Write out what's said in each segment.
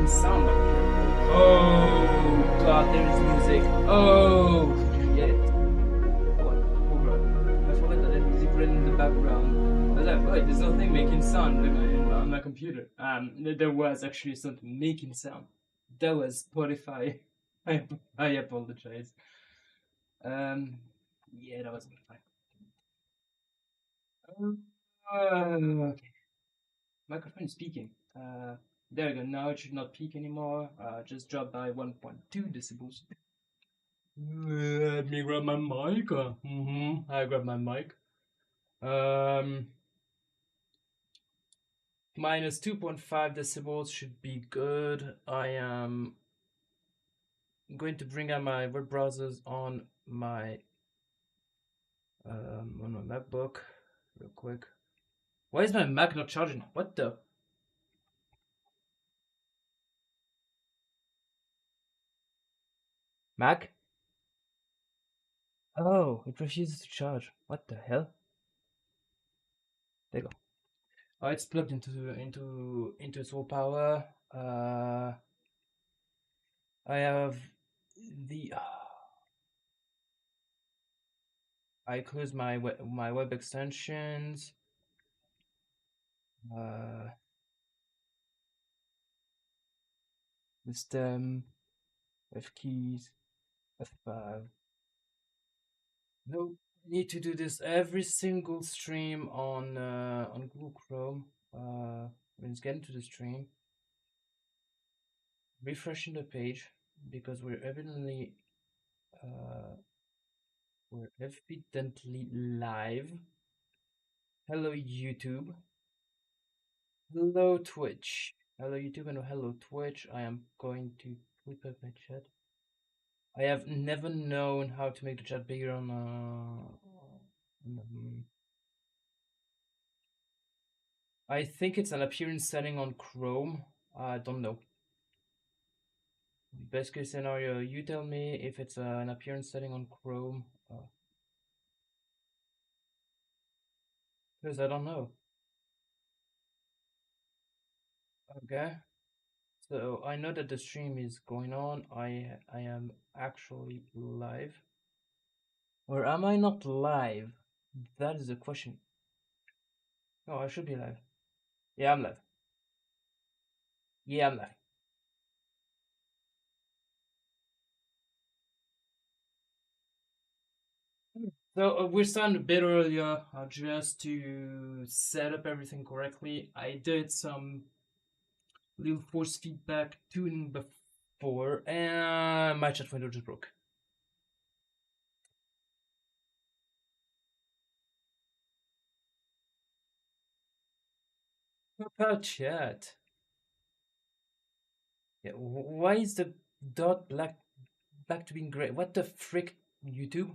making sound up here. Oh god, there is music. Oh shit. Hold on. I forgot that there's music running in the background. I was like, wait, there's nothing making sound on my computer. There was actually something making sound. That was Spotify. I apologize. Um, yeah, that was Spotify. Okay. Microphone is peaking. There you go. Now it should not peak anymore. Just dropped by 1.2 decibels. Let me grab my mic. I grab my mic. Um, minus 2.5 decibels should be good. I am going to bring out my web browsers on my MacBook real quick. Why is my Mac not charging? What the? Mac? Oh, it refuses to charge. What the hell? There you go. Oh, it's plugged into its whole power. I have the. I close my web extensions. System F keys F5. No, need to do this every single stream on Google Chrome. Let's get into the stream. Refreshing the page because we're evidently live. Hello YouTube. Hello Twitch. Hello YouTube and hello Twitch. I am going to flip up my chat. I have never known how to make the chat bigger on I think it's an appearance setting on Chrome. I don't know. Best case scenario, you tell me if it's an appearance setting on Chrome. Because I don't know. Okay. So I know that the stream is going on. I am actually live. Or am I not live? That is the question. Oh, I should be live. Yeah, I'm live. Yeah, I'm live. So we're starting a bit earlier, just to set up everything correctly. I did some little force feedback tuning before, and my chat window just broke. What about chat? Yeah, why is the dot black to being gray? What the frick, YouTube?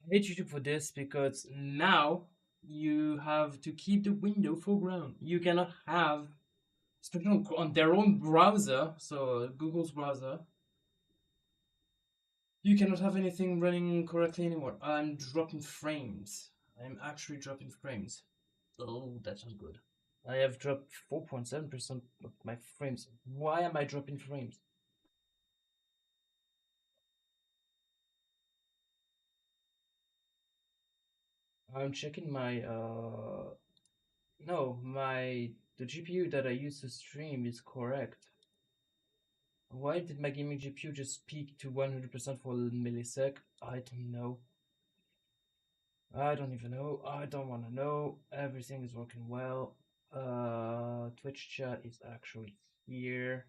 I hate YouTube for this because now you have to keep the window foreground. You cannot have, especially on their own browser, so Google's browser, you cannot have anything running correctly anymore. I'm dropping frames. I'm actually dropping frames. Oh, that's not good. I have dropped 4.7% of my frames. Why am I dropping frames? I'm checking my no, the GPU that I use to stream is correct. Why did my gaming GPU just peak to 100% for a millisec? I don't know. I don't even know. I don't want to know. Everything is working well. Twitch chat is actually here.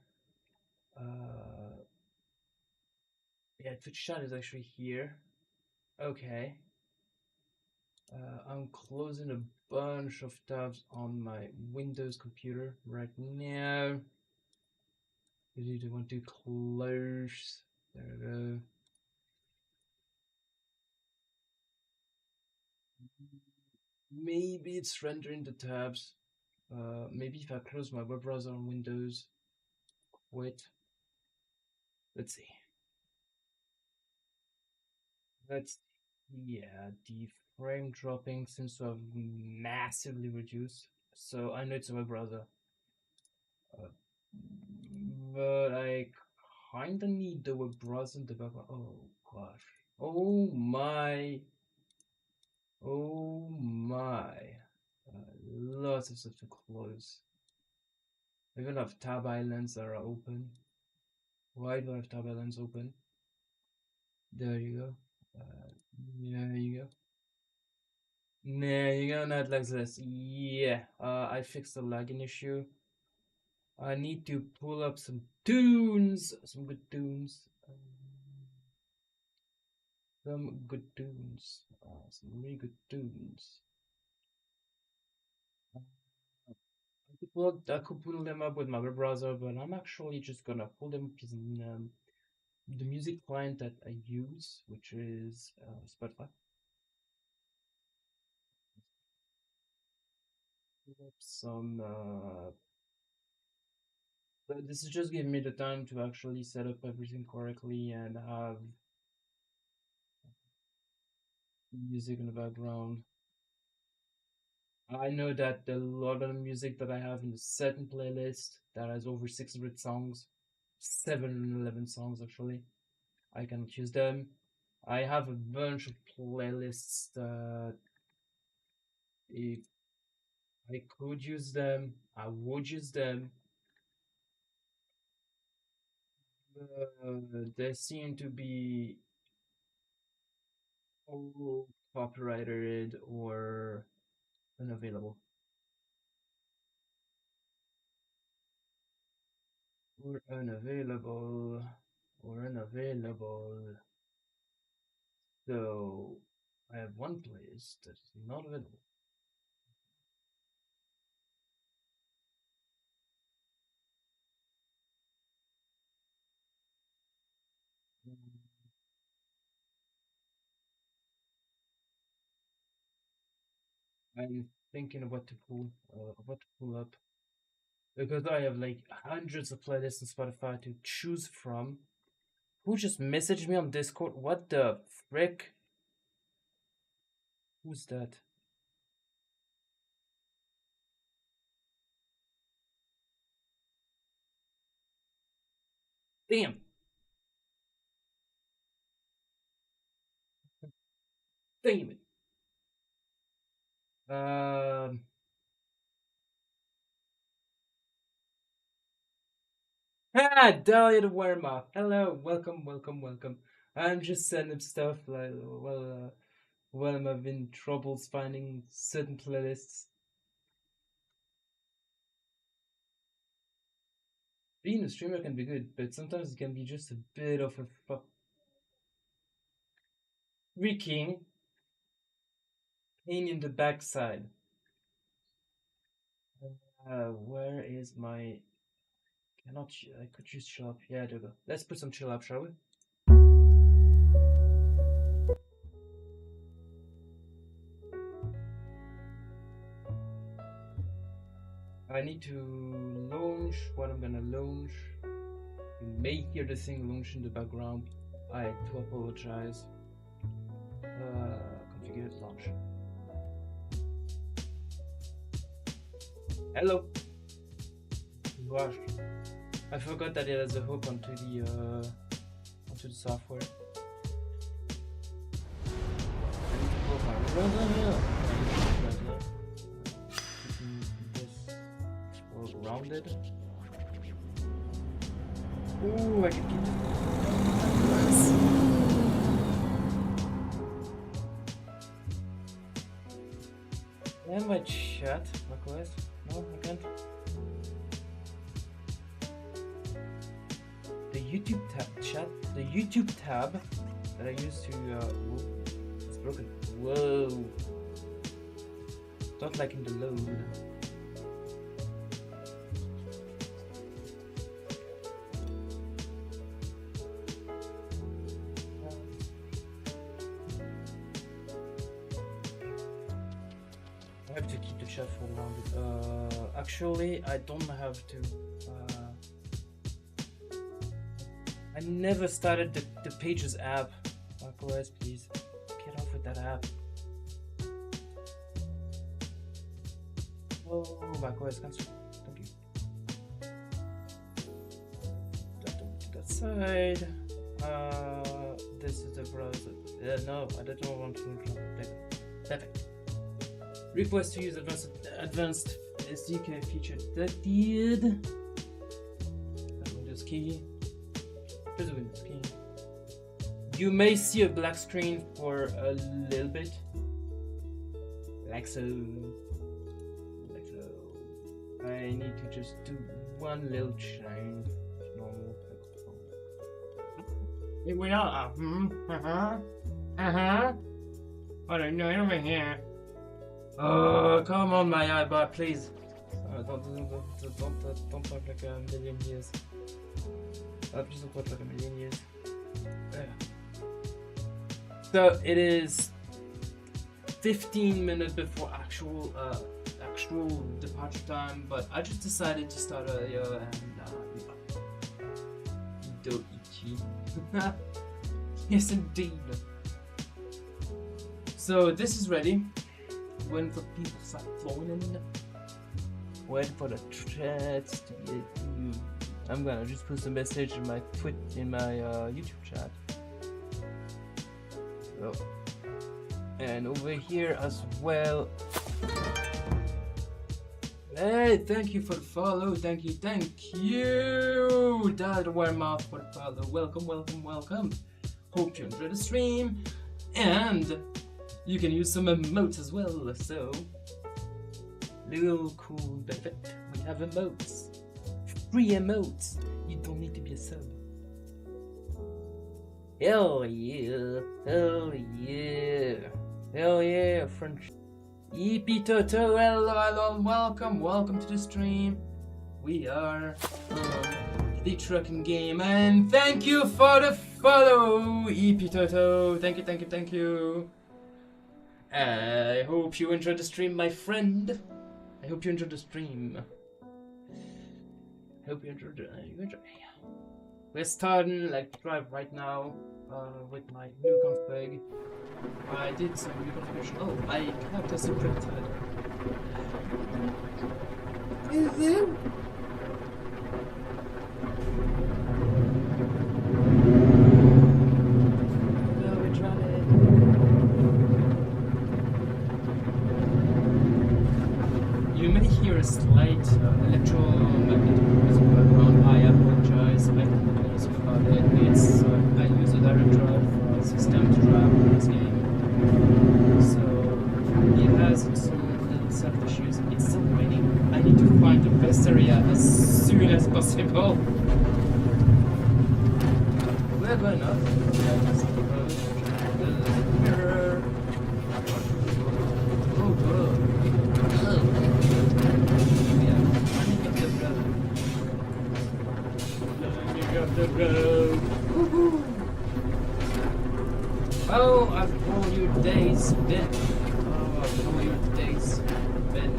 Yeah, Twitch chat is actually here. Okay. I'm closing a bunch of tabs on my Windows computer right now. You do want to close. There we go. Maybe it's rendering the tabs. Maybe if I close my web browser on Windows. Wait. Let's see. That's yeah, the frame dropping seems to have massively reduced. So I know it's a web browser, uh, but I kinda need the web browser in the background. Oh gosh. Oh my. Oh my. Lots of stuff to close. I even have tab islands that are open. Why do I have tab islands open? There you go. There you go. There you go, not like this. Yeah, I fixed the lagging issue. I need to pull up some tunes, some good tunes. Some good tunes. Some really good tunes. I could pull them up with my web browser, but I'm actually just gonna pull them up using the music client that I use, which is Spotify. Pull up some. But this is just giving me the time to actually set up everything correctly and have music in the background. I know that a lot of the music that I have in the certain playlist that has over 600 songs, 711 songs actually, I can choose them. I have a bunch of playlists that if I could use them, I would use them. They seem to be all copyrighted or unavailable. Or unavailable. Or unavailable. So I have one place that is not available. I'm thinking of what to pull up because I have like hundreds of playlists on Spotify to choose from. Who just messaged me on Discord? What the frick? Who's that? Damn! Damn it! Um. Dahlia the Wehrmacht. Hello, welcome, welcome, welcome. I'm just sending stuff like well, I'm having troubles finding certain playlists. Being a streamer can be good, but sometimes it can be just a bit of a freaking pain in the backside. Where is my? Cannot. I could use chill up. Yeah, there we go. Let's put some chill up, shall we? I need to launch what I'm gonna launch. You may hear the thing launch in the background. I do apologize. Configure launch. Hello. Gosh, I forgot that it has a hook onto the software. I need to pull my browser here. This more rounded. Ooh, I can keep it. And my chat, macOS. No, I can't. The YouTube tab chat, the YouTube tab that I used to whoa, it's broken. Whoa. Not like in the load. I have to keep the chat for longer. Actually, I don't have to. I never started the Pages app macOS, please get off with that app. Oh, macOS cancel. Thank you. To that side. This is the browser. No, I don't want to include. Perfect. Request to use advanced SDK feature detected. Windows key. There's a Windows key. You may see a black screen for a little bit. Like so. Like so. I need to just do one little change. Normal. Here we are. What are you doing over here? Oh, come on, my eyeball, please. Don't talk like a million years. Please don't talk like a million years. There. So it is 15 minutes before actual departure time, but I just decided to start earlier and do itchy. Yes, indeed. So this is ready. Waiting for people to start flowing in. Waiting for the chats to get. I'm gonna just post a message in my YouTube chat. So, and over here as well. Hey, thank you for the follow. Thank you. Dad Warmouth for the follow. Welcome. Hope you enjoy the stream. And you can use some emotes as well. So, little cool benefit. We have emotes. Free emotes. You don't need to be a sub. Hell yeah, French. Yippee Toto, hello, welcome to the stream. We are the trucking game, and thank you for the follow, Yippee Toto. Thank you. I hope you enjoyed the stream, my friend. I hope you enjoyed the stream. Hope you enjoyed it. We're starting like drive right now with my new config. I did some new configuration. Oh, I have tested printed. Is it? No, we tried it. You may hear a slight electromagnetic noise in the background. I apologize. I apologize about it. It's I use a direct drive system to drive this game. So it has some little set issues. It's still raining. I need to find the best area as soon as possible. We're going up. Mirror. Oh, good. Yeah, running up the road. Running up the road. Woohoo! Oh, I've all your days been. Oh, I've all your days been.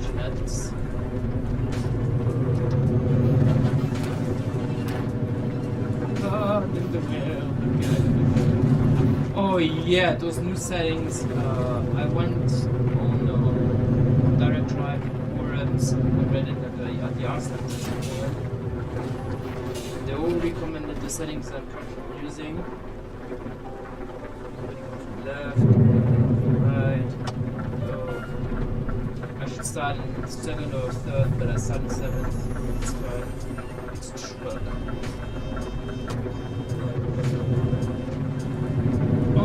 Chats. God in the world again. Oh yeah, those new settings. I went on direct drive forums. I read it at the Arslan forum. They all recommended the settings I'm currently using. Left, right, go. I should start in 2nd or 3rd, but I start in 7th. It's fine. It's truck.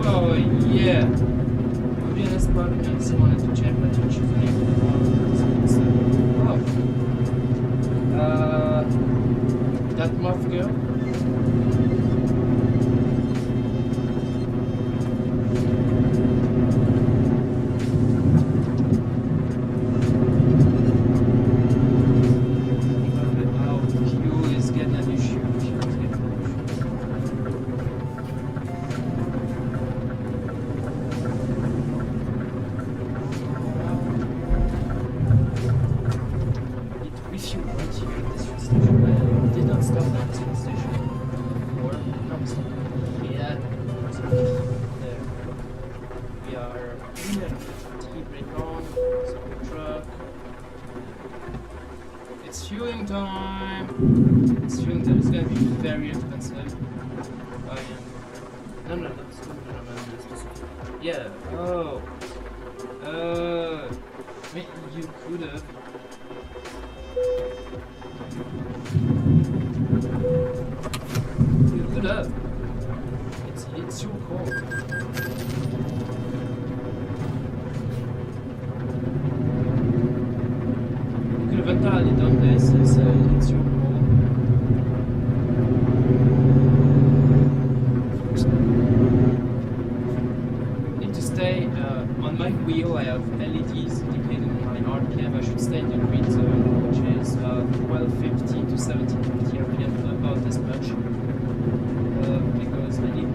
Oh yeah. To be honest, probably I just wanted to check my Twitch username. That moth girl. fueling time. It's fueling time. It's gonna be very expensive. No, that's yeah. Oh. I mean, you could have. You could have. It's your call. You could have entirely done this. It's your call. On my wheel I have LEDs indicating my RPM. I should stay in the green zone, which is 1250 to 1750 RPM, about as much, because I need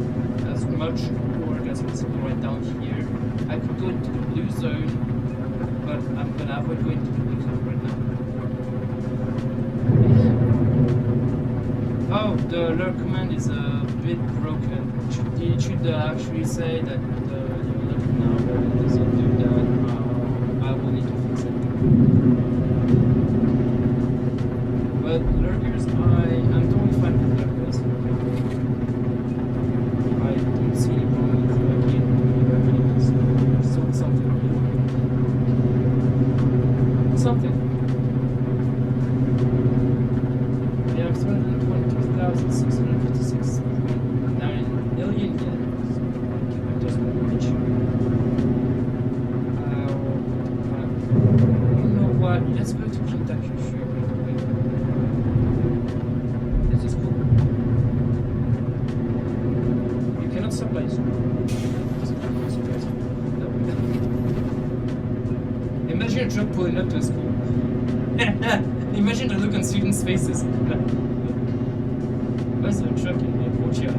as much work as possible right down here. I could go into the blue zone, but I'm gonna avoid going to the blue zone right now. Oh, the alert command is a bit broken. It should actually say that now it doesn't do that. I will need to fix it. But lurkers, I'm totally fine with lurkers. I don't see any problem with lurking. So something. Something. We have 322,656.9 million yen. Just rich. Let's go to Kentucky. This is cool. You cannot supply this. Imagine a truck pulling up to a school. Imagine the look on students' faces. Where's the truck in the courtyard?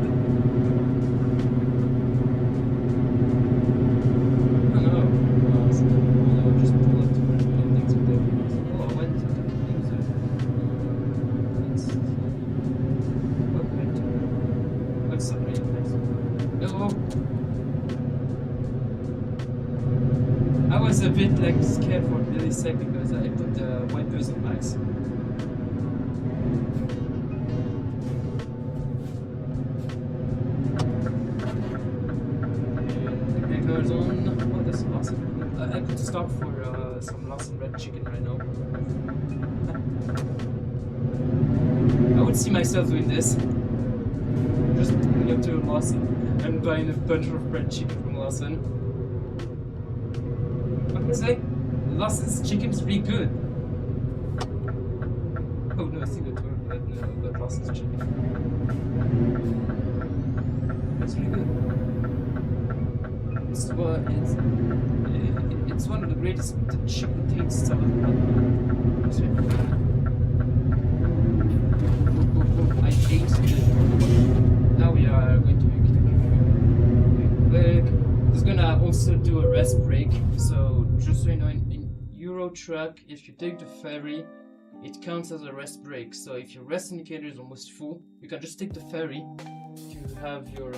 I was a bit scared for a millisecond because I put the wipers on max. The breakers on. Oh, that's awesome. I could stop for some Lawson red chicken right now. I would see myself doing this. Just going up to Lawson and buying a bunch of red chicken from Lawson. Say, Lawson's chicken is really good. Oh no, it's single tour, but no, but Lawson's chicken. It's really good. It's one of the greatest chicken tastes I've ever had. I ate it. Now we are going to make it's gonna also do a rest break, so just so you know, in Euro Truck, if you take the ferry, it counts as a rest break. So if your rest indicator is almost full, you can just take the ferry to have your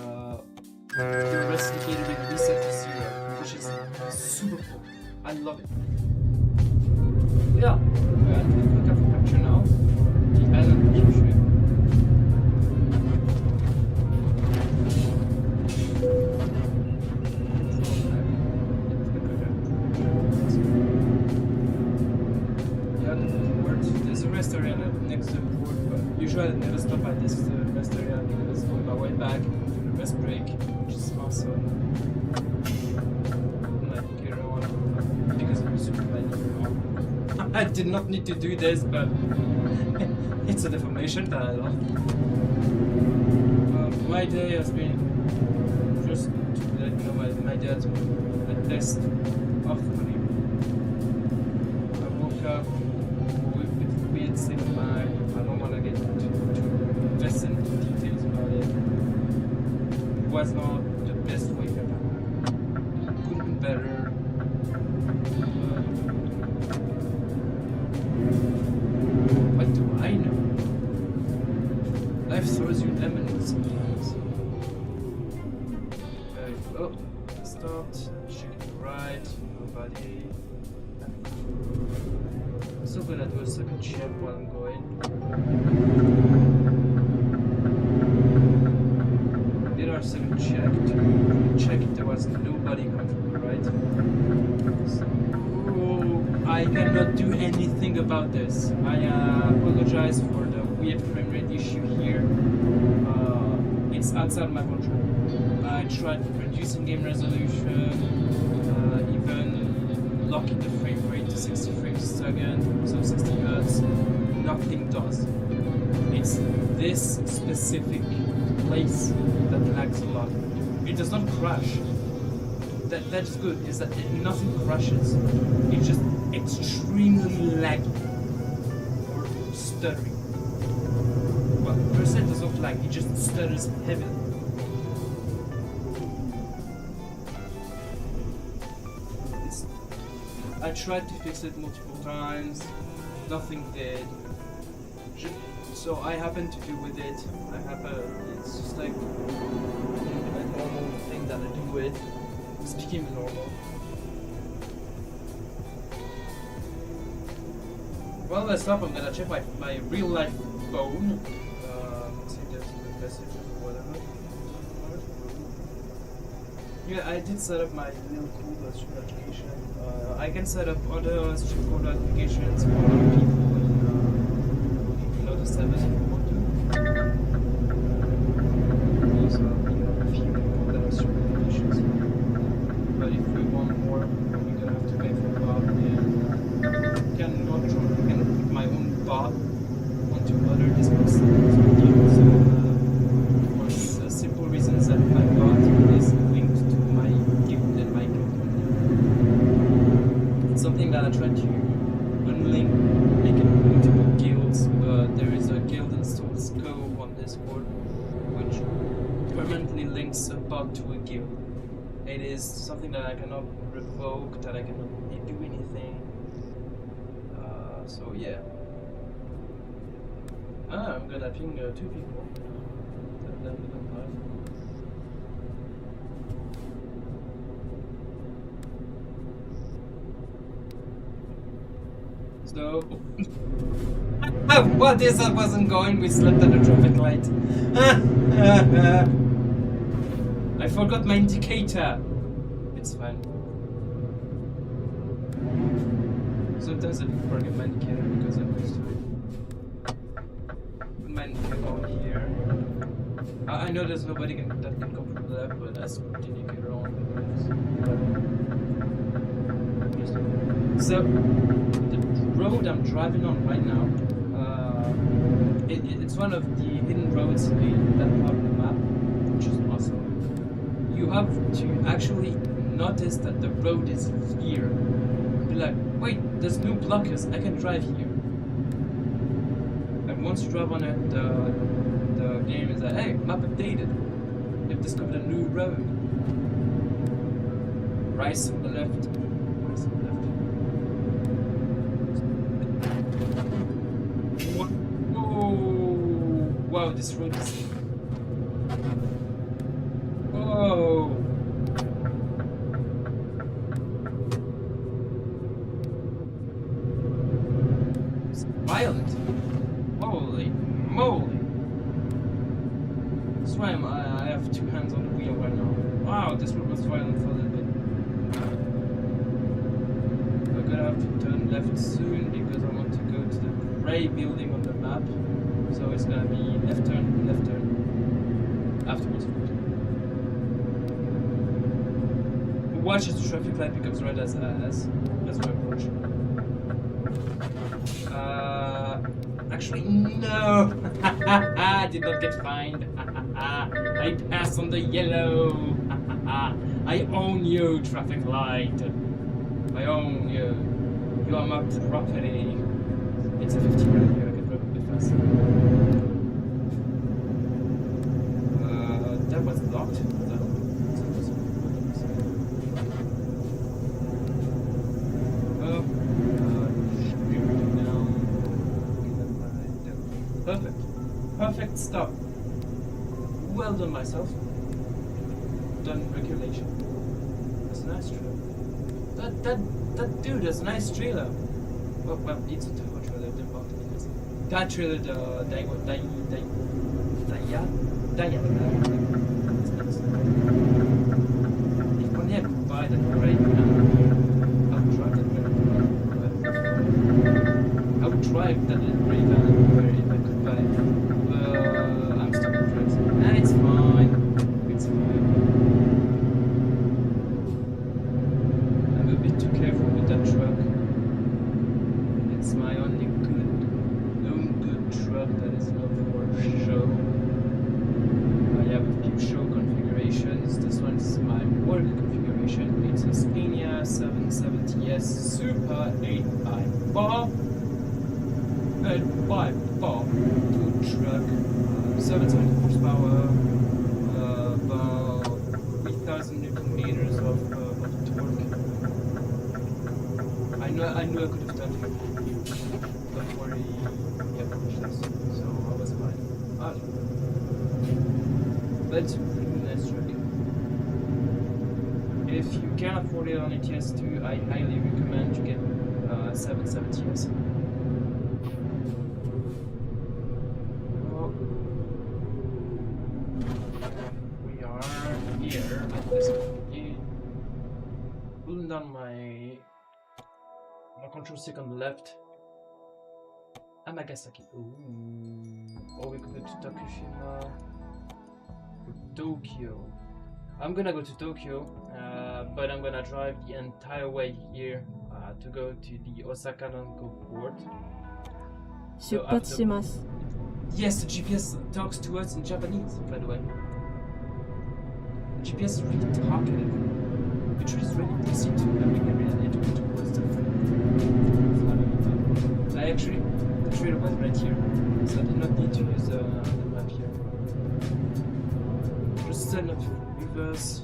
rest indicator being reset to 0, which is super cool. I love it. Yeah, we're at the Fukuoka Prefecture now, the island of Kyushu. There's a rest area next to the port, but usually I never stop at this rest area because on my way back to the rest break, which is awesome. Like, you know, because I'm super bad, you know. I did not need to do this, but it's a deformation that I love. My day has been, just to let you know, my day has been a test of money. I woke up with weird state of mind. I don't want to get too invested into details about it. It was not the best wake up. It could have been better. What do I know? Life throws you lemons sometimes. Oh, start, checking right, nobody. also gonna do a second check while I'm going. Did our second check to check if there was nobody coming from the right. So, I cannot do anything about this. I apologize for the weird frame rate issue here. It's outside my control. I tried reducing game resolution, even locking the frame rate to 60 frames a second, so 60 Hz. Nothing does. It's this specific place that lags a lot. It does not crash. That's good, is that nothing crashes. It's just extremely laggy or stuttering. Well, per se doesn't lag, it just stutters heavily. I tried to fix it multiple times, nothing did. So I happen to do with it. It's just like a normal thing that I do with. It's became normal. Well, let's stop. I'm gonna check my real life phone. See if there's a message or whatever. Yeah, I did set up my real cool stream notification. I can set up other stream code notifications for other people in other servers if you want to. Also, we have a few people that are stream notifications. But if we want more, we're gonna have to pay for a bot, and I can put my own bot onto other Discord servers with you. So, for the simple reasons that my bot is linked to my guild and my guild. It's something that I try to unlink, make it multiple guilds, but there is a guild installed scope on Discord which permanently links a bot to a guild. It is something that I cannot revoke, that I cannot do anything. So yeah. I'm gonna ping 2 people. So, what is that wasn't going? We slept at the traffic light. I forgot my indicator. It's fine. Sometimes I forget my indicator because I'm used to it. Put my indicator on here. I know there's nobody that can come from the left, but I put the indicator on. So, the road I'm driving on right now, it's one of the hidden roads that are on the map, which is awesome. You have to actually notice that the road is here. Be like, wait, there's no blockers, I can drive here. And once you drive on it, the game is like, hey, map updated. You've discovered a new road. Rise on the left. Rise on the left. Wow, this road is... Oh! It's violent. Holy moly! That's why I have 2 hands on the wheel right now. Wow, this road was violent for a little bit. I'm gonna have to turn left soon because I want to go to the gray building on the map. So it's gonna be left turn, afterwards. Watch as the traffic light becomes red as we approach. Actually, no! I did not get fined. I passed on the yellow. I own you, traffic light. I own you. You are my property. It's a 50 right here. I can drive a bit faster. That was locked. Perfect stop. Well done myself. Done regulation. That's a nice trailer. That dude has a nice trailer. Well, it's a turbo trailer, the bottom is. That trailer, the Daya. If only I could buy that right now, I would drive that very I would drive that very well if I could buy it. I'm stuck in drugs. And it's fine. It's fine. I'm a bit too careful with that truck. It's my only good truck that is not for show. I have a few show configurations. This one is my work configuration. It's a Scania 770S Super 8x4 good truck. 720 horsepower, about 3,000 Newton meters of torque. I knew I could have done it. Don't worry, yeah, so I was fine. But it's a pretty nice truck. If you can afford it on ETS2, I highly recommend you get 770S. We are here at this point. Pulling down my control stick on the left. Amagasaki. Ooh. Or we could go to Tokushima. Or Tokyo. I'm gonna go to Tokyo, but I'm gonna drive the entire way here to go to the Osaka Nanko port. 出発します。 Yes, the GPS talks to us in Japanese, by the way. The GPS is really talkative. Which is really easy to navigate it towards the I actually, the trailer was right here, so I did not need to use the map here. Just send it reverse.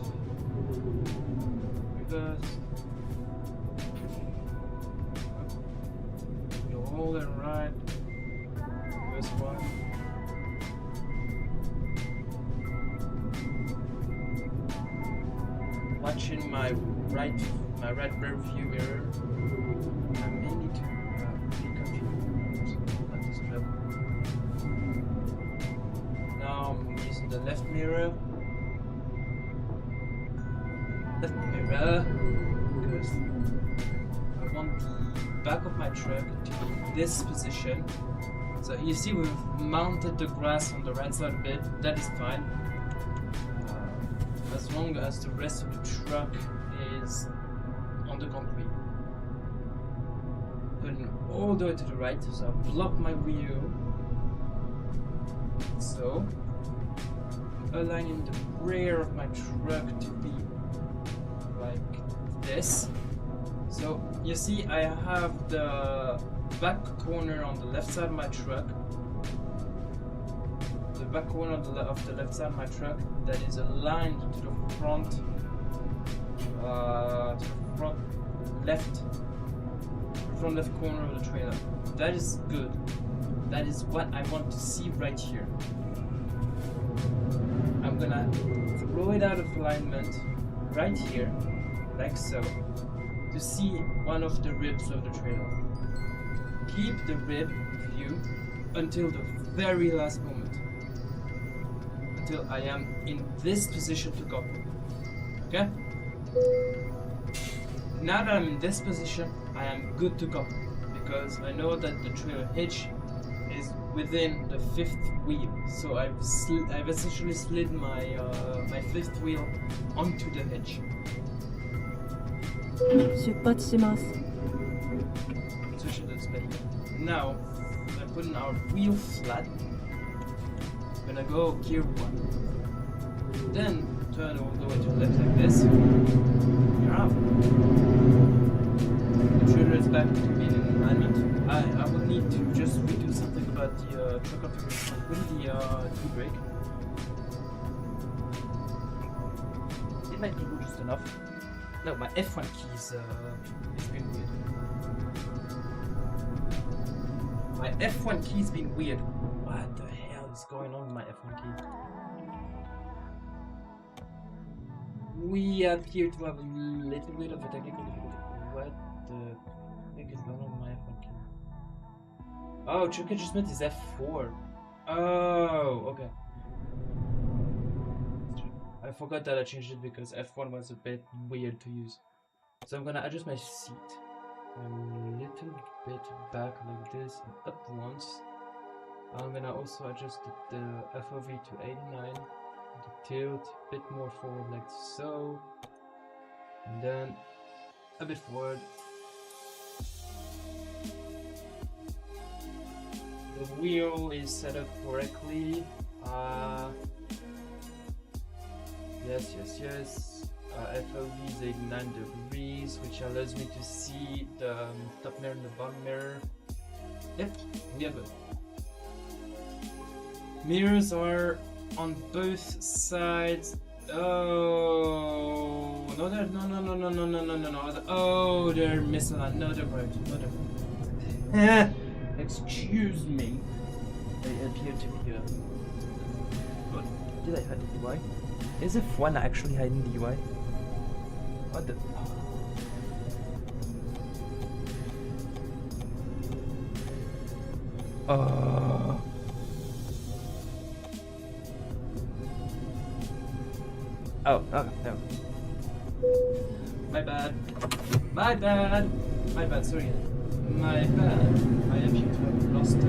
You hold it right. Reverse one. Watching my right rear view mirror. I may need to be confused about this trip. Now I'm using the left mirror. Because I want the back of my truck to be in this position. So you see we've mounted the grass on the right side a bit. That is fine. As long as the rest of the truck is on the concrete. Putting all the way to the right, so I block my wheel. So, aligning the rear of my truck to be like this. So, you see I have the back corner on the left side of my truck. The back corner of the left side of my truck that is aligned to the front left corner of the trailer. That is good. That is what I want to see right here. I'm gonna throw it out of alignment right here, like so, to see one of the ribs of the trailer. Keep the rib view until the very last moment. Until I am in this position to go. Okay? Now that I'm in this position, I am good to go. Because I know that the trailer hitch is within the fifth wheel. So I've essentially slid my my fifth wheel onto the hitch. 出発します。 Switch to the display. Now, I'm putting our wheel flat. I'm gonna go gear 1. Then turn all the way to the left like this. You're out. The trailer is back to being in alignment. I will need to just redo something about the truck configuration, including the brake. It might be just enough. No, my F1 key is being weird. My F1 key's been weird. What the hell is going on with my F1 key? We appear to have a little bit of a technical difficulty. What the heck is going on with my F1 key? Oh, trick adjustment is F4. Oh, okay. I forgot that I changed it because F1 was a bit weird to use. So I'm gonna adjust my seat a little bit back like this and up once. I'm gonna also adjust the FOV to 89, the tilt a bit more forward like so, and then a bit forward. The wheel is set up correctly. Yes. FOV is 89 degrees, which allows me to see the top mirror and the bottom mirror. Yep, we are good. Mirrors are on both sides. Oh no! Oh, they're misaligned. No, they're right. Excuse me. I appear to be What? Did I hide the UI? Is F1 actually hiding the UI? What the? Oh, no. My bad, sorry. My bad. I appear to have lost I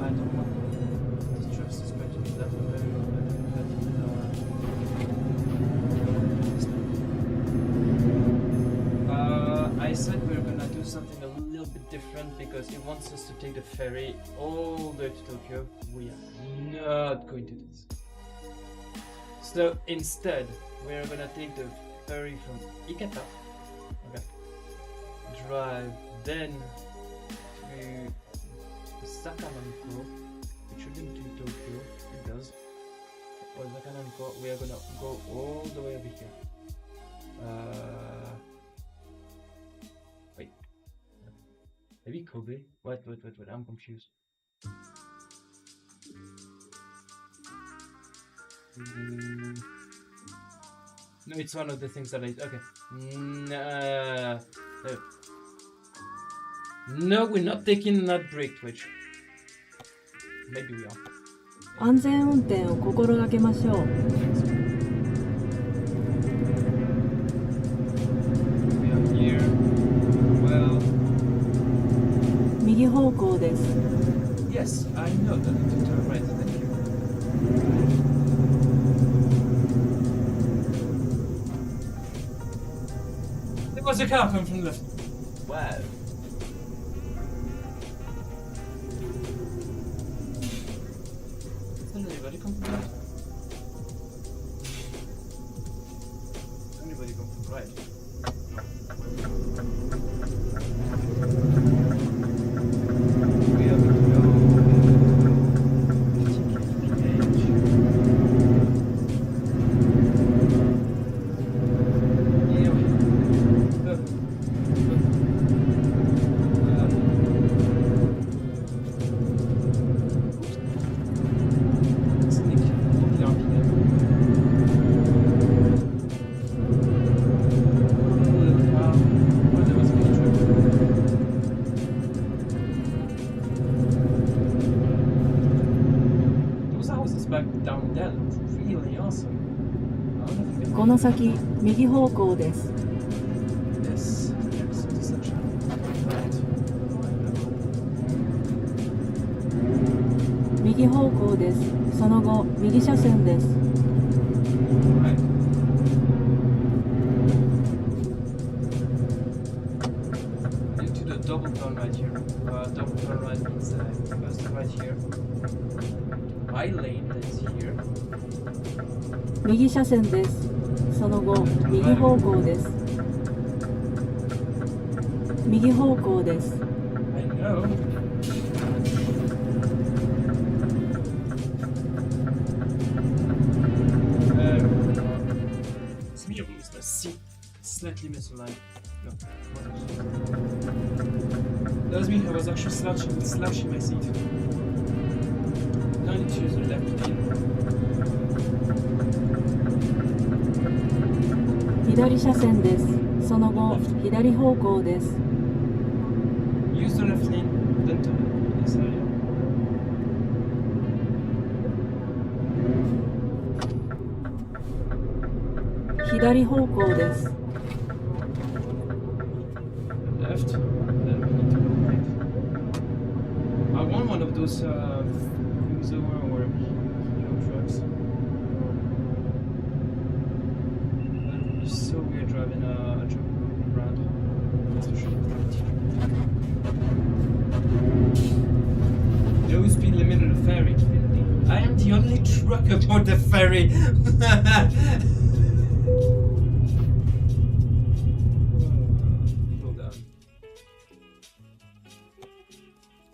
don't want to trust suspension that I said we were gonna do something a little bit different because it wants us to take the ferry all the way to Tokyo. We are not going to do this. So instead, we're gonna take the ferry from Ikata, okay, drive then to Sakamamiko, which shouldn't do Tokyo, it does. Or Sakamamiko, we are gonna go all the way over here. Wait. Maybe Kobe? Wait, I'm confused. No, it's one of the things that okay. No, we're not taking that brake twitch. Maybe we are. 安全運転を心がけましょう。We are here. Well. 右方向です。Yes, I know that to turn right. Thank you. There was a car coming from the left. Wow. Did anybody come from the left? Anybody come from the right? We have to go. Down there looks really awesome. この先、右方向です。This intersection. Right. 右方向です。その後、右車線です。Right. Into the double turn right here. Double turn right means first right here. My lane is here. 右車線です。その後、右方向です。右方向です。I know. It's me, is the seat slightly misaligned? No. That was me. I was actually slouching my seat. Now I need to use the left wheel. 左車線です。その後、左方向です。Use the left 左方向です。 Left. Then we need to go right. I want one of those cruiser or trucks. That would be so weird driving a truck around. Especially no speed limit on the ferry. I am the only truck aboard the ferry. Hold on.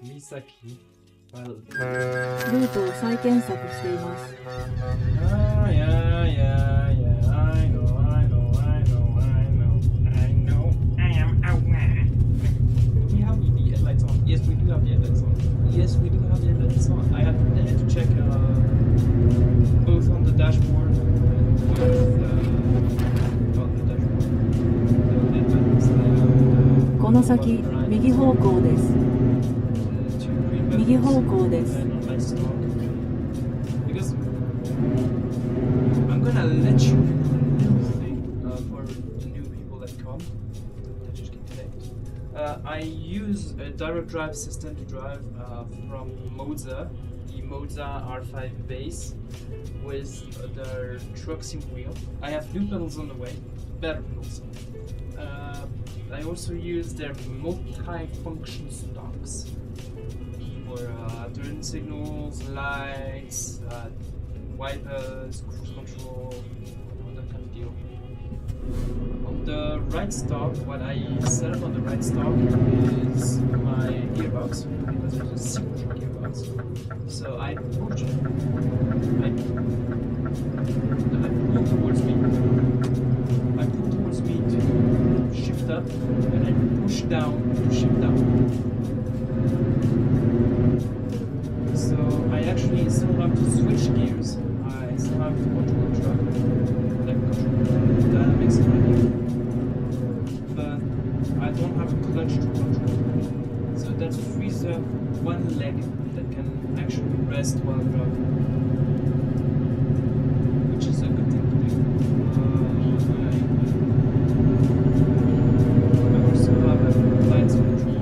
Misaki. Well. ルートを再検索しています。 Ah, yeah, yeah, yeah. I know. I am out now. Do we have the headlights on? Yes, we do have the headlights on. Yes, we do have the headlights on. I had to check both on the dashboard and with on the dashboard. The headlights, この先、右方向です。 右方向です。 Because I'm gonna let you new thing for the new people that come that just get today. I use a direct drive system to drive from Moza, the Moza R5 base with the truck sim wheel. I have new pedals on the way, better pedals. I also use their multi-function stocks for turn signals, lights, wipers, cruise control, all that kind of deal. On the right stock, what I set up on the right stock is my gearbox, because it's a signature gearbox. So I pull towards me. I pull towards me to shift up, and I push down to shift down. So I actually still have to switch gears. I still have to control the truck, like control the dynamics of my gear. But I don't have a clutch to control. So that frees up one leg that can actually rest while driving, which is a good thing to do. I also have a lights control.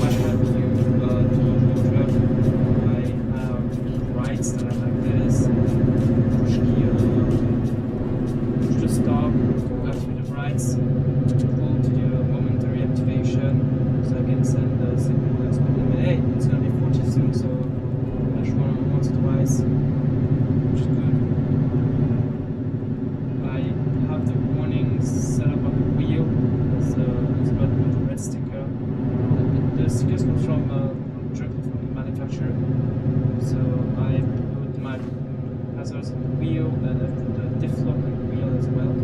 What have you to control truck? I have rights that are like this. Push gear, push the stop, go left with the rights, pull to the momentary activation, so I can send the signal that's telling me, hey, it's gonna be 40 soon, so dash one once or twice, which is good. I have the warnings set up on the wheel, so it's about with the red sticker. The stickers come from directly from the manufacturer, so I put my hazards on the wheel and I put the diff lock on the wheel as well.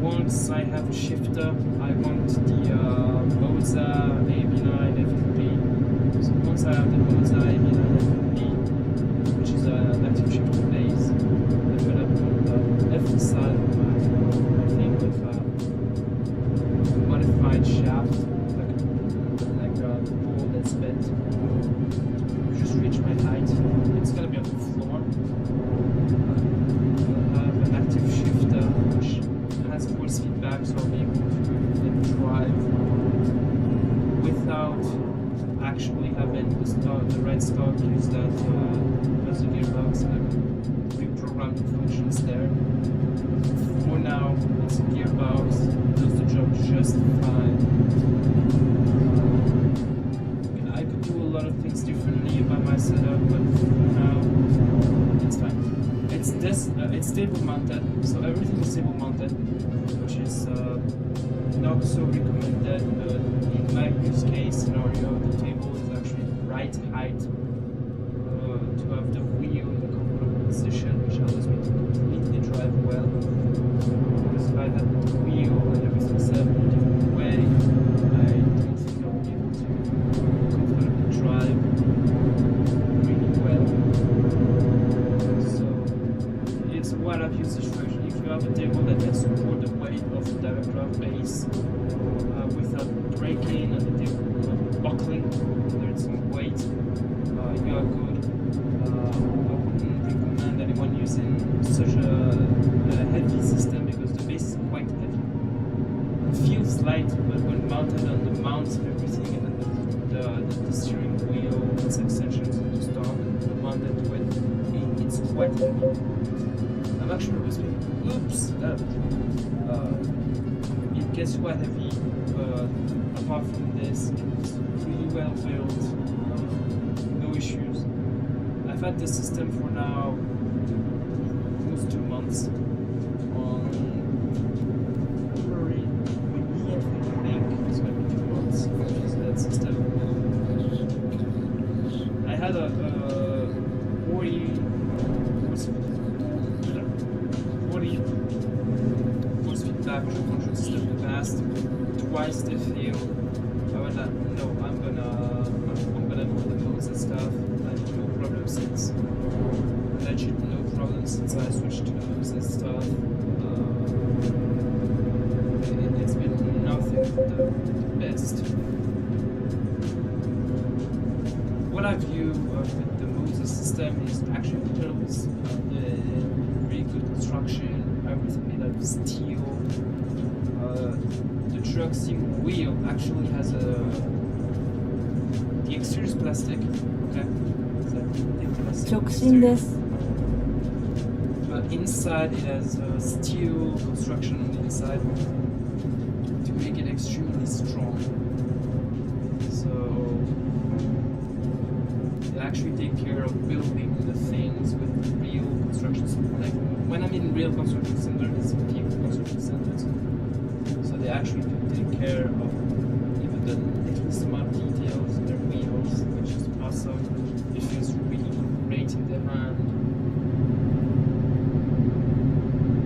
Once I have a shifter, I want the Moza AB9 FFP. So once I have the Moza AB9 FFP, which is an active shifter base, I'm gonna put the left side of my thing with modified shaft, like a ball that's bent. Just reach my height. It's gonna be on the floor. I'll have an active shifter which has force feedback, so I'll be able to drive without actually having the right stock use that as a gearbox and reprogram the functions there. For now, it's a gearbox, does the job just fine. I could do a lot of things differently about my setup, but for now, it's fine. It's table mounted, so everything is table mounted, which is not so recommended. In my use case scenario, the table is actually the right height to have the wheel in a comfortable position, which allows me to completely drive well. Because if I had the wheel and everything set up in a different way, I don't think I would be able to comfortably drive really well. So it's what I've used this version. If you have a table that can support the weight of the direct drive base without breaking and the table not buckling, there's some weight, extensions to stock mounted to it. It's quite heavy. I'm actually whispering. Oops, it gets quite heavy, but apart from this, it's really well built. No issues. I've had this system for now almost 2 months. On February 20th, I think it's going to be 2 months since that system. I had a 40 force feedback control system in the past. Twice they failed. I went like, no, I'm gonna move the modes and stuff. I had no problem since. Legit no problem since I switched to modes and stuff. It's been nothing but the best. What I view with the Moses system is actually builds the really good construction, everything made out of steel. The truck steering wheel actually has the exterior is plastic, okay? So直進です。 but inside it has steel construction on the inside to make it extremely strong. So they actually take care of building the things with real construction centers. Like when I mean real construction centers, it's big construction centers. So they actually do take care of even the littlest amount of details in their wheels, which is awesome. It feels really great in the hand.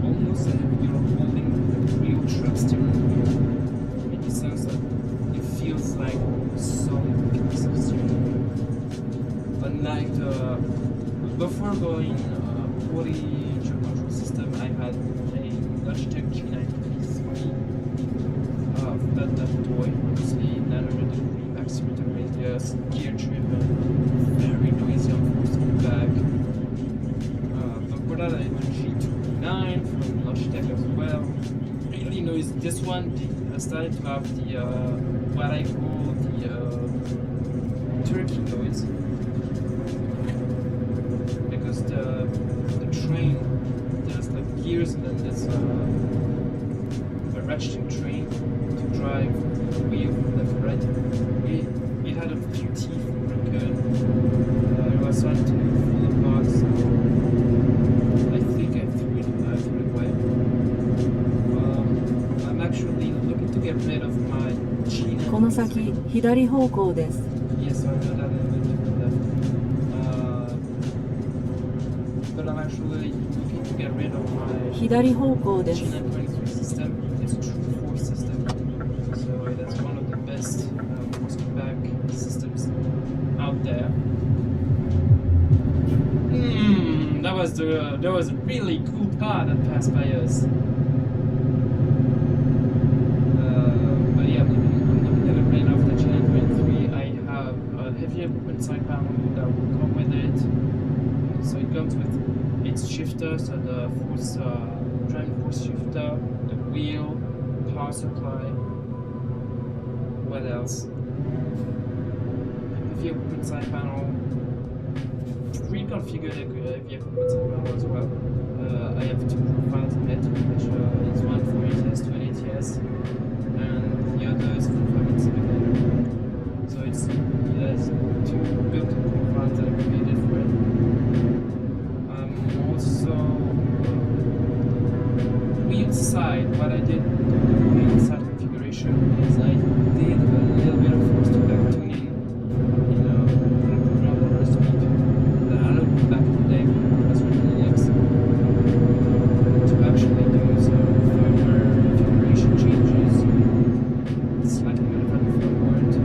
Almost as if you're holding a real truck steering wheel. In the sense that it feels like solid piece of steering wheel. Unlike the before going 40 truck control system, I had a Logitech G933. That toy, obviously 900-degree maximum radius, gear driven, very noisy on force feedback. Before that, I had a G29 from Logitech as well. Really noisy. This one I started to have the what I call the turkey noise, because the train, there's like gears and then there's a ratcheting train to drive the wheel from left to right. It had a few teeth broken. It was starting to fall apart, so I think I threw it away. I'm actually looking to get rid of my G9. この先、左方向です。 Yes, I know that I went to the left. But I'm actually looking to get rid of my 左方向です。 G923 system. It's a true force system. So that's one of the best force feedback systems out there. That was a really cool car that passed by us. But yeah, I'm looking to get rid of the G923. I have a heavy equipment side panel that will come with it. So it comes with its shifter, so the force driving force shifter, the wheel, power supply. What else? Heavy equipment side panel. Pre-configured heavy equipment side panel as well. I have two profiles in it, which is one for ATS to an ATS, and the other is for 5 simulator. So it has two built-in profiles that I created for it. Also, wheel side, what I did with the wheel side configuration is I did a little bit of force feedback tuning, you know, program orders to me that I learned back in the day when I was with Linux, to actually do some firmware configuration changes, slightly modified the firmware to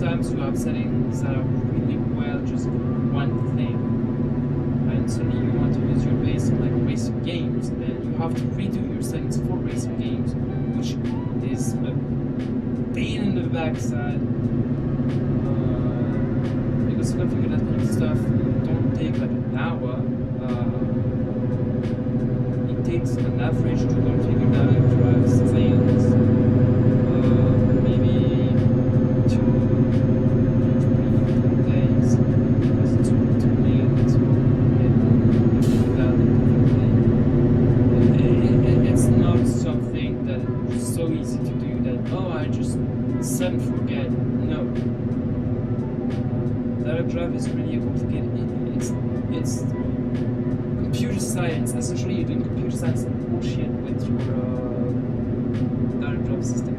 sometimes you have settings that are really well just one thing, and suddenly you want to use your base on like racing games, and you have to redo your settings for racing games, which is a pain in the backside. Because to configure that kind of stuff don't take like an hour. It takes an average to configure direct drive things. Maybe 2 to 3 days. Because it's too late to get that it's not something that is so easy to do that, oh, I just set and forget. No. Direct drive is really complicated. It's computer science. Essentially, you're doing computer science bullshit with your direct drive system.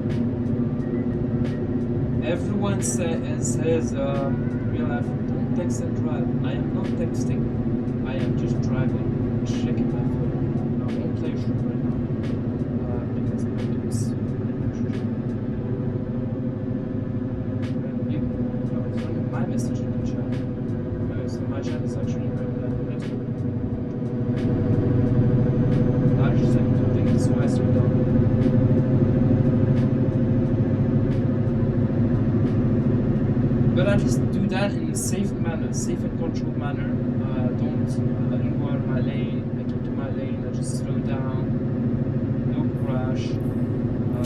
Everyone says real life, don't text and drive. I am not texting. I am just driving, checking my phone. I won't play shit right now because it's my message in the chat. So my chat is actually very bad. I just have to think it's wiser done. But at least do that in a safe manner, safe and controlled manner. Don't go out of my lane. I keep to my lane. I just slow down. No crash.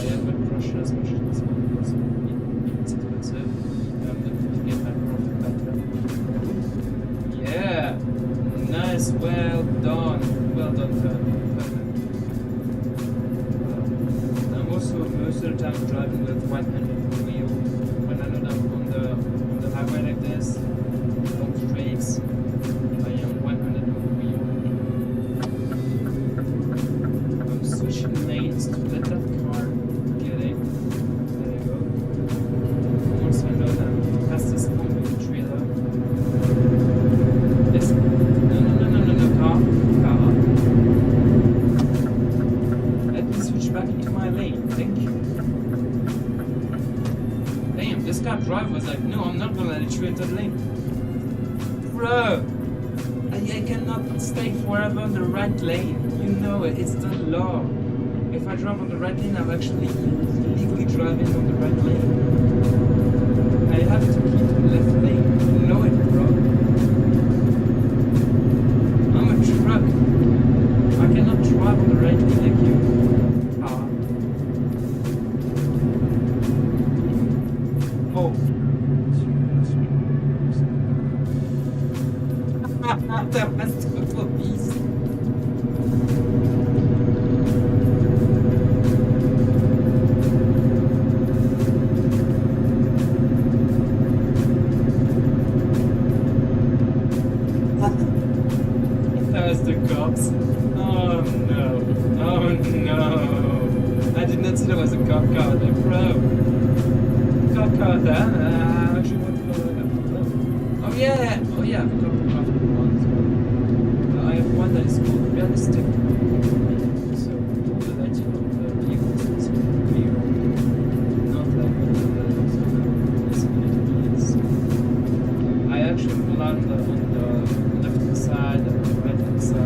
Yeah, but crash as much as possible because it's expensive. I'm not going to get my profit back there. Yeah, nice. Well done. Well done, I'm also most of the time driving with one-handed wheel. When I know that on the highway like this, long straights, I am one-handed wheel. I'm switching lanes to let that car get it. There you go. Also know that past this point with the trailer. This no, car. Let me switch back into my lane. Thank you. Damn, this car driver was like, no, I'm not gonna let you enter the lane. Bro, I cannot stay forever on the right lane. You know it, it's the law. If I drive on the right lane, I'm actually illegally driving on the right lane. I have to keep the left lane. You know it, bro. I'm a truck. I cannot drive on the right lane like you. Oh. That was total beast. That was the cops. Oh no. Oh no. I did not see there was a cop car there, bro. Cop car there. Actually, what oh yeah. Oh yeah, the cop car ones. I have one that is called realistic. So all the lighting of the vehicles is clear. Not like the I actually land on the left side, the right hand side.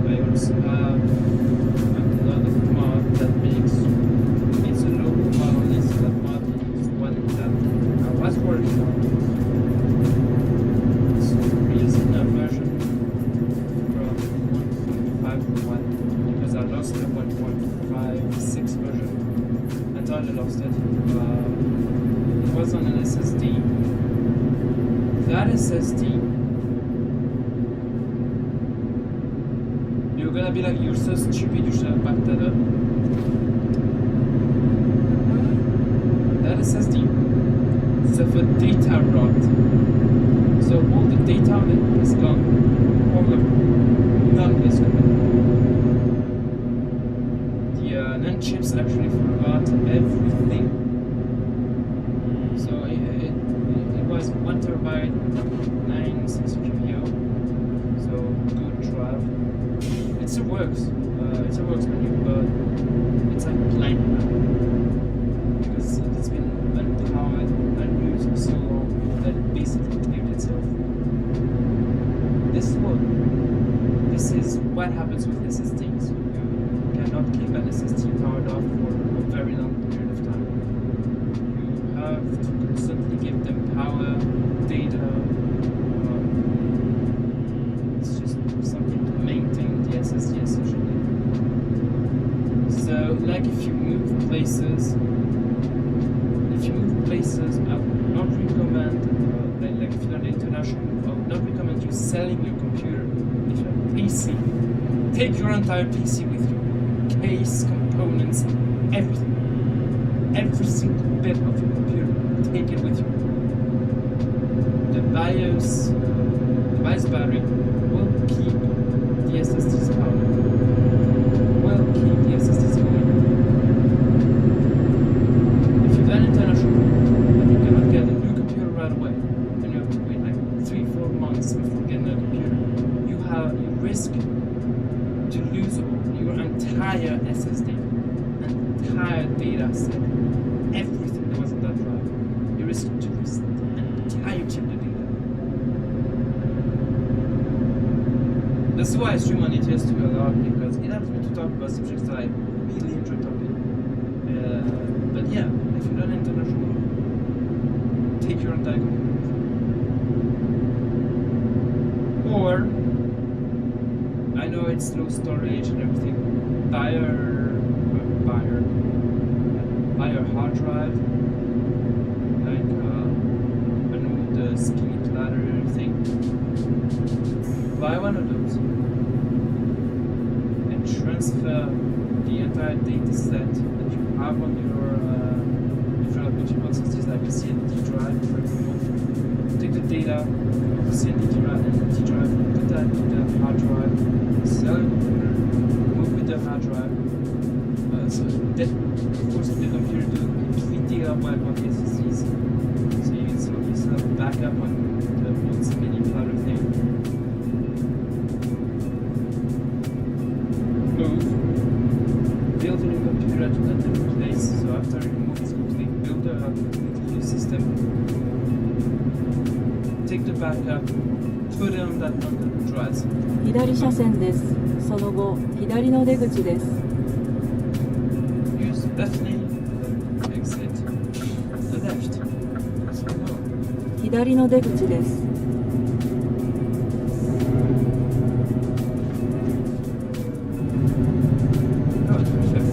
I also have another mod that makes it's a local mod on this. That mod is one that I was working on. So we're using a version from 1.5.1 because I lost the 1.56 version. I thought I lost it. It was on an SSD. That SSD, you're gonna be like, you're so stupid, you should have backed that up. That SSD is of a data rot. So all the data on it is gone. All of it. None is gone. The NAND chips actually forgot everything. So it was 1 terabyte, 96 GPU. So good drive. It still works. It still works when you, but it's like SSD powered off for a very long period of time. You have to constantly give them power, data. It's just something to maintain the SSD essentially. So, like if you move places, I would not recommend, like if you're on international move, I would not recommend you selling your computer. If you have a PC, take your entire PC with you. Case, components, everything. Every single bit of your computer, take it with you. The BIOS battery will keep the SSDs power. Will keep the SSDs going. If you've done international and you cannot get a new computer right away, and you have to wait like 3-4 months before getting a computer, you risk to lose your entire SSD, entire data set, everything that was on that drive. You risk to lose the entirety of the data. That's why I stream on ETS to a lot, because it helps me to talk about subjects that I really enjoy talking. But yeah, if you're not international, take your entire computer. Or, I know it's low storage and everything, buy a hard drive, like an old skinny platter thing. Buy one of those and transfer the entire data set that you have on your computer box, like a CND drive, for example. Take the data of the CND drive, put that into the hard drive, sell the computer, move with the hard drive. So that, of course, the computer do complete data wipe on the SSDs. So you can still have a backup on the old mini platter thing. Move. Build a new computer to that new place. So after you move is complete, build a completely new system. Take the backup, put it on the drives. 左車線です。その後、左の出口です。Use left lane, exit the left. So go. 左の出口です。That was perfect.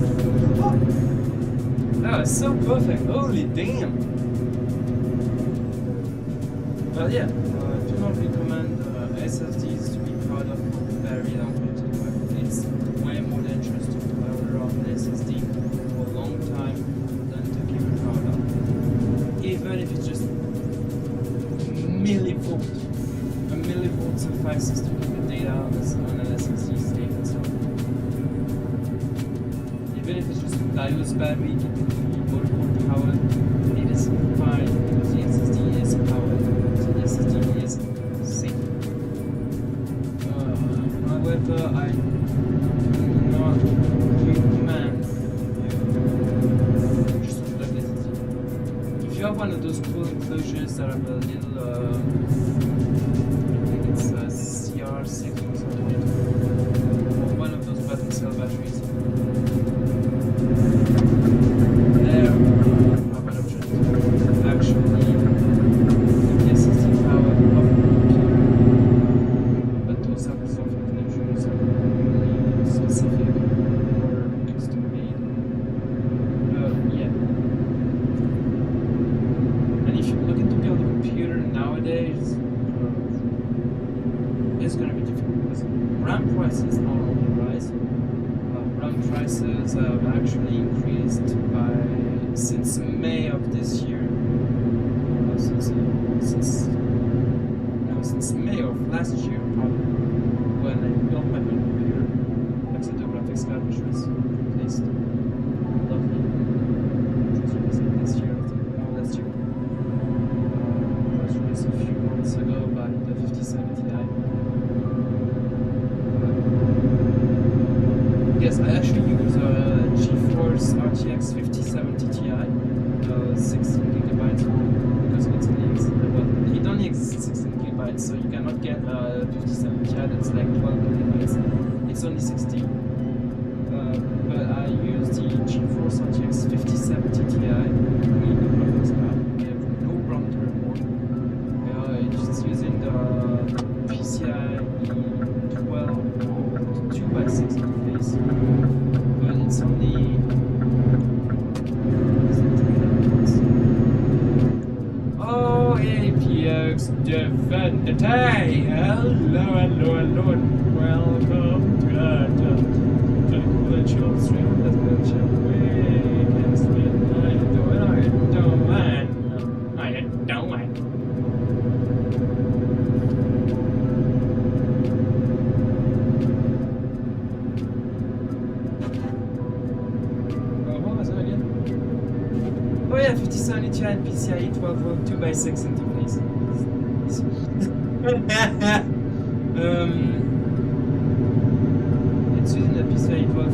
That was so perfect. Holy damn. But yeah, do not recommend SSDs to be powered up for very long periods of time. It's way more dangerous to power up an SSD for a long time than to keep it powered up. Even if it's just a millivolt suffices to keep the data on an SSD safe and so on. Even if it's just a BIOS battery, keeping the motherboard powered, it is fine because the SSD is powered. So the SSD is safe. However, I do not recommend just unplug the SSD. If you have one of those cool enclosures that have a little, I think it's CR6 or something, or one of those button cell batteries, there have an option to actually keep the SSD power off the computer. But those have soft enclosures and really specific or custom made. Yeah. And if you're looking to build a computer nowadays, it's going to be difficult because RAM prices are on the rise. RAM prices have actually increased since May of this year. Since May of last year, probably, when I built my own computer. That's the graphics card which was replaced. Lovely. It was released this year, I think, or last year. It was released a few months ago by the 5070 Ti. Yes, I actually use GeForce RTX 5070 Ti, 16 gigabytes because it only exists 16 gigabytes, so you cannot get 57 Ti that's like 12 gigabytes. It's only 16. But I use Hey, hello, and welcome to the Cool Chill Stream. Let's go chill. We can stream. How you doing? How you doing? How you doing? What was that again? Oh yeah, 57 Ti and PCIe 12V 2x6 interface. It's using the PCIe 12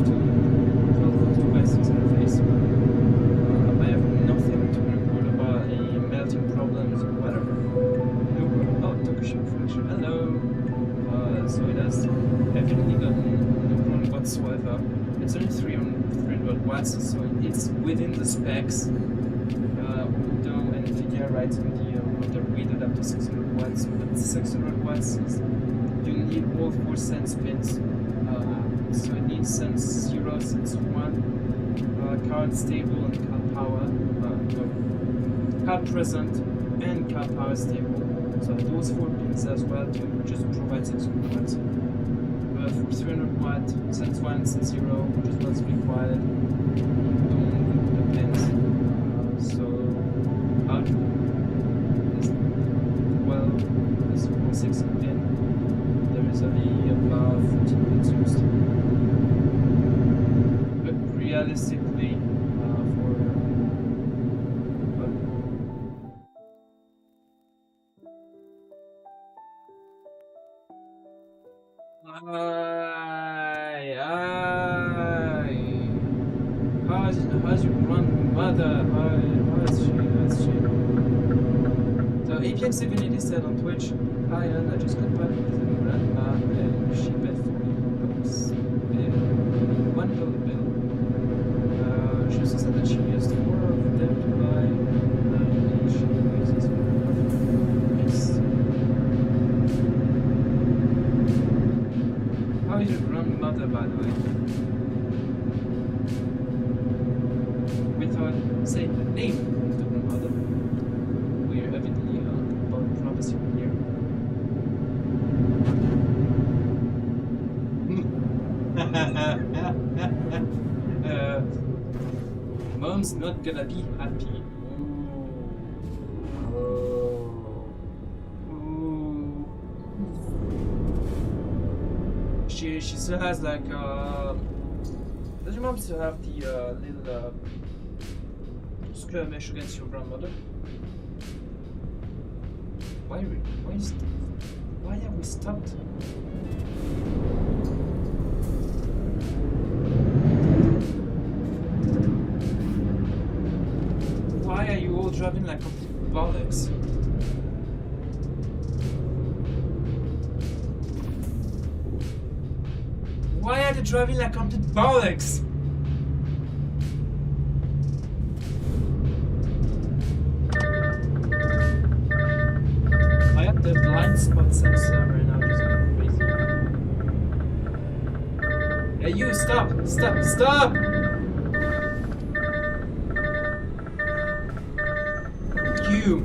2x6 interface. I have nothing to report about any melting problems or whatever. No, oh, Tokushima Flash. Hello. So it has definitely got no problem whatsoever. It's only 300 watts, so it's within the specs. Although NVIDIA writes on the rated up to 600 watts, but 600 watts is you need all 4 sense pins. So it needs sense 0, sense 1, card stable and card power, card present and card power stable. So those 4 pins as well to just provide 600 watts. For 300 watt, sense 1, sense 0, which is what's required, don't need the pins. So output is 12, is 460 pin. There is only about 14 pins used. But realistically, how's your grandmother? How's she? So APX 780 said on Twitch, hi Anne, I just got back with the grandma and she bet for me. Oops. One dollar bill. She also said that she used 4 of them to buy and she uses for yes. How is your grandmother, by the way? Without saying the name of the grandmother, we are evidently about prophecy here. Mom's not gonna be happy. She still has like does your mom still have the little skirmish against your grandmother? Why have we stopped? Why are you all driving like complete bollocks? Why are they driving like complete bollocks? I have the blind spot sensor right now, just going crazy. Hey, you stop! You.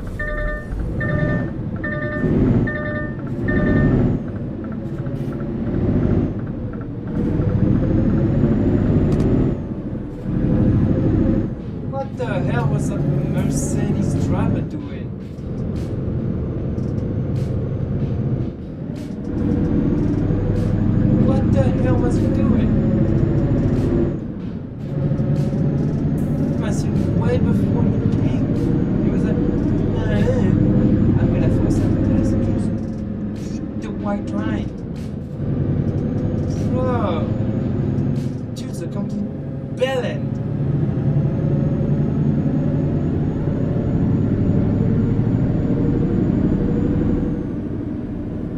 What the hell was that Mercedes driver doing? What the hell was he doing? Must have way before he came. He was like, I'm gonna force everybody to shoot the white line. Bro, dude's a complete bellend.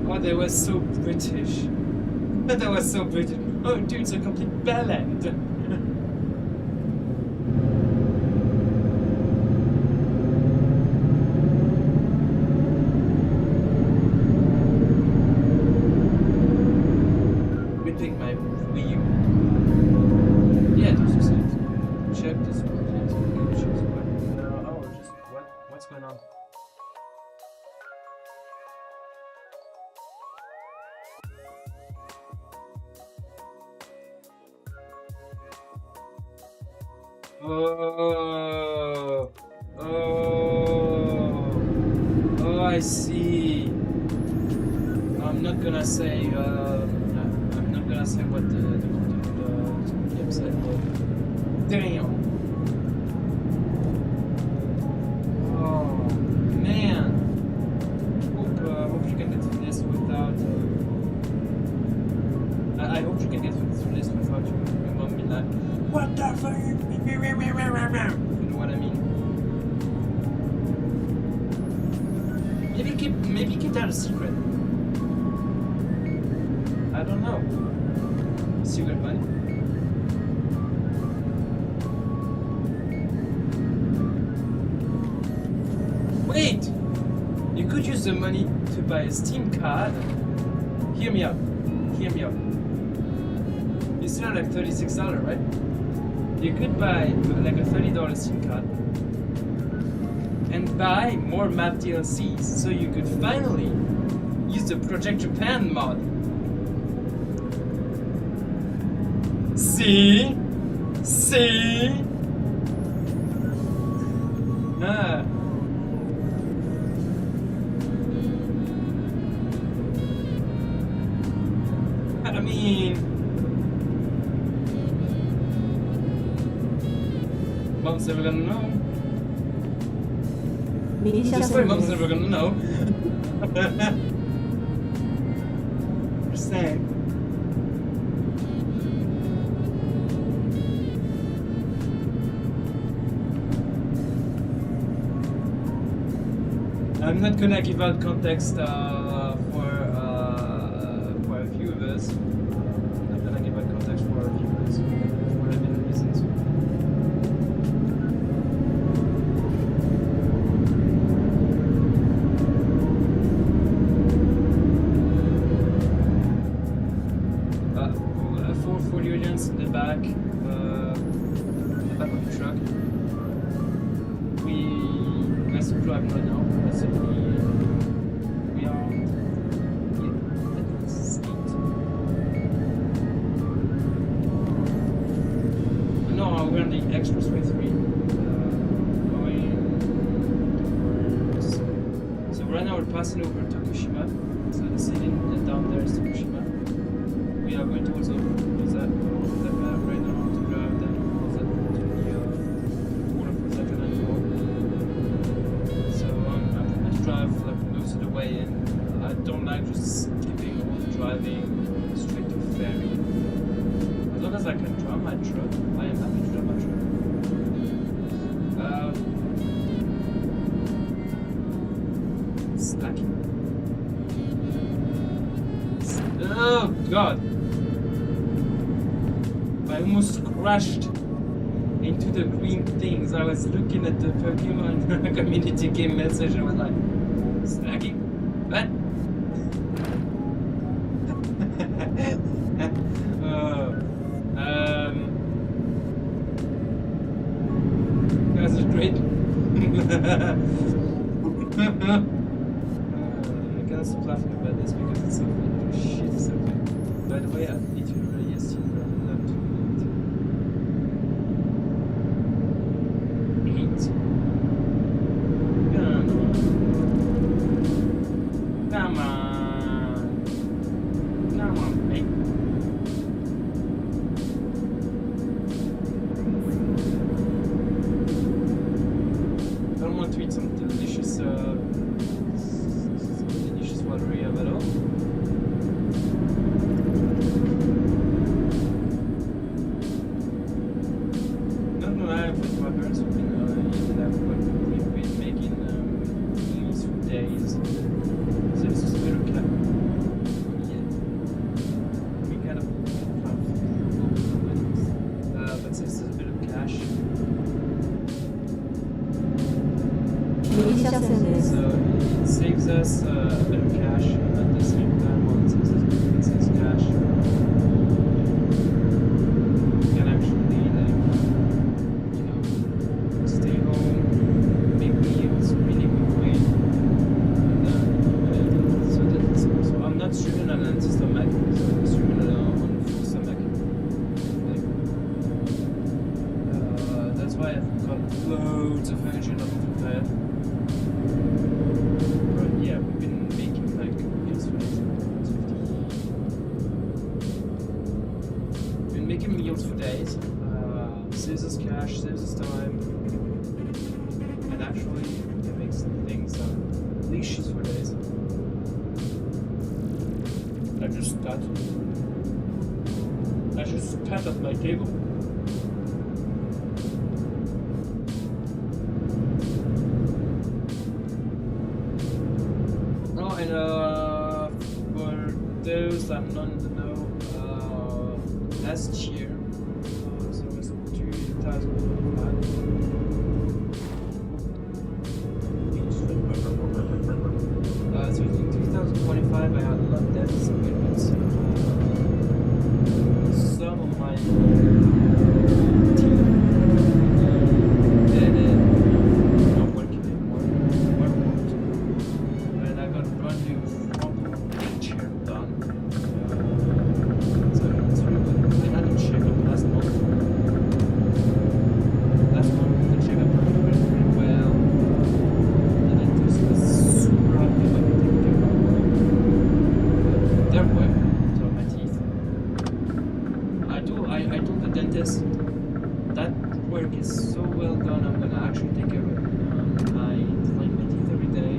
Oh, they were so British. That was so British. Oh, dude's a complete bellend. Ripping my Wii U. Yeah, those are safe. Check this one, please. No, oh, just what's going on? Oh, oh, oh, I see. I'm not gonna say, I'm not gonna say what the game said, but damn. Oh, man. Hope you can get through this without, I hope you can get through this without your mom being like, what the fuck? You know what I mean? Maybe keep that a secret. I don't know. Secret money. Wait! You could use the money to buy a Steam card. Hear me out. Hear me out. You still have like $36, right? You could buy like a $30 Steam card and buy more map DLCs so you could finally use the Project Japan mod. See? See? Ah. I mean, mom's never gonna know. 右車 Just like 線 mom's です never gonna know. Just saying. I'm not gonna give out context for our viewers. I'm not gonna give out context for our viewers for whatever reasons. For the audience in the back of the truck. We're still driving right now. We are. Yeah, that's eight. No, we're on the Expressway 3. So right now we're passing over Tokushima. So the city down there is Tokushima. We are going towards that map right now to drive then towards the border for second and four. So I'm going to drive like most of the way in. I don't like just skipping all the driving straight to ferry. As long as I can drive my truck, I am happy to drive my truck. Slacking. Oh God! I almost crashed into the green things. I was looking at the Pokemon community game message and I was like, Snacky? What? That's great. I can't stop laughing about this because it's so funny. Shit, it's so funny. By the way, it really is still love to eat. Come on. Come on, mate. I don't want to eat some delicious watery at all. I with my parents have been eating that, but we've been making meals for days. So it's just a bit of cat. Yeah. We kind of have but since there's a bit of cash, 右車線です so it saves us a bit of cash at the same time. While it saves cash, we can actually stay home, make meals really quickly. So I'm not streaming on an empty stomach, so I'm streaming on a full stomach. Like, that's why I've got loads of energy and I'm tired. But yeah, we've been making like meals for days. We've been making meals for days. Saves us cash, saves us time, and actually it makes things delicious for days. I just sat at my table. Oh, and for those that don't know, last year, so it was 2005. So in 2025, I had a lot of debts commitments. Some of my team not working anymore. And I got a brand new front chair done. So it's really good. I had a checkup last month. The checkup went pretty well. The dentist was super happy about taking care of their work, so my teeth. I told the dentist that work is so well done, I'm gonna actually take care of it. I clean my teeth every day.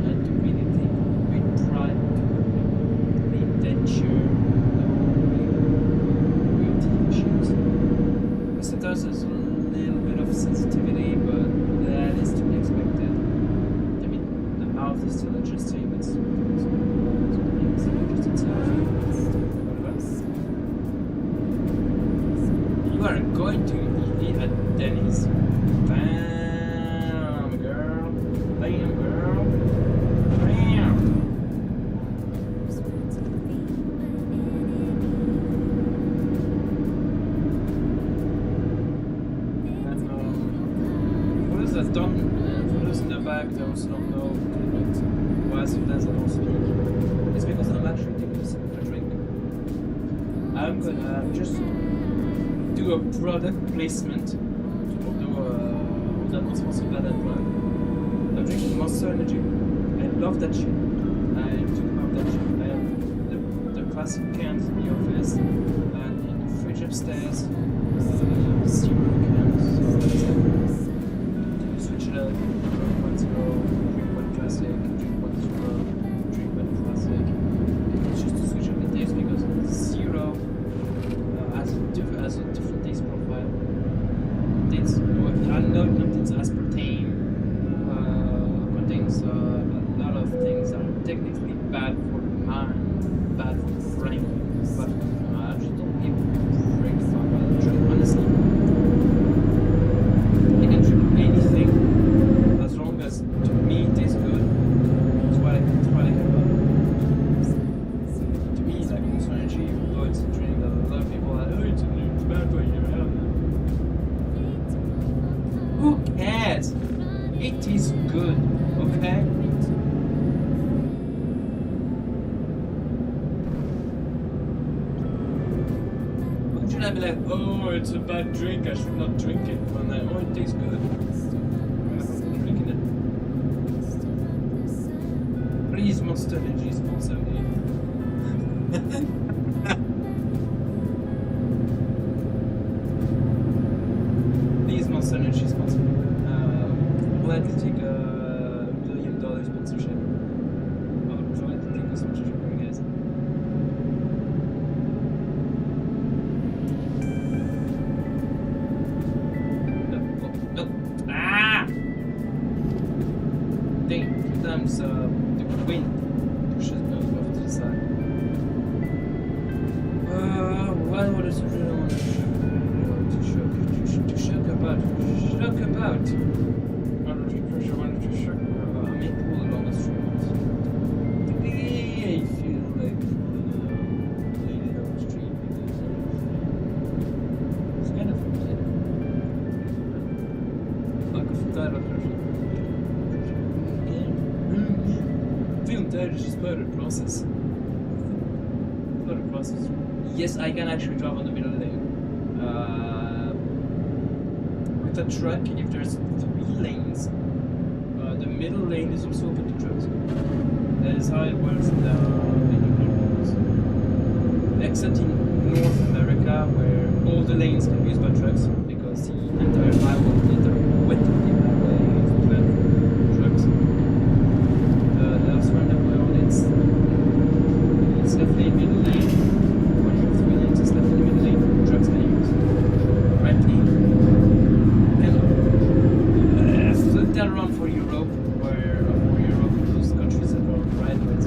I do really take great pride to clean denture, real teeth issues. Sometimes there's a little bit of sensitivity, but that is to be expected. I mean, the mouth is still adjusting, it's adjust itself. You are going to eat at Denny's. Bam, girl. Bam, girl. Bam. And what is that done? For those in the back, those who don't know why sometimes I don't speak. It's because I'm actually taking a drink. I'm gonna just do a product placement. I'm responsible for that brand. I'm drinking Monster Energy. I love that shit. I do love that shit. I have the classic cans in the office and in the fridge upstairs. Zero cans. Switch it up. Drink 1.0, drink 1 classic, drink 1.0, drink 1 classic. It's just to switch up the taste because zero has a different taste profile. I know it contains aspartame, contains a lot of things that are technically bad for the mind, bad for the brain, but I just don't give a frick about the drink, honestly. I can drink anything as long as to me it tastes good. That's what I care about. To me, like Monster Energy, even though it's a drink that a lot of people are like, oh, it's bad for you. Who cares? It is good, okay? Why should I be like, oh, it's a bad drink, I should not drink it? When like, oh, it tastes good. I'm drinking it. Please, Monster Energy, sponsor me. Monster Energy sponsor. I'd gladly take $1 million sponsorship. I would gladly take a sponsorship from you guys. No. Ah! Dang, sometimes the wind pushes me off to the side. What was it really want to show? Shook about. Under pressure, I may pull along the street. Today I feel like pulling along the street because it's kind of fun. Like a tired of pressure. Feeling tired is just part of the process. Yes, I can actually drive on the middle lane. a truck, if there's 3 lanes, the middle lane is also open to trucks. That is how it works in the world. Except in North America, where all the lanes can be used by trucks, because the entire highway, the entire width of the highway is 12 trucks. Elsewhere in the world, it's definitely middle lane. When you have 3 lanes, it's definitely middle lane. Trucks can use. Right lane. And flip that around for Europe, where those countries that are right with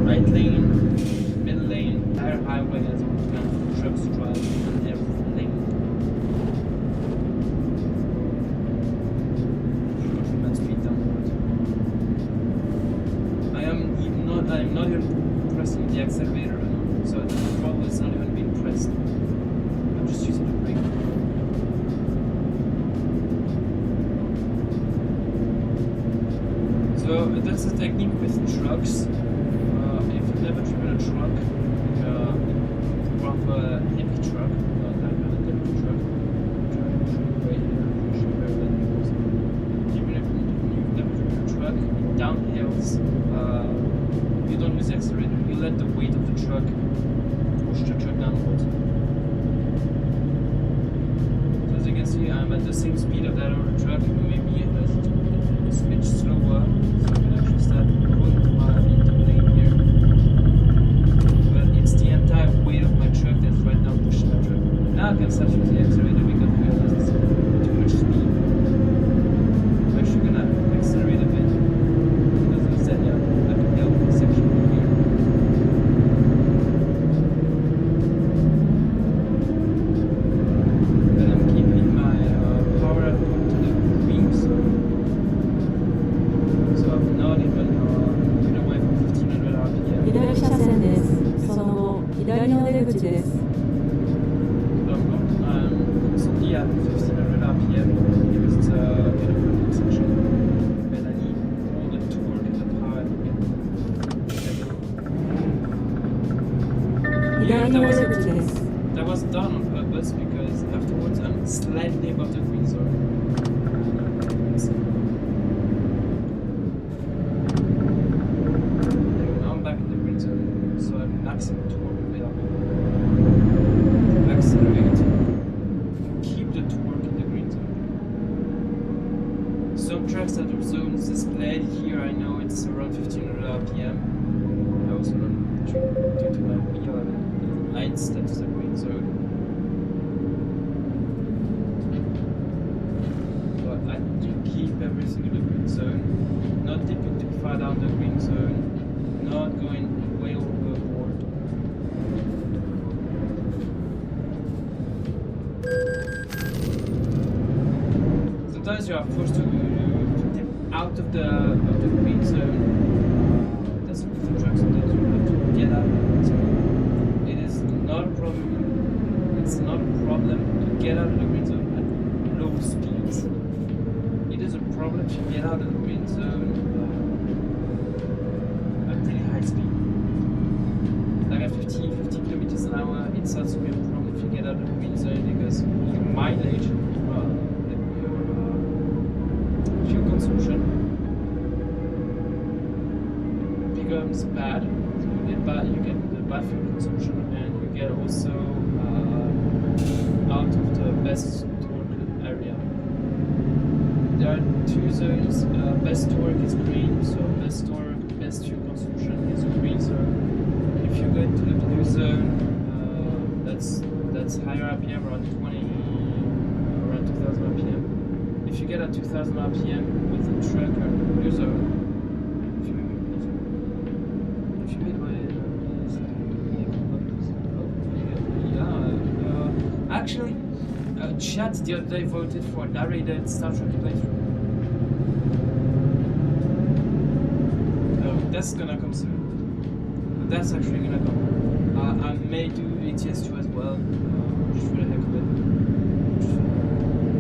right lane, middle lane, entire highway has all kinds of trucks drive on every lane. Human speed downward. I am not even pressing the accelerator, so the throttle is not even being pressed. I'm just using the brake. So that's the technique with trucks. If you've never driven a truck, proper heavy truck, not that kind of heavy truck, even if you've never driven a truck, in downhills, you don't use the accelerator. You let the weight of the truck push the truck downwards. So as you can see, I'm at the same speed of that other truck. Maybe it has to switch slower, so I can actually start going into lane here. But it's the entire weight of my truck that's right now pushing my truck. Now I can start using the accelerator because I realize it's too much speed. I'm actually gonna accelerate a bit because of that, like a hill section here. And I'm keeping my power output to the green zone. So I'm not even away from 1500 RPM. 左車線です。その後、左の出口です。So yeah, 1500 RPM because it's a independent section. And I need all the torque and the power to get. 左の出口です。 That was done on purpose because afterwards I'm slightly above the green zone. Now I'm back in the green zone, so I'm maximum torque available. Accelerate. Keep the torque in the green zone. Some tracks that are zones displayed here, I know it's around 1500 RPM. I also run due to my wheel and lights, that's the green zone. But I do keep everything in the green zone, not dipping too far down the green zone, not going way overboard. Sometimes you are forced to dip out of the green zone. That's with the truck. Sometimes you have to get out of the green zone. It is not a problem. It's not a problem to get out of the green zone at low speeds. It is a problem to get out of the green zone at really high speed. Like at 50 kilometers an hour, it starts to be a problem if you get out of the green zone because your mileage, your fuel consumption becomes bad. So you get the bad fuel consumption, and you get also out of the best torque area. There are 2 zones. Best torque is green, so best torque, best fuel consumption is green zone. If you go into the blue zone, that's higher RPM, around 2000 RPM. If you get at 2000 RPM with a truck or blue zone, if you hit actually, chat the other day voted for a narrated Star Trek playthrough. That's gonna come soon. That's actually gonna come. I may do ETS2 as well, just for the heck of it.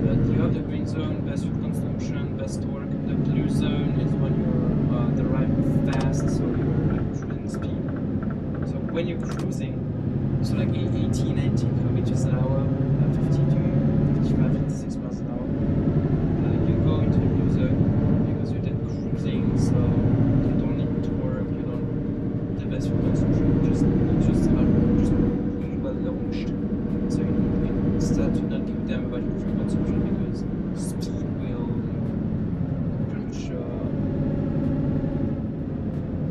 But you have the green zone, best fuel consumption, best torque. The blue zone is when you're driving fast, so you're at cruising speed. So when you're cruising, so like 18, 19 kilometers an hour, 50 to 55, 56 start to not give a damn about your fuel consumption because speed will pretty much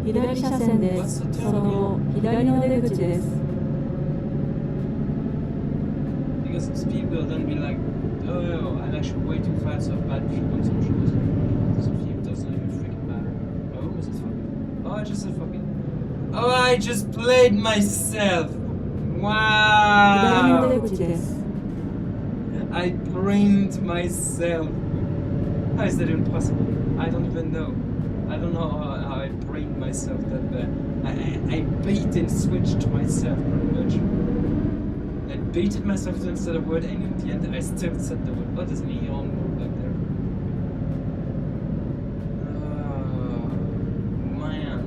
左車線です。その後、左の出口です。because speed will then be like, oh, I'm actually way too fast, so bad fuel consumption. Speed doesn't even freaking matter. Oh, was it fucking? Oh, I just said fucking. Oh, I just played myself. 左の Wow. 出口です。 I brained myself. How is that impossible? I don't even know. I don't know how I brained myself that bad. I bait and switched myself pretty much. I baited myself to instead of word, and in the end I still said the word. What does neon move back there? Man.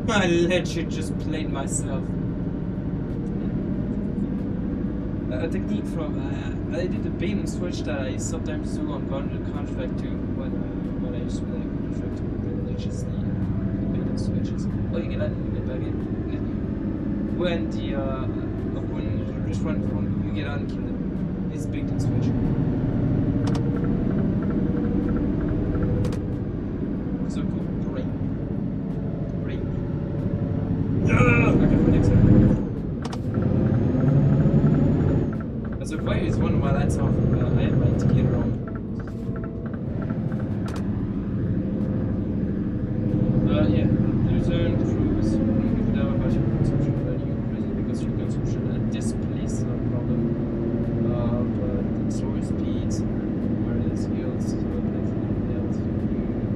I legit just played myself. A technique from I did the bait and switch that I sometimes do on Counter-Strike 2 when I used to play Counter-Strike 2 religiously. Bait and switches. Oh, you get that? You get back in. When the when you just run from you get out and kill them. It's bait and switch. So cool. Brain. Okay, for next time. Also why is one of my lights off? I have my indicator on. Yeah, there's an cruise. You can down about your consumption value crazy because your consumption at this place is not a problem. But the storage speeds, where it is yields, so that's anything else.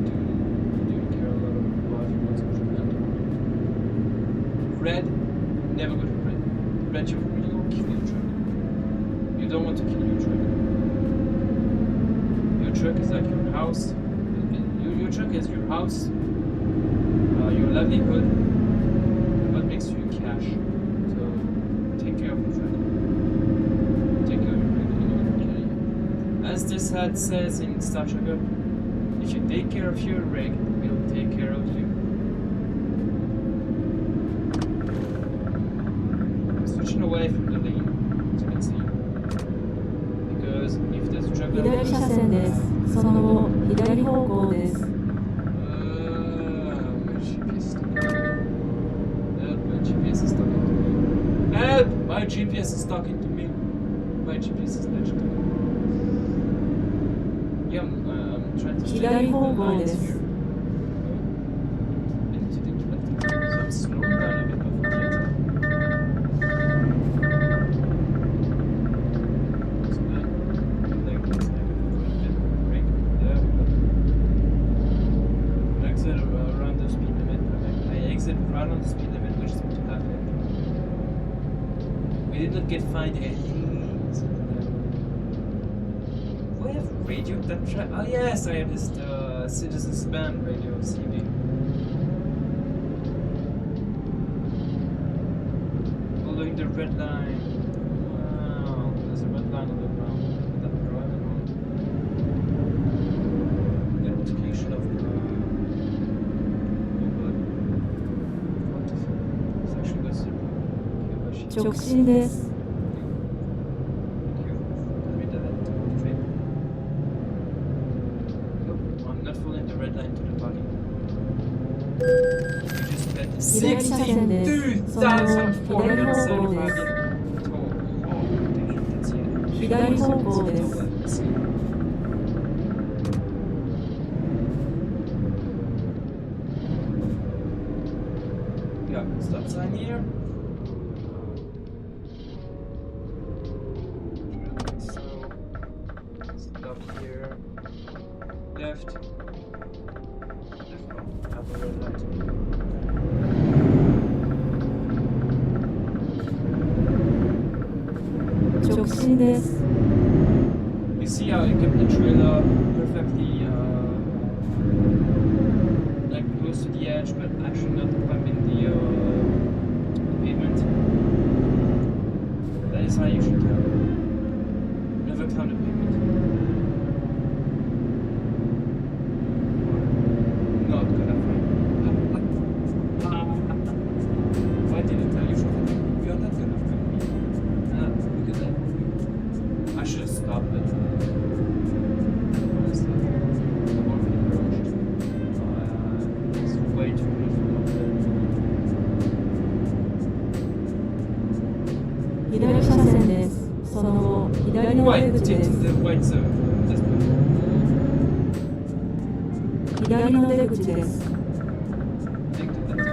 You do care a lot about your consumption value. Red, never go to red. Red, you will kill your truck. You don't want to kill your truck. Your truck is like your house. Your truck is your house, your livelihood, what makes you cash. So take care of your truck. Take care of your rig. As this ad says in Star Trek, if you take care of your rig, it'll take care of you. Switching away from the lane, as you can see. Because if there's a truck 左車線です。その後、左方向です。My GPS is talking to me. My GPS is legit talking to me. Yeah, I'm trying to左方向です。 I'm slowing down a bit before the exit. So like this, brake. There we go. Exit around the speed limit. I exit right on the speed limit, which is what you have here. We did not get fined anything. Do I have radio that oh yes, I have this Citizens Band radio CD. Following the red line. Wow, there's a red line on the ground that I'm driving on. The notification of what is it? It's actually got zero. 直進です。 I'm not following the red line to the parking. You just spent 左車線です。その後、左方向です。 左方向です。 Yeah, stop sign here. So, stop here. Left. Have a red light. You see how you kept the trailer perfectly like close to the edge, but actually not climbing the pavement. That is how you should do it. Never climb the pavement. Not gonna find. Why did I tell you something? You're not gonna find me. Look at that. should have stopped it. Honestly. I won't be rushed. It's way too good for nothing. 左車線です。その後、左の出 White, 口 take で to す。 the white zone. This way. 左の出口です。 Take to that.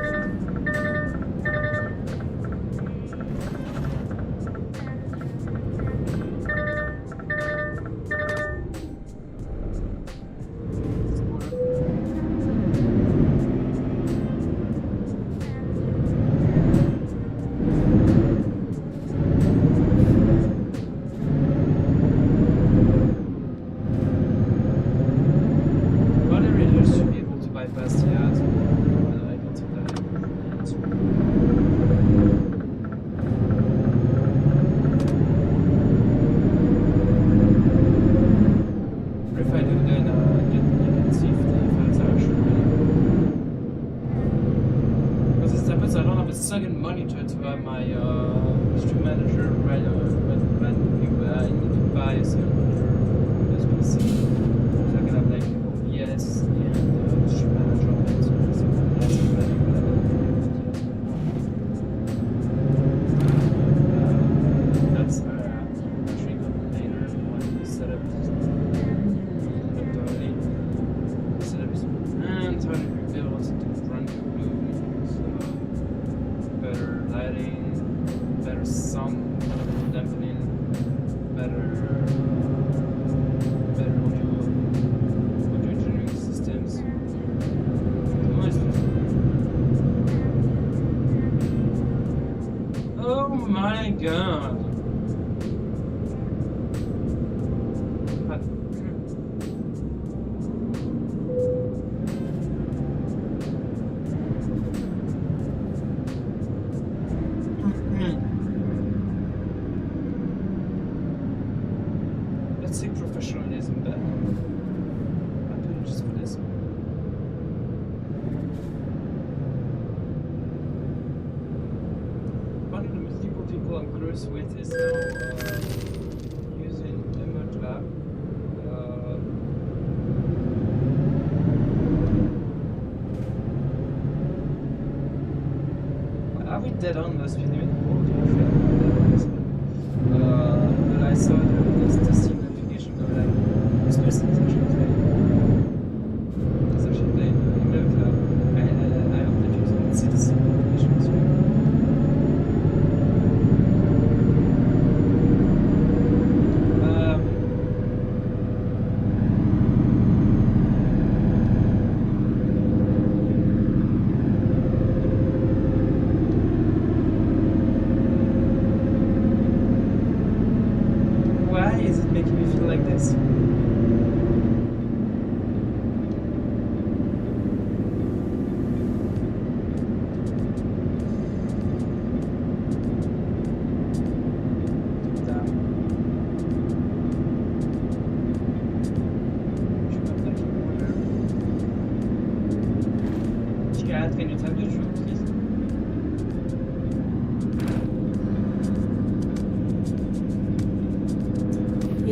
But the radios should be able to bypass the ads. I don't think that it's If I do, then you can see if the fans are actually ready. Because this happens, I don't have a second monitor to have my stream manager right I need to buy a second monitor as we see. So I can have like OBS and stream manager on it. So that's ready for that. That's actually coming later when we set up. And trying to rebuild to front room, so better lighting, better sound dampening, better audio engineering systems. Nice. Oh my god. Let's say professionalism back. I'm doing just for this. One of the musical people I'm close with is now using ImageLab. Are we dead on the speed limit? But I saw this testing notification go like, this person is actually playing. It's actually playing in the cloud. I hope that you can see this notification as well. Why is it making me feel like this? Chat, can you tell me the truth, please?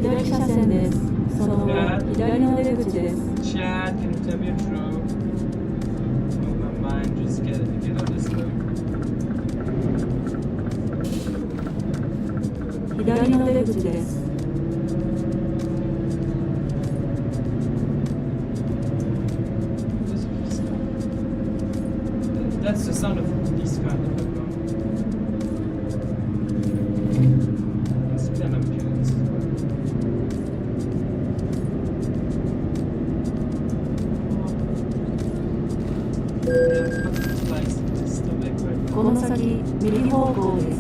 左車線です。その後、左の出口です。 Chat, can you tell me the truth? Oh, my mind, just get on this road. 左の出口です。 That's the sound of this kind of background. It's an ambulance. Yeah, この先、右方向です。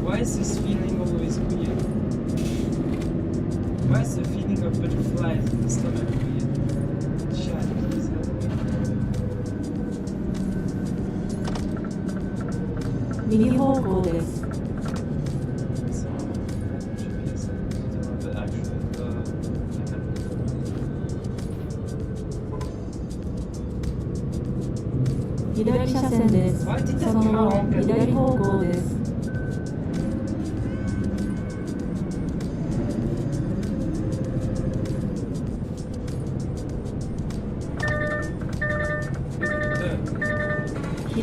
Why is this feeling always weird? Why is the feeling of butterflies in the stomach weird? Chat, please help me. 右方向です。 So, GPS, but actually, I have 左車線です。その後、左方向です。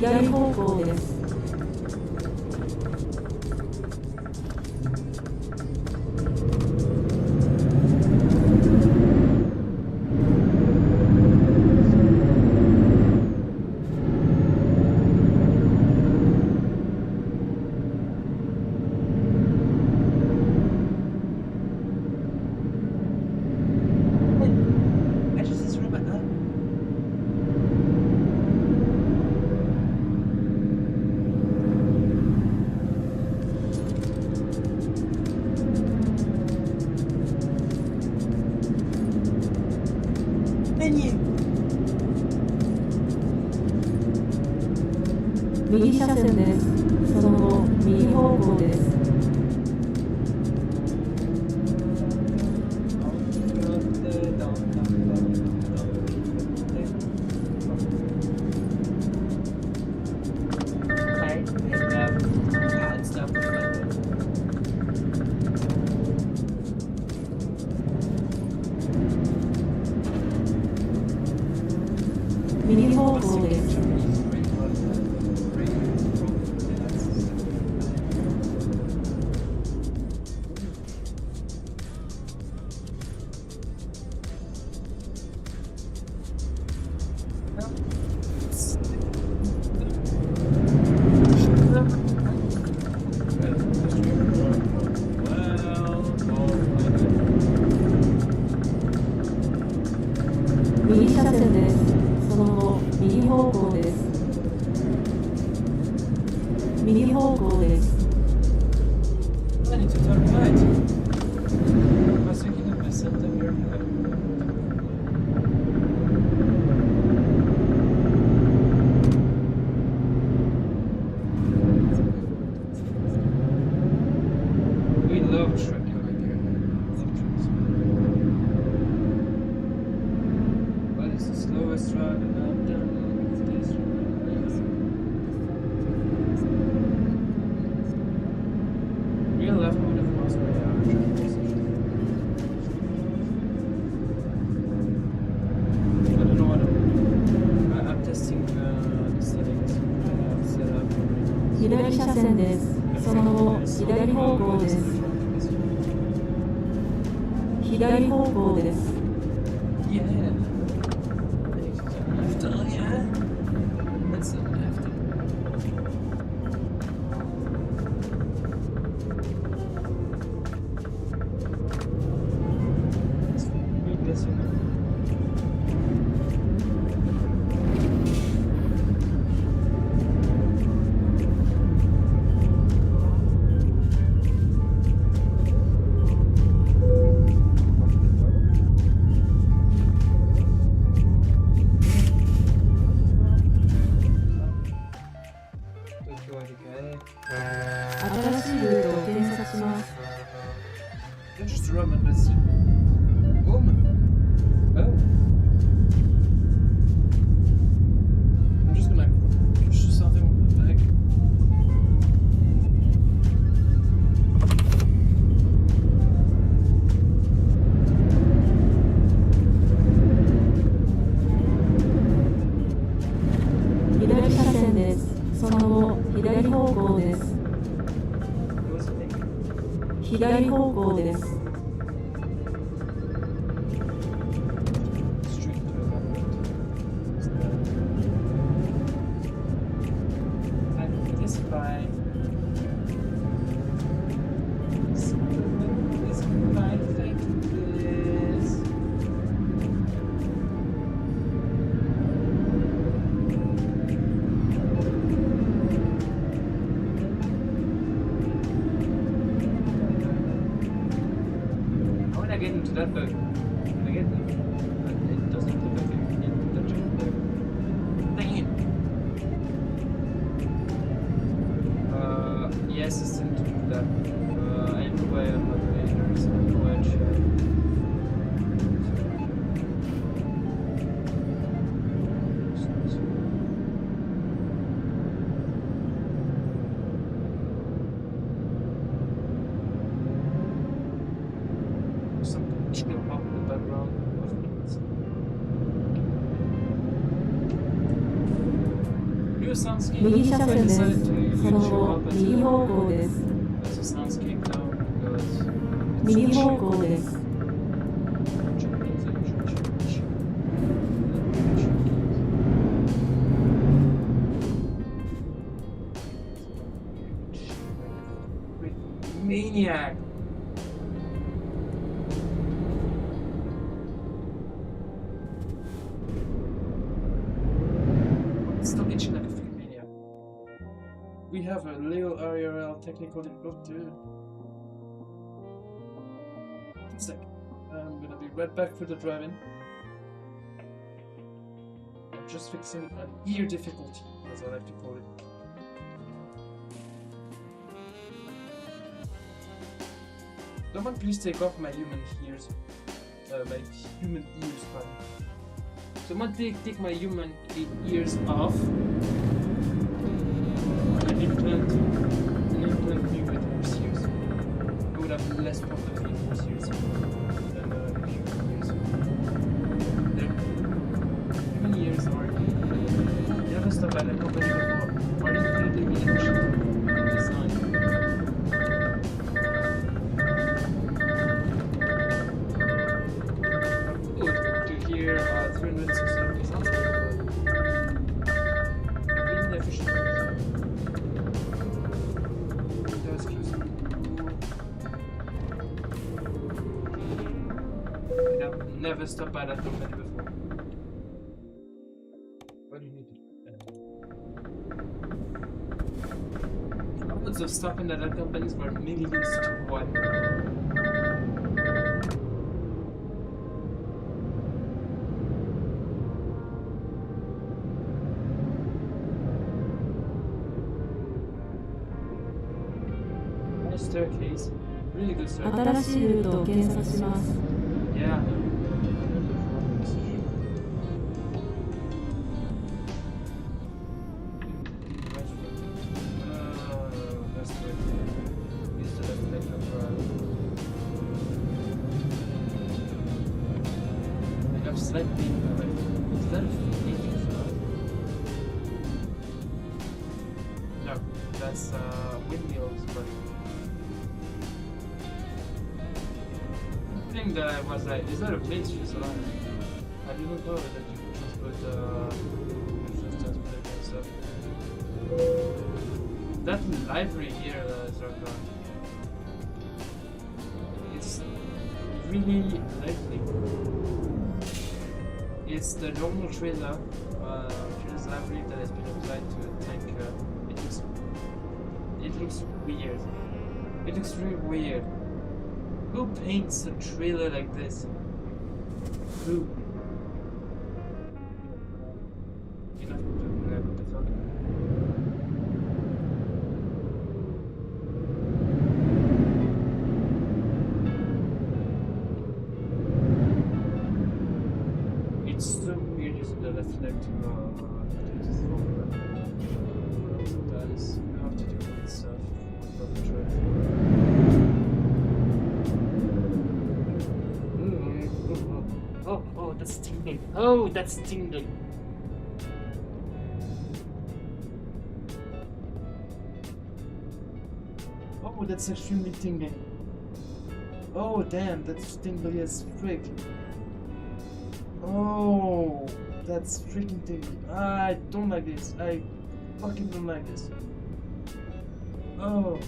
左方向です。I just remember that. Menu. 右車線です。その後、右方向です。右方向です。右車線です。その後、右方向です。右方向です。I need to turn right. I was thinking of myself that we're We love truck over here. Love trucks. What is the slowest ride I've done this real life mode of most I don't know what I'm testing the settings I've set up. 左車線です。その後、左方向です。左方向です。Yeah. Left, oh yeah. That's the left. Read this one. Okay. 新しいルートを検索します。 Don't just remember this. Woman. Oh. I'm just gonna push something with the bag.左車線です。その後、左方向です。 What was it? 左方向です。 Street to the I think it's fine. It's fine. I think this. When I get into that boat, when I get there, it doesn't look like it in the jump there. Dang it! Yes, it's time to do that. I know why I'm not ready. There is no wedge. Something chill up in the background. Soundscape. 右車線です Decided to その show 後 up as 右 a, 方向です as a soundscape now because 右方向です Maniac. Stop itching like a freaking maniac. We have a little IRL technical difficulty. One sec. I'm gonna be right back for the drive-in. I'm just fixing an ear difficulty, as I like to call it. Someone please take off my human ears. My human ears, pardon. Someone take my human ears off. And implant me with horse ears. I would have less problem with horse ears than human ears. Human ears are never stop at a company before. Are included in design. Here 360 sounds good, but really efficient. That's exclusive. I've never stopped by that company before. What do you need? Odds of stopping at that company were millions to 1. Staircase. Really good staircase. 新しいルートを検索します Yeah. That's good. Use the left leg of I got slightly right. Is that a no, that's windmills, but that I was like, is that a place just alive? I didn't know that you could just transport and stuff. That library here is it's really lively. It's the normal trailer, trailer's library that has been applied to a tank. It looks weird. It looks really weird. Who paints a trailer like this? Who? Enough of that, what the fuck? It's so weird using the left leg to sometimes you have to do with stuff with the drive. Oh, that's tingling. Oh, that's tingling. Oh, that's extremely tingling. Oh, damn, that's tingly as frick. Oh, that's freaking tingly. I don't like this. I fucking don't like this. Oh.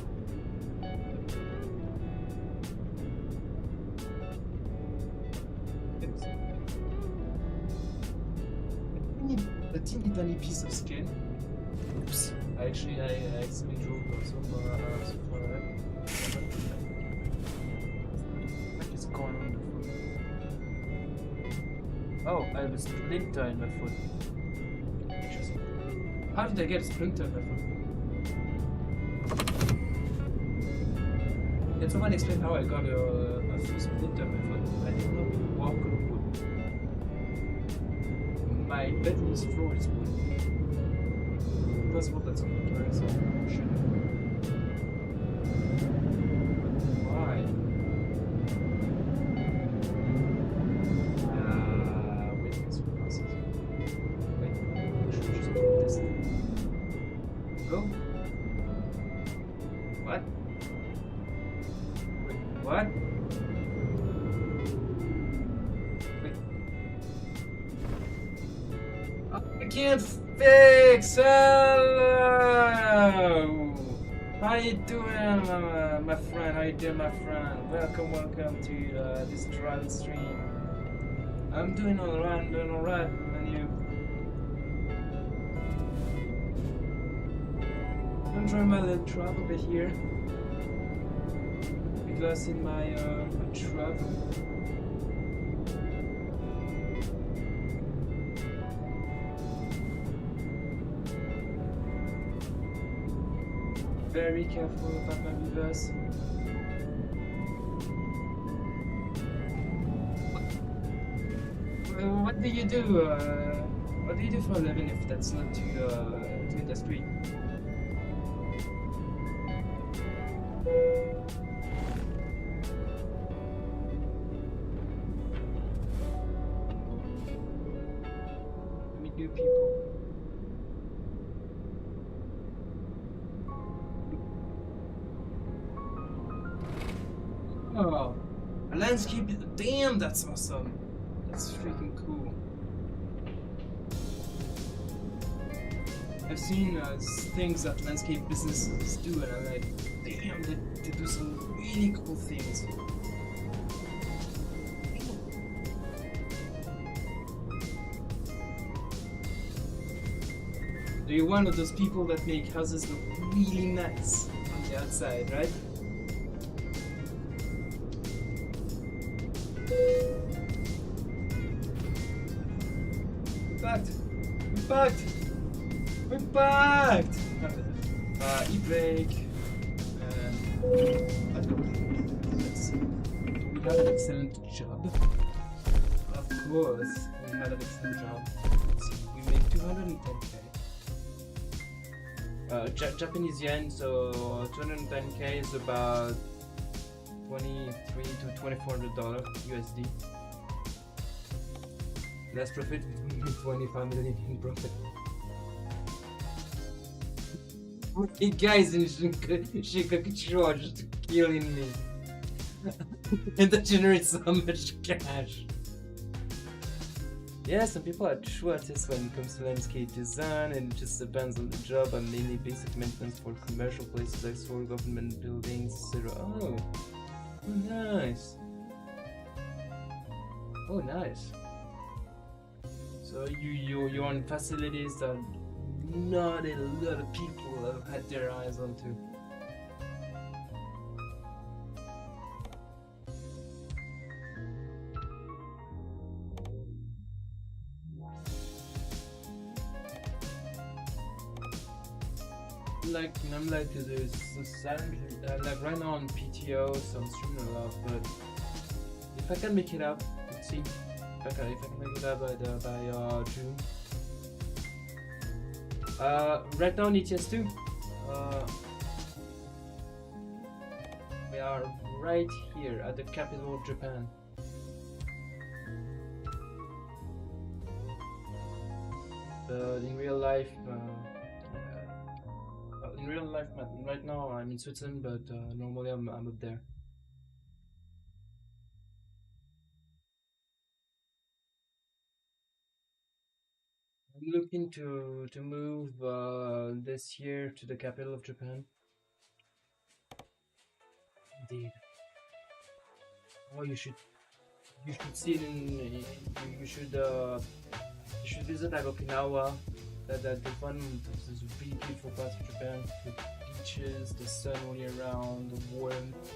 A teeny tiny piece of skin. Oops. I accidentally drew so far. What is going on the foot? Oh, I have a splinter in my foot. Interesting. How did I get a splinter in my foot? Can someone explain how I got a splinter in my foot? I did not walk on wood. My bedroom's floor is wood. Possible that someone carries some shit. Why? Wait, it's process. Wait, I should just do this thing. What? Wait. I can't fix. Hello. How you doing, my friend? How you doing, my friend? Welcome to this trial stream. I'm doing alright. And you? I'm enjoying my little travel bit here. Because in my travel. Very careful about my reverse. What do you do? What do you do for a living if that's not to industry? Meet new people. Oh, a landscape. Damn, that's awesome. That's freaking cool. I've seen things that landscape businesses do, and I'm like, damn, they do some really cool things. So you're one of those people that make houses look really nice on the outside, right? We're backed! E-brake. Let's see. We have an excellent job. Of course, we had an excellent job. Let's see. We make 210k. Japanese yen, so 210k is about $2,300 to $2,400 USD. Less profit, 25 million in profit. You guys in Shikakucho are just killing me. And that generates so much cash. Yeah, some people are true artists when it comes to landscape design, and it just depends on the job. I'm mainly basic maintenance for commercial places like store, government buildings, etc. Oh, nice. Oh, nice. So you're on facilities that not a lot of people have had their eyes onto. I'm like there's like right now on PTO, so I'm streaming a lot, but if I can make it up, let's see. If I can make it up by June. Right now on ETS2, we are right here at the capital of Japan. But in real life, right now I'm in Switzerland, but normally I'm up there. I'm looking to move this year to the capital of Japan. Indeed. Oh, you should see it you should visit like Okinawa. The fun is really beautiful parts of Japan. The beaches, the sun all year round, the warmth.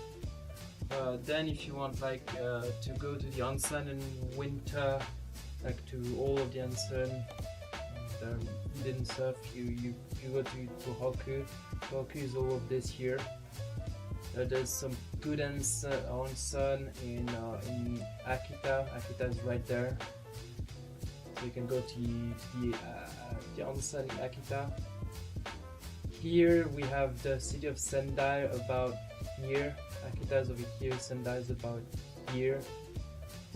Then if you want like to go to the onsen in winter, like to all of the onsen, then stuff, you go to Tohoku. Tohoku is all of this here. There's some good onsen in Akita. Akita is right there. So you can go to the onsen in Akita. Here we have the city of Sendai about here. Akita is over here, Sendai is about here.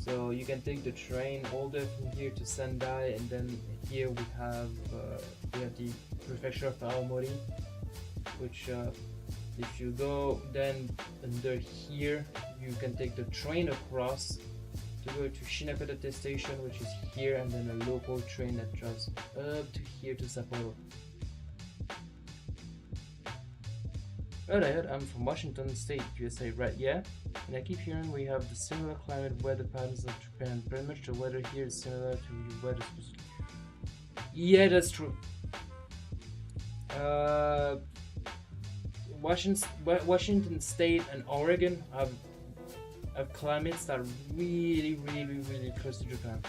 So you can take the train all the way from here to Sendai, and then here we have the prefecture of Aomori, which If you go then under here, you can take the train across to go to Shinakadate station, which is here, and then a local train that drives up to here to Sapporo. Alright, I'm from Washington State, USA, right? Yeah. And I keep hearing we have the similar climate weather patterns of Japan. Pretty much the weather here is similar to the weather. Yeah, that's true. Washington State and Oregon have climates that are really close to Japan.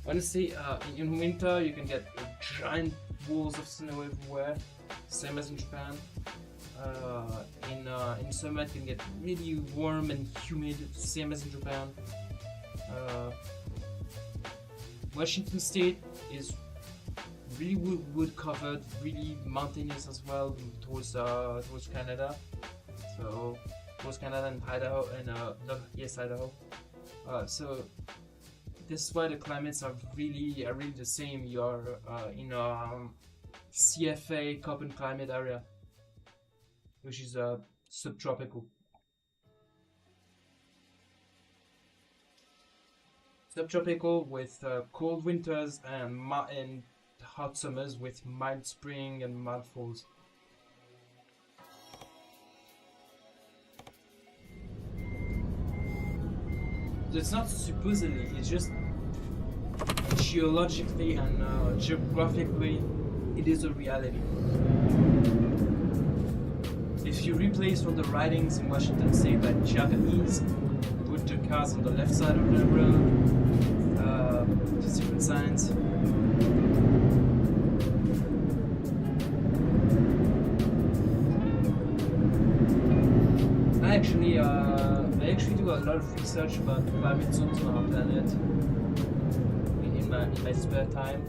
Honestly, in winter you can get giant walls of snow everywhere, same as in Japan. In summer it can get really warm and humid, same as in Japan. Washington State is really wood covered, really mountainous as well towards Canada. So towards Canada and Idaho and Idaho. So this is why the climates are really the same. You are in a CFA Köppen climate area, which is subtropical. Subtropical with cold winters and hot summers with mild spring and mild falls. It's not supposedly, it's just geologically and geographically, it is a reality. If you replace all the writings in Washington State by Japanese, put the cars on the left side of the road, the different signs. I actually do a lot of research about climate zones on our planet in my spare time.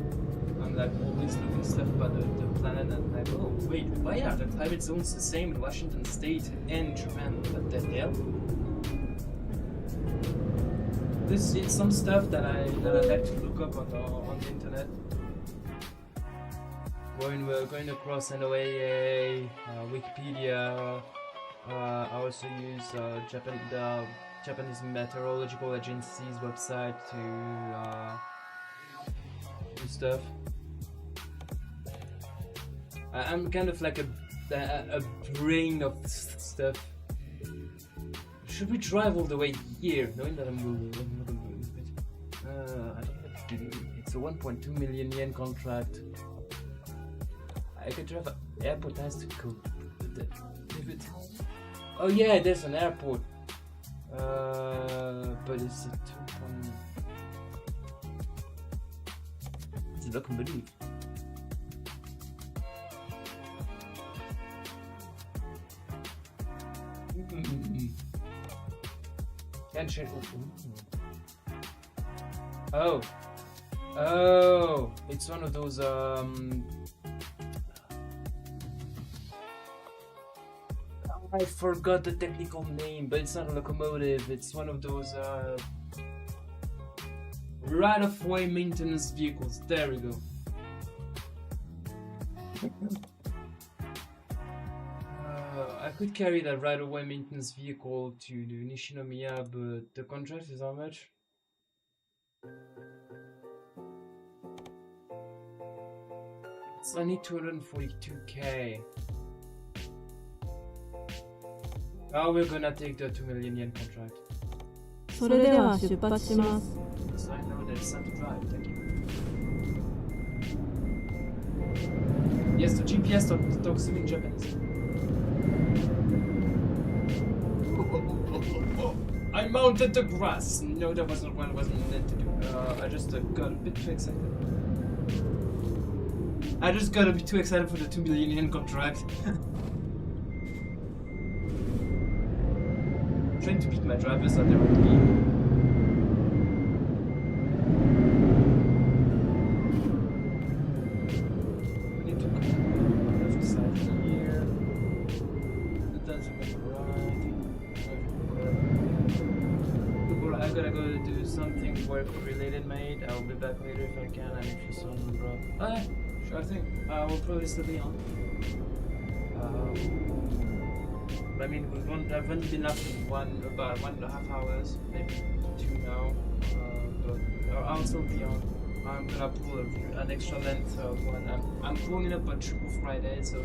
I'm like always looking stuff about the planet and I'm like, oh wait, why are the climate zones the same in Washington State and Japan? What the hell? It's some stuff that I like to look up on the internet. Going across NOAA, Wikipedia. I also use the Japanese Meteorological Agency's website to do stuff. I'm kind of like a brain of stuff. Should we drive all the way here, knowing that I'm going to lose it? I don't know. It's a 1.2 million yen contract. I could drive an airport has to go. Oh yeah, there's an airport. But it's a 2. It's a locomotive. Can't change. Oh, it's one of those I forgot the technical name, but it's not a locomotive. It's one of those right-of-way maintenance vehicles. There we go. I could carry that right-of-way maintenance vehicle to Nishinomiya, but the contract is how much? It's only 242k. Oh, we're gonna take the 2 million yen contract. それでは出発します。 So I know there's some to drive, thank you. Yes, the GPS talks in Japanese. I mounted the grass! No, that wasn't what I wasn't meant to do. I just got a bit too excited. I just got a bit too excited for the 2 million yen contract. Trying to beat my drivers at their own game. We need to go on the left side here. That's right. I gotta go do something work related, mate. I'll be back later if I can. I'm interested in bro. Sure thing. I will probably still be on. But I mean, I've only been up in about 1.5 hours, maybe 2 now. But I'll still be on. I'm gonna pull an extra length one. I'm pulling up a triple Friday, so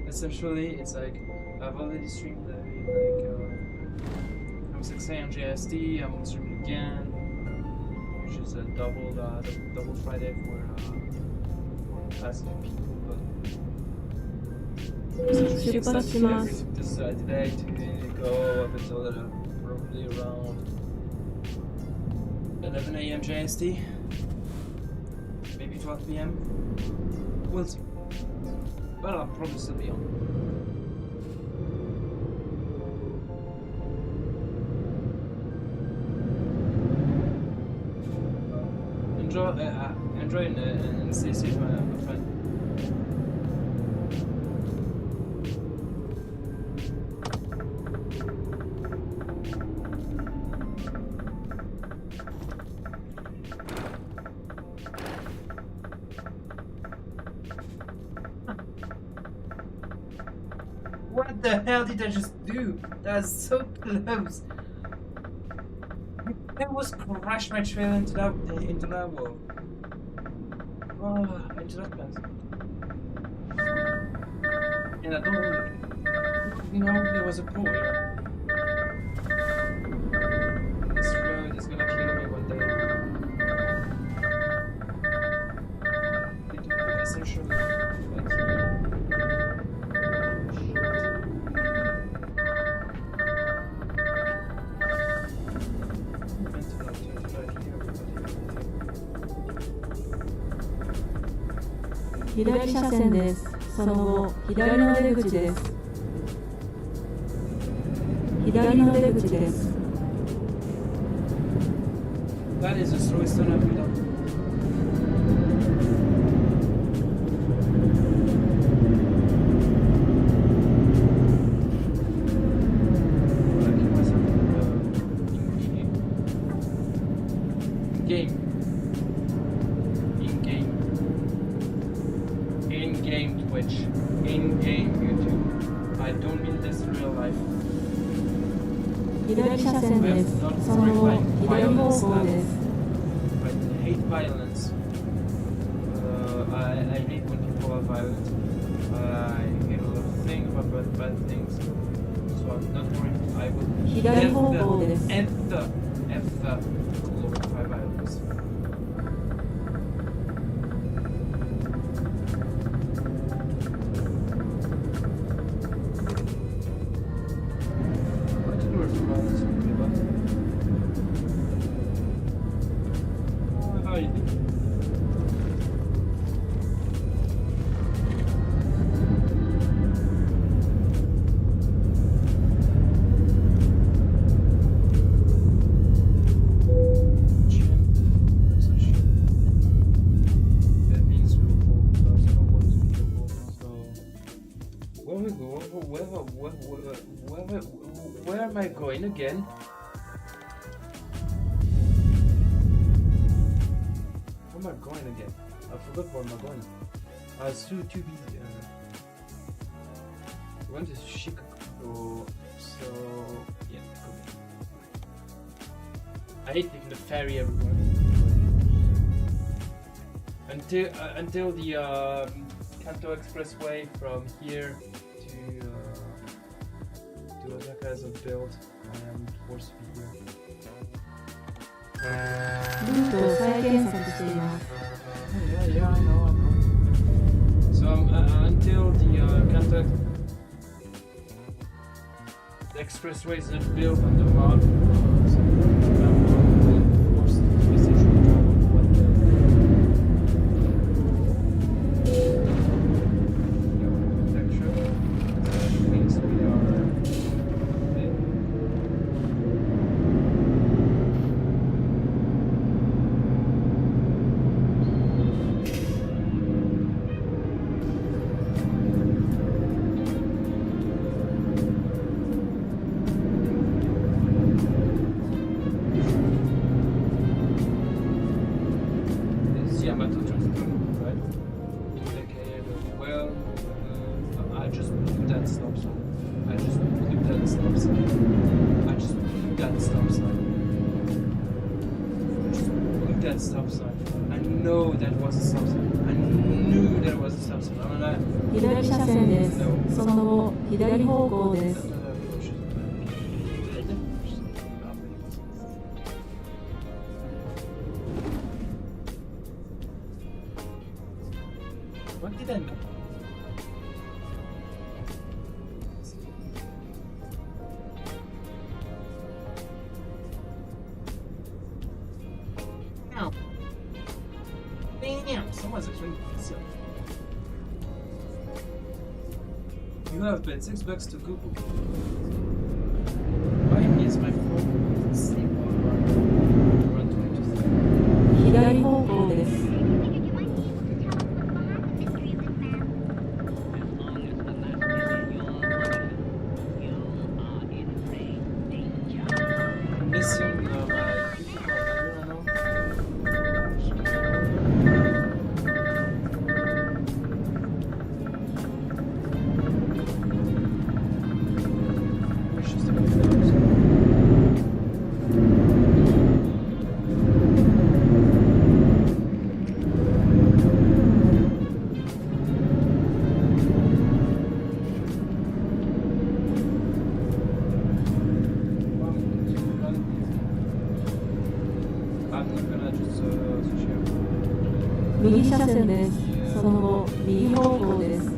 essentially it's like I've already streamed from 6 a.m. JST. I'm streaming again, which is a double Friday for passive people. But 出発します。 this today to go up until probably around 11 a.m. JST, maybe 12 p.m. We'll see. But I'll probably still be on. Enjoy and stay safe, my friend. What the hell did I just do? That's so close. I almost crashed my trailer into that wall. Oh, into that fence. And I don't there was a pool here. This road is gonna kill me one day. It will essentially like左車線です。その後、左の出口です。左の出口です。 That is the slowest turn I've done. In-game Twitch, in-game YouTube. I don't mean this in real life. 左車線です。その後、左方向です。 I hate violence. I hate when people are violent. I hate a lot of things about bad things. So I'm not worried. I will 左方向です。 ever glorify violence. What to do with violence, people? How are you doing? Where am I going again? Where am I going again? I forgot where am I going. I was too busy. We went to Chicago, so yeah. I hate taking the ferry everywhere. Until the Kanto Expressway from here to Osaka is built, I am forced to be here. ルートを再検索しています。 Yeah, I know. So until the Kanto the expressway is not built on the map, so I'm forced to essentially travel what the architecture means we are. stop sign. I just looked at the stop sign. I just looked at the stop sign. I know that was a stop sign. I knew that was a stop sign. I'm like, 左車線です。その後、左方向です。 What did I know? Ow. Damn, someone's actually pizza. You have paid $6 to Google. Why is my phone stable around 20? 左方向です。 Missing my beautiful右車線です。その後、右方向です。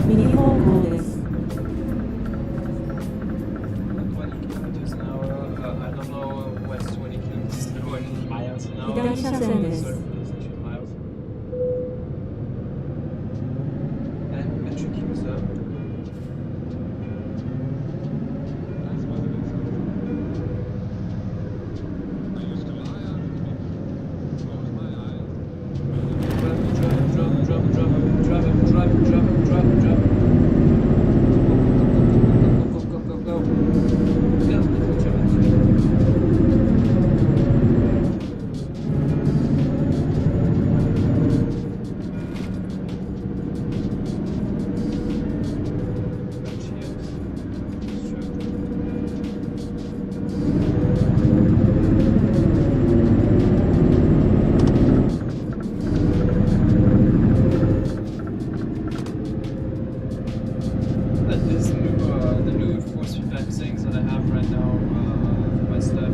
右方向です。 左車線です。 The new force feedback things that I have right now for my stuff.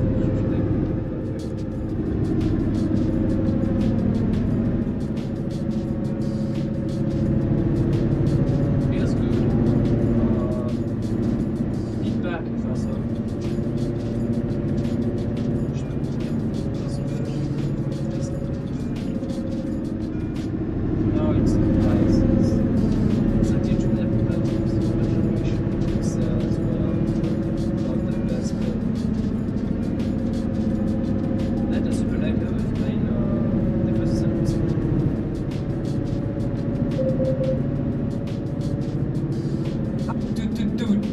Feels good. Feedback is also. No, it's nice. It's a digital Dude.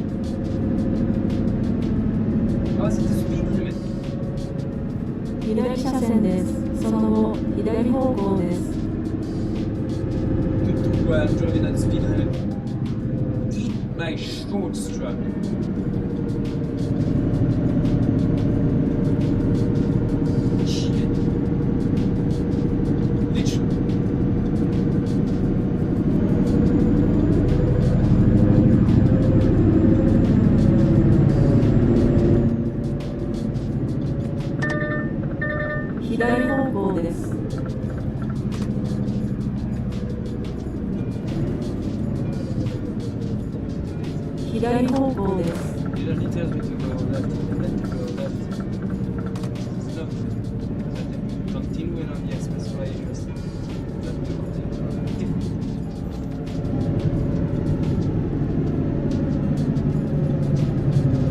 Oh, it's the speed limit. 左車線です。その後、左方向です。 Dude, I'm driving at the speed limit. Eat my short strap. Shit. Literally.左方向です。 左方向です。 It only tells me to go left and then to go left. Stop. Continue on the expressway. Just let me continue.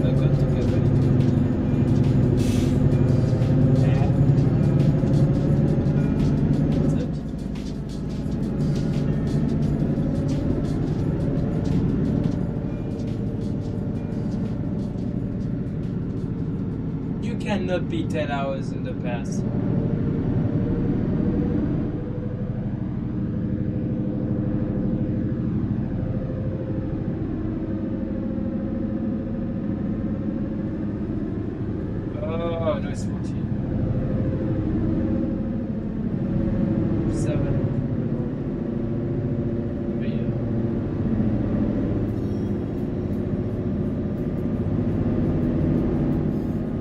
I got to get ready to cannot be 10 hours in the past. Oh, no, it's 14. 7. But yeah.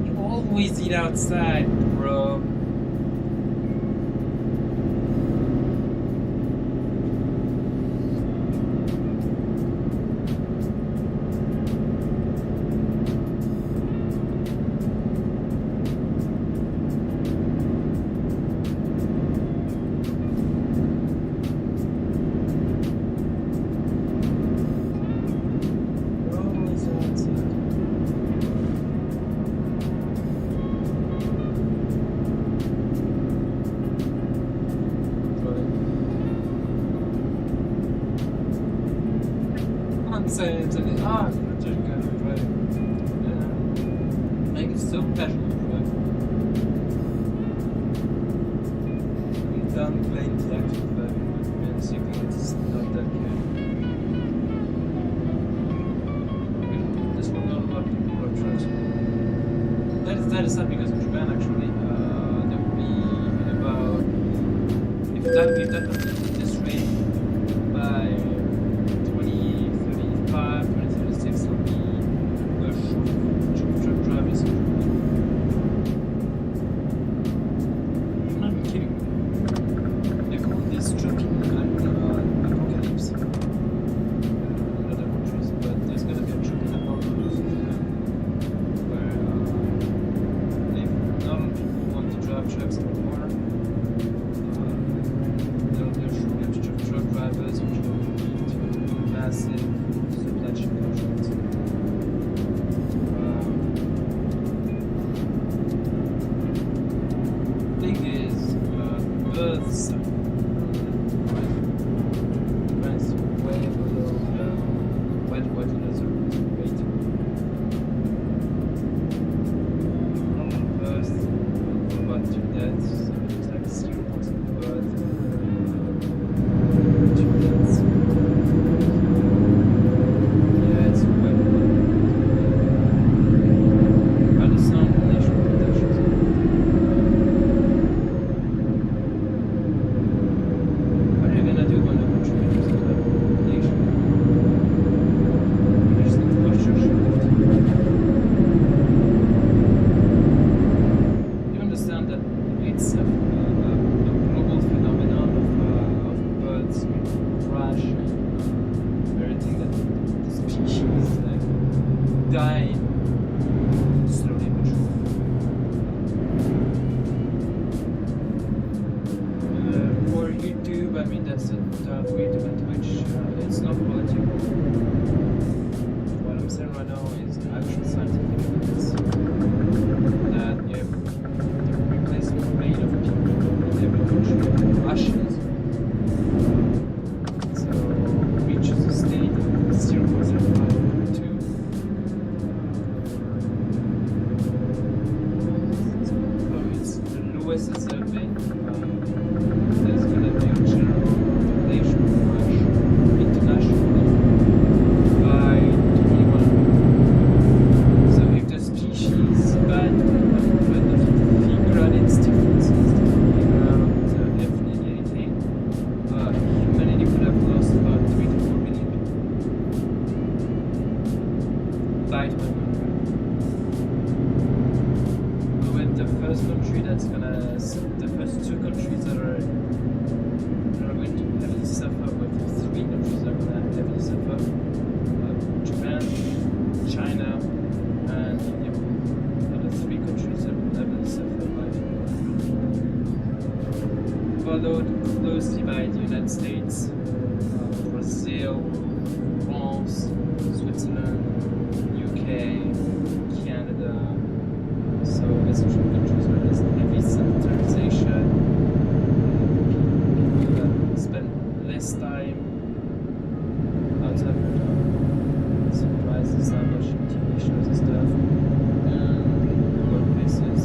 You always eat outside, bro. Always outside. I'm saying to the it's not just kind of right. Like it's so passionate, right? I'm done playing the active driving with basically it's not that good. This one all about road trucks. That is not because in Japan actually there will be about if that this rate by 2035, 2036 will be a truck drivers. I'm not kidding. They call this trucking apocalypse. In other countries, but there's gonna be a trucking apocalypse where if not many people want to drive trucks anymore, there's shortage of truck drivers, which will lead to massive supply chain projects. Thing is, births France way below what it is rate. Normal birth about 2 deaths, so it's like 0% birth. 2 deaths. Yeah, it's way below. By the sound of national protections. What are you gonna do when the country reaches a level of population? You just need to push your shift. You understand that it's a global phenomenon of birds crash and everything that the species die slowly but surely. For YouTube, I mean that's a tough way to into which it's not political. What I'm saying right now is actual scientific evidence that if the replacement rate of people in every country crashes, so reaches a state of 0.05 it's the lowest it's ever been. There's gonna be a general population crash internationally by 2100. So if the species by 2100 doesn't figure out its differences, doesn't figure out definitely anything, humanity would have lost about 3 to 4 billion people by 2100. With the first country that's gonna, the first 2 countries that are going to heavily suffer, with 3 countries that are gonna heavily suffer: Japan, China, and India. Are the 3 countries that will heavily suffer by 2100. Followed closely by the United States, Brazil, France, Switzerland, UK, Canada. So essentially countries where there's heavy sanitarization, people that spend less time outside their job, surprises how much TV shows and stuff, and workplaces.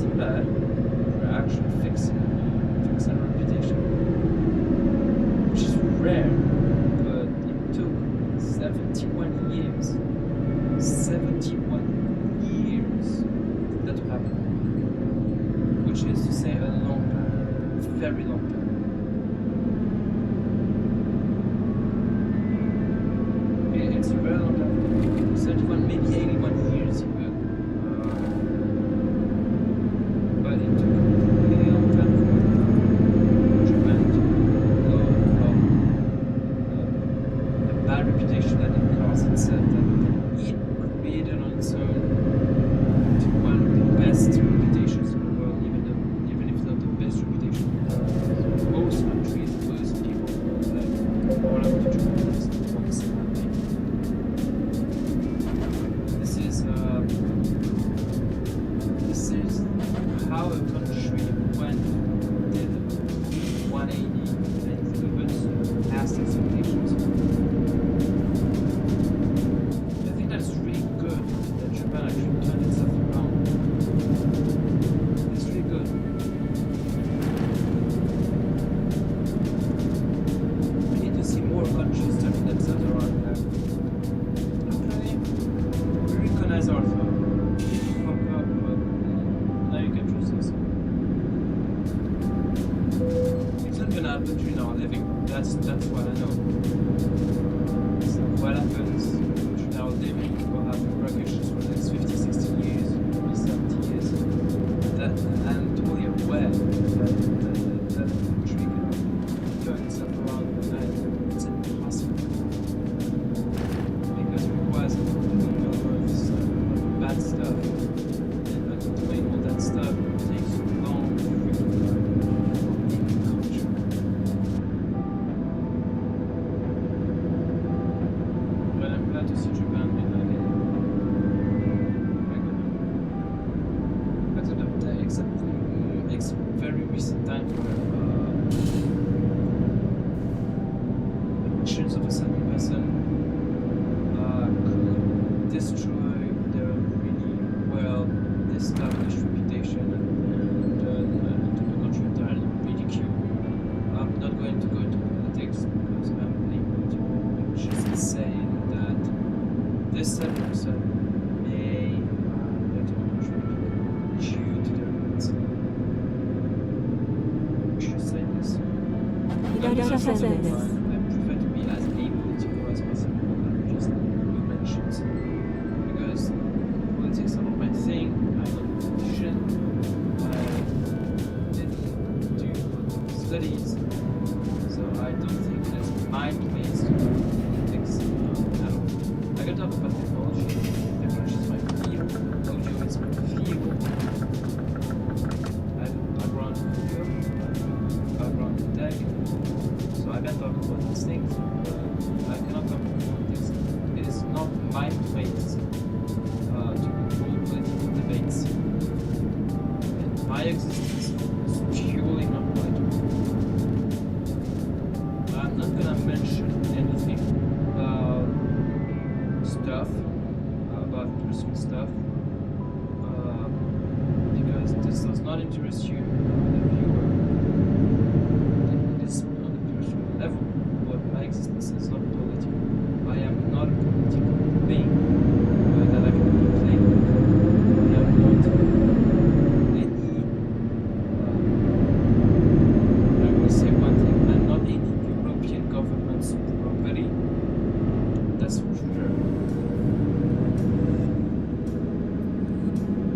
too bad for actually fixing a reputation, which is rare, but it took 71 years. 71 years for that to happen, which is to say a long time, very long time. It's a very long time. 71, maybe 81 years even. But it took a really long time for Japan to go from a bad reputation that it caused itself, that it created on its own, to one of the best reputations in the world, even if not the best reputation. Most countries, most people, like all of the Japanese, focus on that thing. This is how a country went did 180 and even past expectations. I think that's really good that Japan actually turned itself around. It's really good. We need to see more countries turning themselves around. Actually, we recognize our fault. Fuck up, but now you can choose this. It's not gonna happen during our living. That's what I know. So what happens during our living will have repercussions for the next 50, 60 years, maybe 70 years. That I'm totally aware that country can turn itself around overnight. It's impossible. Because it requires a lot of bad stuff. And doing all that stuff takes a long freaking time for any culture. But I'm glad to see Japan being like it. Except very recent time where actions of a certain person could destroy their really well established reputation and to the country entirely ridicule. I'm not going to go into politics because I'm able to just saying that this certain person may let your country due to their needs. We should say this. 左車線です。 I prefer to be as apolitical as possible than just you mentioned. Because politics are not my thing. I'm not a politician. I didn't do studies. So I don't think that's my place to do politics at all. I can talk about technology. Technology is my field. Audio is my field. I have a background in audio. I have a background in tech. So I can talk about these things, but I cannot talk about politics. It is not my place to control political debates. And my existence is purely not political. I'm not gonna mention anything about stuff, about personal stuff, because this does not interest you, the viewer. It is on a personal level, but my existence is not political. I am not a political being that I can play with. I am not any, I will say one thing, I'm not any European government's property. That's for sure.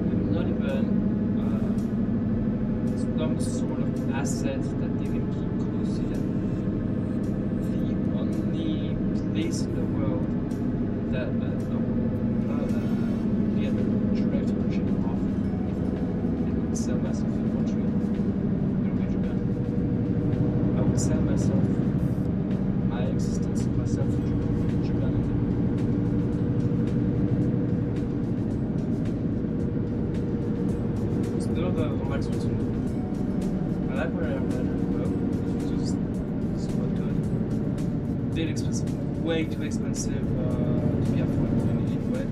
I'm not even some sort of asset that they can keep close to them. The only place in the world that get a direct version of and could sell myself in the country, it would be Japan. I would sell myself, my existence, myself in Japan. It's a little bit of a max routine. I like where I'm at as well. It's just quite good. Bit expensive, way too expensive to be affordable anyway.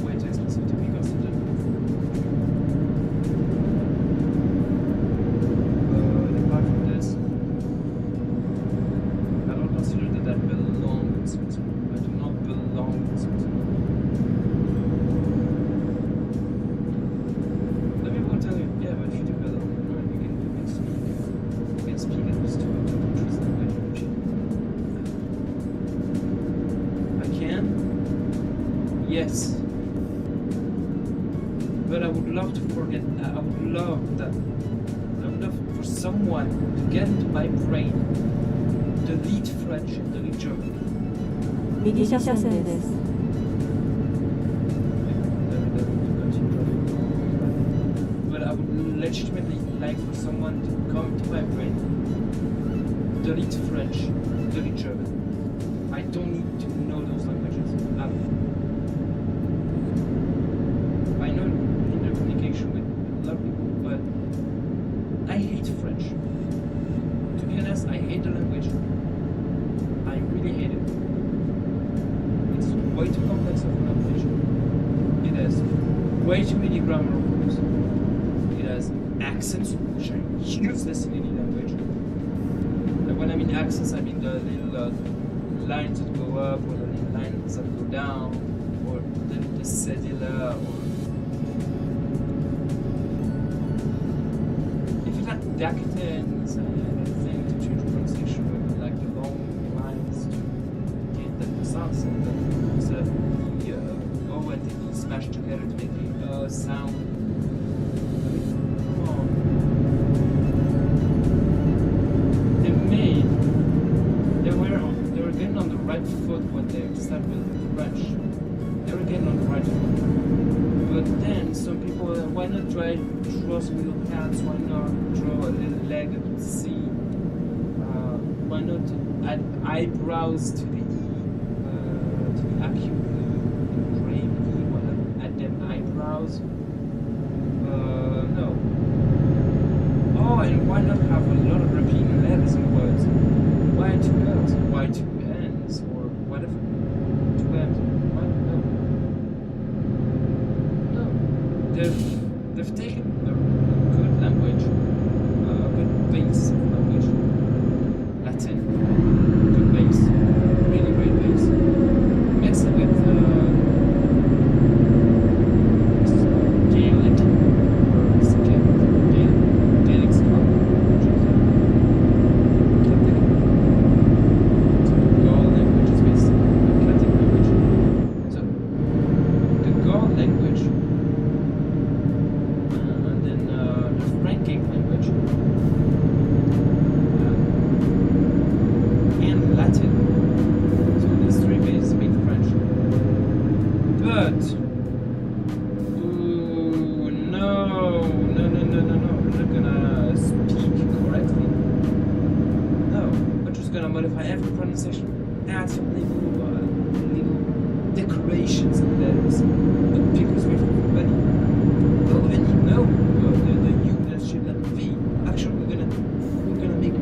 Way too expensive to be considered. But I would love to forget. I would love that. I would love for someone to get into my brain, delete French and delete German. 右車線です。 But I would legitimately like for someone to come to my brain, delete French, delete German. I don't need to know those languages. I know in the communication with a lot of people, but I hate French. To be honest, I hate the language. I really hate it. It's way too complex of a language. It has way too many grammar rules. It has accents which are useless in any language. And when I mean accents, I mean the little lines that go up or the little lines that go down, or the cedilla, or if it had dactyls and everything to change pronunciation with like the long lines to get the sounds and instead of the O and the E smashed together to make the sound. I mean, come on. They were getting on the right foot when they started with French. They were getting on the right foot. But then some people, why not try to draw some little cats? Why not draw a little leg at the C? Why not add eyebrows to the E, to the acute grave E? Why not add them eyebrows? No. Oh, and why not have a lot of repeating letters in words? Why two L's? Why two N's? Or whatever. Two M's? Why no? No. They've taken a good language, a good base of language, Latin, good base, really great base, mix it with Gaelic, or Gaelic Scotland, which is Celtic. So the Gaul language is based on the Celtic language. So the Gaul language, and then the Frankic language, and Latin. So these three bases make French. But ooh, no, we're not gonna speak correctly. No, we're just gonna modify every pronunciation, add some little decorations and letters, because we're everybody. Oh, and you know, the U that's shaped like a V. Actually, we're gonna make it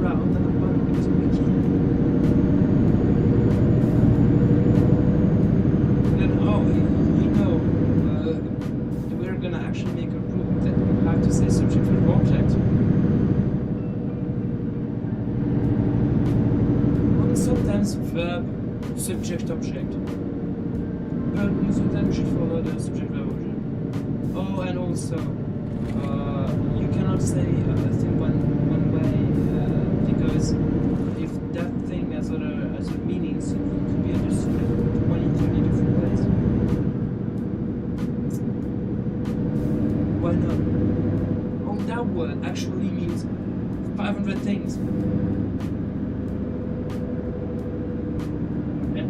round and bottom because we can. And then, oh, you know, we're gonna actually make a rule that you have to say subject verb object. Well, sometimes verb, subject, object. But most of the time we should follow the subject verb object. Oh, and also, you cannot say a thing one way because if that thing has other meanings, it could be understood in 20, 30 different ways. Why not? Oh, that word actually means 500 things. Okay?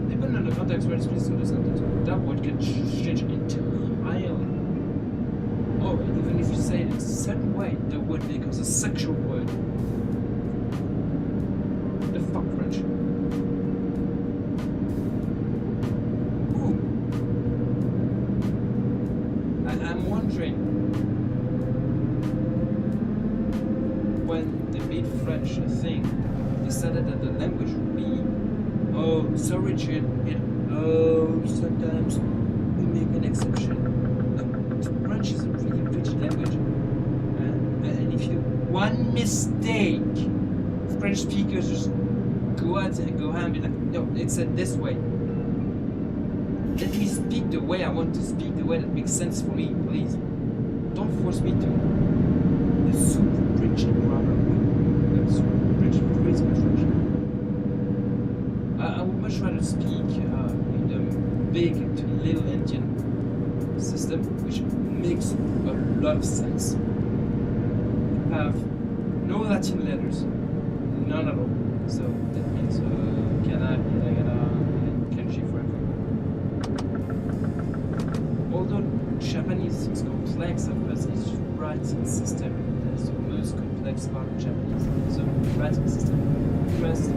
Depending on the context where it's placed in the sentence, that word can change entirely. Oh, and even if you say it in a certain way, the word becomes a sexual word. The fuck French. Ooh. And I'm wondering, when they made French a thing, decided that the language would be, oh, so rigid, sometimes we make an exception. French is a really rigid language, and if you one mistake, French speakers just go out and go ham and be like, no, it's said this way. Let me speak the way I want to speak, the way that makes sense for me, please. Don't force me to. The super rigid grammar, the super rigid phrase construction. I would much rather speak in the big to little Indian system, which makes a lot of sense. Have no Latin letters, none at all. So that means kana, hiragana, and kanji for everyone. Although Japanese is complex, of course, its writing system is the most complex part of Japanese. So writing system, first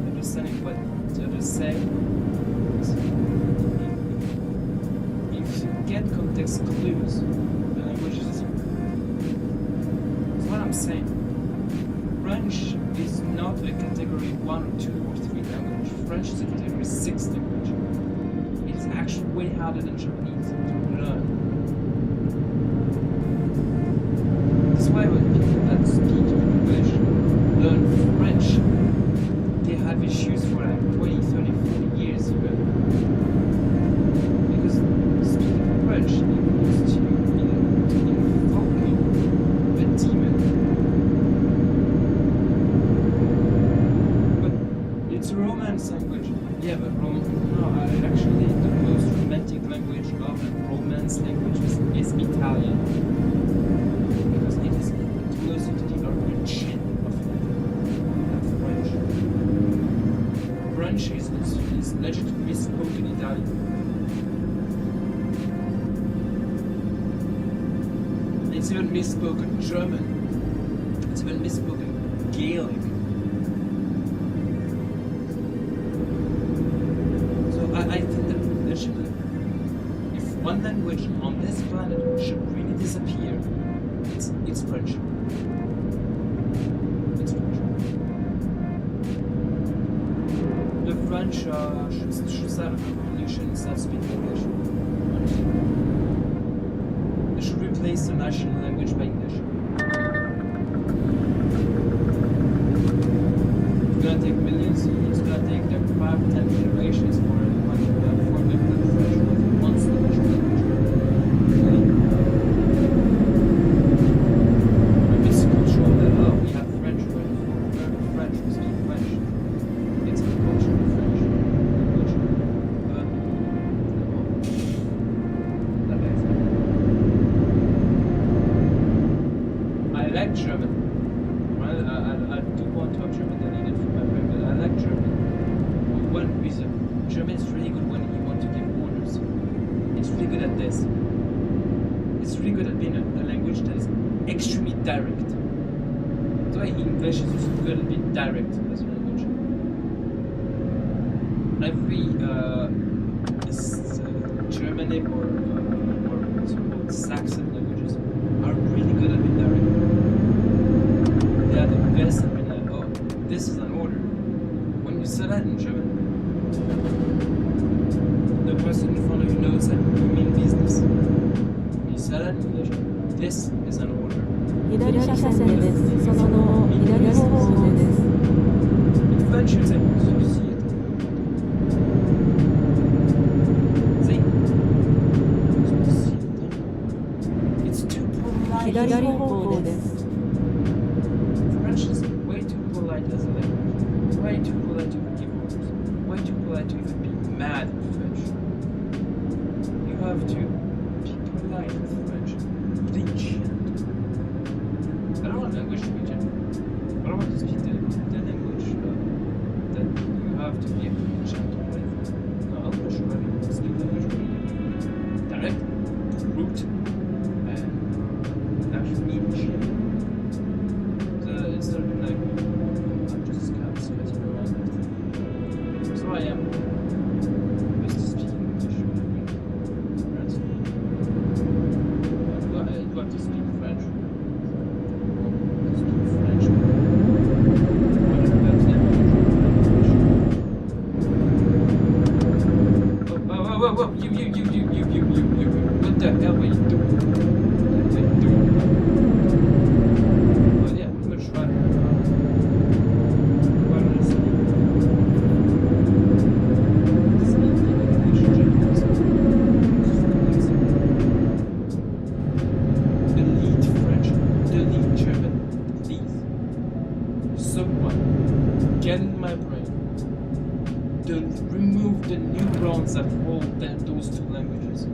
understanding what the others say. If you get context clues, the language is easy. That's what I'm saying. French is not a category 1 or 2 or 3 language. French is a category 6 language. It's actually way harder than Japanese to learn. That's why when people that speak English learn French, they have issues for like 20, 30, 40 years even. Because speaking French equals to invoking a demon. But it's a Romance language. Yeah, but actually the most romantic language of the Romance languages is Italian. Because it is closer to the origin of French. French is legitimately spoken Italian. It's even misspoken German. It's even misspoken Gaelic. So I think that there should be, if one language on this planet should really disappear, it's French. It's French. The French should start a revolution and start speaking English. They should replace the national language by English. It's gonna take millions, it's gonna take them 5-10 generations for everyone to form the French was once the national language. We have French, we speak French. It's a culture of French. I like German. I do want to have German deleted from my brain, but I like German. For one reason. German is really good when you want to give orders. It's really good at this. It's really good at being a language that is extremely direct. That's why English is also good at being direct as a language. Every Germanic or so-called Saxon languages are really good at being direct. They are the best at being like, oh, this is an order. When you say that in German, the person in front of you knows that you mean business. When you say that in English, this is an order. 左車線です。その後、左方向です。 In French, you say, ceci est. See? Ceci est. It's too polite. 左方向です。 French is way too polite as a language. Way too polite to give orders. Way too polite to even be mad in French. You have to be polite with French. Be gentle. I don't want language to be gentle. I don't want to speak the language that you have to be gentle with. No, I'll push you right. Speak language direct, root, and actually mean gentle. Instead of being like, I'm just kind of skirting around it. So I am used to speaking English. Right? Do I have to speak French? Speak French. Whoa, you. What the hell are you doing? Well, yeah, I'm gonna try. What am I saying? Speak English, Japanese. Delete French, delete German, please. Someone, get in my brain. Remove the neurons that hold those two languages.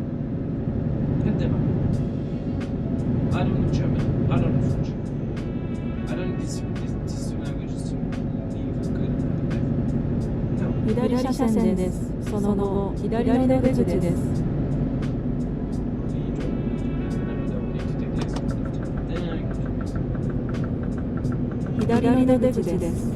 車線です。その後、左の出口です。左の出口です。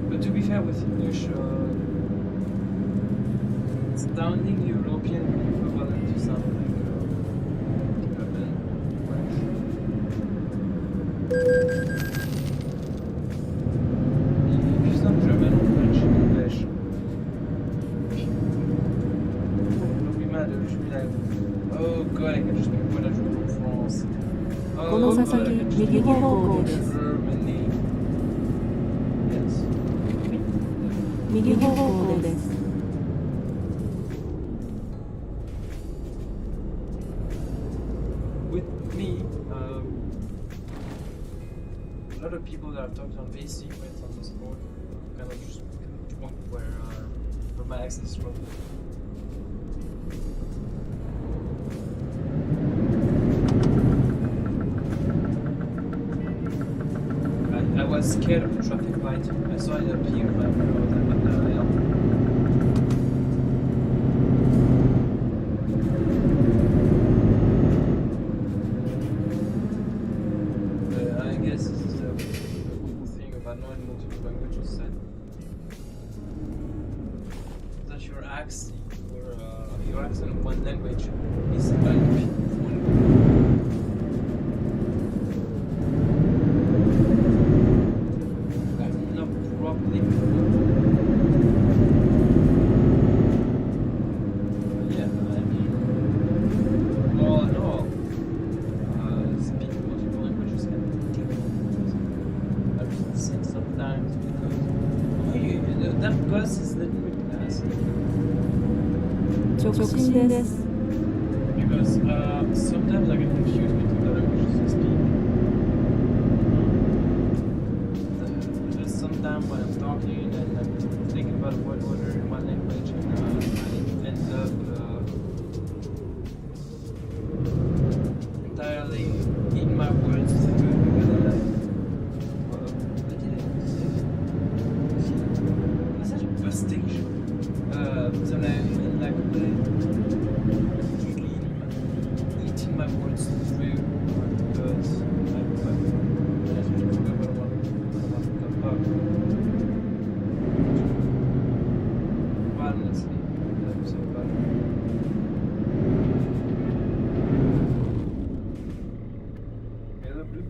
But to be fair with English, sounding European equivalent to sound like German, French. If you sound German or French in English, don't be mad, it'll just be like, oh god, I can just be when I come from France. この先、右方向です。 Germany. Yes. 右方向です。 With me, a lot of people that I've talked on basic with on this board kind of just to the point where my accent is from. I was scared of the traffic light. I saw it appear like when I was at Matariel. I guess this is the cool thing about knowing multiple languages that your accent in one language is unreal. That bus is literally fast. 直進です。 Because sometimes I get confused between the languages I speak. There's sometimes when I'm talking and I'm thinking about a word order in one language and I end up entirely in my words because I'm like, station. So now in like completely eating my words through because I just forgot what I want to come back. Honestly, I'm so bad. Hello, Blue.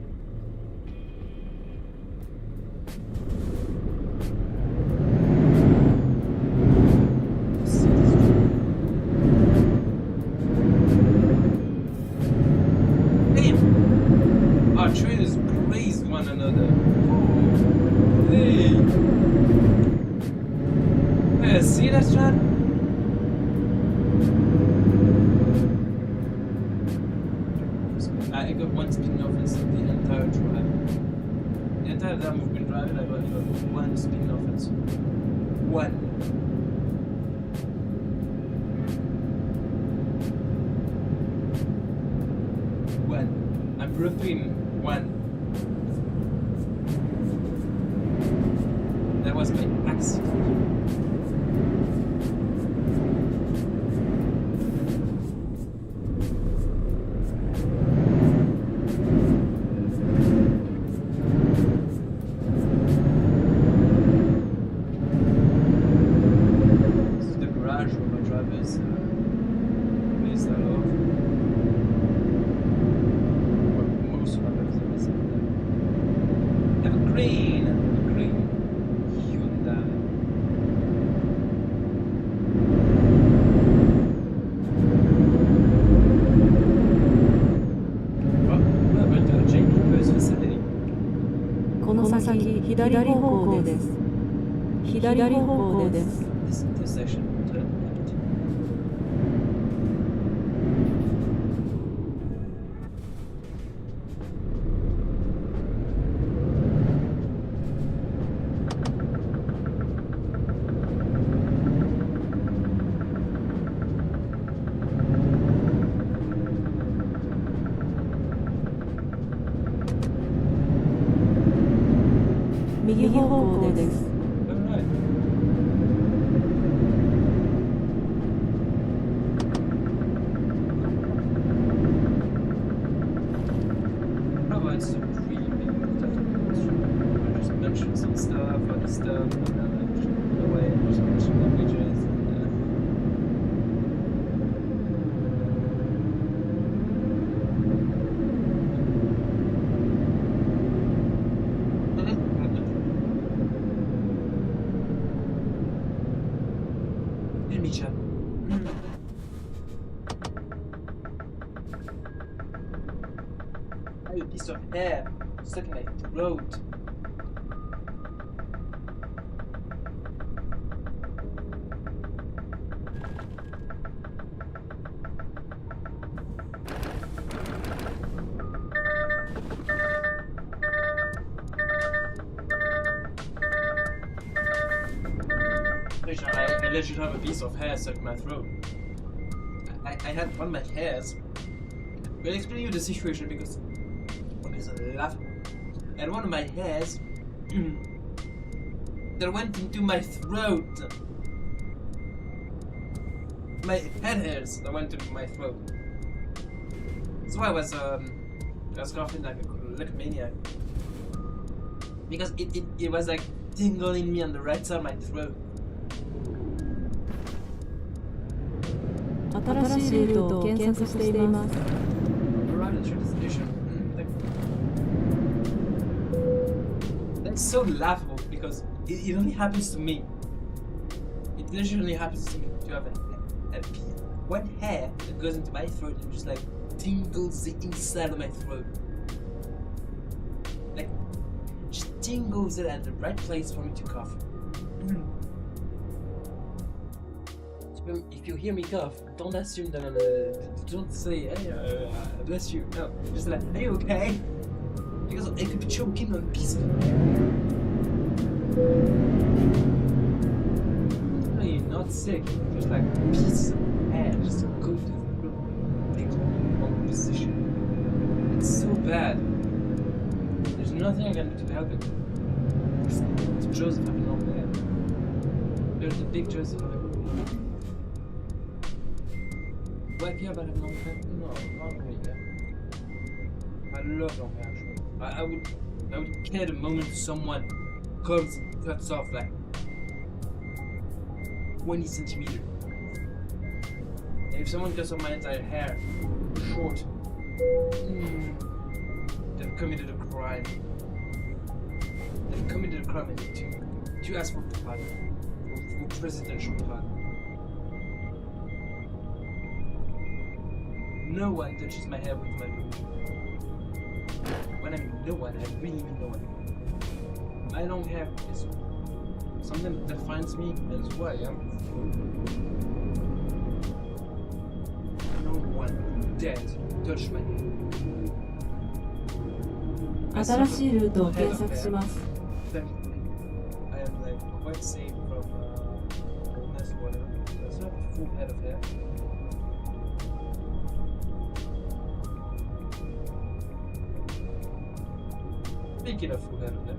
Our trainers grazed one another. Oh, hey. Hey, see that shot? I got one spin offense the entire drive. The entire time we've been driving, I got one spin offense. One. I'm repeating one. That was my accident. This is the garage where my drivers place I love. Most of my 左方向です。左方向です。This section. Turn left. 右方向です。Alright. Provides some really big I just mentioned some stuff, other stuff, and then I just went away and just mentioned languages Micha. I have a piece of hair stuck in my throat. I legit have a piece of hair stuck in my throat. I had one of my hairs. I'll explain you the situation because one is laughing. And one of my hairs that went into my throat. My head hairs that went into my throat. So I was coughing like a maniac. Because it was like tingling me on the right side of my throat. 新しいルートを検索しています。That's so laughable because it only happens to me. It literally happens to me to have one hair that goes into my throat and just like tingles the inside of my throat. Like, just tingles it at the right place for me to cough. If you hear me cough, don't assume that don't say, hey, bless you. No, just like, are you okay? Because I could be choking on a piece of hair. No, you're not sick. Just like a piece of hair, just to go to the wrong position. It's so bad. There's nothing I can do to help it. It's Joseph having long hair. There's the big Joseph having Do I care about having long hair? No, not really. I love long hair. Actually. I would care the moment someone comes and cuts off like 20 centimeters. And if someone cuts off my entire hair short, they've committed a crime. They've committed a crime and to ask for pardon, for presidential pardon. No one touches my hair with my permission. When I mean no one, I really mean no one. My long hair is something that defines me as who I am. No one dares touch my hair. 新しいルートを検索します。 Thankfully, I am like quite safe from illness or whatever. I still have a full head of hair. Speaking of full head of hair,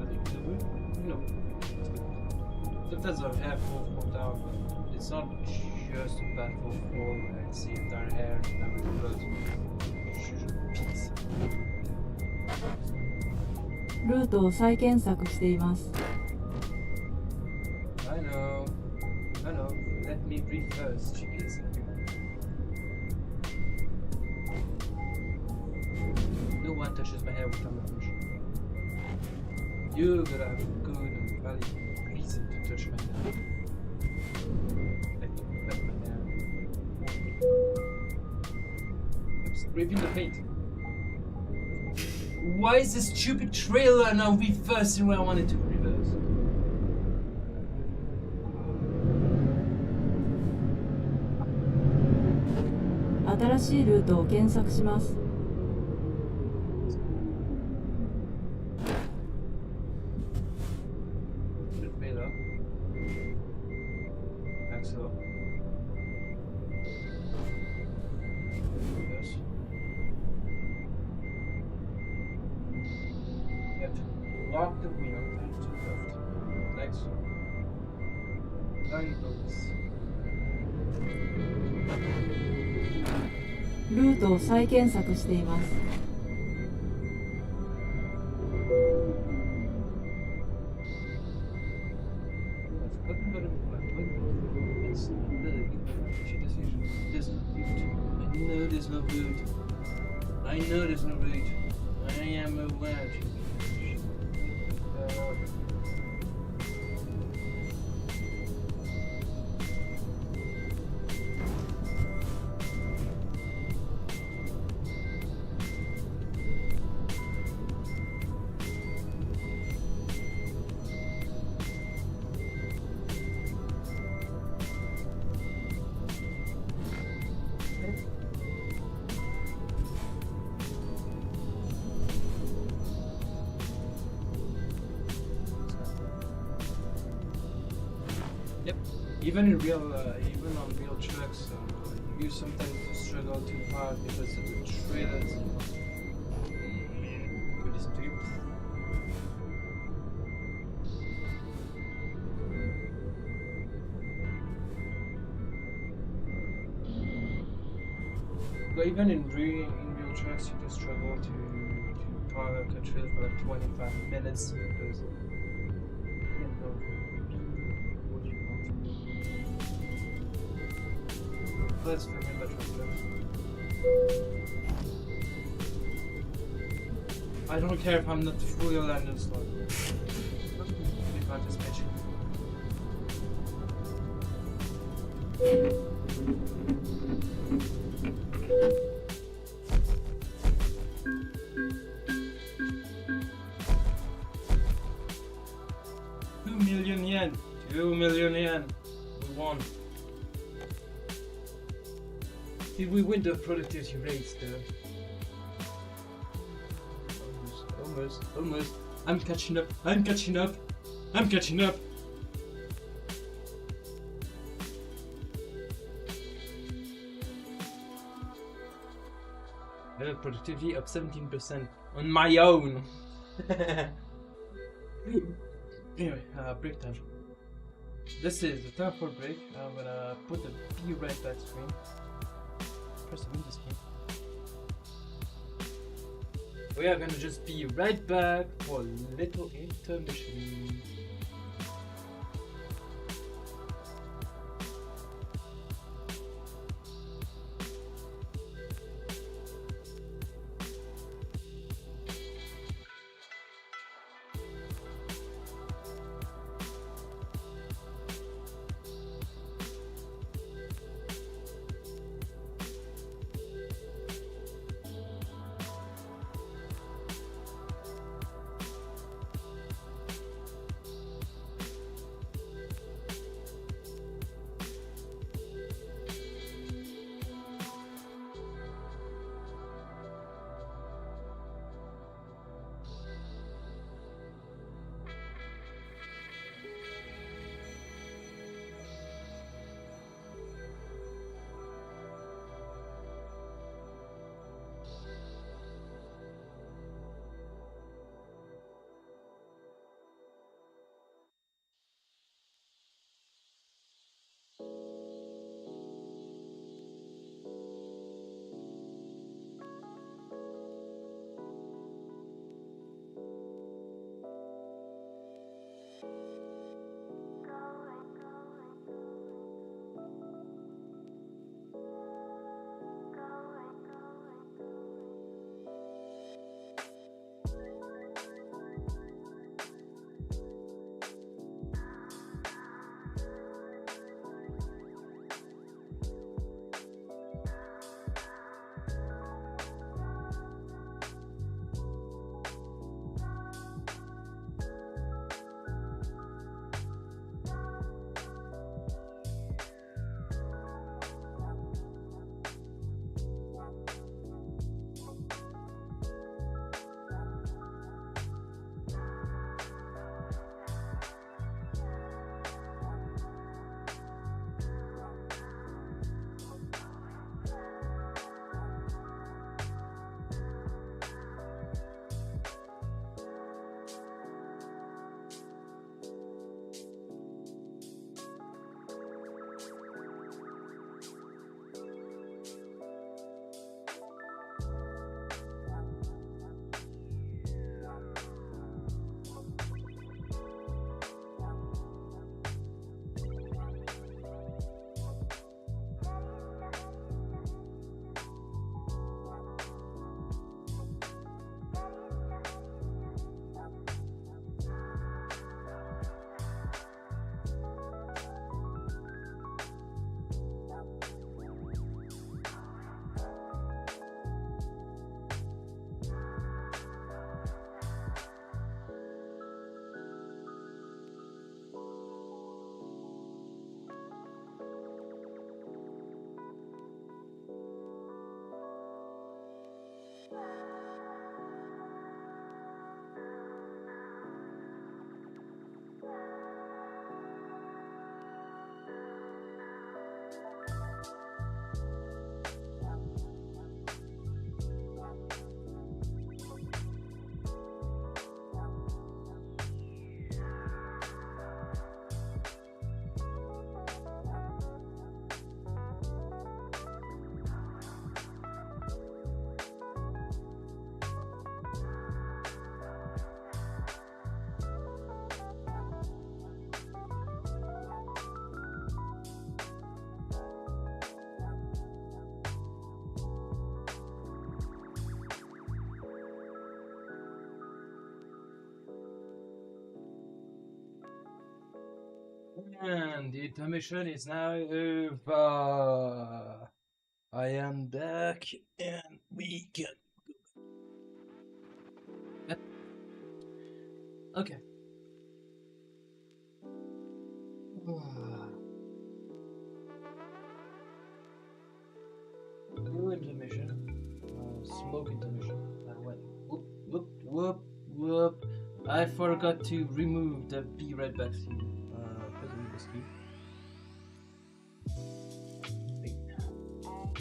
I think it's good. You know, sometimes our hair falls down, but it's not just a bad fall where I see entire hair down the clothes. It's usually a piece. ルートを再検索しています。 I know. Let me breathe first, GPS. No one touches my hair without my permission. You gotta have a good and valid reason to touch my hair. Like to cut my hair. I'm scraping the paint. Why is this stupid trailer now reversing where I wanted to reverse?「新しいルートを検索します」Trailer. Axel. Yes. You have to lock the wheel and to the left. Next. Line goes. ルートを再検索しています。There's no route. I know there's no route. I am aware. Yep. Even in real, even on real tracks, you sometimes struggle to park because of the trailers. You listen to you. But even in real tracks, you just struggle to park a trailer for like 25 minutes because you know what you want. Let's remember traffic. I don't care if I'm not fully aligned and slow. We practice pitching. yen. 2 million yen. We won. Did we win the productivity rates though? Almost. I'm catching up. Productivity up 17% on my own. Anyway, break time. This is the time for break. I'm gonna put the be right back screen. Press the Windows key. We are gonna just be right back for a little intermission. And the intermission is now over. I am back and we can go. Yep. Okay. New intermission. Smoke intermission. I went whoop, whoop, whoop, whoop. I forgot to remove the Be Right Back scene.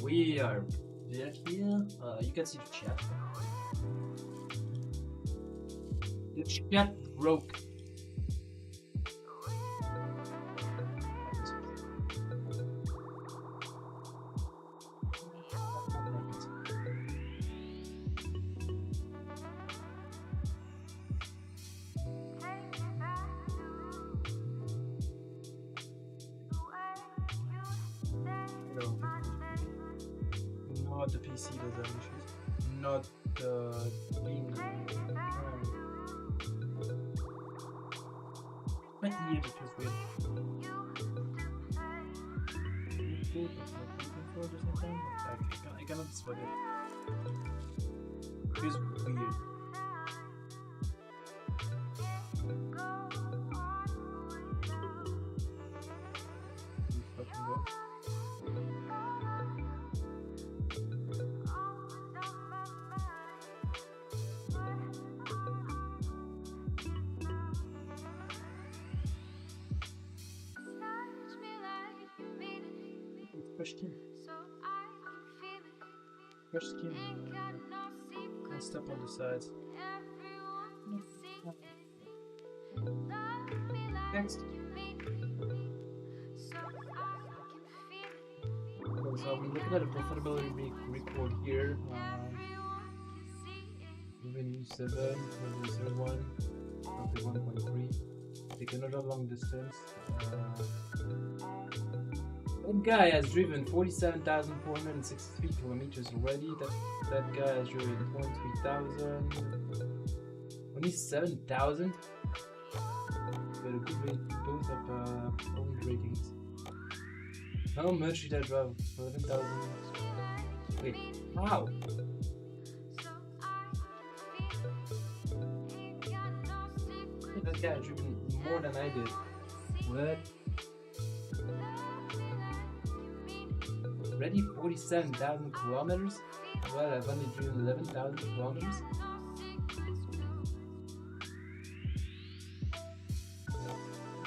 We are back here. You can see the chat. The chat broke. Not the PC does have issues. Not the Beam. But yeah, it was weird. I cannot spot it. It was weird. Fresh skin. And step on the sides. Next. So I'm looking at a profitability record here. Revenue 7, revenue 01, profit 1.3. Take another long distance. That guy has driven 47,463 kilometers already. That guy has driven 23,000. Only 7,000. Got a good rate. Both have own ratings. How much did I drive? 11,000. Wait, how? That guy has driven more than I did. What? Already 47,000 kilometers? Well, I've only driven 11,000 kilometers.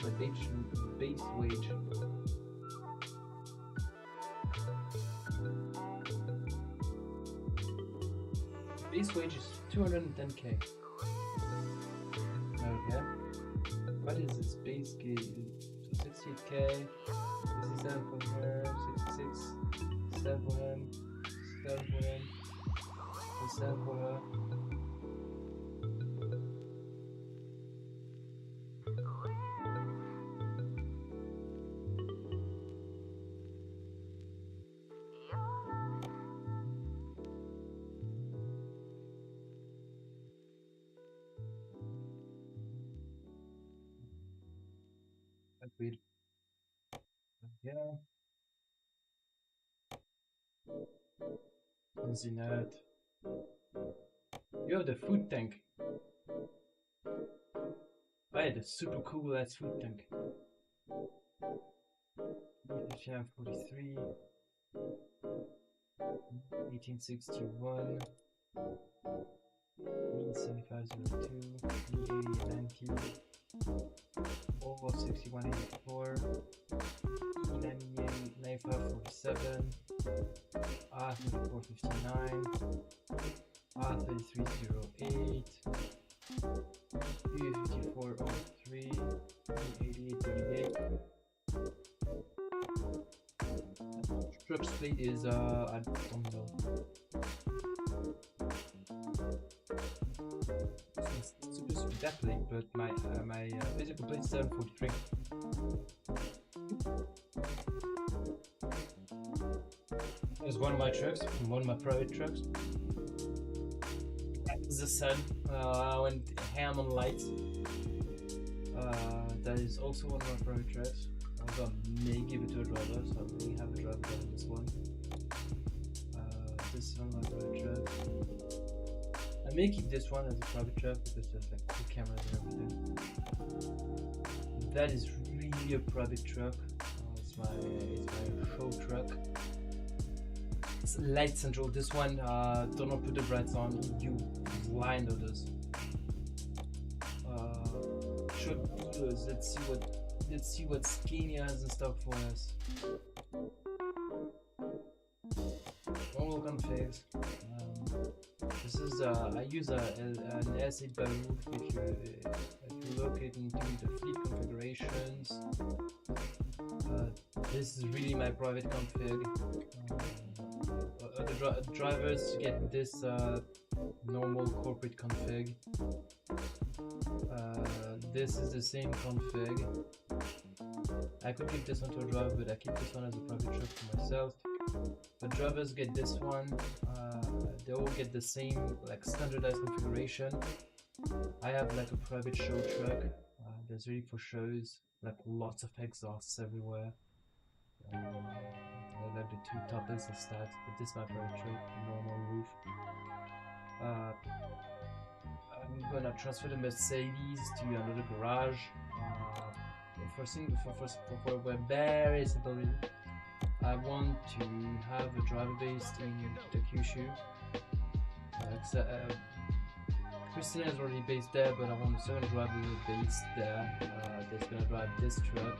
The base wage. Base wage is 210k. Okay. What is this base gauge? So 68k. 67 from here. 66. 7 for him. 7 for him. 7 for her. Agreed. Yeah. See that. You have the food tank. I had a super cool ass food tank. Chef 43, 1861, 7502, 8090, Volvo 6184, E98, 9547, R3459, R3308, U5403, E8838. Strip split is I don't know. It's supposed to be that plate, but my physical plate is 743. There's one of my trucks, one of my private trucks. That is the sun. I went ham on lights. That is also one of my private trucks. I may give it to a driver, so I may have a driver on this one. This one my private truck. I may keep this one as a private truck because there's like cool cameras and everything. That is really a private truck. It's my show truck. It's light central. This one, do not put the brights on. You blind others. Show dealers. Let's see what Scania has in stock for us. Normal configs. This is I use an S8 Baruch. If you look into the fleet configurations, this is really my private config. The drivers get this normal corporate config. This is the same config. I could keep this one to a driver, but I keep this one as a private truck for myself. The drivers get this one. They all get the same like standardized configuration. I have like a private show truck. There's really for shows, like lots of exhausts everywhere. Like the two top ends of stats, but this is my private truck, normal roof. I'm gonna transfer the Mercedes to another garage. For a very simple reason. I want to have a driver based in the Kyushu. Christina is already based there, but I want a second driver based there. That's gonna drive this truck.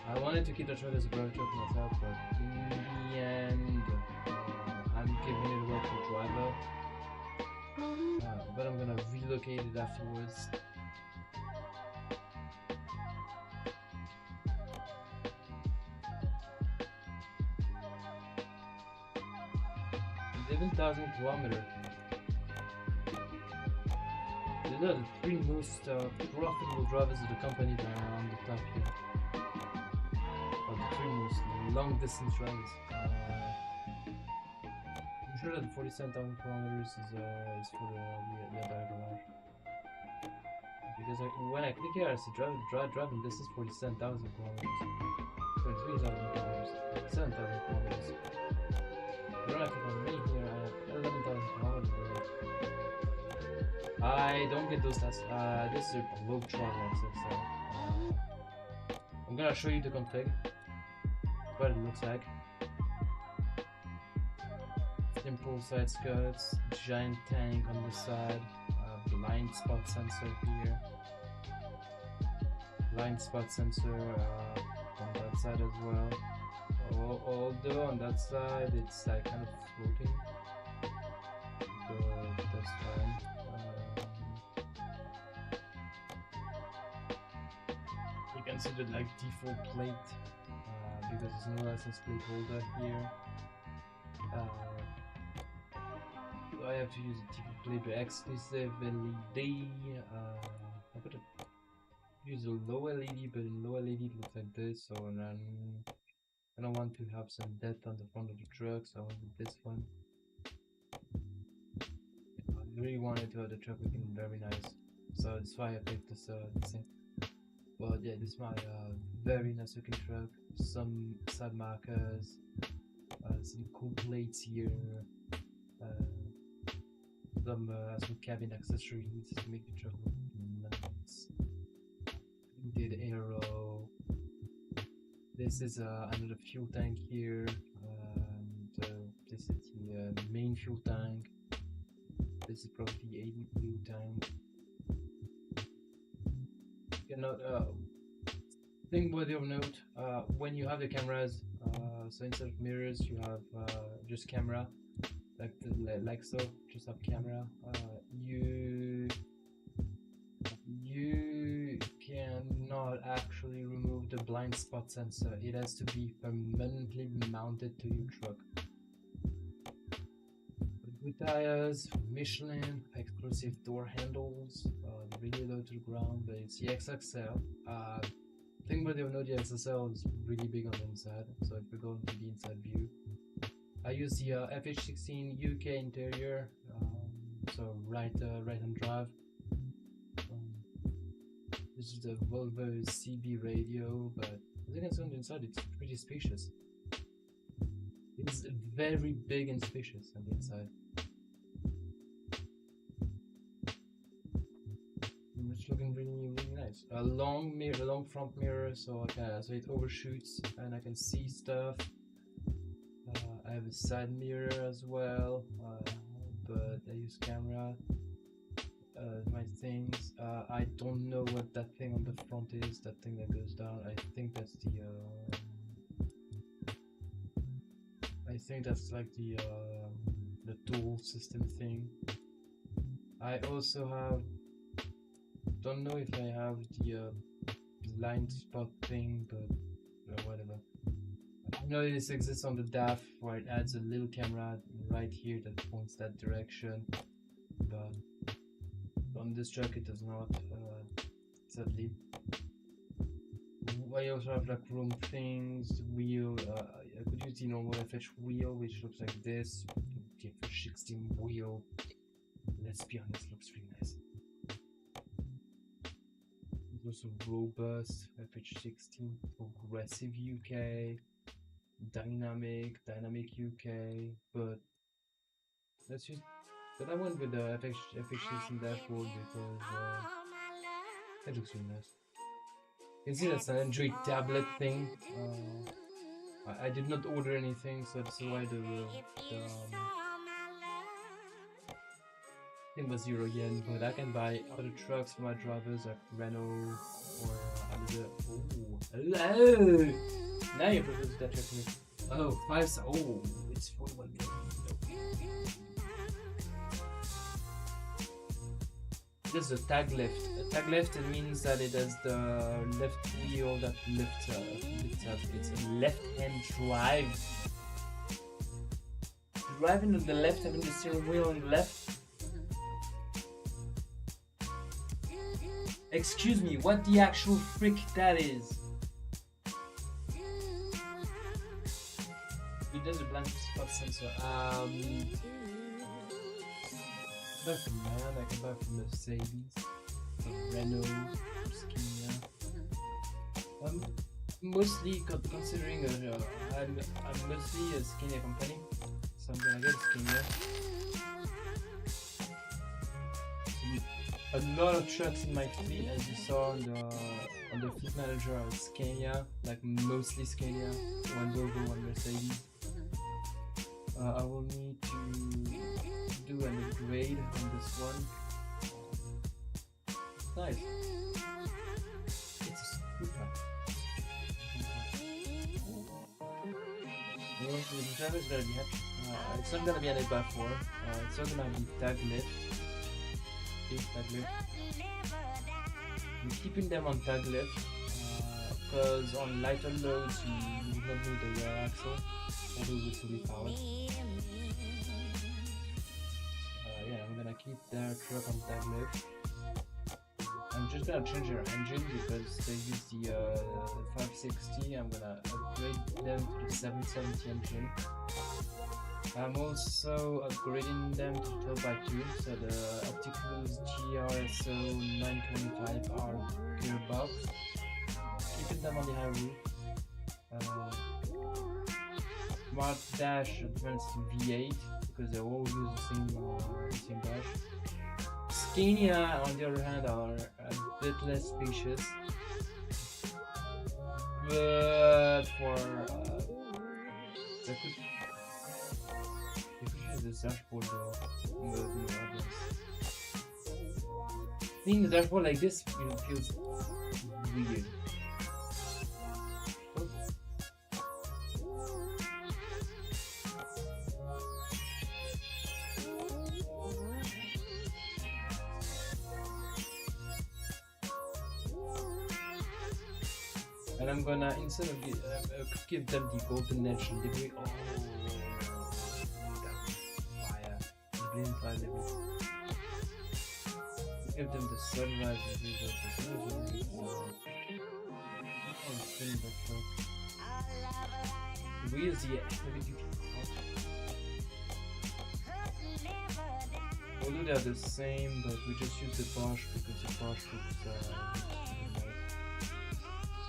I wanted to keep the truck as a private truck myself, but in the end, I'm giving it away to a driver. But I'm gonna relocate it afterwards. 11,000 kilometers. These are the three most profitable drivers of the company that are on the top here. Or the three most long distance drivers. I'm sure that 47,000 kilometers is for the other garage. Because when I click here, I see driving distance 47,000 kilometers. 23,000 kilometers. 7,000 kilometers. When I click on me here, I have 11,000 kilometers. I don't get those stats. This is a Globetrotter access. I'm gonna show you the config. What it looks like. Simple side skirts, giant tank on the side, blind spot sensor here. Blind spot sensor on that side as well. Although on that side it's kind of floating, but that's fine. You can see the like default plate because there's no license plate holder here. So I have to use a default plate with exclusive LED. I'm gonna use a low LED, but in low LED it looks like this. So then I don't want to have some depth on the front of the truck, so I wanted this one. I really wanted to have the truck looking very nice, so that's why I picked this thing. But yeah, this is my very nice looking truck. Some side markers, some cool plates here, some cabin accessories to make the truck look nice. Did aero. This is another fuel tank here, and this is the main fuel tank. This is probably the 80 fuel tank. Thing worthy of note, when you have the cameras, so instead of mirrors you have just camera, like so, just have camera. You cannot actually remove the blind spot sensor. It has to be permanently mounted to your truck. Good tires, Michelin, exclusive door handles, really low to the ground, but it's the XXL. Thing worthy of note, the XXL is really big on the inside, so if we go into the inside view, I use the FH16 UK interior, so right-hand drive. This is the Volvo CB radio, but as you can see on the inside, it's pretty spacious. It's very big and spacious on the inside. It's looking really nice. A long mirror, a long front mirror, so so it overshoots and I can see stuff. I have a side mirror as well, but I use camera. My things. I don't know what that thing on the front is. That thing that goes down. I think that's the. I think that's like the tool system thing. I also have. Don't know if I have the blind spot thing, but whatever. I know this exists on the DAF where it adds a little camera right here that points that direction, but on this truck it does not, sadly. I also have like room things, wheel. I could use the normal FH wheel, which looks like this. The FH16 wheel, let's be honest, looks really nice. It's also robust, FH16, progressive UK, dynamic UK, but let's use. But I went with the FH16 dashboard because it looks really nice. You can see that's an Android tablet thing. I did not order anything, so that's why the thing was €0, but I can buy other trucks for my drivers like Renault or another. Oh, hello! Now you propose that truck to me. Oh, 5 stars. Oh, it's 41 million. This is a tag lift. A tag lift, it means that it has the left wheel that lifts up. It's a left-hand drive. Driving on the left, having the steering wheel on the left. Excuse me, what the actual frick that is? It does a blind spot sensor. Buy from Man, I can buy from Mercedes, from Renault, from Scania. Mostly considering I'm mostly a Scania company, so I'm gonna get Scania. A lot of trucks in my fleet, as you saw on the fleet manager, are Scania, like mostly Scania, one Volvo, one Mercedes. I will need to do an upgrade on this one. Nice. It's a scooter. The driver's gonna be happy. It's not gonna be an 8x4. It's not gonna be tag lift. Tag lift. I'm keeping them on tag lift because on lighter loads you do not need the rear axle, although it's fully powered. Yeah, I'm gonna keep their truck on tag lift. I'm just gonna change their engine because they use the 560. I'm gonna upgrade them to the 770 engine. I'm also upgrading them to 12x2, so the Opticus GRSO 925R gearbox. Keeping them on the high roof. Smart Dash Advanced V8 because they all use the same dash. Scania, on the other hand, are a bit less spacious, but for they could use the dashboard though. Seeing the dashboard like this feels weird. And I'm gonna, instead of give them the golden edge degree. Oh, fire! Green fire degree. Give them the sunrise degree. We use the heavy duty. Although they are the same, but we just use the Bosch because the Bosch looks really nice.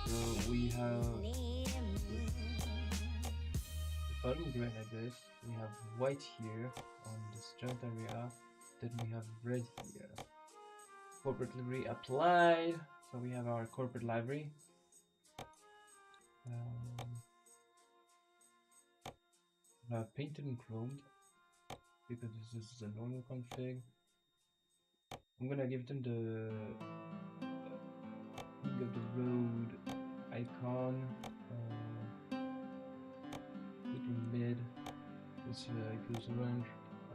So we have the bottom gray like this. We have white here on this giant area. Then we have red here. Corporate livery applied. So we have our corporate library. Painted and chromed because this is a normal config. I'm gonna give them the King of the Road icon, little mid, this goes orange.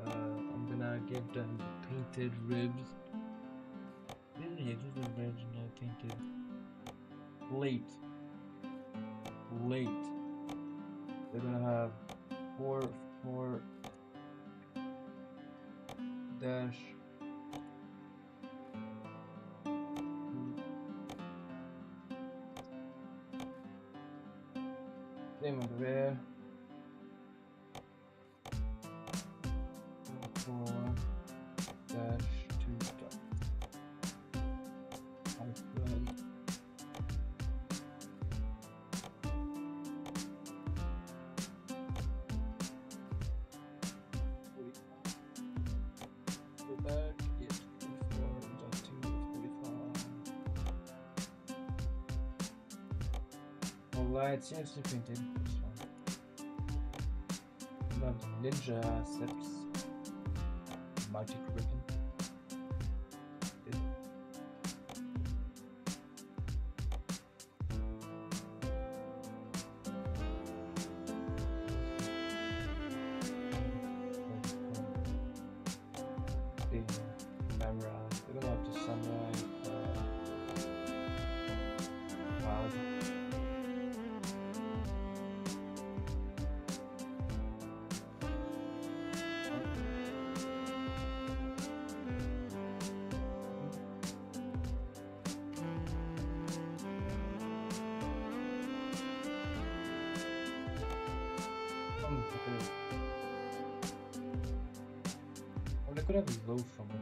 I'm gonna give them the painted ribs. Yeah, this is the original painted. Late. They're gonna have 4 dash name of the rear 4 dash 2 stop. It's seriously printed. We have the Ninja Steps Magic Ribbon. The camera. We're gonna have the samurai. Wow. Or they could have a loaf from it.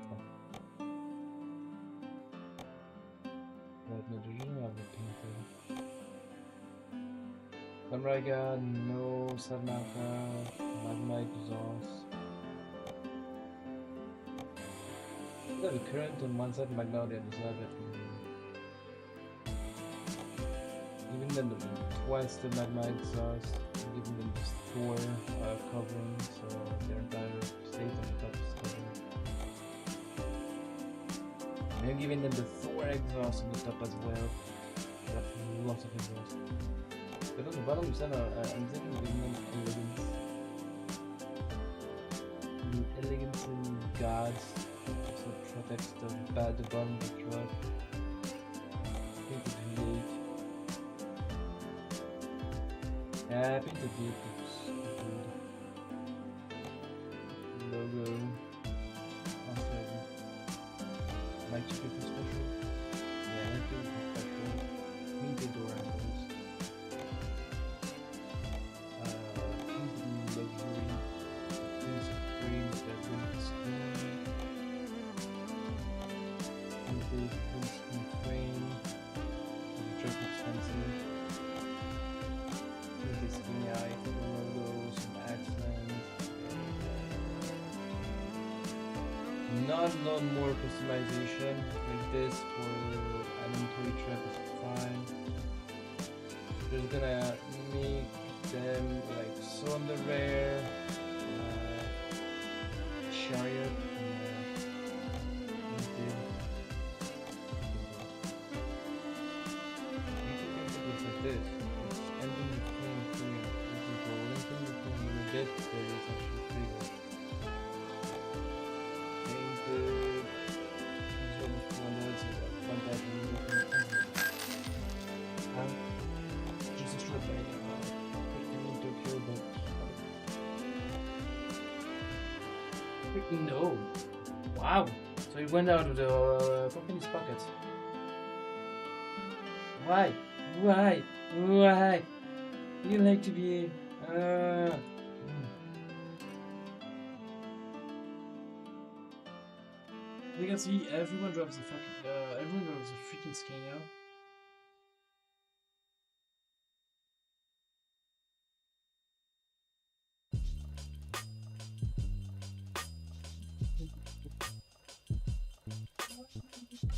But no, they usually have a painter. Samurai God, no Sadmaka, Magma exhaust. We have a current on one side, Magma on the other side, but even then twice the Magma exhaust. Giving them just 4 covering, so their entire state on the top is covered. And I'm giving them the 4 exhaust on the top as well. That's lots of exhaust. But on the bottom center, I'm thinking of giving them elegance and guards, so it protects the bottom of the truck. I think it's V8. Yeah, I think the vehicle's good. Logo. Also, might you get special? Yeah, I think it's special. Painted door handles. Painted luxury. These frames that wouldn't screen. Painted screen frame. The truck expensive. Skinny eye, logos, some accents, not more customization like this for an employee truck is fine. Just gonna make them like so on the rear, chariot. Like this. There is actually pretty good. Painted. These are the ones that are 1,000. Just a short bike. Put in Tokyo, but no. Wow. So it went out of the company's pockets. Why? You like to be You can see everyone drops a freaking skin, you know?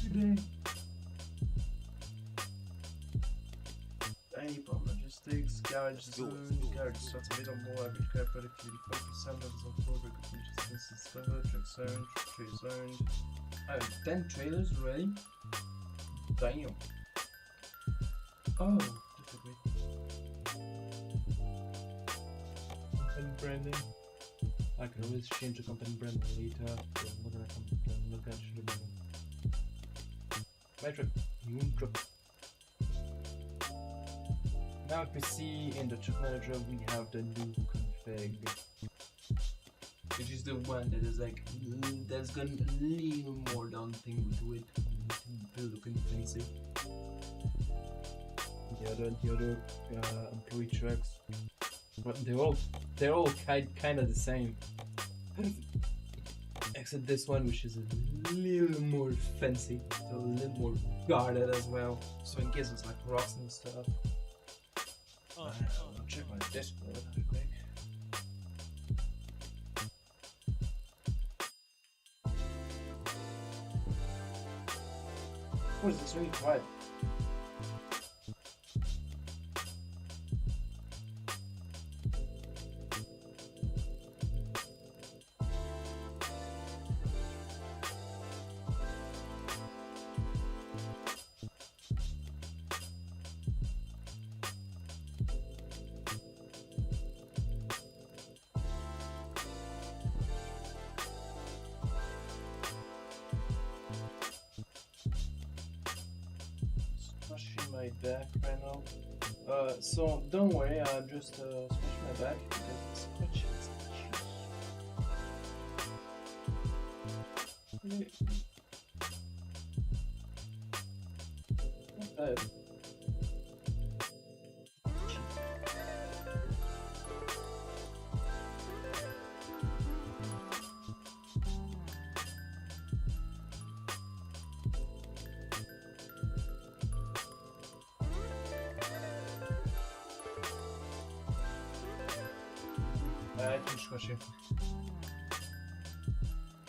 Today. Apple logistics, garage zone, garage slots available, average car productivity 5%, levels of floor, distance covered, truck zone, tree zone. I have 10 trailers already. Damn. Oh, that's a great. Company branding. I can always change the company brand later. Look at Metric, truck. Now if we see in the truck manager we have the new config, which is the one that is like that's got a little more daunting to it, looking fancy. The other employee trucks, but they're all kind of the same, except this one, which is a little more fancy, so a little more guarded as well. So in case it's like rocks and stuff. I'll check my Discord real quick. What is this really quiet? My back right now. So don't worry, I'll just scratch my back because it's scratching. Not bad. I can squash you.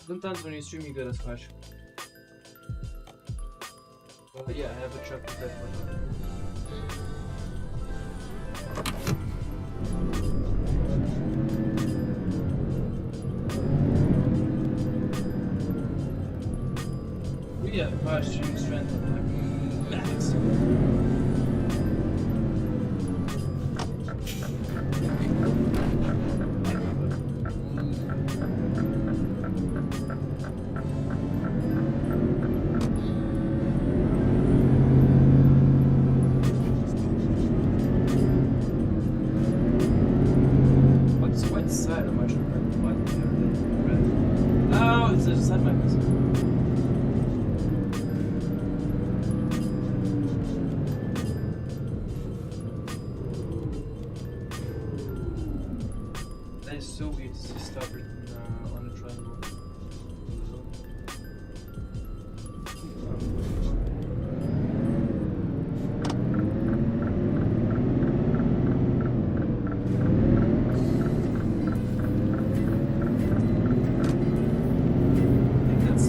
Sometimes when you stream you gotta squash. But yeah, I have a truck with that one. We have fire stream strength at max. So weird to see stuff written on a triangle. I think that's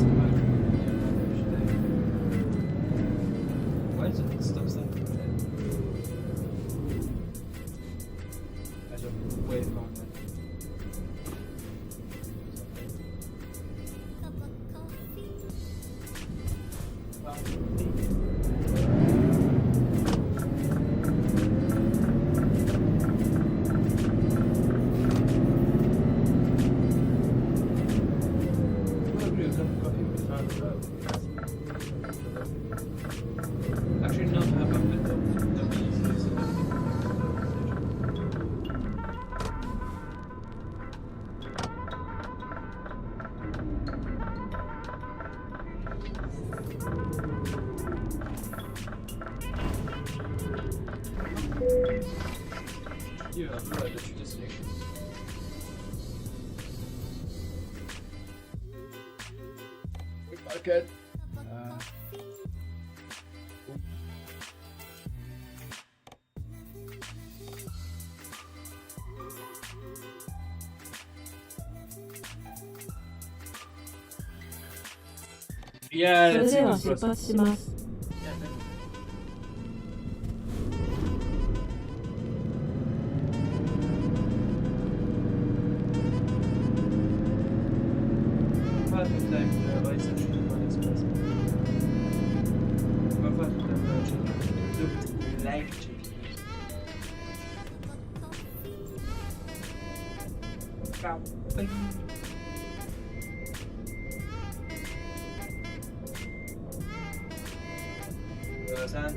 why is it stuff like that? I don't wait on that. Actually, not have a bit of the reasons. Yeah, I'm glad that you just make it. Okay. Yeah, それ let's で see は what's 出 first. 発します Yeah, definitely. Perfect time for ice and Sugar Express. Perfect time for chicken. Looked like chicken. Cow. Bing. Sand.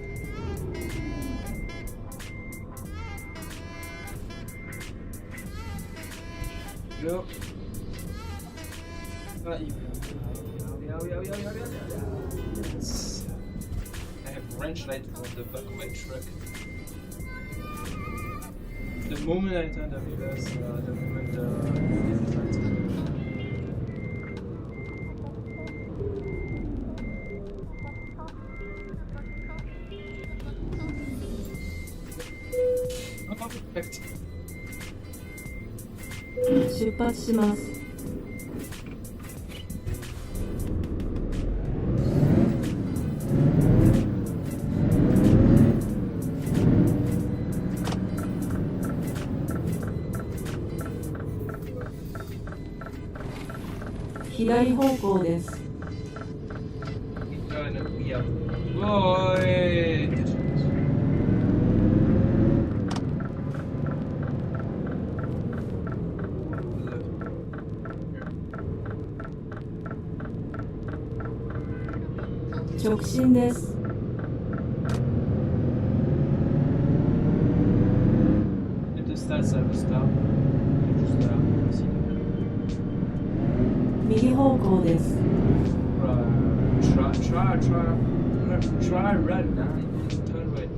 Go. Yes. I have wrench light on the back of my truck. The moment I turned the reverse, the moment the lights oh, perfect. 出発します 左方向です Yeah. Boy. Look. 直進です If the start service stop, just see the 右方向です try run down turn right.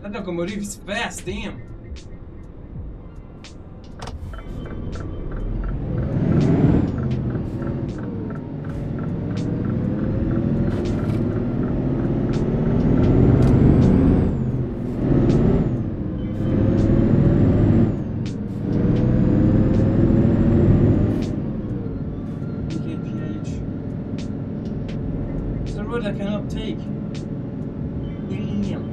That locomotive is fast, damn. It's the road I cannot take. Damn.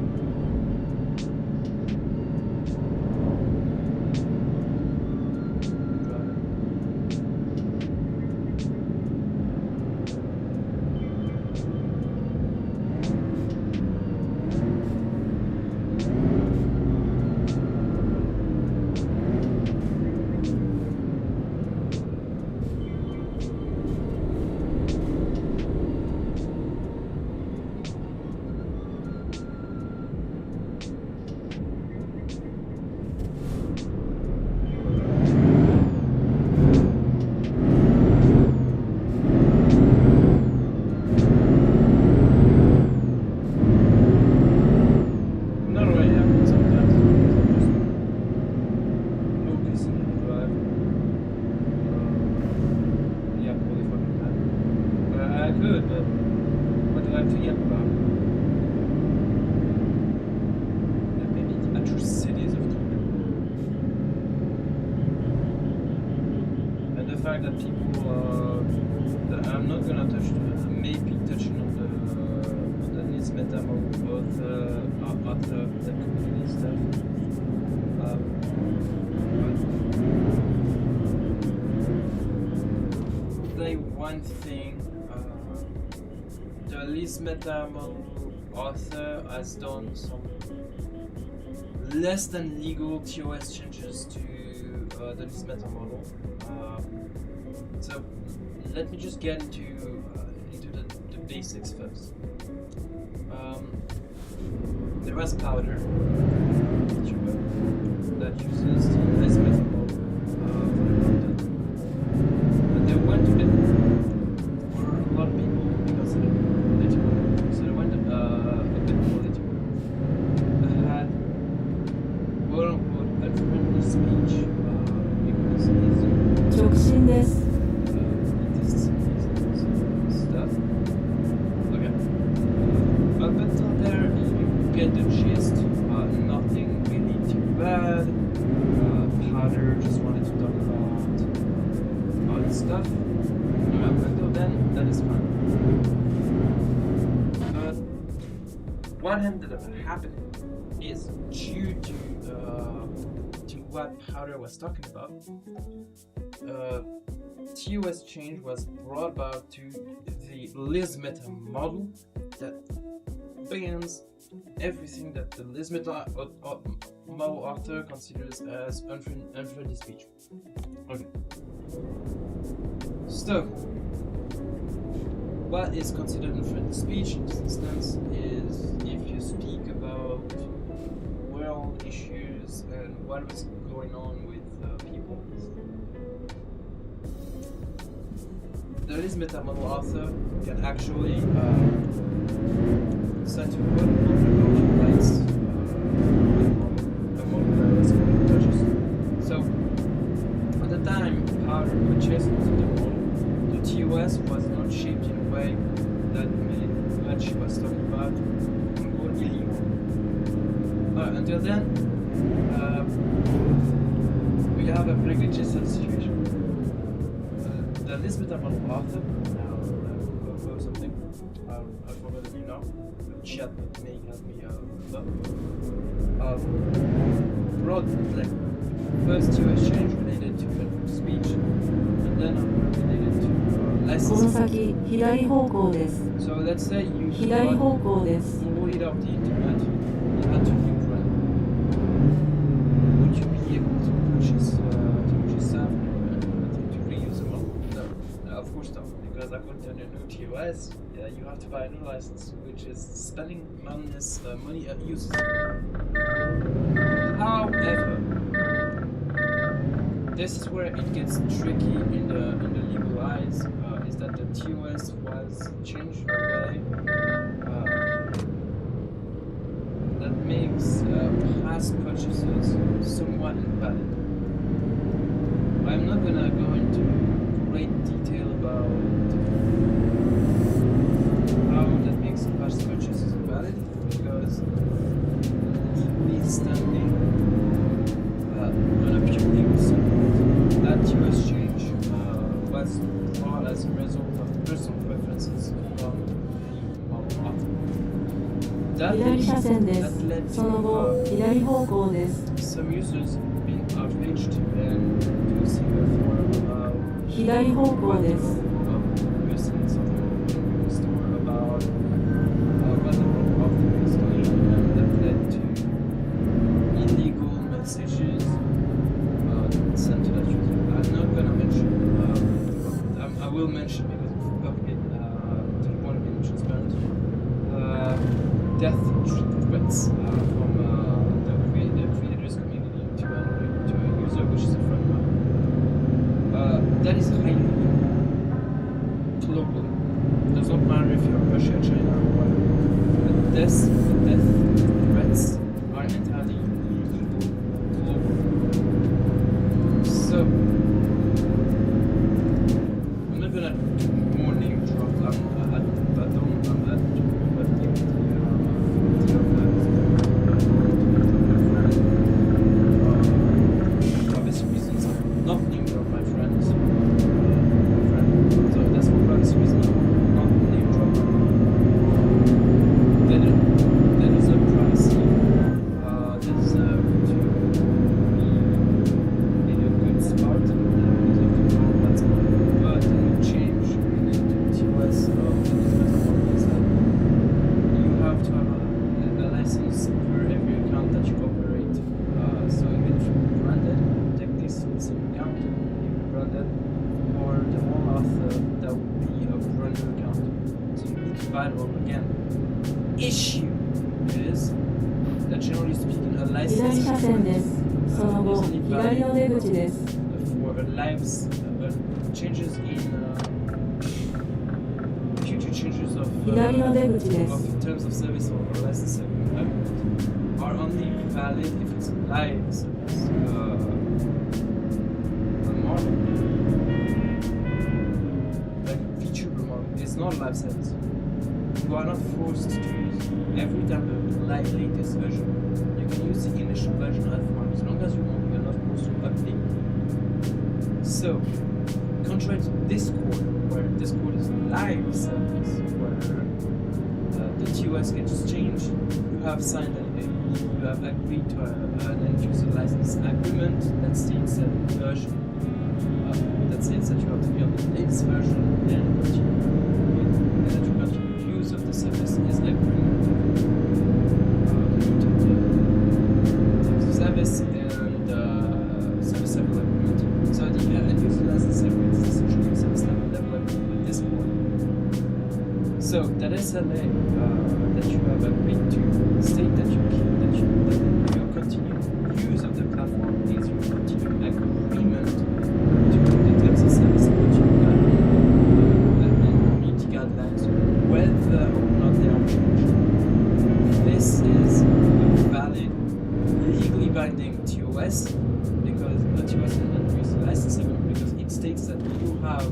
Not what happens sometimes. Just focus and drive. Yeah, holy fucking time. I could, but what do I have to yap about? Maybe the atrocities of Tokyo. And the fact that people, that I'm not gonna touch, maybe touching on the Nice Meta both after the community stuff. Like one thing, the Liz Meta model author has done some less than legal TOS changes to the Liz Meta model. So let me just get into the basics first. There was powder that uses the Liz Meta model for the content. But they went a bit for a lot of people because of the political. So they went a bit political. stuff. Until then, that is fine. But what ended up happening is due to what Powder was talking about. TOS change was brought about to the Liz Meta model that bans everything that the Liz Meta model author considers as unfriendly speech. Okay. So, what is considered unfriendly speech in this instance is if you speak about world issues and what is going on with people. The Liz Meta model author can actually set to put multiple rights touches. So at the time Powder purchased the model, the TOS was not shaped in a way that made what she was talking about illegal. Until then, we have a privileged situation. The Liz Meta model author, now something, I forgot the name now, the chat may help me brought like first TOS change related to speech, and then related to この licensing. 先左方向です。 So let's say you 左方向です。 avoid of the internet, you had to new brand. Would you be able to purchase stuff to reuse them all? No, of course not, because according to the new TOS, you have to buy a new license, which is spending money at uses. However, this is where it gets tricky in the legal eyes. Is that the TOS was changed in a way that makes past purchases somewhat invalid. I'm not gonna go into great detail about how that makes past purchases invalid, because legally standing on a pure legal standpoint, that TOS change was brought as a result of personal preferences from the model author. That 左車線で that す。 led その後 to 左方向です。 some users being outraged and posting a forum about 左方向です。 posting something in the store about what the model author is doing, and that led to illegal messages sent to that user. I'm not gonna mention. I will mention because of it. I want to be transparent. Death threats from the creators community to a user, which is a friend of mine. That is highly global. Does not matter if you're Russia, China, or whatever. The death threats are entirely illegal globally. So I'm not gonna do more name drop. Obvious reasons I'm not name drop my friends. So that's for obvious reasons I'm not name drop. There is a privacy. Deserve to be a good spot. Deserve to know what's going on. But the new change related to TOS is that you have to have a license for every account that you operate. So even if you're branded, take this same account, you're branded, or the whole author, that would be a branded account. So you need to buy it all again. Issue is that generally speaking, a 左 license 車線です。その後 is only 左の valid 出口です。 for lives, changes in future changes of 左の出口です。 of terms of service or licensing agreement are only valid if it's a live service. Remote, like feature remote, is not a live service. You are not forced to use every time the latest version. You can use the initial version as long as you want. You are not forced to update. So, contrary to Discord, where Discord is a live service, where the TOS can just change. You have signed you have agreed to an end-user license agreement that states that version, that states that you have to be on the latest version, and that your continued use of the service is agreement to the service and service level agreement. So the end-user license agreement is essentially a service level agreement with Discord. So that SLA that you have agreed to state that your continued use of the platform is your continued agreement to the terms and service that you got and community guidelines, whether or not they are changed. This is a valid, legally binding TOS because the TOS is a license agreement because it states that you have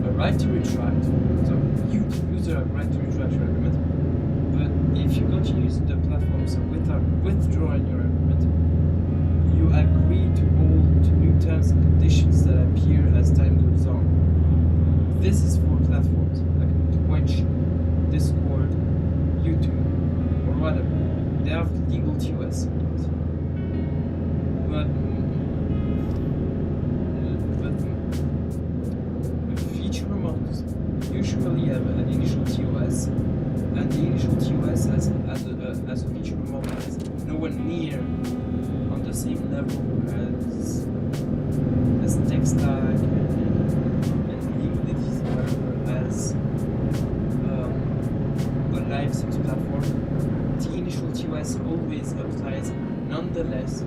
a right to retract. So you, the user, have a right to retract your agreement. But if you continue using the platform, so without withdrawing your agreement, you agree to new terms and conditions that appear as time goes on. This is for platforms like Twitch, Discord, YouTube, or whatever. They have legal TOS. But feature remotes usually have an initial TOS, and the initial TOS as a feature remote is nowhere near on the same level as TechStack and Liquidity whatever as a live service platform. The initial TOS always applies nonetheless to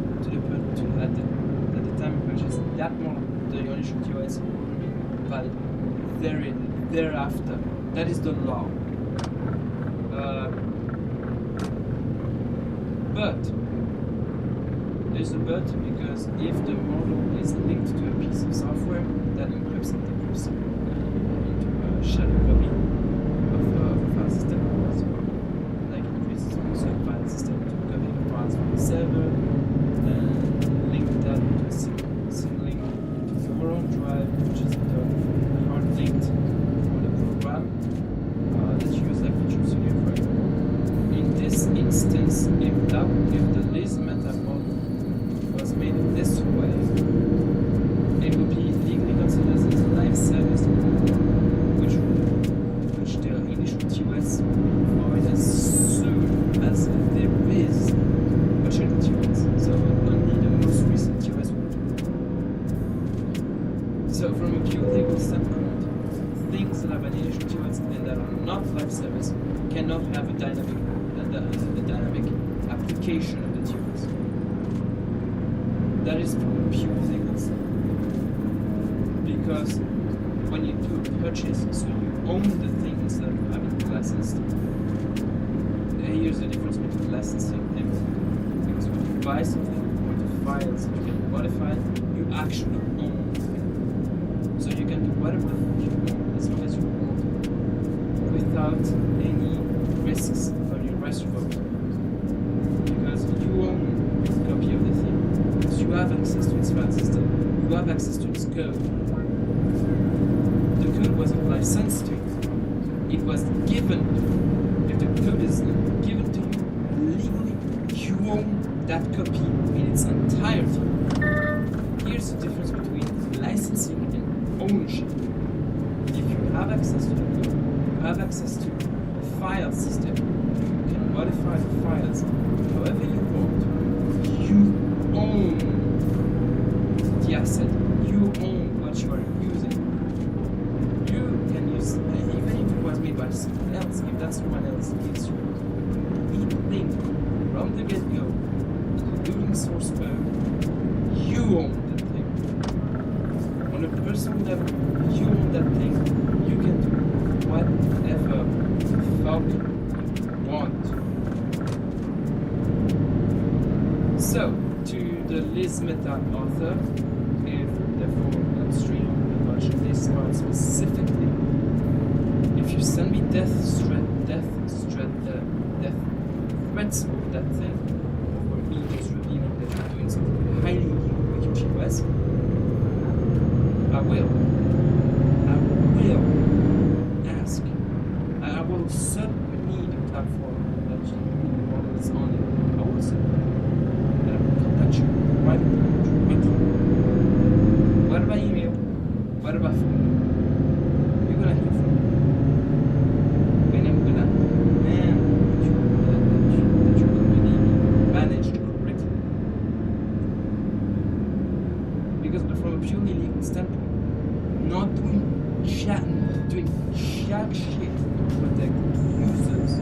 at the time of purchase. That model, the initial TOS will remain valid thereafter. That is the law. But there's a but because if the model is linked to a piece of software that encrypts and decrypts into a shadow copy of a file system, so like increases also a file system to copy the files from the server and link that to a symlink to your own drive, which is the hard linked for the program that you use like Visual Studio for it. In this instance, if the Liz meta model was made this way, it would be legally considered as a live service, which the initial TOS void as soon as there is a channel TOS. So only the most recent TOS will do. So from a pure legal standpoint, things that have an initial TOS and that are not live service cannot have a dynamic application of the TOS. That is from a pure legal standpoint. Because when you do a purchase, so you own the things that you have been licensed. Here's the difference between licensing and everything. Because when you buy something or the files that you can modify, you actually own the thing. So you can do whatever you want as long as you want without any risks on your rest vote. Because you own the copy of the thing. So you have access to its file system. You have access to its code. The code wasn't licensed to you. It was given to you. If the code is given to you legally, you own that copy in its entirety. Here's the difference between licensing and ownership. If you have access to the code, you have access to the file system. You can modify the files however you want. You own the asset. You own what you are using. You can use, even if it was made by someone else, if that someone else gives you a link from the get-go, including source code, you own that thing. On a personal level, you own that thing. You can do whatever the fuck you want. So, to the Liz Meta author, if therefore upstream about this part specifically, if you send me death threats for that thing, or for me just revealing that you're doing something highly illegal with your TOS, will ask. I will submit a platform that is on it. I will submit and I will contact you right quickly. What about email? What about phone? You're gonna hear from me. And I'm gonna manage that your company managed correctly. Because from a purely legal standpoint, not doing jack shit to protect users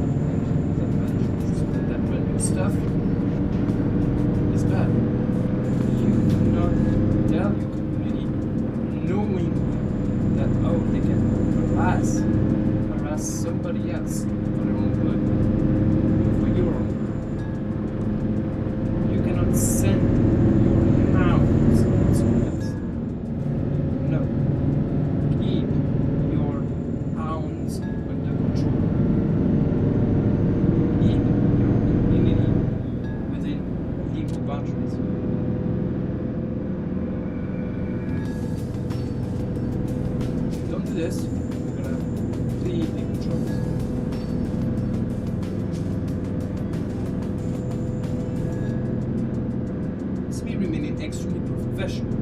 that manage stuff is bad. You cannot tell your community knowing that they can harass somebody else for their own good, for your own good. You cannot send your hounds to us. No. Keep your hounds under control. Keep your community within legal boundaries. Don't do this, you're gonna plead legal troubles. It's me remaining extremely professional.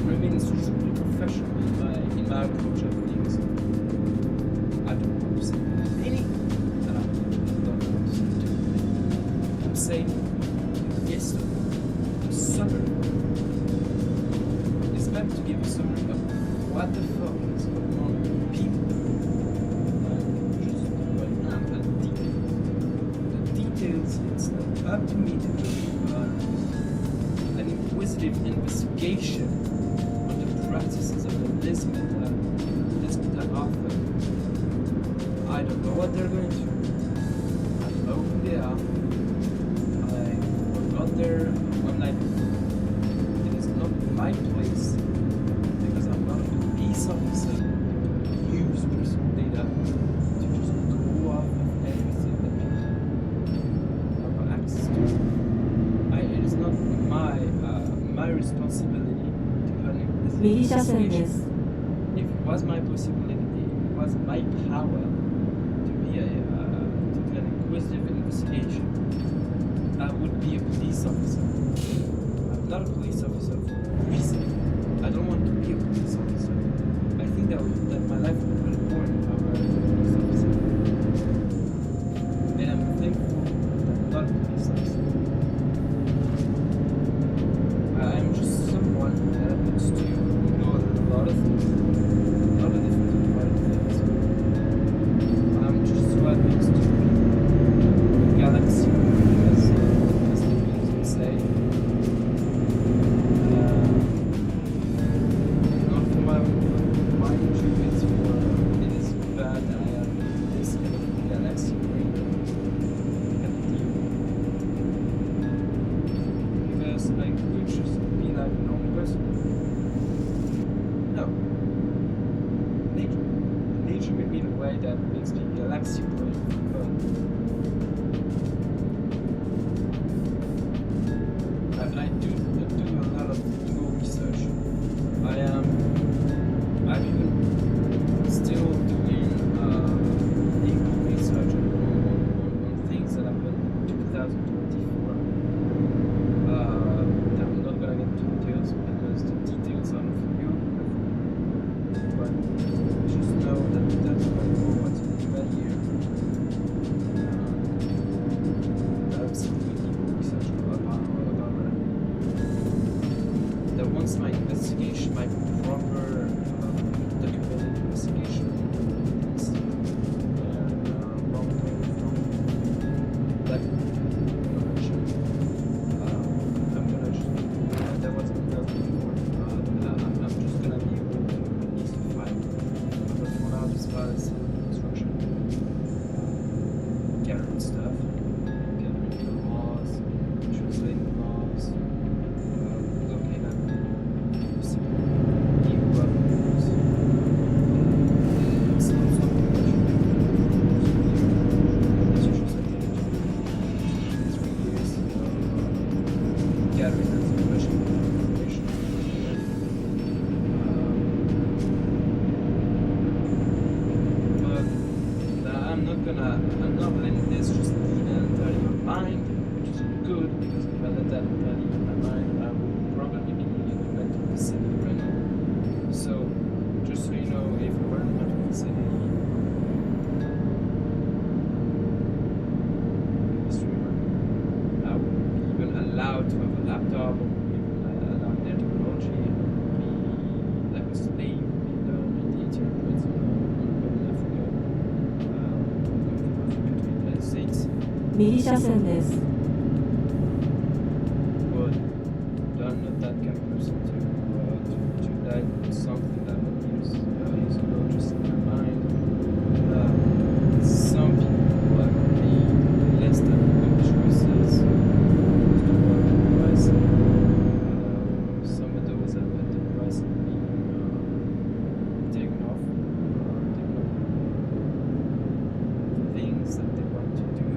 Remaining extremely professional in my approach of things. I don't want to say anything that I don't want to say to you. I'm saying yes, sir. Summary. It's meant to give a summary of what the fuck is going on with people. Just right now, the details, it's not up to me to do an inquisitive investigation on the practices of the Lisbon author. I don't know what they're going through. I don't know who they are. I'm like, it is not my place, because I'm not a police officer, to use personal data to just go off of everything that people have access to. It is not my responsibility to do an 右車線で investigation. す。 If it was my possibility, if it was my power to do an inquisitive investigation, I would be a police officer. I'm not a police officer for a reason. I don't want to be a police officer. I think that my life would be very boring if I were a police officer. And I'm thankful that I'm not a police officer. I'm just someone that happens to know a lot of things, a lot of different things. I'm just so happens to be a galaxy, as the Beatles would say. Not for my mind, it's for it is bad that I have this kind of galaxy brain kind of deal. Because I could just be like a normal person. No. Nature made me in a way that makes me galaxy brain. I do a lot of Google research. I'm even still doing legal research on things that happened in 2024. I'm not gonna get into details because the details are not for you. But just know that that's going forward in that year. I'm not letting this just be entirely in my mind, which is good because if I let that entirely in my mind, I will probably be in a mental facility right now. So, just so you know, if I were in a mental facility, I would be even allowed to have a laptop, or even allowed their technology, and be like a slave in the 1800s in Africa, to the United States. 右車線です。 But I'm not that kind of person to like something that is just in my mind. Some people are maybe less than good choices to what advice. Some of those have had the advice being taken off things that they want to do.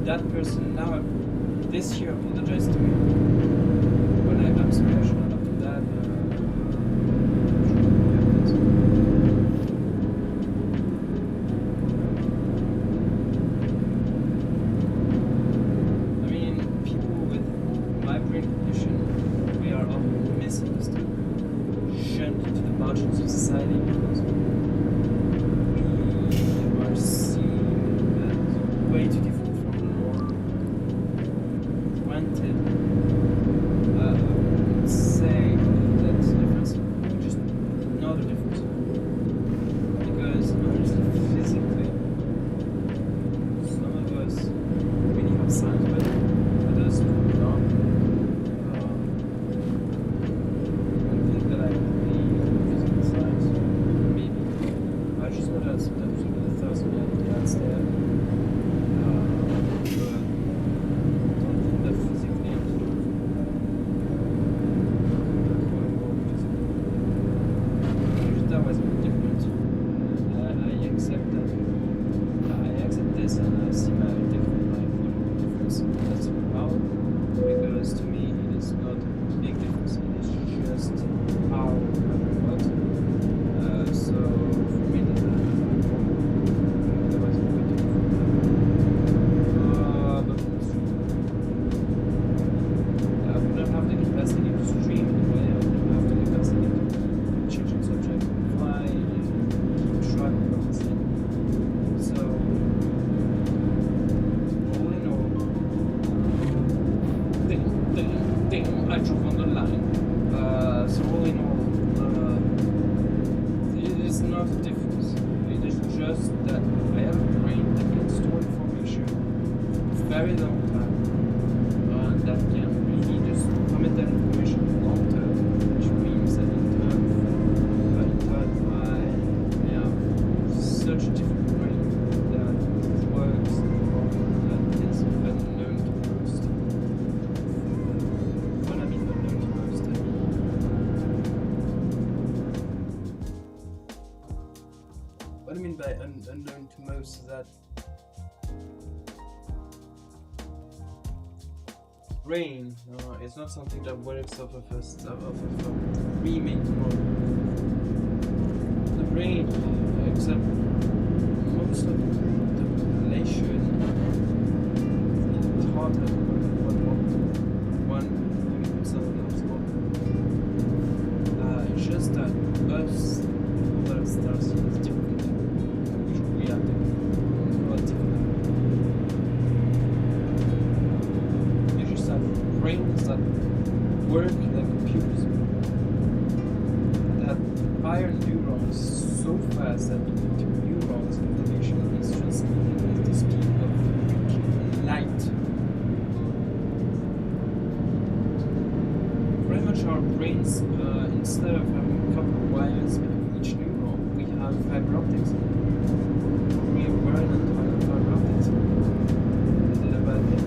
That person now, this year, apologized to me when I'm sorry, I should not have done that. I mean, people with my brain condition, we are often misunderstood, shunned to the margins of society because we are seen as way too different. Say that difference, just not a difference, because honestly, physically, some of us really have signs of it, others do not. One thing that I believe in physical signs, maybe I just know that sometimes you get 1,000 years that's there, but don't think that physically I'm still that was different. I accept that. I accept this and I see my difference. That's about because to me it is not a big difference. It is just how I works. So for me that was very different. But I would not have the capacity to stream in a way. I would not have the capacity to change the subject. So, all in all, I drove on the line. So all in all, it is not a difference. It is just that I have a brain that can store information for a very long time, and that can really just comment that information long term, which means that in turn, I like unknown to most is that brain is not something that works off of a remake mode. The brain, except most of the population, it's hard to one human someone else one. It's just that us people that start seeing is different. We should react a lot differently. Brains that work like computers, that fire neurons so fast that to neurons information is transmitted at the speed of light. Pretty much our brains, instead of having a couple of wires between each neuron, we have fiber optics. We burn on fiber optics. Is it a bad thing?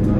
No.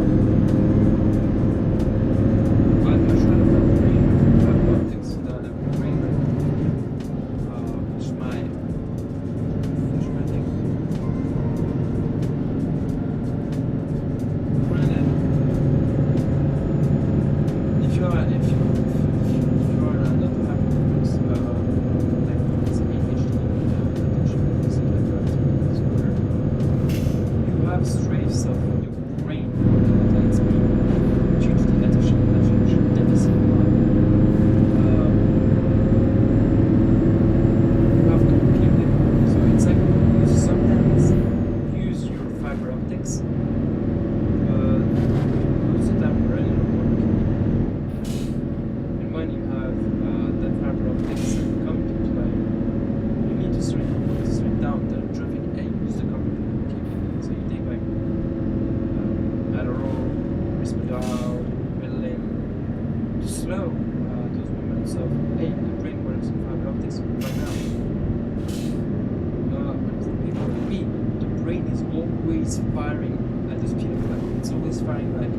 Firing at the speed of light. It's always firing like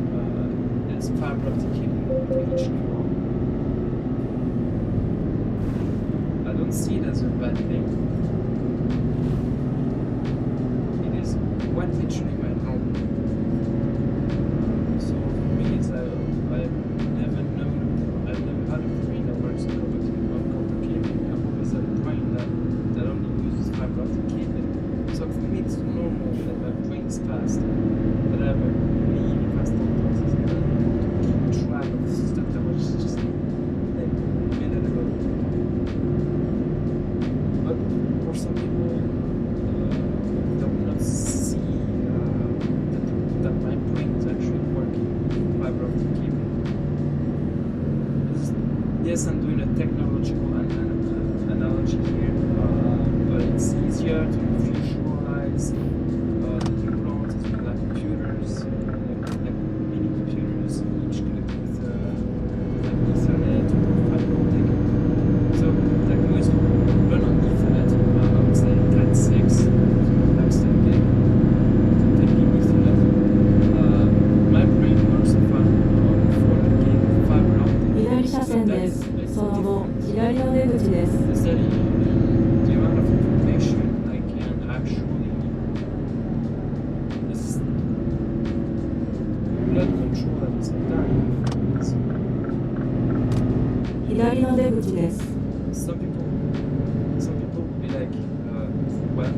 there's fiber optic cable between each neuron. I don't see it as a bad thing. It is quite literally my home. So for me, it's I've never had a brain that works on copper cabling. I've always had a brain that only uses fiber optic cabling. So for me, it's normal that my brain's fast, but I have a really fast thought process and to keep track of stuff that was just like a minute ago. But for some people that will not see that my brain is actually working with fiber optic cabling. Yes, I'm doing a technological analogy here, but it's easier to visualize the neurons as well like computers, like mini computers, each connected with like Ethernet or fiber optic. So like most run on Ethernet, I would say Cat6, sometimes 10 gig, 10 gig Ethernet. My brain works on 400 gig fiber optic. 左車線です。その後、左の出口です。Is that the amount of information I can actually this blood control at the same time? 左の出口です。 Some people will be like, well,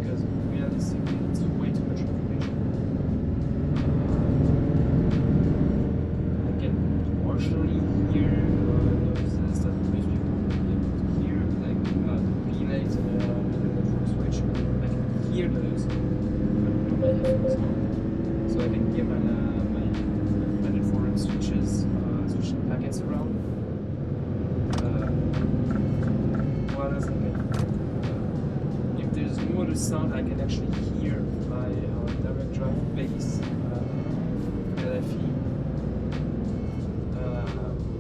because realistically it's way too much information. I can partially hear noises that most people won't be able to hear, like the relays and the network switch. I can hear those, but no headphones on. So I can hear my network switches, switching packets around. What else I can if there's motor sound, I can actually hear my direct drive bass, LFE.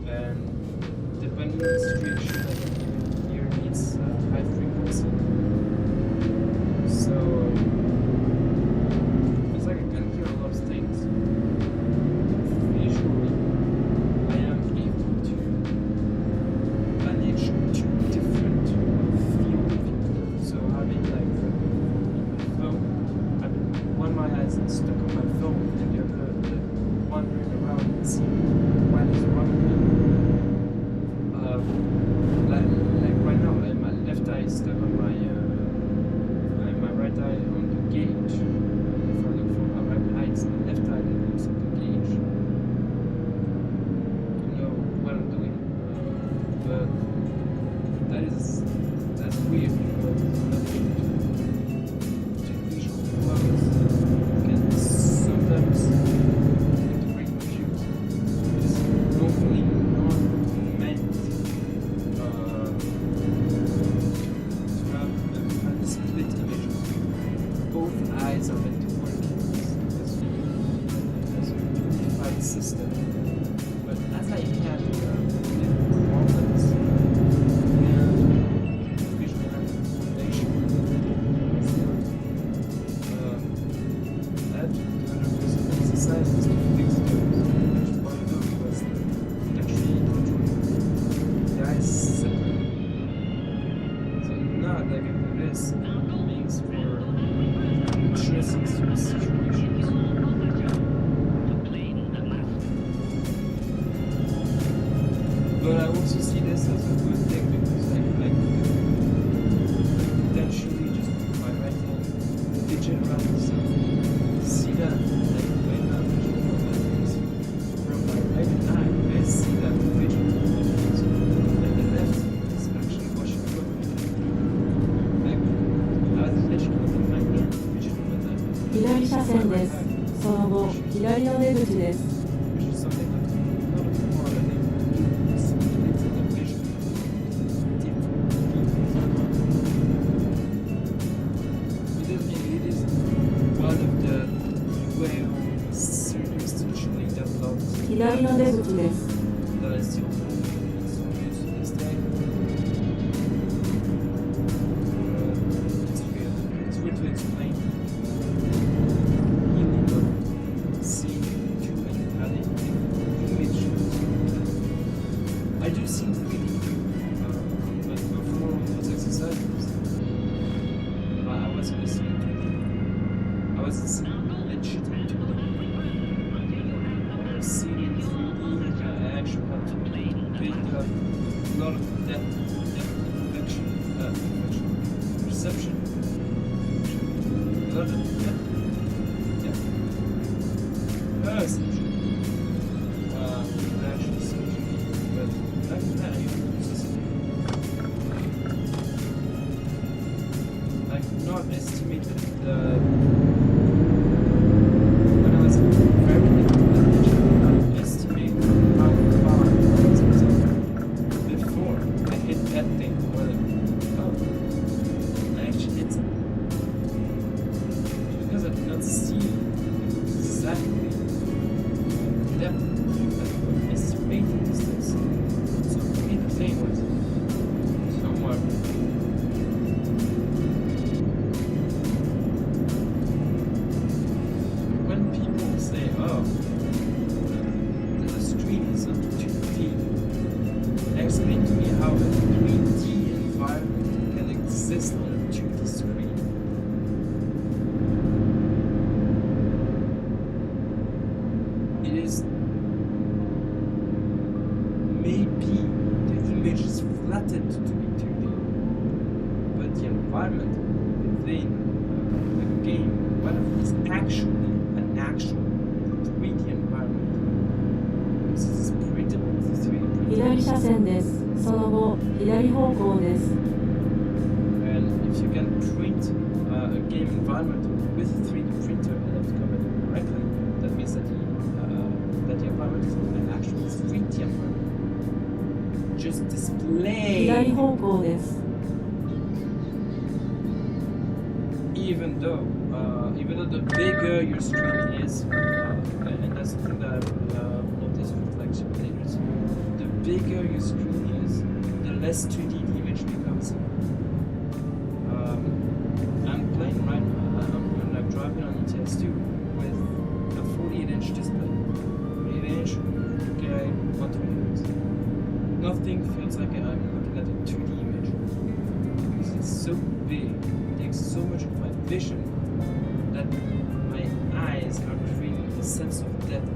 And depending on the situation, I can even hear its high frequency. So it's like I can hear a lot of things. Visually, I am able to manage two different field of view. But I also see this as a good thing because I could potentially just put my right hand digit around the sun. See that? Like when I'm from my right eye, I see that vision. So, like the left is actually watching what we do. Like, as a vision with my hand, vision with that. 左車線です。その後、左の出口です。 Which is something that's not a part of it. It's a vision. It is one of the well institutionally developed 左の出口です。 that I still use to this day. It's weird to explain. Healing of seeing two and having image. I do see 3D, but before those exercises, I wasn't seeing 2D. I wasn't seeing legit 2D. I was seeing 3D. I actually had to build up a lot of depth perception. A lot of depth perception. Actually, but after that, I use I could not estimate when I was very little, I could estimate how far I was before I hit that thing. I actually hit something. Because I did not see exactly the depth of estimating distance. So for me, the thing was somewhere. When people say, oh, the screen is not 2D, explain to me how a 3D environment can exist on a 2D screen. It is maybe the image is flattened to be 2D, but the environment within the game, whatever, is actually an actual 3D environment. This is printable with 3D 左車線です。その後、左方向です。 And if you can print a game environment with a 3D printer and have it covered correctly, that means that the environment is an actual 3D environment. Just display. 左方向です。 Even though the bigger your screen is, and that's the thing that I've noticed with like simulators, the bigger your screen is, the less 2D the image becomes. I'm playing right now, I'm like driving on ETS2 with a 48-inch display. 48-inch, okay, 120 Nothing feels like I'm looking at a 2D image. Because it's so big, it takes so much of my vision that my eyes are creating a sense of depth.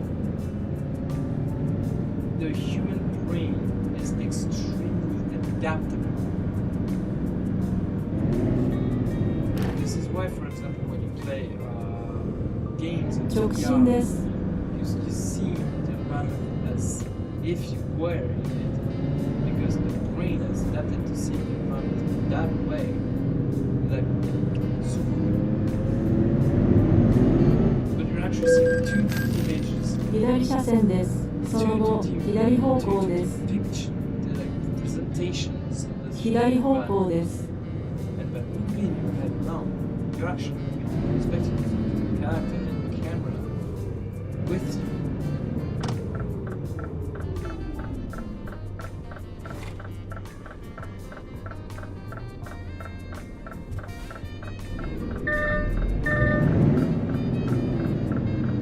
The human brain is extremely adaptable. This is why, for example, when you play games in 直進で VR, す。 you see the environment as if you were in it, because the brain has adapted to seeing the environment that way, like so cool. But you're actually seeing 2D images, 左車線です。その後、左方向です。 picture, like presentations of the 左方向です。 and by moving your head around, you're actually moving perspective of the character and the camera with you.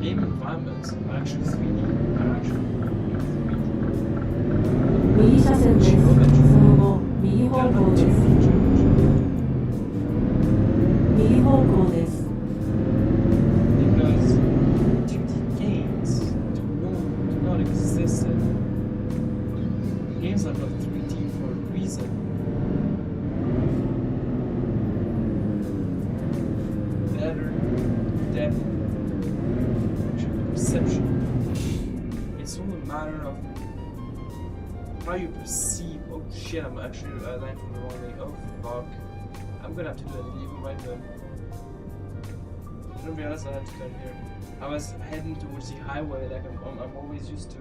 Game environments are actually 3D. Are actually 右車線です。その後、右方 they're 向 not です。 2D. 右方向です。 Because 2D games do not exist in games are not 3D for a reason. Better depth perception. It's all a matter of how you perceive. Oh shit, I'm actually aligned from the wrong way. Oh fuck. I'm gonna have to do an illegal right turn. I didn't realize I had to turn here. I was heading towards the highway like I'm always used to.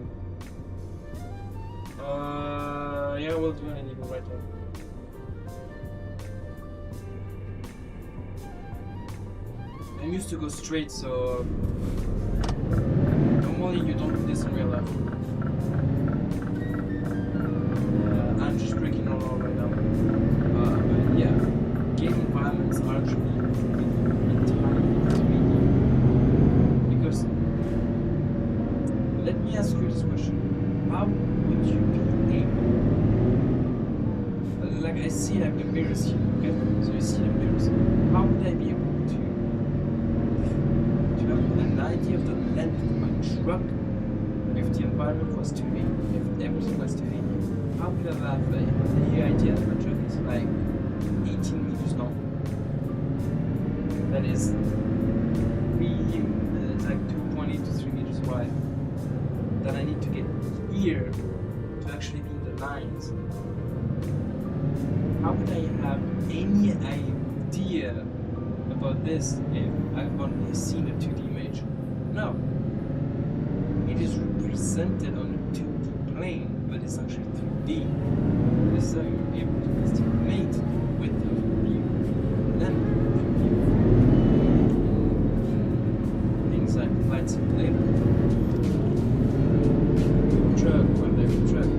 Yeah, we'll do an illegal right turn. I'm used to go straight, so normally you don't do this in real life. I'm just breaking all out right now. But yeah, game environments are actually entirely 3D. Because let me ask you this question: how would you be able? Like I see like the mirrors here, okay? So you see the mirrors. How would I be able to have an idea of the length of my truck if the environment was 2D, if everything was 2D? How would I have the idea that my truck is like 18 meters long? That is it's like 2.8 to 3 meters wide. That I need to get here to actually be in the lines. How would I have any idea about this if I've only seen a 2D image? No. It is represented on a 2D plane, but it's actually 3D. This is how you're able to estimate the width of the view, length of the view. Things like Flight Simulator, truck, one-level truck.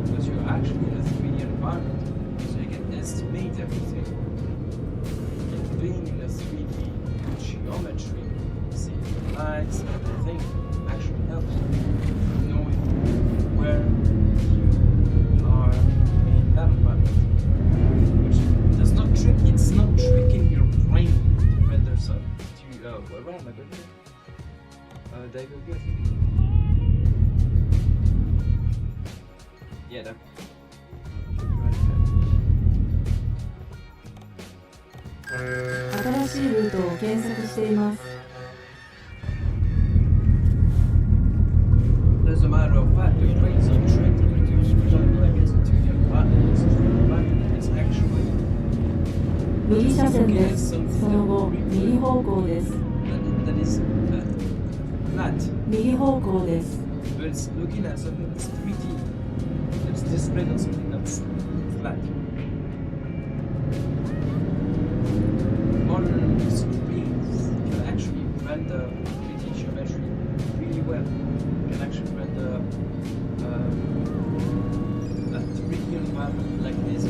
Because you're actually in a 3D environment, so you can estimate everything. And being in a 3D geometry, see the lights and everything, actually helps knowing where you are in that environment. Which does not trick, it's not tricking your brain to render stuff. Where am I going? Did I go good? Yeah, that. 新しいルートを検索しています。 There's a matter of fact, the brains are tricked into something like it's a 2D environment. It's actually 右車線です。その後、右方向です。 that is flat, 右方向です。 but it's looking at something that's 3D. It's displayed on something that's flat. Modern screens can actually render 3D geometry really well. Can actually render a 3D environment like this.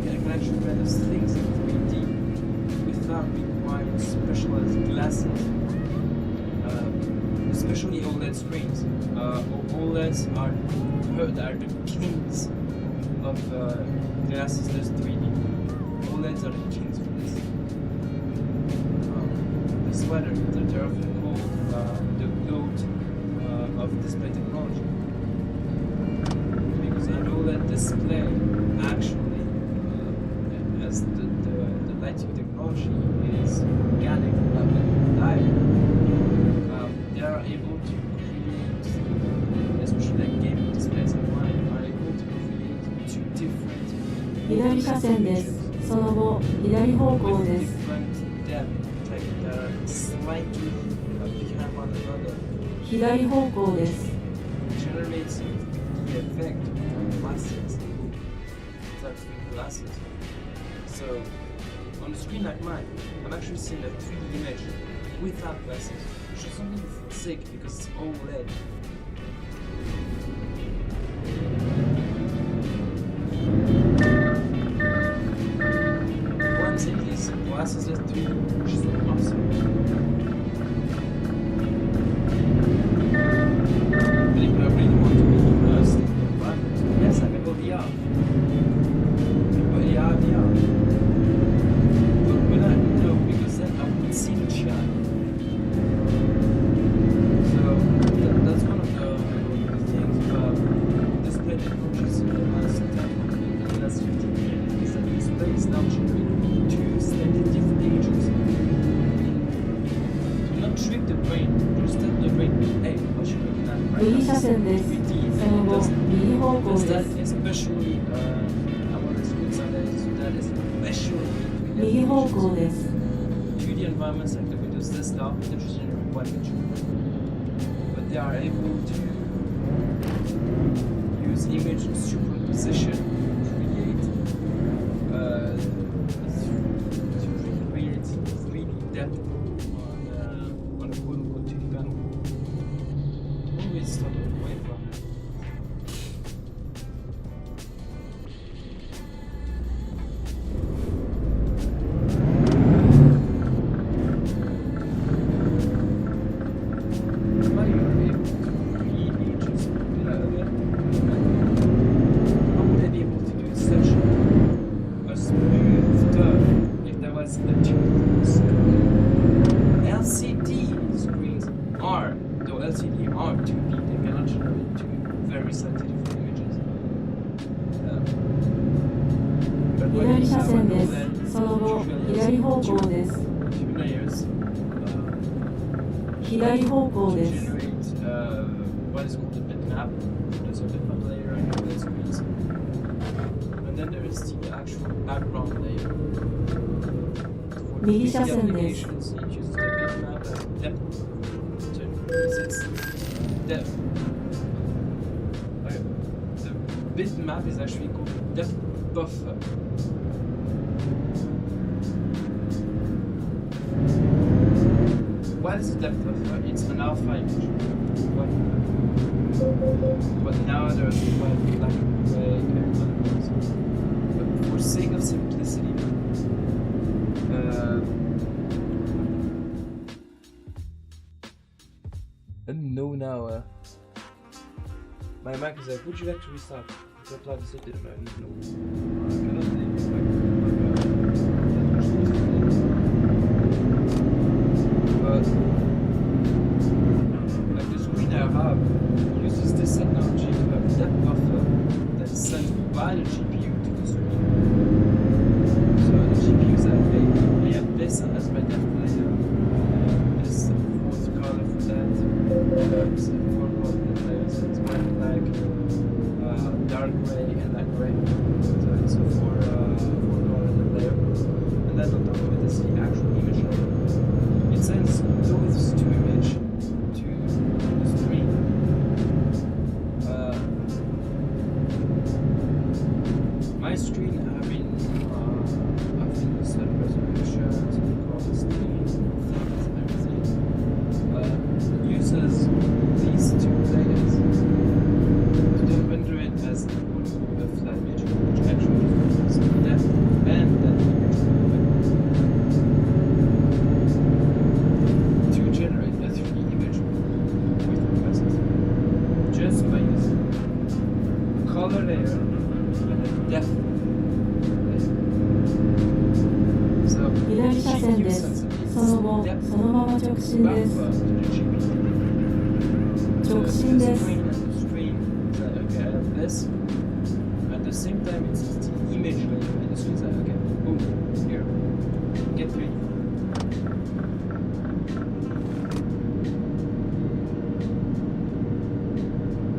They can actually render things in 3D without requiring specialized glasses. Especially OLED screens. OLEDs are the kings of glasses that's 3D. OLEDs are the kings for this. The sweater, they're often called the goat of display technology. Because an OLED display actually, as the lighting technology is organic, live, they are able to create, especially like gaming displays online, are able to create two different 左車線です。その後、左方向です。 different depth, like slightly behind one another, 左方向です。 generates the effect of glasses, without glasses. So, on a screen like mine, I'm actually seeing a 3D image without glasses, which is something sick because it's OLED. What I'm saying is, glasses are 3D, which is awesome. But if I really want to be immersed in the environment, yes, I can go VR. But yeah, VR. But I don't know, because then I wouldn't see the shot. So that's one 右車線です。 3D その thing 後 does 右方向 does で that す。 especially I want to do nowadays so that especially 右方向です。 2D environments like the Windows desktop interested in one picture. But they are able to use image superposition to create to create 3D depth on a quote unquote 2D panel. Always start away from it. Why you are able to really just how would I be able to do such a smooth turn if there was a 2D screen? LCD screens are, though LCD are 2D, they cannot generate two very slightly different images. But when 左 you 車 have 線 an です。 OLED, その後 usually 左方向です。 two layers 左方向 to です。 generate what is called a bitmap. There's a bitmap layer on OLED screens. And then there is the actual background layer. For 右 3D 車線です。 applications, it uses the bitmap as depth to increase its depth. Okay. The bitmap is actually called depth buffer. What is the depth buffer? It's an alpha image. But now there's white, black, gray, and other ones. But for sake of simplicity, no now. My Mac is like, would you like to restart? To apply the safety no. I cannot take it back. But like the screen I have uses this technology to have depth buffer that's sent by the GPU to the screen. So the GPUs I have this as my depth layer, this fourth color for that, this fourth color layer, so it's white, black, dark gray, and light gray. So it's a four color layer. And then on top of it is the actual image layer. It sends those two images to the screen. My screen having a certain resolution, certain quality, things, everything, uses these two layers to then render it as a flat image, which actually is depth and that image to generate a 3D image with the process just by using a color layer and a depth layer. So 左車線です。その後そのまま直進です。直進です。 Okay, I have this. At the same time, it's the image layer, and the screen's like, okay, boom, here, get 3D.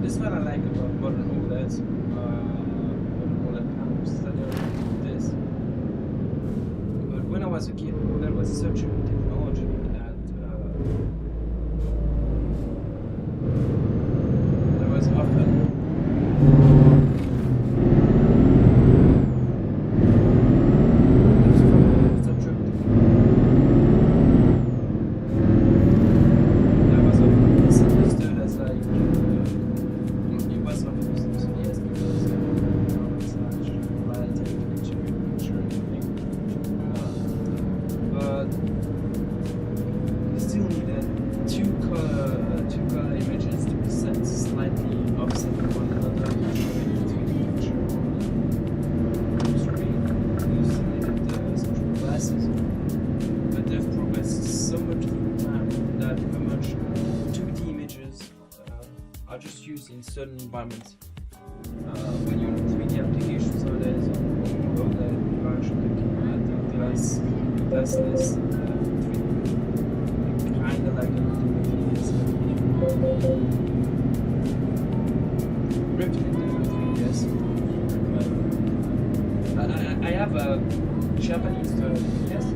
This is what I like about modern OLEDs, modern OLED panels, that they're like this. But when I was a kid, OLED was such a technology that there was often misunderstood as like it was often misunderstood as but you still needed two color images to be set slightly opposite one another to create 3D picture on the screen. You still needed central glasses, but they've progressed so much through time that pretty much 2D images are just used in certain environments. When you're in 3D applications nowadays, or that you are actually looking at the glassless 3D, kind of like a multimedia application. have a Japanese 3DS.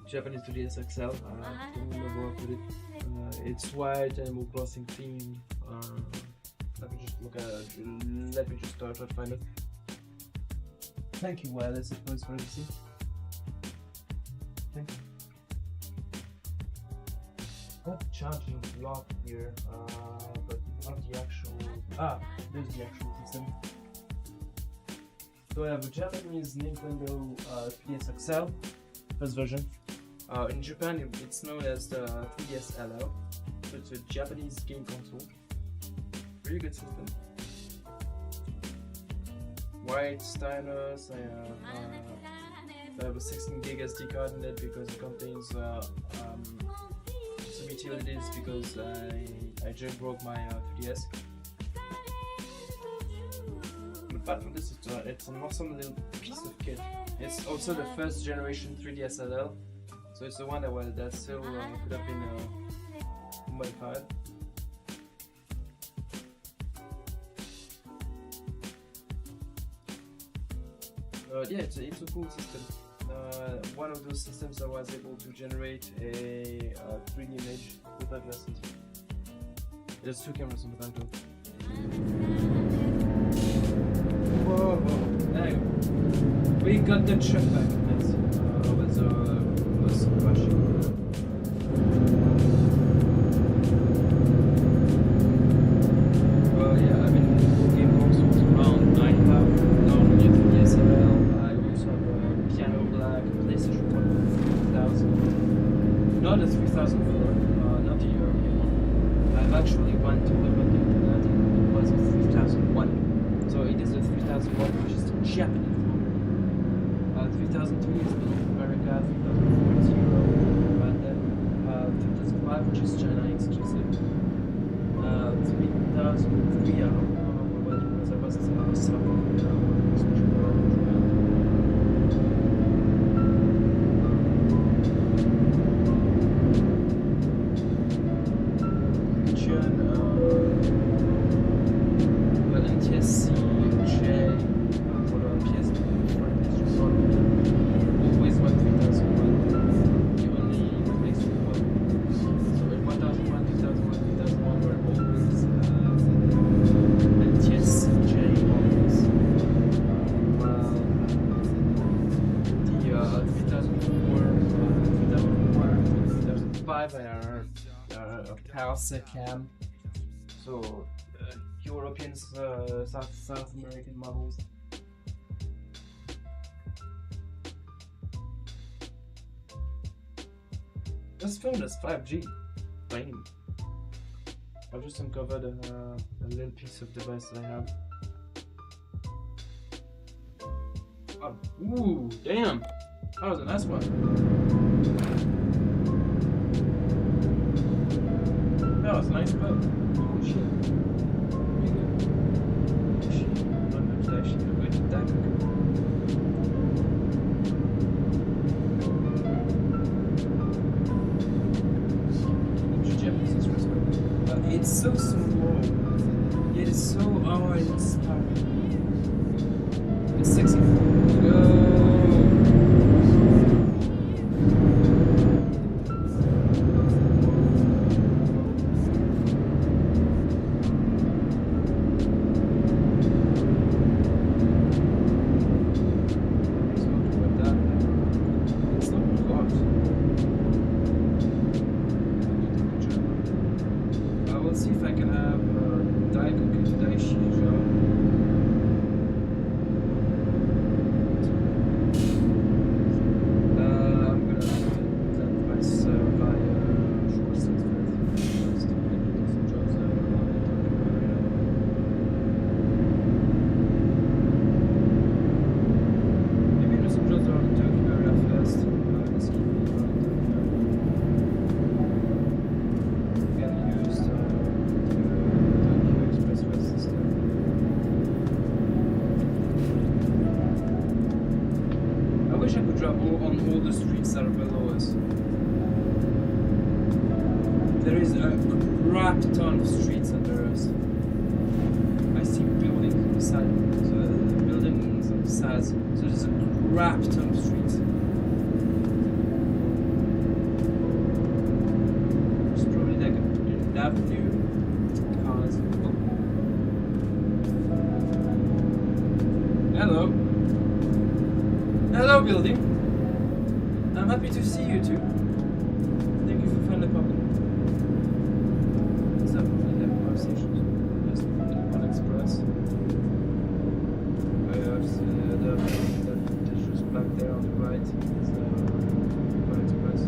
Japanese 3DS XL. I don't remember what with it. It's white and Animal Crossing themed. Let me just look at it. Let me just try to find it. Thank you, wireless headphones for everything. Thank you. Got charging block here, but not the actual. There's the actual system. So I have a Japanese Nintendo 3DS XL, first version. In Japan, it's known as the 3DS LL. So it's a Japanese game console. Really good system. White stylus. I have a 16 gig SD card in it because it contains some utilities because I jailbroke my 3DS. Apart from this, it's an awesome little piece of kit. It's also the first generation 3DS LL, so it's the one that still could have been modified. Yeah, it's a cool system. One of those systems that was able to generate a 3D image without glasses. There's two cameras on the back door. Whoa, anyway, we got the truck back. Nice. Was crashing. Well, yeah, I've been game consoles around 9,000. Not only for the SML, I also have a Piano Black, PlayStation 1 3000. Not a 3004, not the European one. I've actually went to look on the internet and it was a 3001. So it is a 3001, which is the Japanese one. 3003 is North America, 3004 is Europe, and then 3005, which is China exclusive. 3003, I don't know what it was, I was something. Cam, so European, South American models. This phone is 5G. Fine. I've just uncovered a little piece of device that I have. Oh, ooh, damn! That was a nice one. That was a nice boat. Oh shit. Really good. Shit. I'm not actually going to that quick. Japanese espresso. It's so small. It is so awe-inspiring. It's sexy. On all the streets that are below us. There is a crap ton of streets under us. I see buildings on the side, so buildings on the sides. So there's a crap ton of streets. There's probably like an avenue of cars. Oh. Hello. Hello, building. I'm happy to see you too. Thank you for finally popping. What's up? We have power stations. Just one express. I have the just back there on the right. It's one express.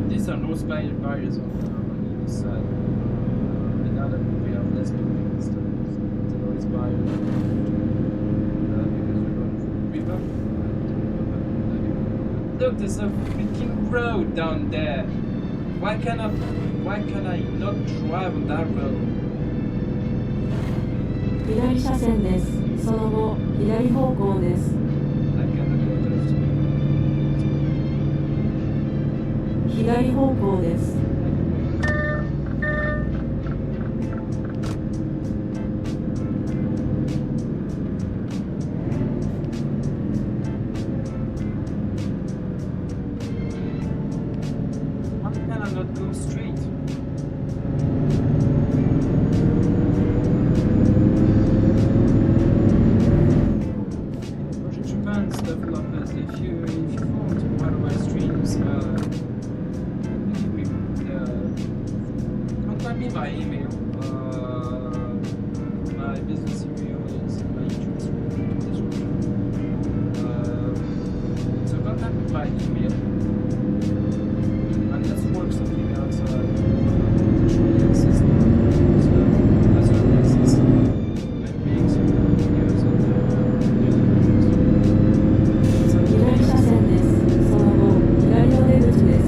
These are no spider barriers on either side. And now that we have less people and stuff, the noise barrier. Because we're going for river. Look, there's a freaking road down there. Why can I not drive on that road? 左車線です。その後、左方向です。 I cannot go left. 左方向です。 How can I not go straight? Japan developers, if you want to waterway streams, contact me by email. My business email is my YouTube description. So contact me by email. And let's work something out so I can access as early access and make some videos on the 左車線です。その後、左の出口です。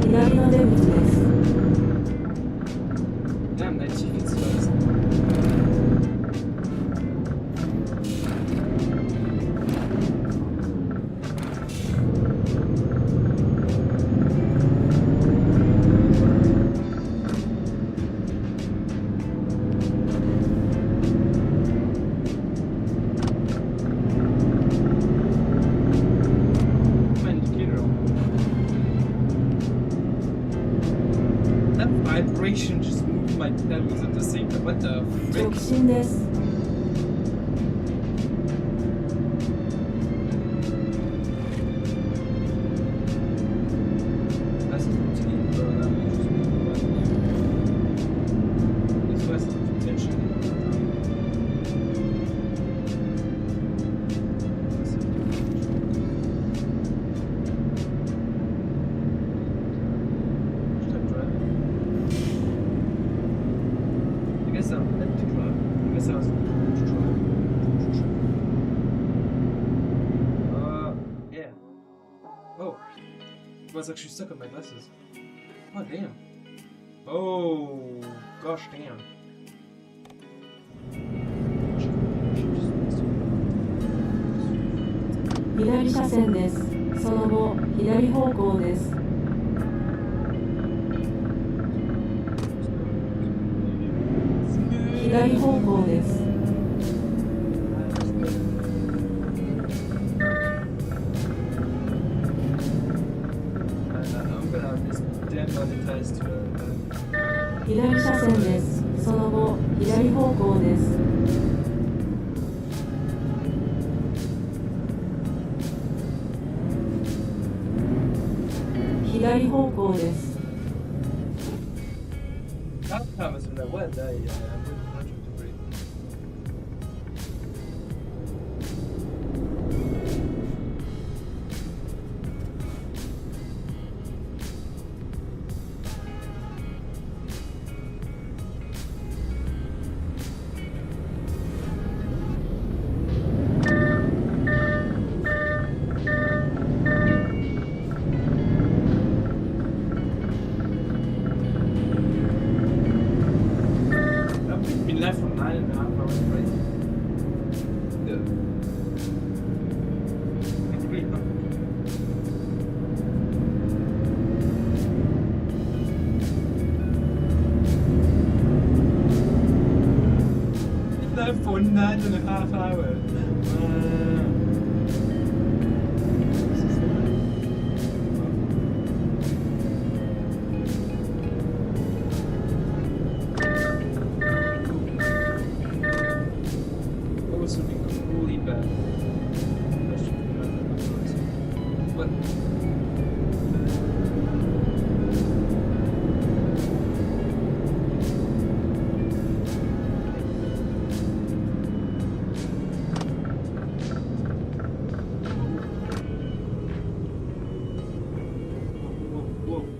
左の出口です。 Damn, that chicken's fast. My indicator on. That vibration just moved my pedals at the same time. What the 直 frick? 進です。 That's routine, bro. That means just moving right here. That's why it's intentionally. Should I drive? I guess I'm meant to drive. I guess I was meant to drive. Yeah. Oh. I was actually stuck on my glasses. Oh, damn. Oh, gosh, damn. 左車線です。その後、左方向です。 左方向です。 I'm gonna have this demonetized. 左車線です。その後、左方向です。 左方向です。 That time was when I went. I'm really trying to breathe. 1 and a half hours. That was something really bad. What?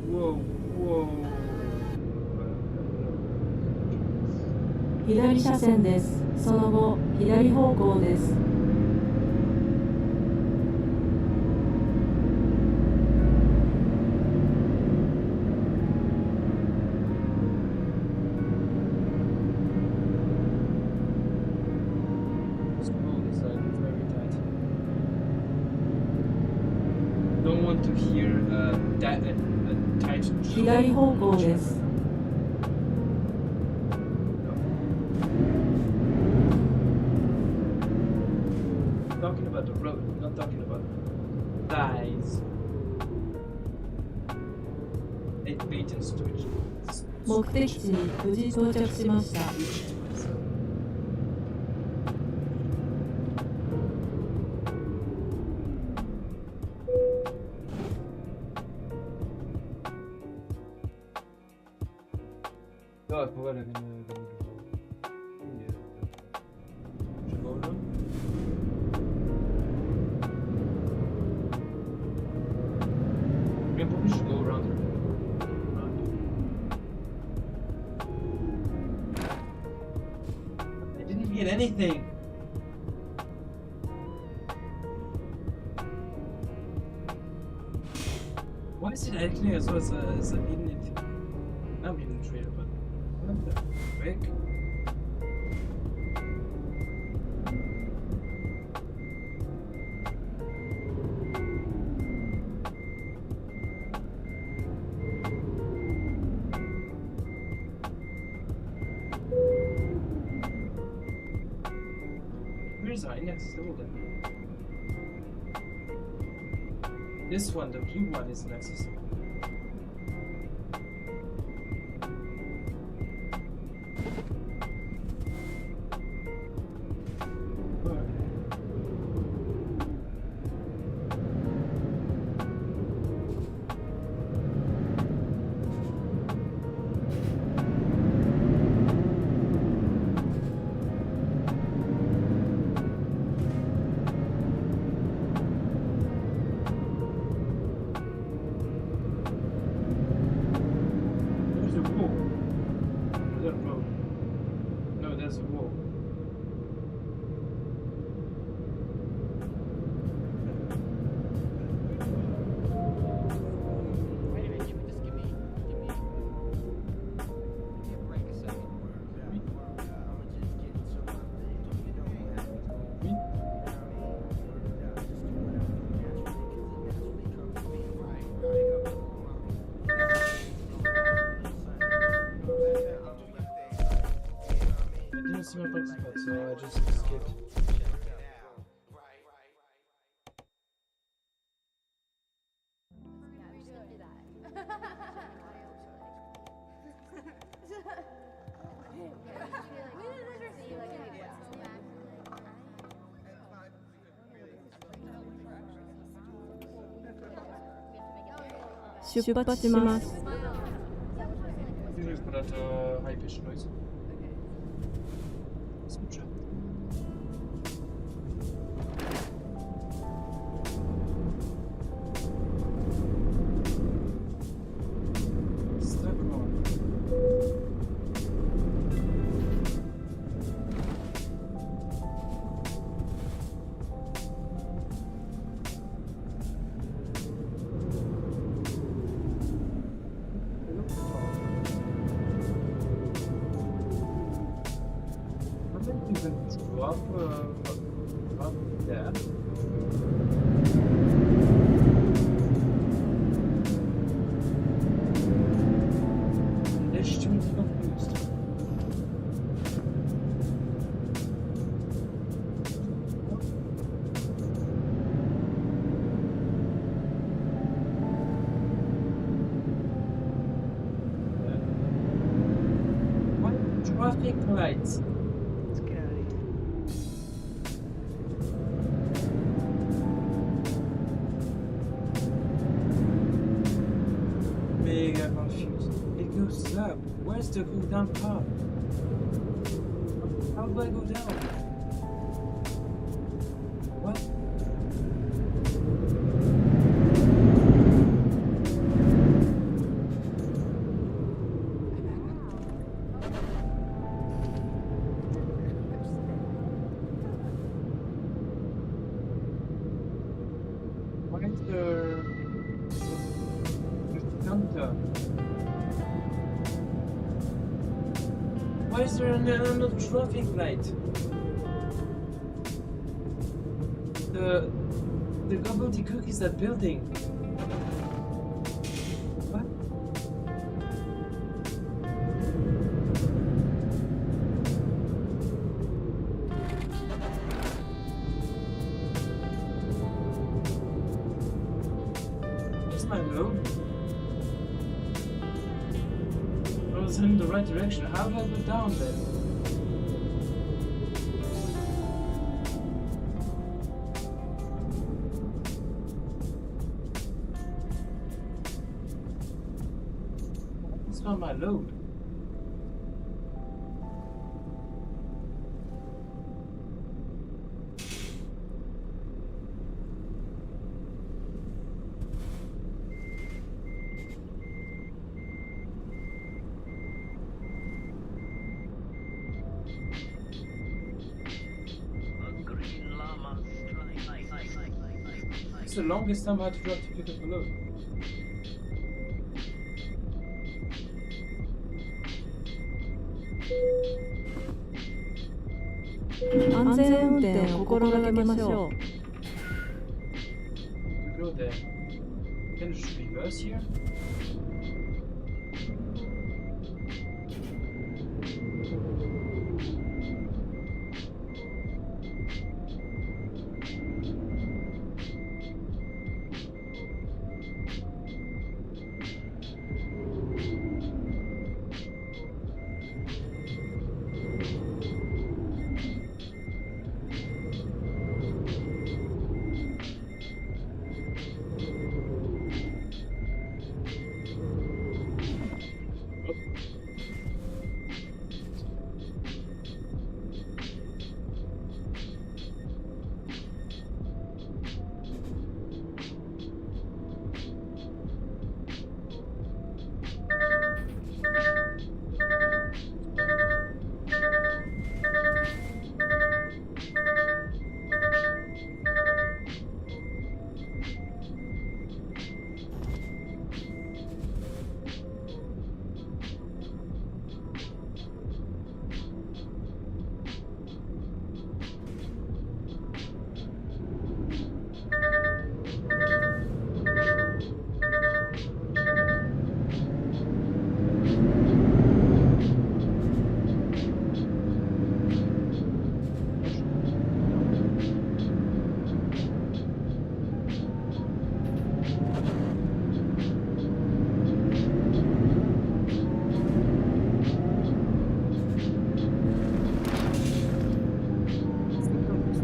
Whoa. 左車線です。その後、左方向です。Don't want to hear that tight. 左方向です。Talking about the road, not talking about thighs. It paintings to each. 目的地に無事到着しました。Oh, I forgot I'm gonna go. Yeah. Should I go now? Yeah, probably should go around. I didn't get anything. Why is it acting as well as an hidden? I'm hidden trader, but what the frick? Where's our index still then? This one, the blue one, is inaccessible. There's a wall. Wait a minute, just give me a break a second. I'm just getting some of the, you know, Oui. I didn't see my button spot, so I just skipped. Yeah, we should do that.出発します。 You just put out high pitched noise. Some trap. Stuck on. I think you can go up there. There's too many confused. traffic lights. Let's get out of here. Mega confused. It goes up. Where's the go down path? How do I go down? What? What is the counter? Why is there another traffic light? The gobbledygook is that building. What? Where's my load? I was in the right direction. How do I go down then? 'Not my load. It's the longest time I had to drive to pick up the load. To go there. Can you just reverse here?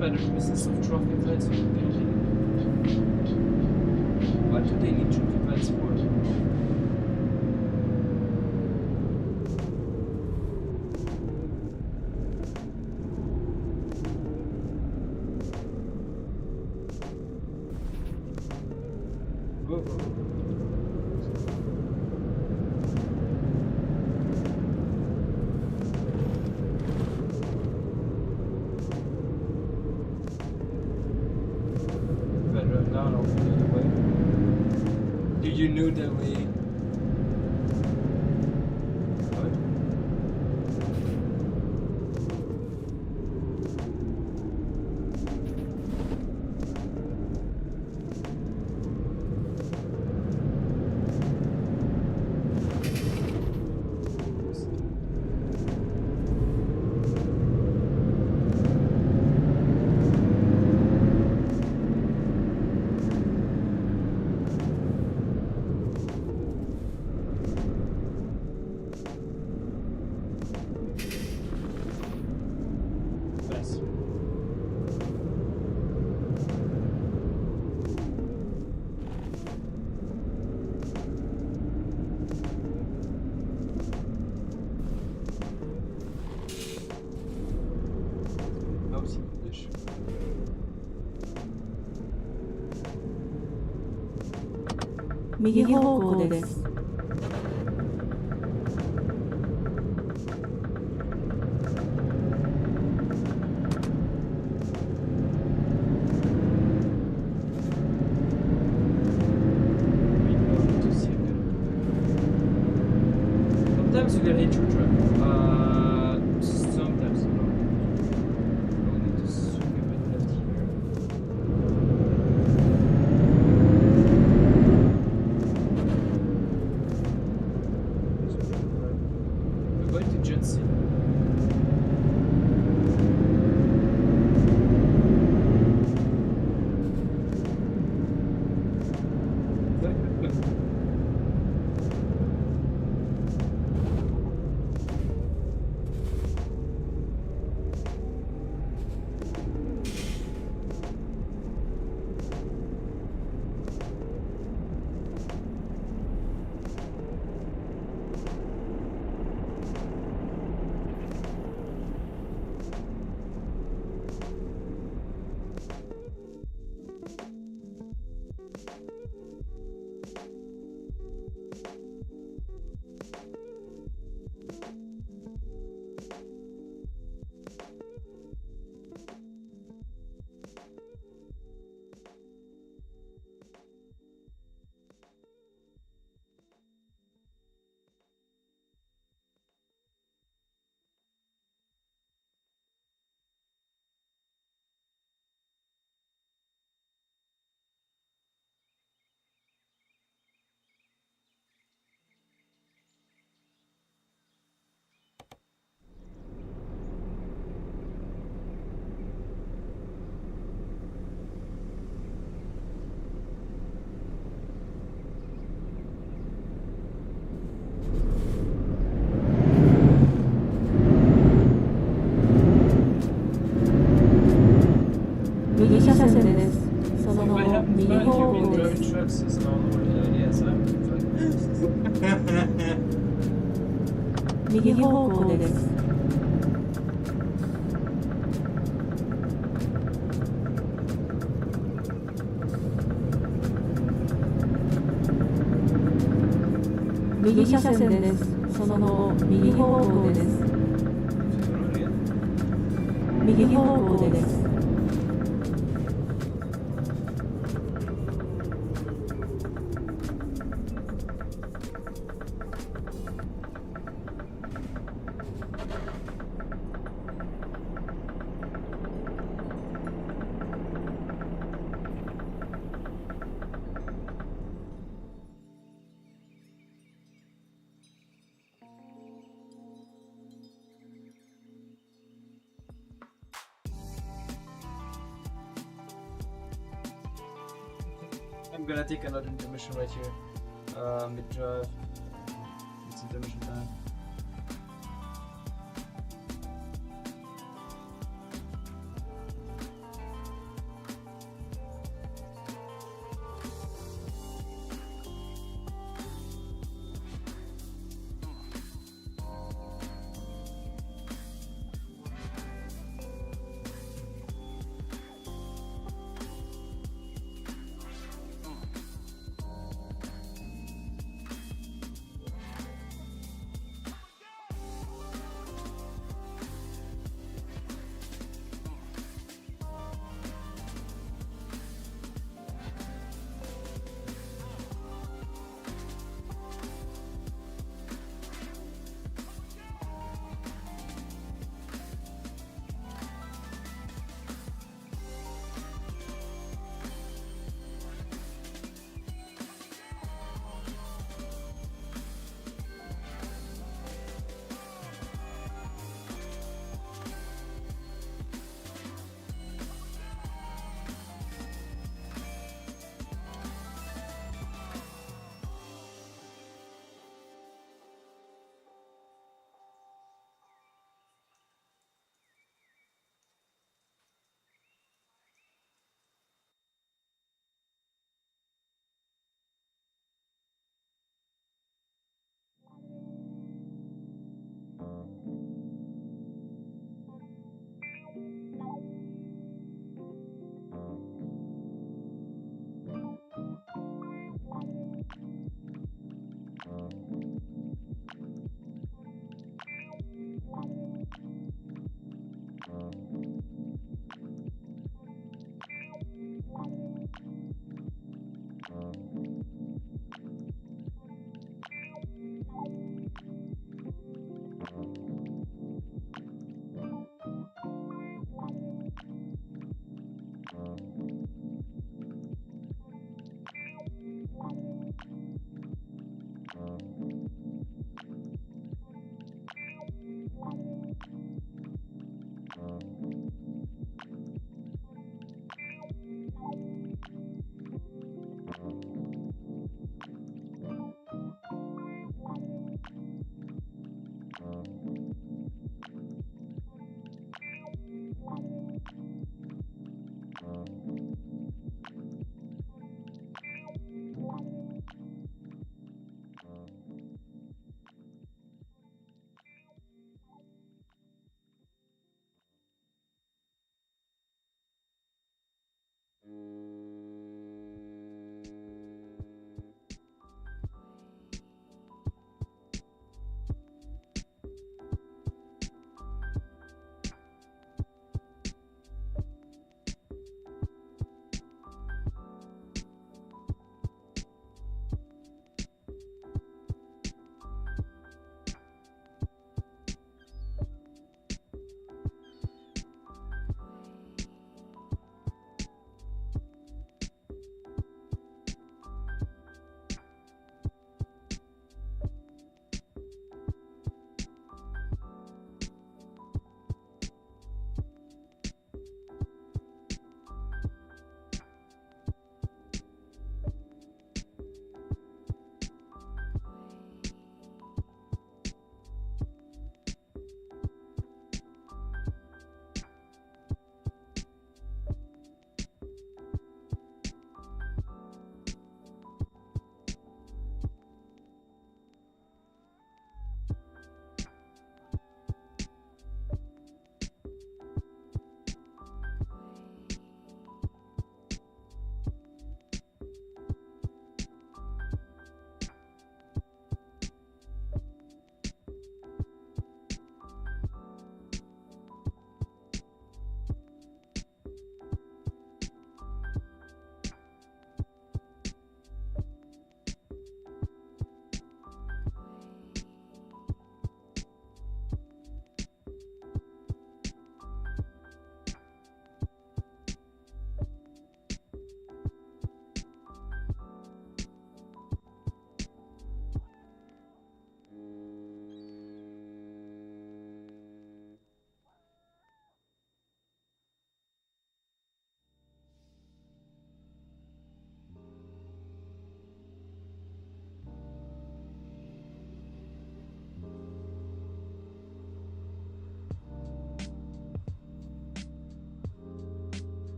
Better business of traffic lights in the building. What do they need traffic lights for? Whoa. Down over the other way. Did you know that we? What? 右方向です。Sometimes you get hit your truck. Sometimes no. I'll need to swing a bit left here. We're going to Judson.右車線です。その What 後、 happens 右 when 方 you've 向 been で driving す。 trucks is an all yes, I'm 右方向です。右車線です。その後、右方向です。右方向です。I'm gonna take another intermission right here. Mid drive. It's intermission time.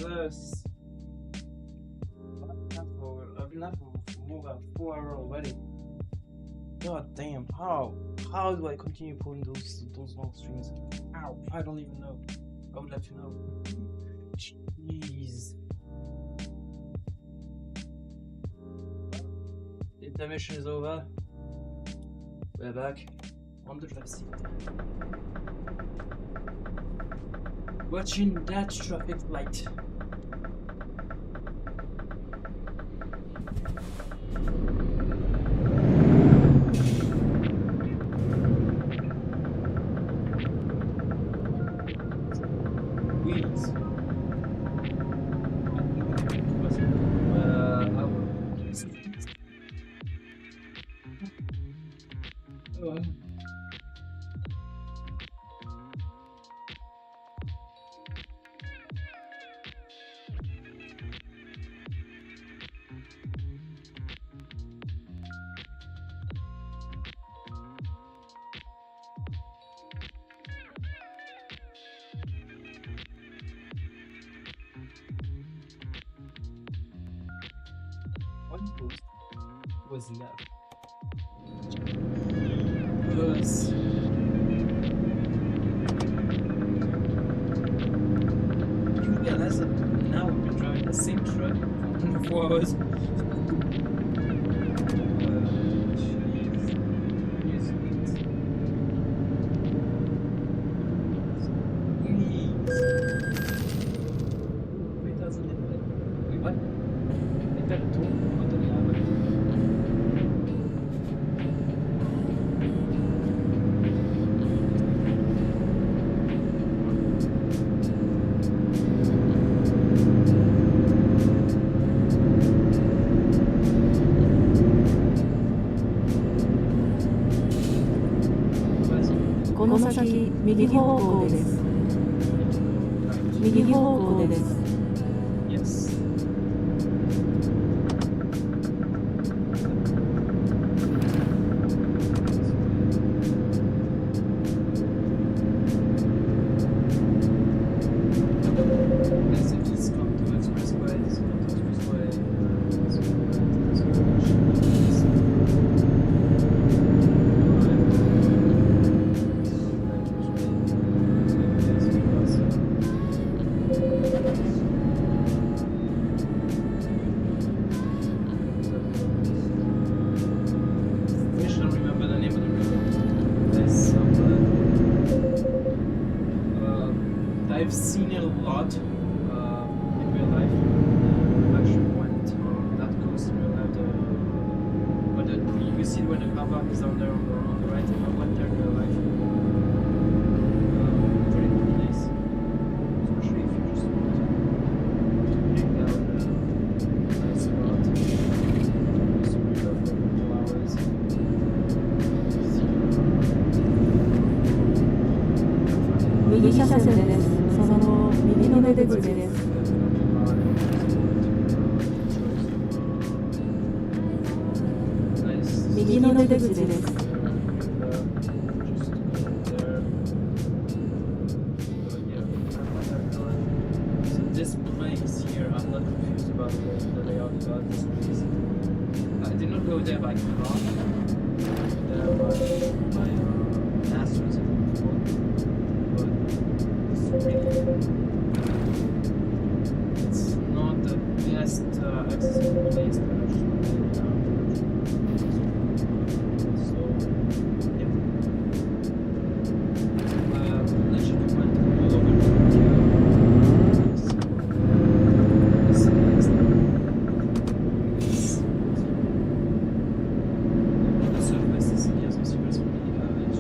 Jesus. I've been out for more than 4 hours already. God damn, how? How do I continue pulling those long strings? How? I don't even know. I would like to know. Jeez. Intermission is over. We're back on the drive seat. Watching that traffic light. Wheels. One post was left because you realize that now we've been driving the same truck for 4 hours.この先右方向です。右方向です。 Yes. Yes, if it's come to expressway, it's come to expressway. It's I don't remember the name of the river. There's some. I've seen it a lot in real life. I actually went on that coast in real life. But you see where the car park is down there on the right. I went there in real life. Pretty cool place. Especially if you just want to hang out in a nice spot. Just be there for a couple hours.右車線です。その右の出口です。右の出口です。 This place here, I'm not confused about the layout about this place. I did not go there by car. There by Astros and phone. But it's really, it's not the best accessible place to actually get down. So, yeah. Literally went all over Tokyo. The surface is yes, super sweet.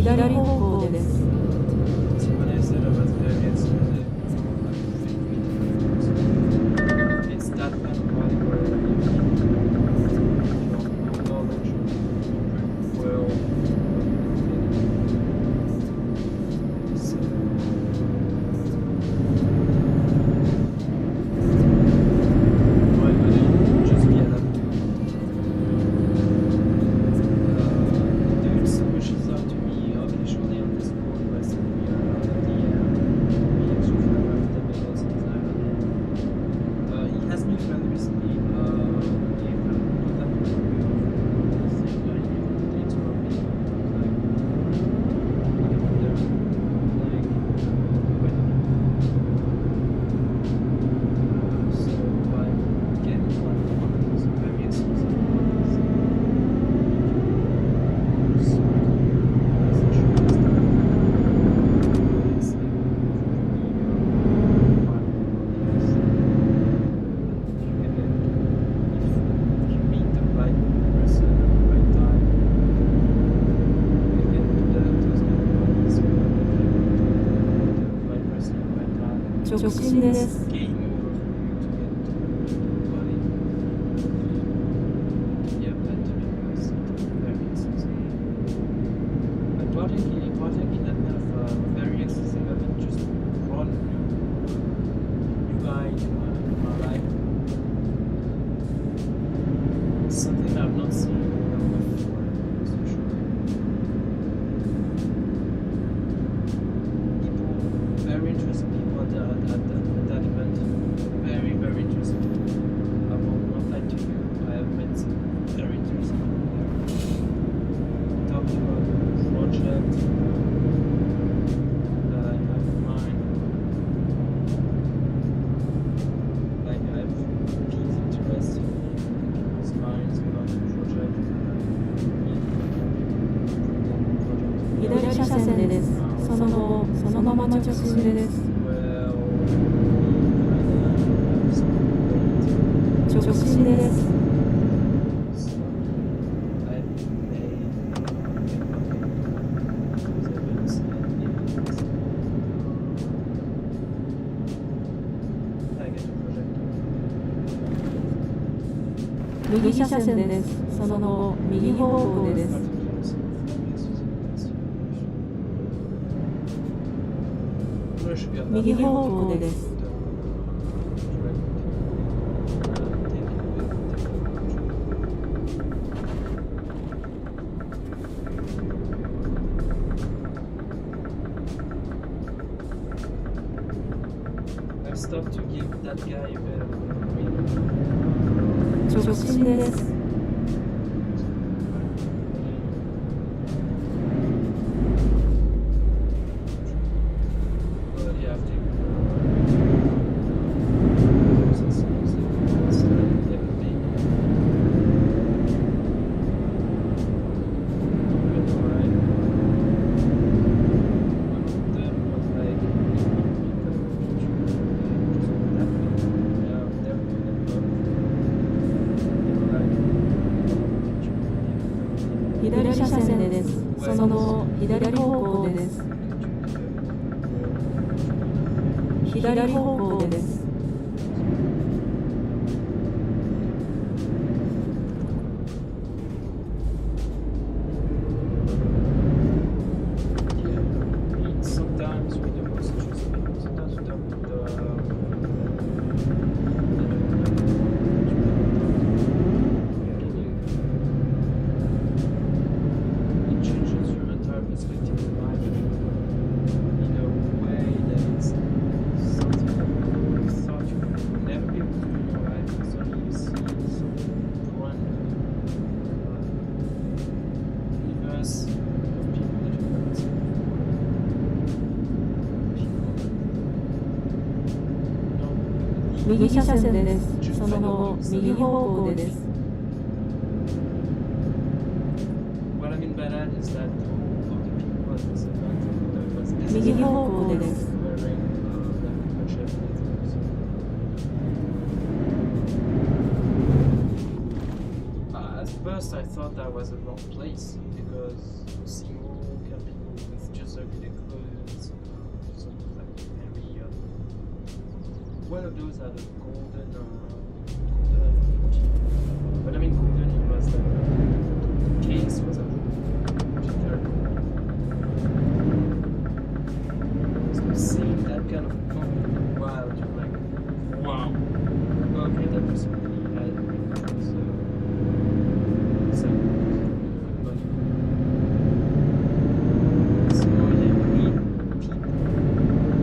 左方向です。 So when I said I was very exclusive, it's that kind of body where you don't knowledge well. So, why would it just be enough? Dude swishes out to me occasionally on Discord by sending me a DM. He actually found out that I was his He has new friend recently. He kind of put that with me. Saying like, it's for me. Like, they're like, when. So, by getting one of those very exclusive ones.直進です。 Something I've not seen before, so sure. People, very interesting people at that event. Very, very interesting people. I will not lie to you. I have met some very interesting people there. Talking about the project that I have in mind. Like I have peaked interest in people's minds about the project. 左車線です。その後、そのまま直進です。 Well, 直進です。 so I may I get a project. 右車線です。その後、右方向です。 右方向です。 I've stopped to give that guy a bit of a read. 直進です。 But yeah, I've taken左車線です。その後、左方向です。 左方向です。 Sometimes with the most interesting people, sometimes with it changes your entire perspective of life in a way that it's something that you thought you would never be able to do in your life. Suddenly you see some brand new universe of people that you've never seen before. People 右車線です。その後、右方向です。 What I mean by that is that all of the people at this event was 右方向です。 wearing like Japanese At first I thought that was a wrong place because Seymour can be one of those had a golden, but I mean golden, it was like the case was a very cool. So seeing that kind of moment while you're like, wow, okay, that was really had so money. So yeah, meet people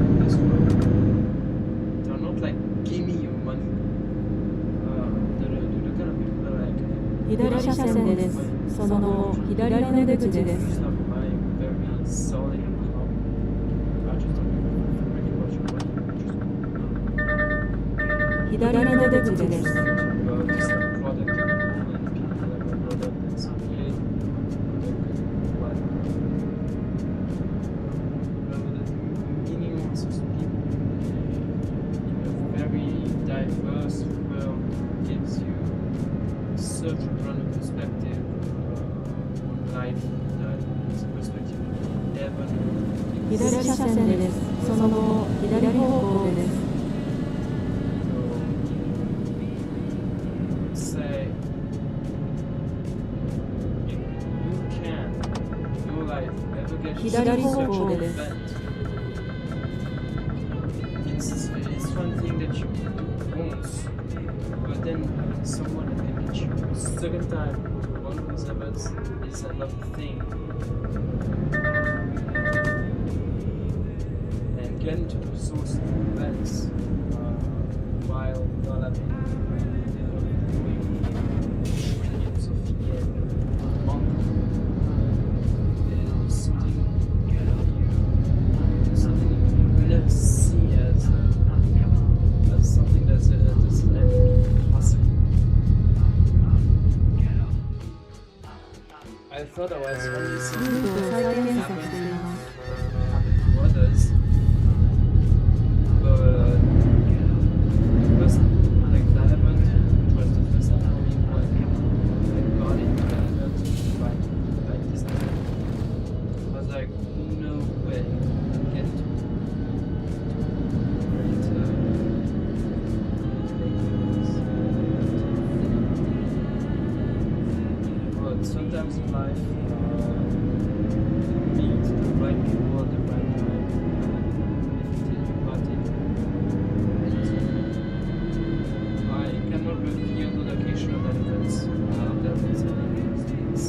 in this world. They're not like, give me your money. They're the kind of people that are like, 左車線です。その後、左の出口です。 just not buying very solid income. I just don't really much money. Just 左の出口です。 just a product and people that have a product that's really what. But the meaning also people in a very diverse world gives you such a broad perspective on life that is a perspective you never 左車線です。その後、左方向です。 So say if you can in your life ever get to左方 such 向 an です。 event, it's one thing that you do once, but then someone can get you a second time one of those events is another thing. And getting to those events while not having trillions of yen a month is something you never see as something that's possible. I thought I was only ル seeing ートを再検索 happen しています。 to others, but it was like that event. It was the first time for me when I got into that event by this time. I was like, no way, I get to but sometimes in life, meet the right people at the right time, take part in it. I cannot reveal the location of that event. It's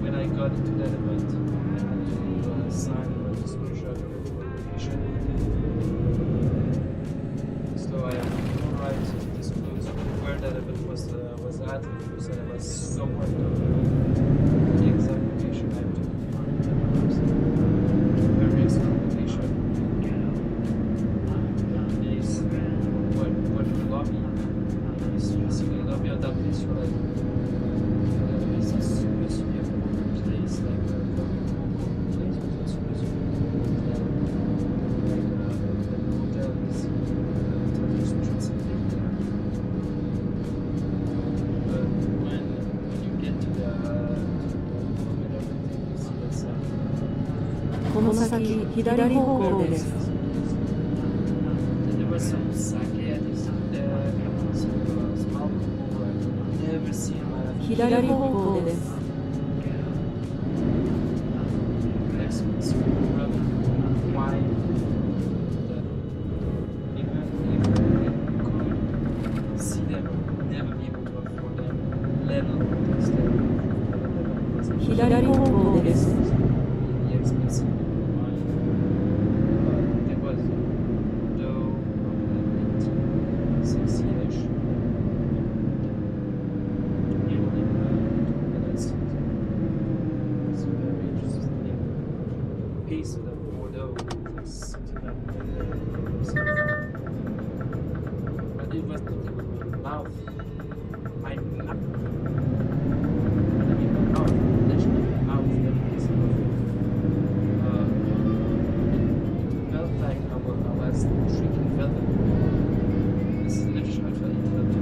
when I got into that event, I had to sign a disclosure agreement for location. So I have no right to disclose where that event was at because I was somewhere the exact location I have to very excellent location. Is what the lobby is using the lobby of that place for like that place is supposed to be a cool place, like a very cool place, but it's supposed to be like the hotel is social center there. But when you get to the home and everything, you see that's この先、左方向です。 there was some sake at this some small pool I've never seen in my life. 左方向です。 Expensive rum, wine, that even if I could see them, I would never be able to afford them, let alone taste them. 左方向です。 Really expensive wine. There was no sexy-ish. It's a very interesting piece of the Bordeaux. It's something that but it was nothing with my mouth. My mouth. I mean, my mouth. Literally, my mouth. That piece of it felt like I was drinking velvet. This is literally how it felt.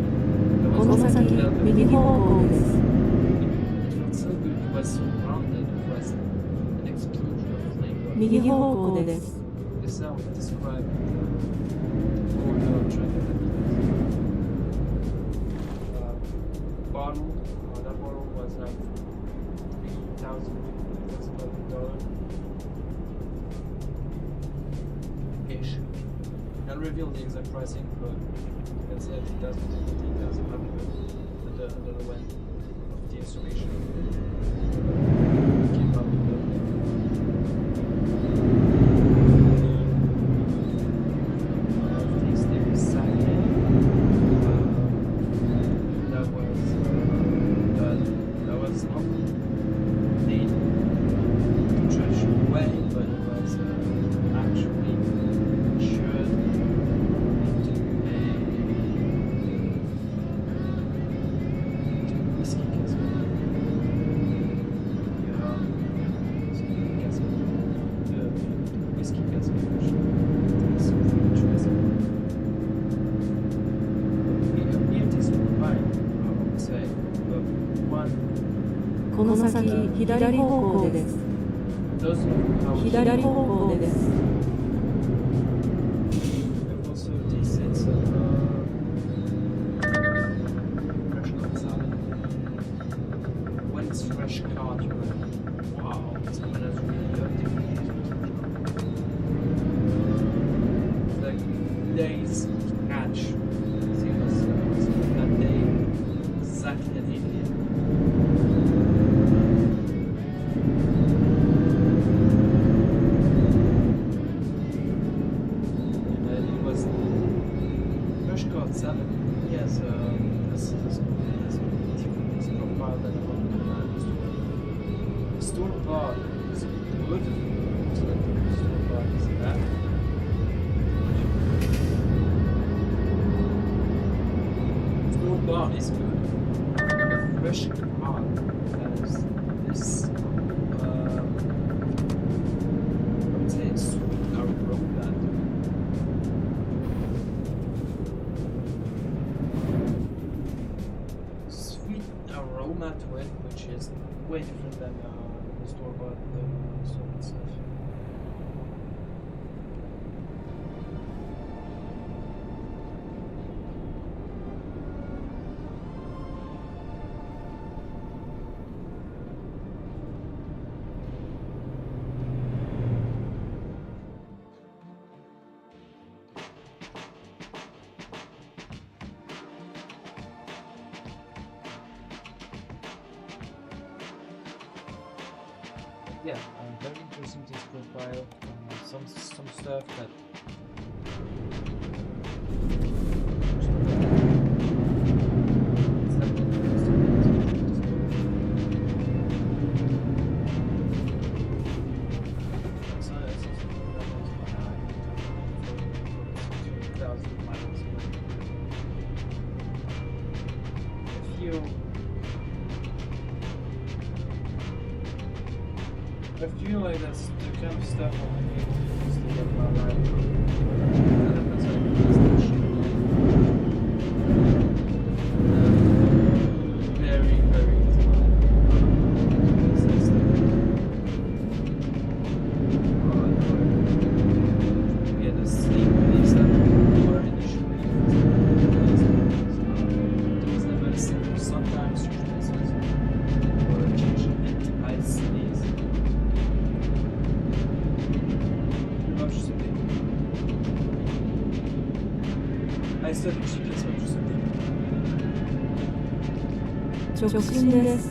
I この was 先、 drinking velvet. 右方向です。 It felt so good. It was surrounded. It was an explosion of flavor. 右方向です。 This Excel would describe all the traffic that bottle. That bottle was like $3,000 ish. I'll reveal the exact pricing, but let's say $3,500 under the rent of the installation. Keep up withこの先左方向です。左方向です。Also, they said some fresh cut salad. When it's fresh cut, you're like, wow, someone has really different. Like days catch. See what's that day exactly at 8 a.m. Salad. Yes, this profile that I want to store bought is good. So that store bought is that. Store bought is good. The fresh cut has this I would say sweet aroma. Aroma to it, which is way different than the store-bought salt stuff. Yeah, very interesting taste profile. Some stuff that I feel like that's the kind of stuff I need to get my life. That's like very, very yeah, the sleep is more initially those that medicine sometimes uses or change into ice sneeze.直進です。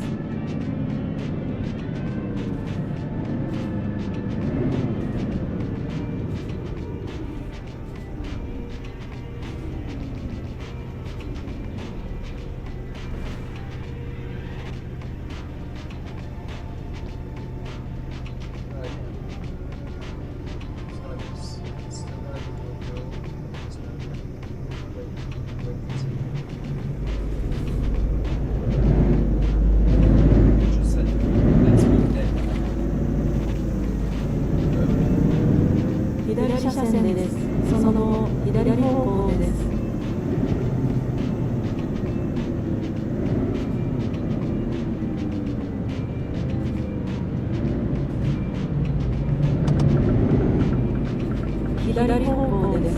左方向です。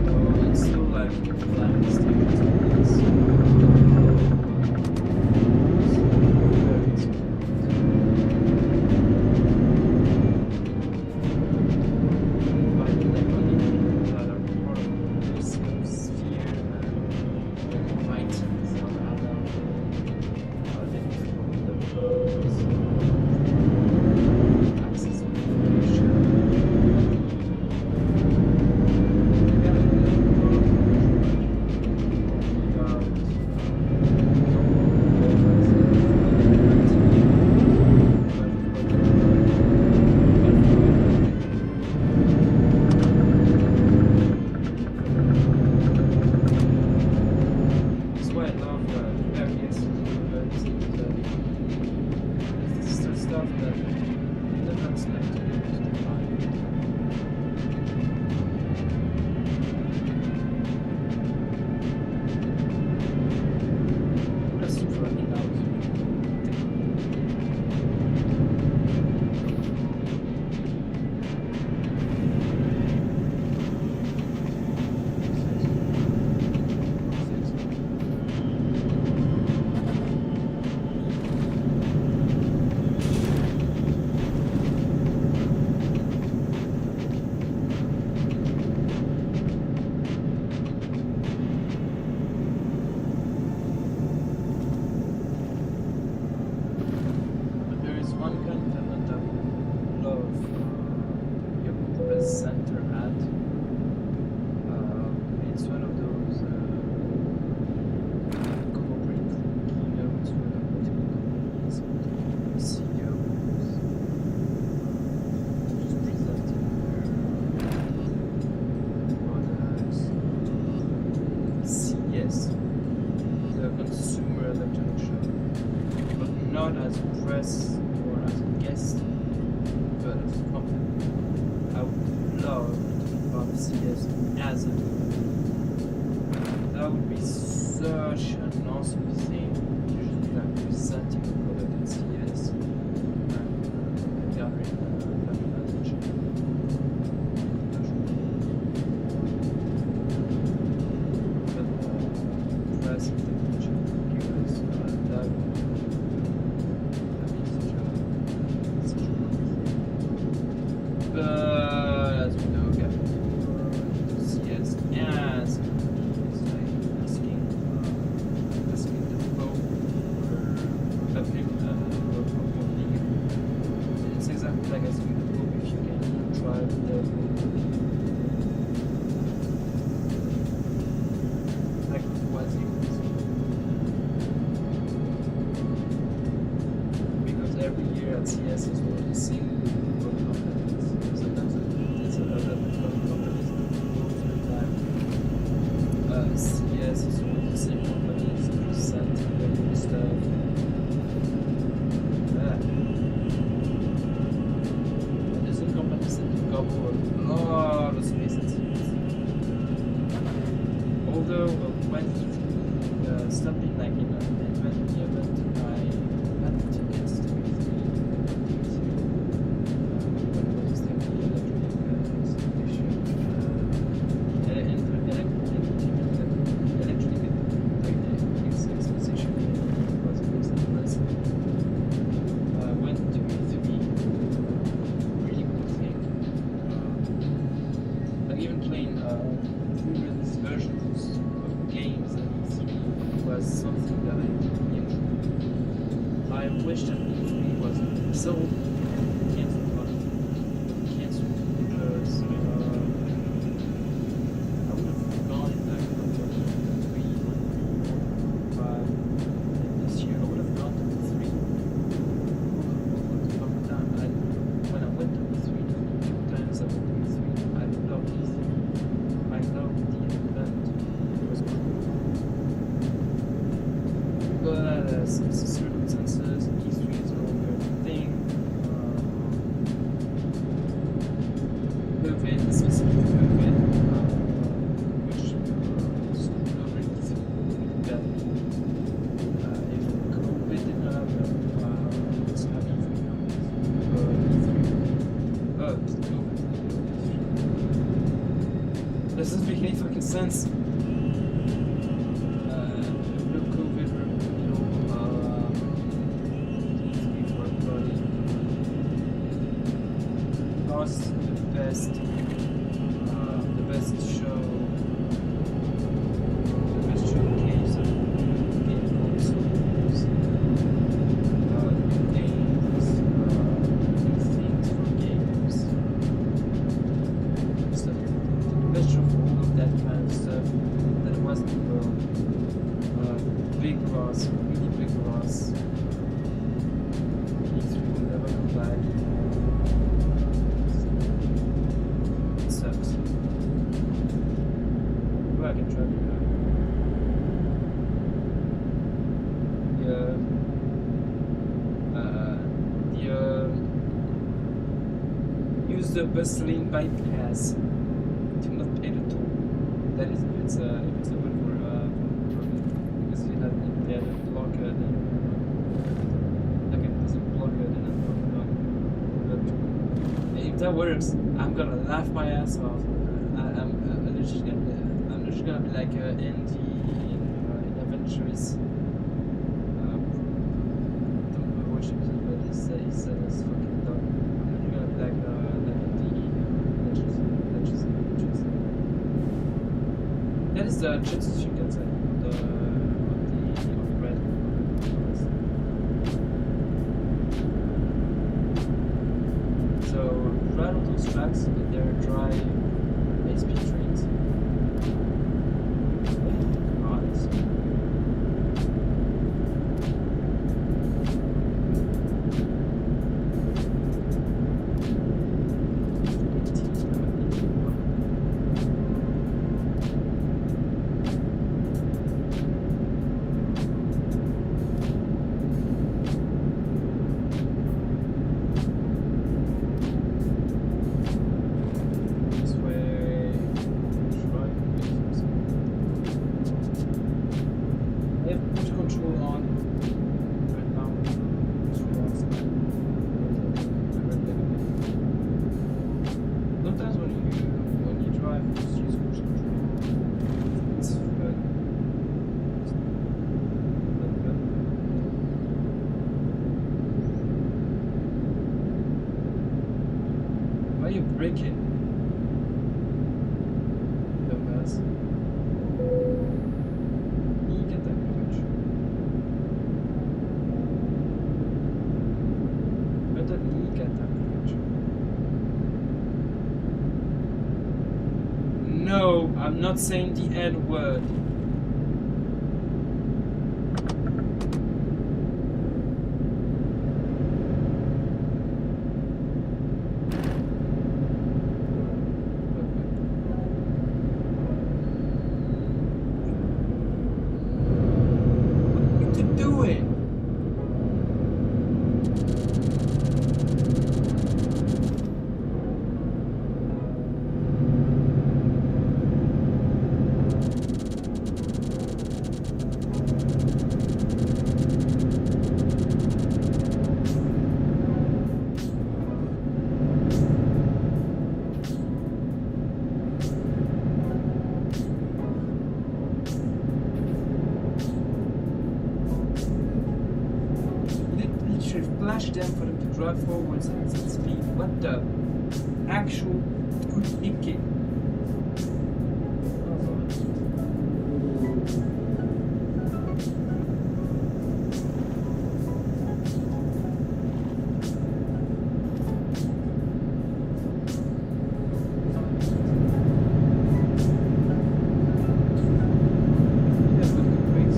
Oh, it's still like flying stages on this. Very smooth. But like only people that are part of this sphere and might some other access to information. That's why I love various birds this is the stuff that you never expect to be able to find. Just running out. But there is one continent I would love your press center at. It's one of those corporate keynotes where multiple companies, multiple CEOs just presenting their products. CES, the Consumer Electronics Show. But not as a press or as a guest, but as a company. I would love to be part of CS as a that would be such an awesome thing. Usually like presenting a product at CS and gathering attention. But press and technology viewers, that would be such a good thing. But as we know, getting CS as it's like asking the vote for a local league. It's exactly like asking the vote if you can drive the like quasi because every year at CS is one of the same group of companies. Sometimes it's a lot of companies most of the time. CS is one of the same companies presenting their new stuff. And the same companies that do cover a lot of space at CS. Although when he stopped being like in an event, I had tickets to E3 when it was the electronic exhibition exposition was in Los Angeles. I went to E3, really cool thing. Like even playing pre-release versions of games at E3 was something that I wish that E3 was so canceled because I would have gone like on 3, 4, 5 this year. I would have gone to E3 multiple times. When I went to E3 the 2 times I went to E3, I loved E3. I loved the event. It was cool. But some circumstances, E3 is no longer a thing. France. Le COVID, was the best show, the best showcase of game consoles, games, new things for games, stuff. The best of all of that kind of stuff that was the world. Big loss, really big loss. E3 will never come back. It sucks. Well, I can try to do that. Use the bustling bypass. Do not pay the toll. That is if it's open for because they had a blocker then there's a blocker then but if that works, I'm gonna laugh my ass off. I'm just gonna be like Andy in Adventures. Don't know what she did, but he said it's fucking dumb. I'm gonna be like Adventures. That is the Jetsu Shinkansen on the red. So right on those tracks, they're dry high-speed trains. Nice. This way, right? I have push control on right now. Sometimes when you drive, you just use push control. It's good. Not good. Why are you braking? Dumbass. Niet attack approach. Better sneak attack approach. No, I'm not saying the N word. What are you doing? Literally flash them for them to drive forwards at speed. What the actual good thinking? Yeah, but good brakes.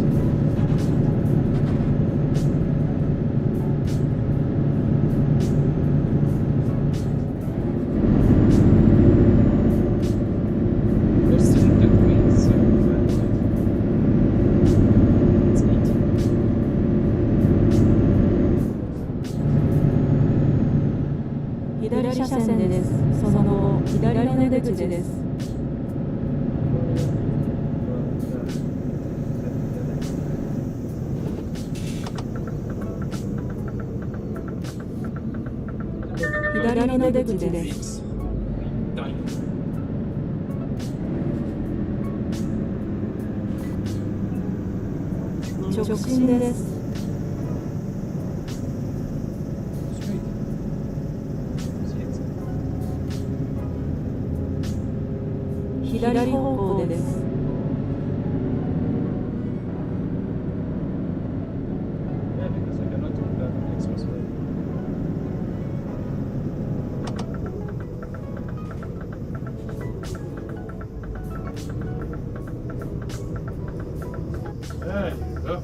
We're still in the green zone, by the way. It's 80. 左車線です。その後、左の出口です。左の出口です。Dying. 直進です。 Straight. Straight. 左方向です。 Yeah, because I cannot turn back on the expressway. There you go.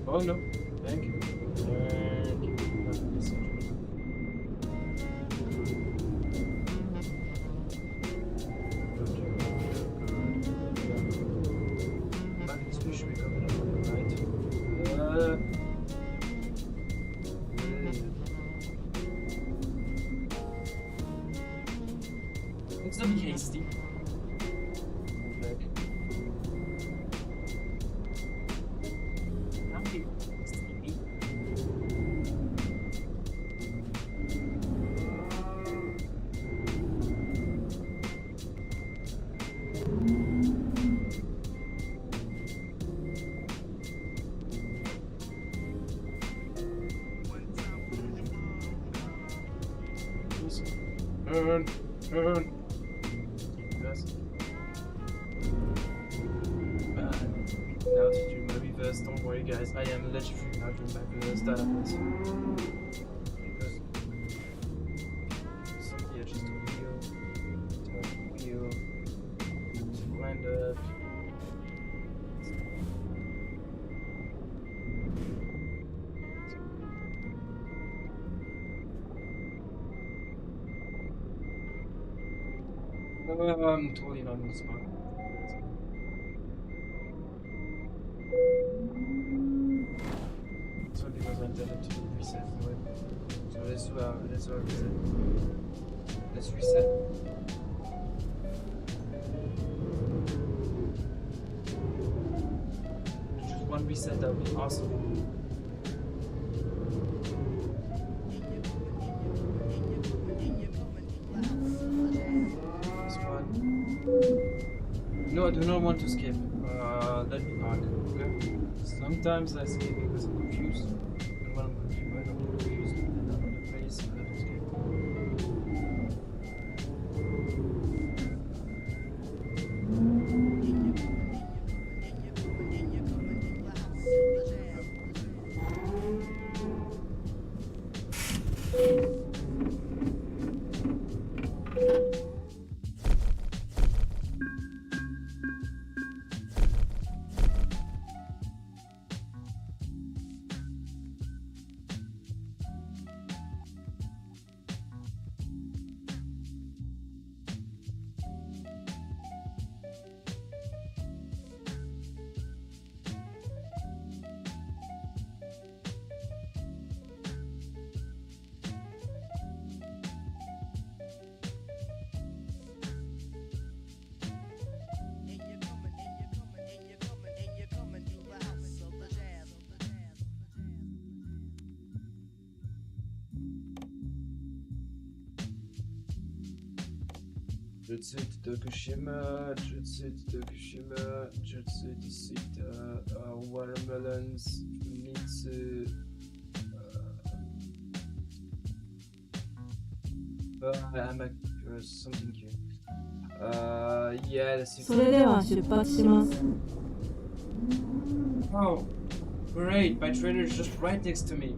Oh no, thank you. Thank you. Back in Swedish, we coming up on the right. Let's not be hasty. Back. Turn. Yes. Now to do my reverse. Don't worry, guys. I am legendary now doing my reverse database. Because somebody had just a wheel, turn the wheel, wind up. I'm totally not in the spot. So because I intended to reset anyway. So let's reset. Let's reset. Just one reset, that would be awesome. No, I do not want to skip. Let me park, okay? Sometimes I skip because I'm confused. And when I'm Jutsu Tokushima, Jutsu Disita, watermelons, Mitsu, something cute. Yeah, let's see. それでは出発します。 Oh, great! My trainer is just right next to me.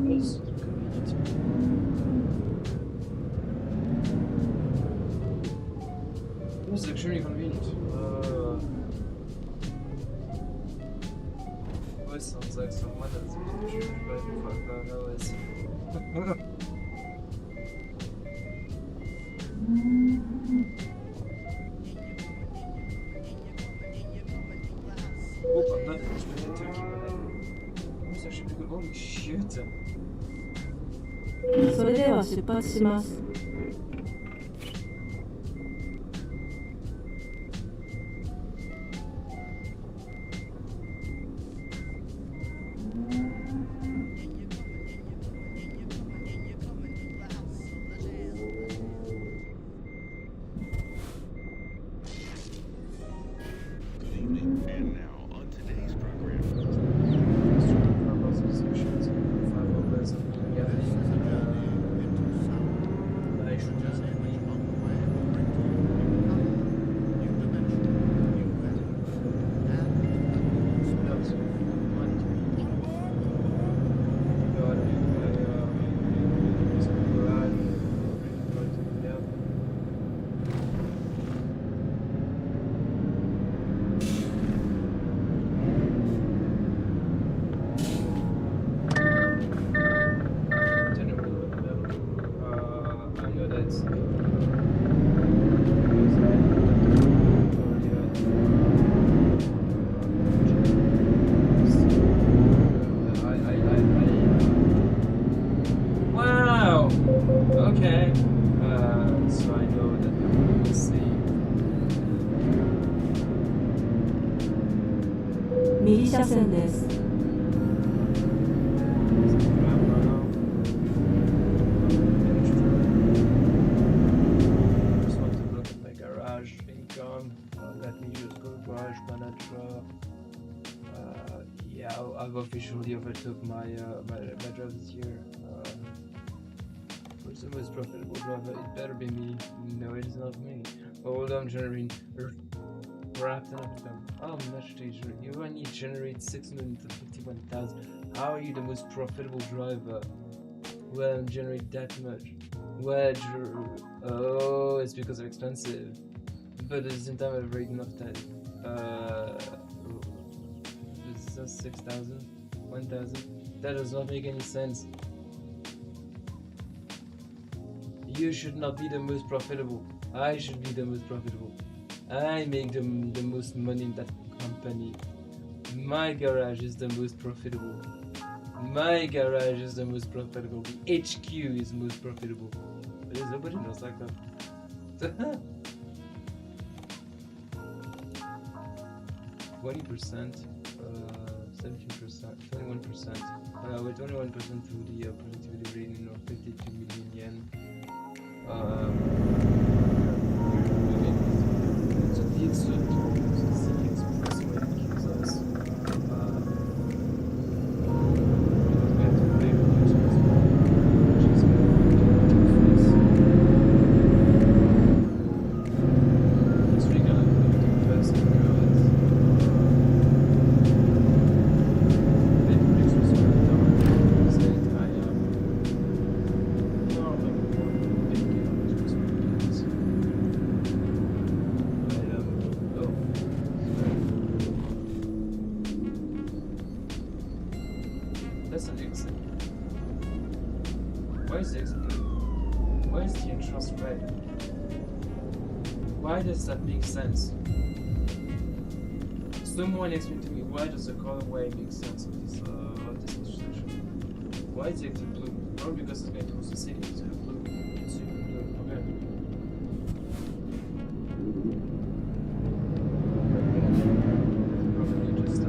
That's convenient. This is extremely convenient. Voice sounds like someone that's injured by the fuck noise. Oh, I'm not in Turkey. That's actually pretty good. Holy shit. それでは出発します。 Good evening, and now on today's program. Wow! Okay. So I know that we will see. 右車線です。 Just want to look at my garage income. Let me just go garage manager. Yeah, I've officially overtook my job this year. Who's the most profitable driver? It better be me. No, it is not me. Hold on, generating wrapped up income. How much do you only generate 651,000? How are you the most profitable driver? Well, generate that much. Well, oh, it's because I'm expensive. But at the same time, I've rated enough time. This is 6,000, 1,000. That does not make any sense. You should not be the most profitable. I should be the most profitable. I make the most money in that company. My garage is the most profitable. My garage is the most profitable. The HQ is most profitable. But there's nobody knows like that. 20%, 17%, 21%. With 21% through the productivity rating of 52 million yen. So the expressway gives us. Because we have to pay for the expressway, which is it's really gonna be fast. is the exit blue? Why is the entrance red? Why does that make sense? Someone explain to me, why does the colorway make sense of this intersection? Why is the exit blue? Probably because it's going towards the city, so blue. It's super blue. Okay. Probably just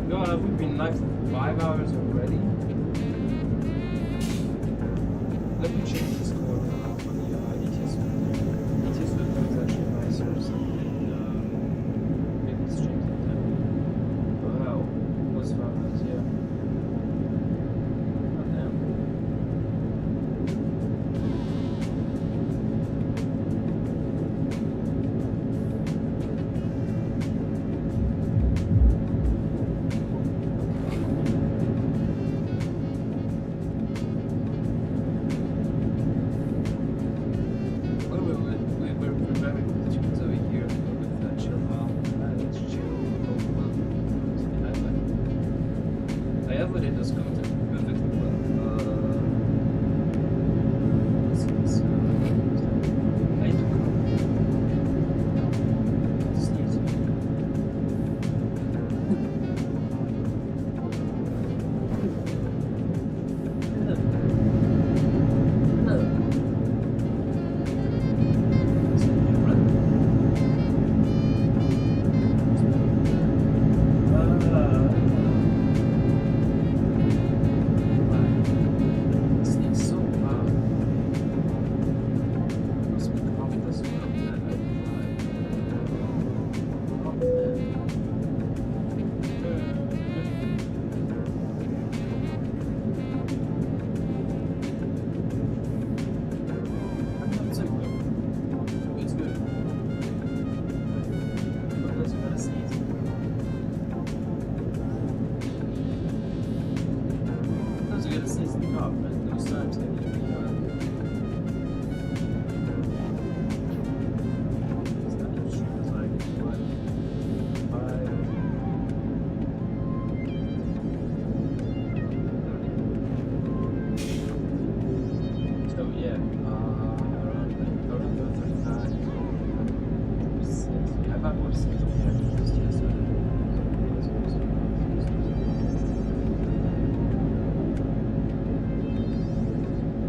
God, we've been like 5 hours already. Let me change this code now for the ETS. ETS will be actually nicer or something. Maybe it's changed the time. Wow, what's 5 hours? Yeah. God damn.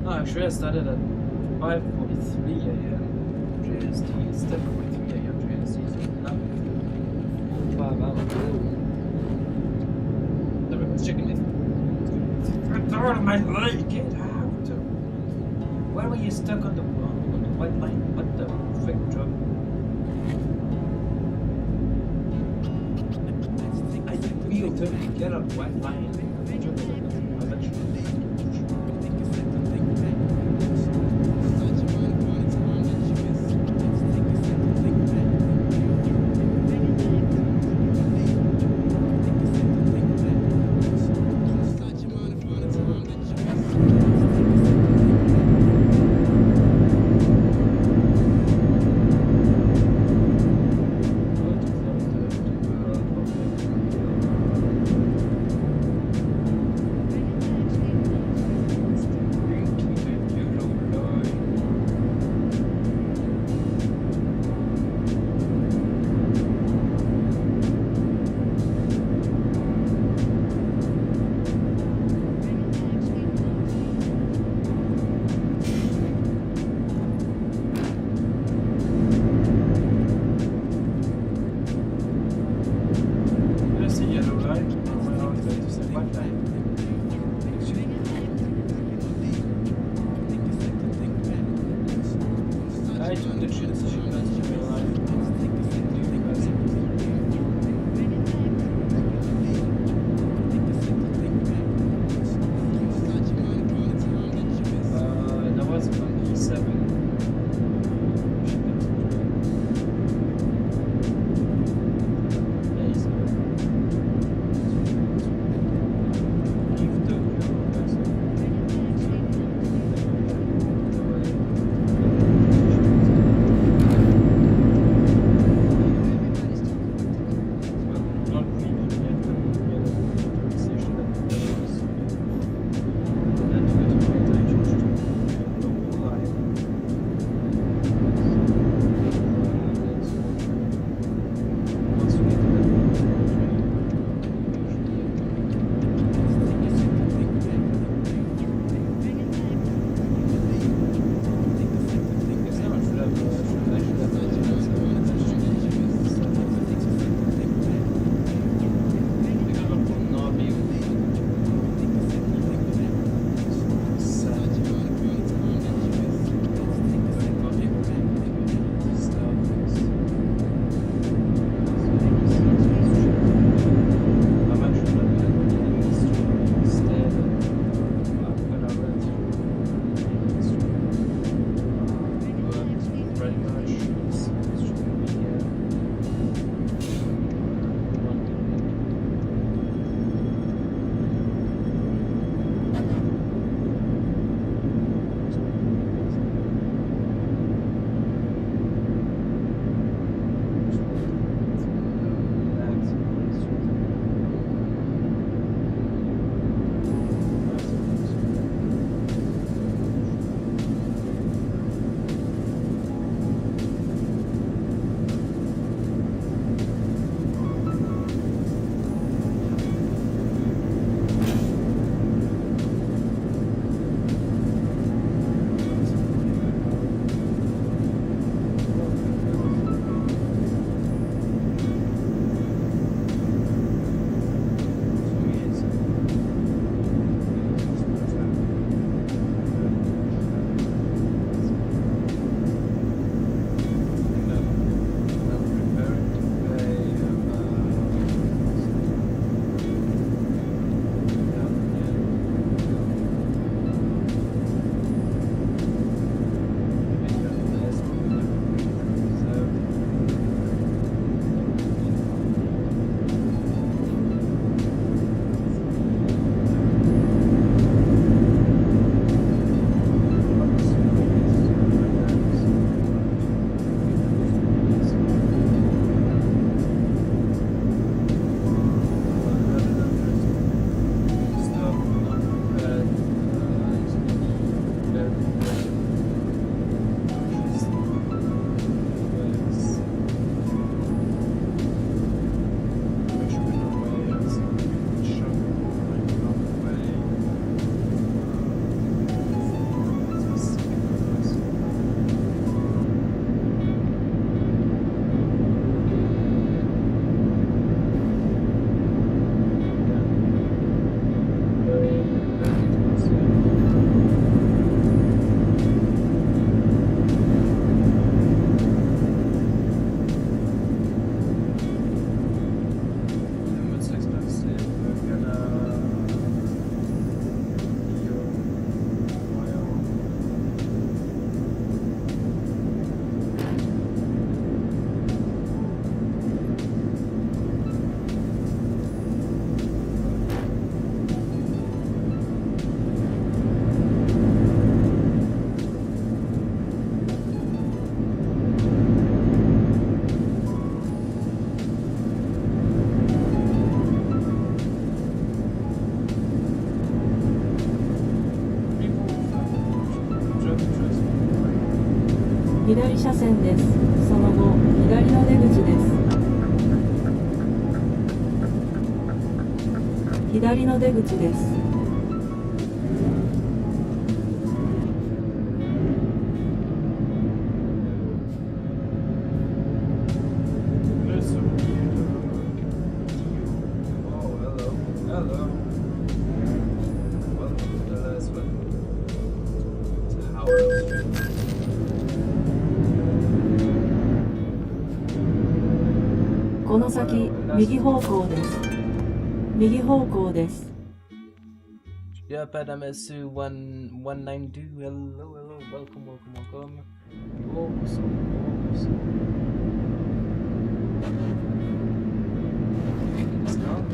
Actually, I started at 5:43 a.m. JST. It's 10:43 a.m. JST, so not 5 hours. Everyone's checking it. Get out of my leg! Get out! Why were you stuck on the white line? What the frick, Joe? I did real turn to get on the white line. doing the shit that she meant in real life. That was Monkey 7.左車線です。その後、左の出口です。左の出口です。の先右方向です。右方向です。 Yep, Adam SU1192. Hello, hello, welcome, welcome, welcome. Awesome, awesome. Let's go.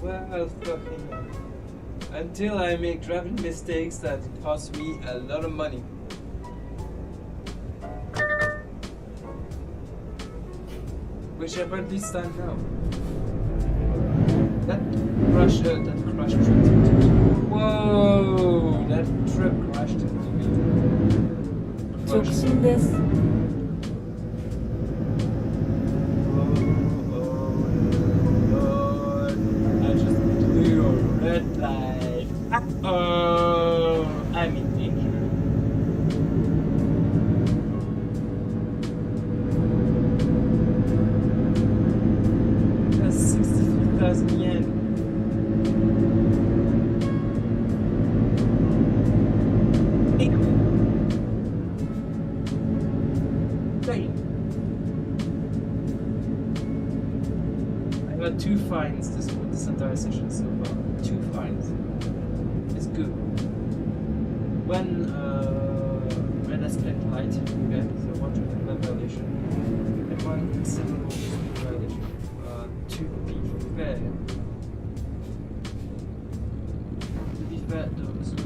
Well, fucking. Until I make driving mistakes that cost me a lot of money. Which apparently stand now. That crashed truck. Whoa! That truck crashed into me. 直進です。 Red light. Oh, I'm in danger. That's 63,000 yen. Hey. I got 2 fines this entire session so far. 2 fines. It's good. One red aspect light, okay, so 1 traffic light violation, and 1 civil speed violation. To be fair, the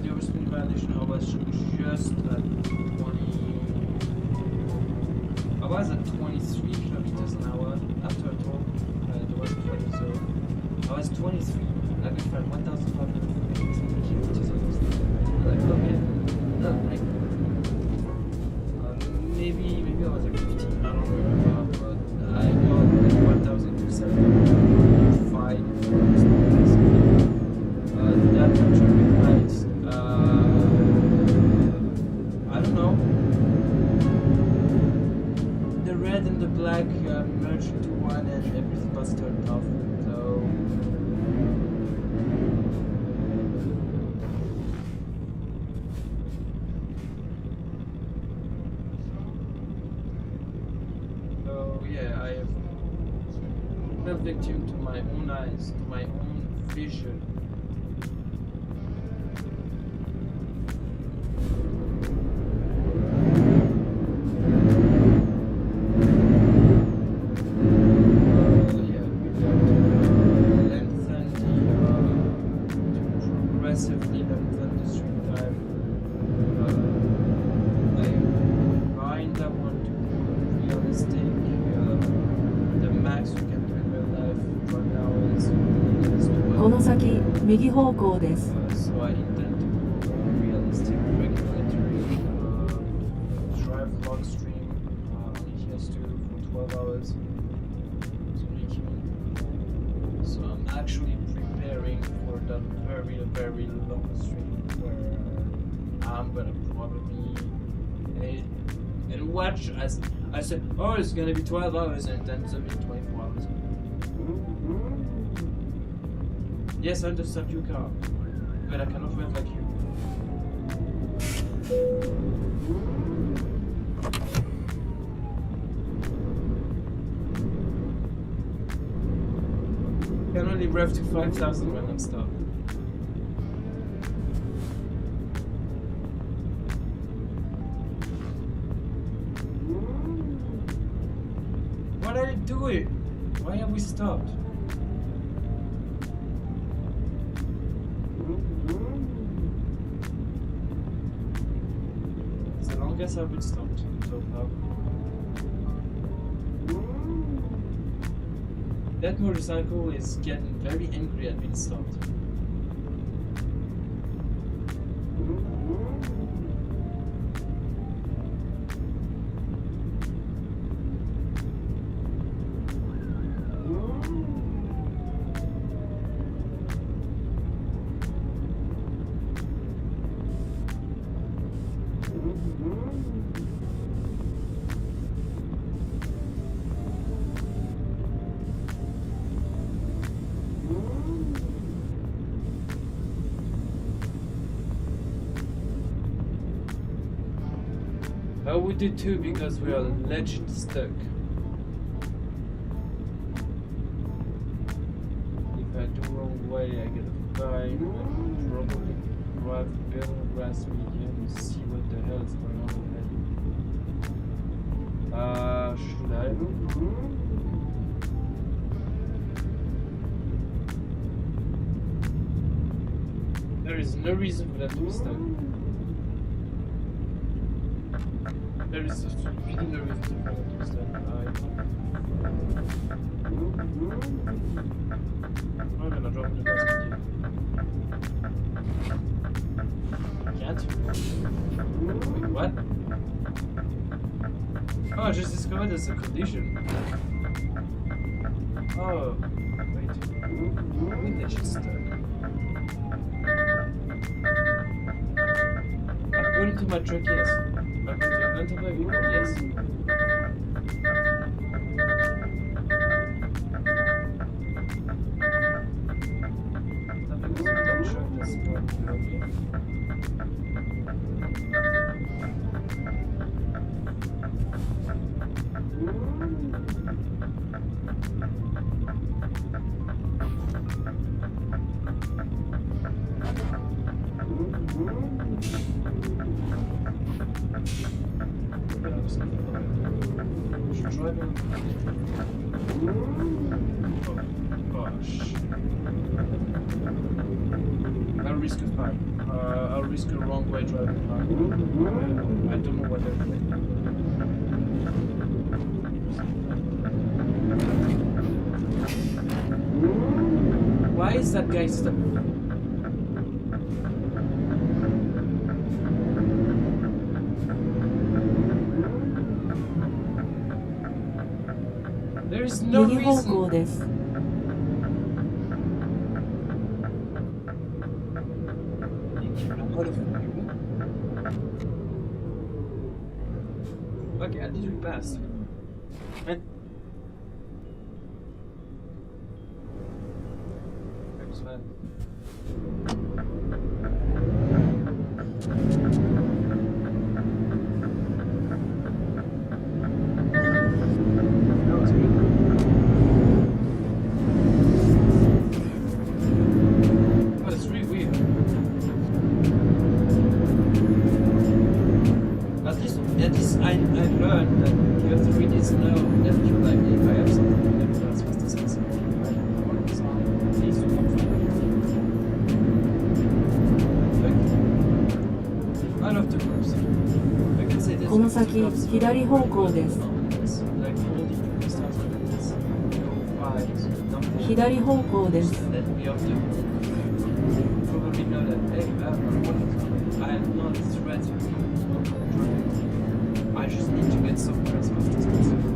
overspeed violation I was just at 20. I was at 23 kilometers an hour after I told it was 20, so I was 23. I could find 1,500 kilometers on this thing. Like, okay, not like, maybe I was like 15, I don't remember, but I got like 1,275 that much lights. I don't know. The red and the black merged into one and everything was turned off, so... Yeah, I have fell victim to my own eyes, to my own vision. Yeah, we got to lengthen to progressively lengthen the street time. I find that one to be realistic. The max you can do in real life right now is この先右方向です。 So I intend to go realistic regulatory drive vlog stream on ETS2 for 12 hours. So I'm actually preparing for that very, very long stream where I'm gonna probably and watch as I said, oh, it's gonna be 12 hours and then it's gonna be 24 hours. Yes, I understand you car, but I cannot drive like you. I can only rev to 5,000 when I'm stopped. What are you doing? Why have we stopped? It's the longest I've been stopped so far. That motorcycle is getting very angry at being stopped. would do 2 because we are legit stuck. If I do wrong way, I get a fine. I probably drive better grass medium to see what the hell is going on with that. Should I? There is no reason for that to be stuck. There is really no reason for that to be stuck. I'm gonna drop the grass medium. Can't? Wait, what? Oh, I just discovered there's a condition. Oh, wait. I think that shit's stuck. I'm going into my truck, yes. I'm going to enter my vehicle, yes. Nothing is not showing this point. Okay. I'll risk a wrong way driving car. I don't know what they're doing. Why is that guy stuck? There is no 右方 reason. 向です。 Okay, I did pass. Man. Thanks, man. That was good. Oh, it's really weird. At least I learned that you have to read this now. That you like if I have something that's supposed to say something. I want to sound please do not find I love the curves. I can say this. この先左方向です。 Like all different styles like this.左方向です。 That we have to probably know that hey, I am not threat. I just need to get somewhere as fast as possible.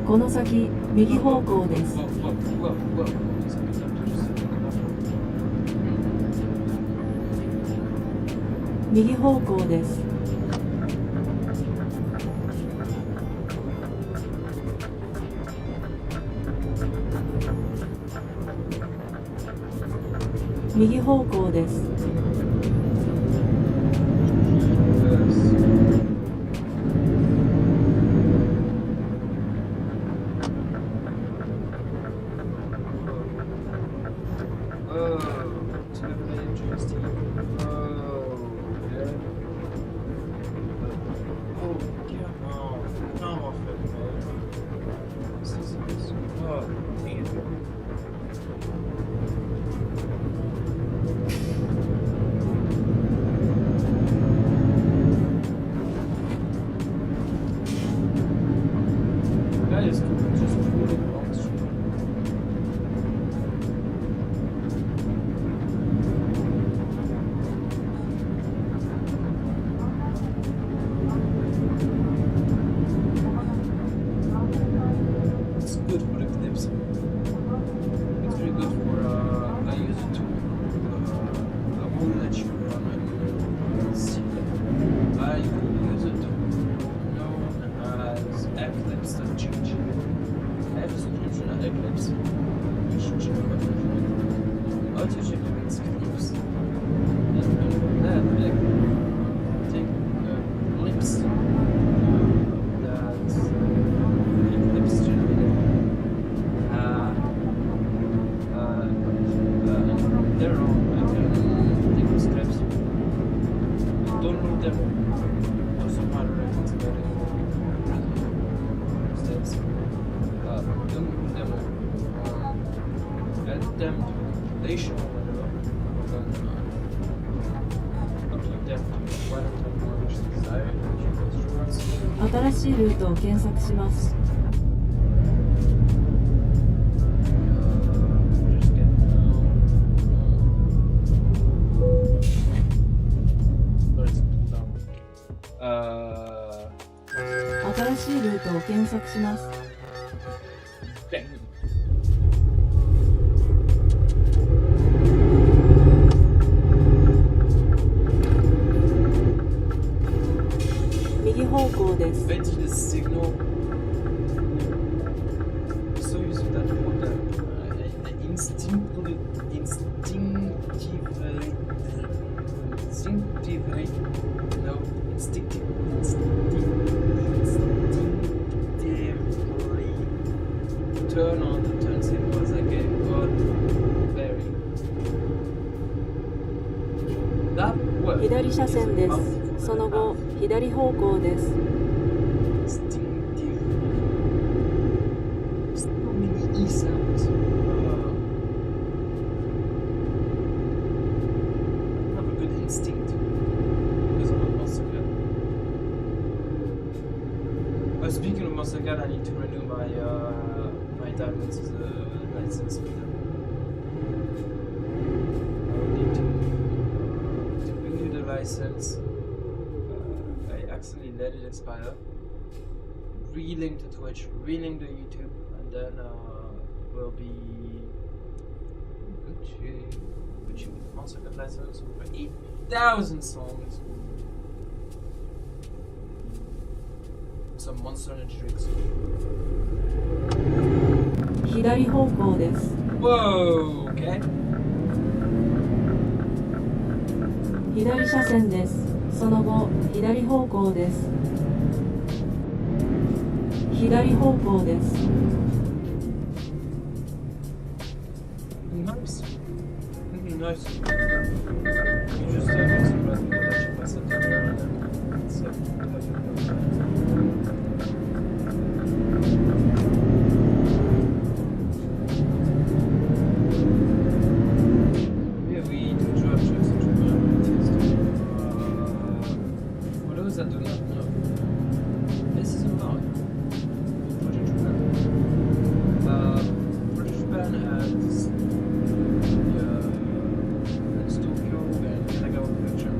この先右方向です。 右方向です。 右方向です。 Oh, Also moderate it's about it. Steps. Demo. Attempt relation or whatever. Attempt one attempt more which is desired. Which 新しいルートを検索します。 just get let's pull down. 新しいルートを検索します。 Bang. 右方向です。 Wenn sie das Signal so used that word instinctively turn on the turntables again. God, very. That word 左車線です。その後、左方向です。 instinctive. So many E sounds. I have a good instinct because I'm a monster cat. Speaking of monster cat, I need to renew my my diamonds license with them. I will need to renew the license. I accidentally let it expire. Relink to Twitch, relink to YouTube, and then we'll be Gucci Monster Cat license over 8,000 songs. Some monster tricks. 左方向です。 Whoa, okay. 左車線です。その後、左方向です。左方向です。 Nice. Nice. You just have to run the touch by something. So, yeah, we do drop checks and for those that do not know, this is about Project Japan. Project Japan has it's Tokyo and Kanagawa Prefecture.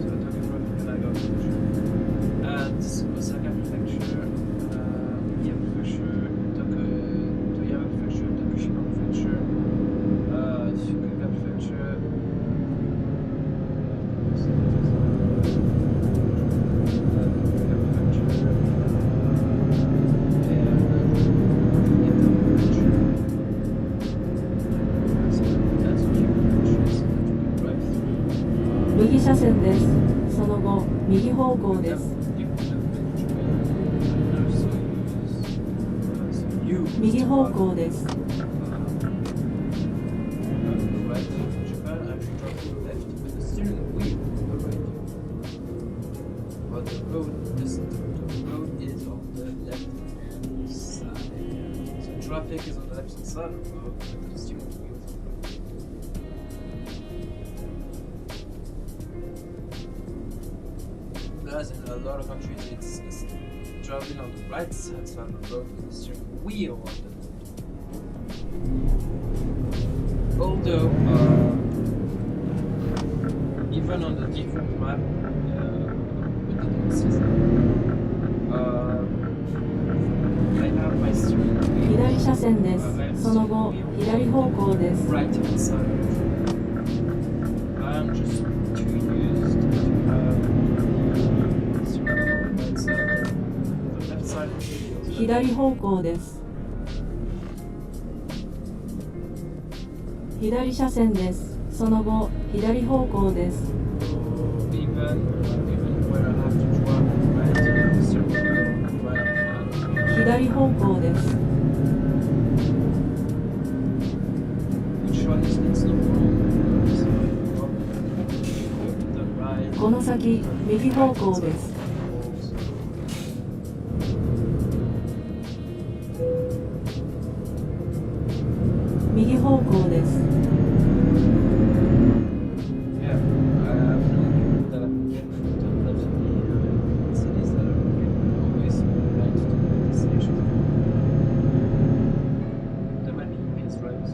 So Tokyo Prefecture, Kanagawa Prefecture. And Osaka Prefecture, Mie Prefecture, Toyama Prefecture, Tokushima Prefecture, Fukuoka Prefecture.右車線です。その後、右方向です。右方向です。 Traffic is on the left side of the road, but the steering wheel is on the right. Whereas in a lot of countries, it's driving on the right side of the road with the steering wheel on the left. Although, even on the default map, with the new season, I have my steering wheel. 左車線です。その後、左方向です。 Right hand side. I'm just too used to have the left side of the wheels. 左方向です。左車線です。その後、左方向です。 Even where I have to drive right to the steering wheel, right hand. 左方向です。 Which one is not wrong? So, the right. この先、右方向です。右方向です。Yeah, I've known that I've been to left the cities that are always right to the destination. There might be UPS drivers.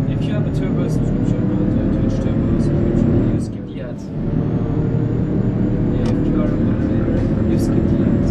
If you have a Turbo subscription, or Twitch Turbo subscription, you skip the ads. Yeah, if you are a moderator, you skip the ads.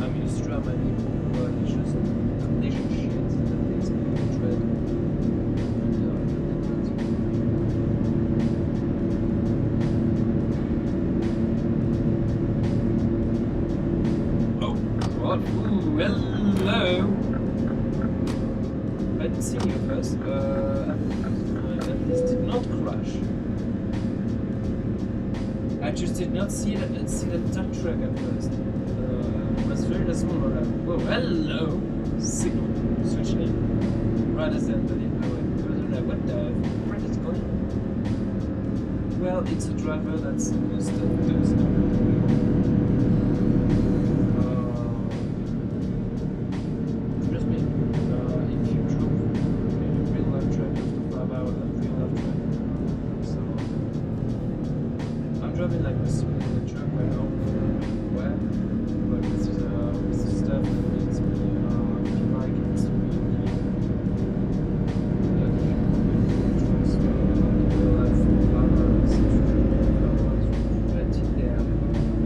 I'm used to drive my people, but it's just condition shit that makes me dread. Oh, what? Ooh, hello! I didn't see you first. This did not crash. I just did not see that dump truck at first. It was very small. Whoa, hello! Signal. Switch lane. Right as then, but what the frick is going on? Well, it's a driver that's supposed to do stuff. Trust me, if you drove in real life track after 5 hours of real life track, so I'm driving like a speed in the truck right now. Where? But this is stuff that makes me like it to be trucks in real life 5 hours, 20 there.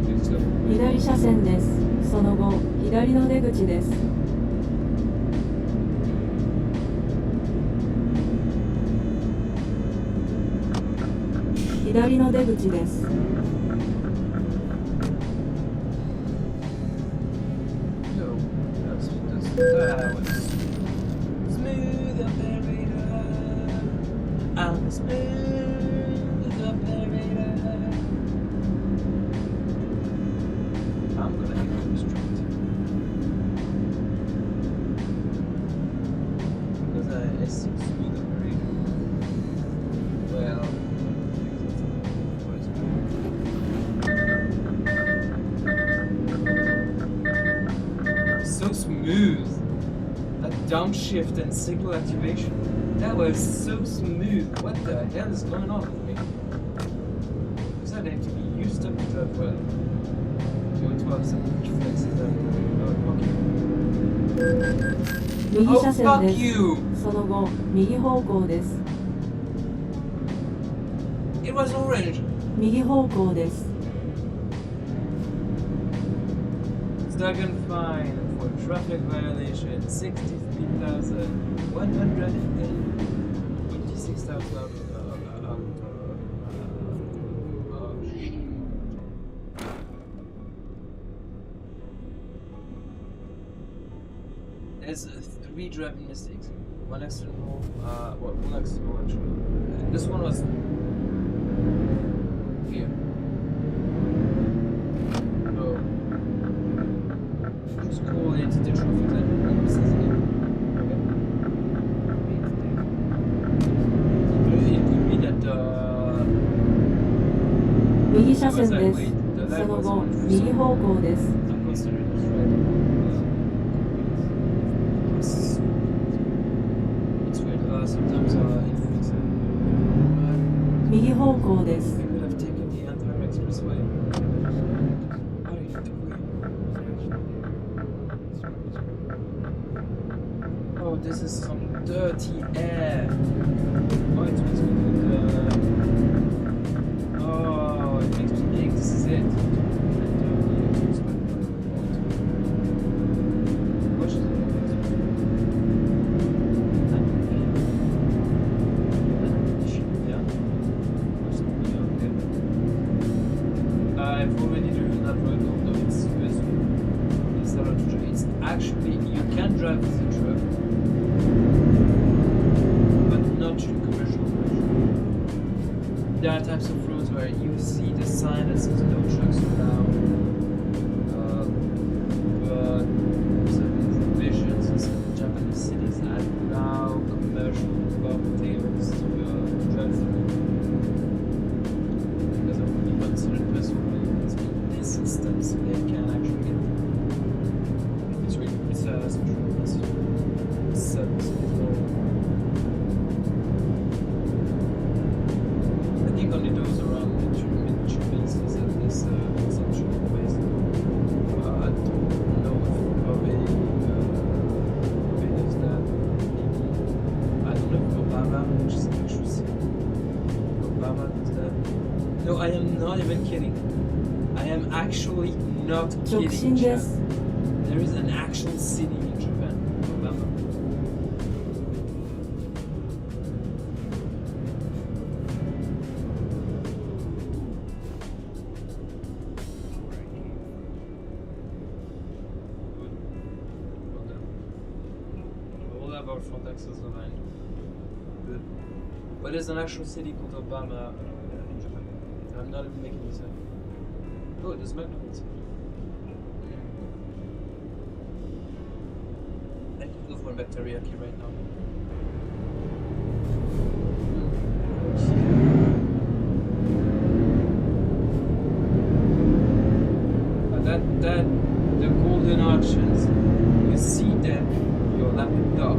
It's good. 左車線です。その後、左の出口です。左の出口です。Yo, that was smooth operator. I'm a smooth operator. I'm gonna hit this street because I see smooth operator. Well. So smooth. That downshift and signal activation. That was so smooth. What the hell is going on with me? Because I need to be used up to drive well. Going to have some reflexes that okay. 右車 Oh, 線 fuck です。 you! その後、右方向です。 It was orange. 右方向です。 Stuck and fine for traffic violation. 63,126,000. There's 3 driving mistakes. One accidental, one accidental actually. This one was here. Oh. Just call it the traffic light. It says it. Okay. It could be that 右車線です。その後、右方向です。I'm considering this right. sometimes it feels like 右方向です we could have taken the Antwerp Expressway. What are you doing? Oh, this is some dirty air. Oh, it makes me feel oh, it makes me exit. What is it? I've already driven that road, although it's not a truck. It's actually, you can drive with a truck, but not through commercial version. There are types of roads where you see the sign that says no trucks allowed, but certain provisions in certain Japanese cities allow commercial bobtails to drive through. Because of even certain personal limits, in this instance, they can actually get between service I think only those around the two bases have this exemption in place. I don't know if Kobe does that. Maybe. I don't know if Obama, which is an actual city. Obama does that. No, I am not even kidding. I am actually not 直 kidding. 進で Chan. す There is an actual city in Japan, Obama. Well done. All of our front axles aligned. Good. But there's an actual city called Obama in Japan. I'm not even making this up. Oh, there's McDonald's. I could go for a teriyaki right now. That the golden arches, you see them, you're laughing dog.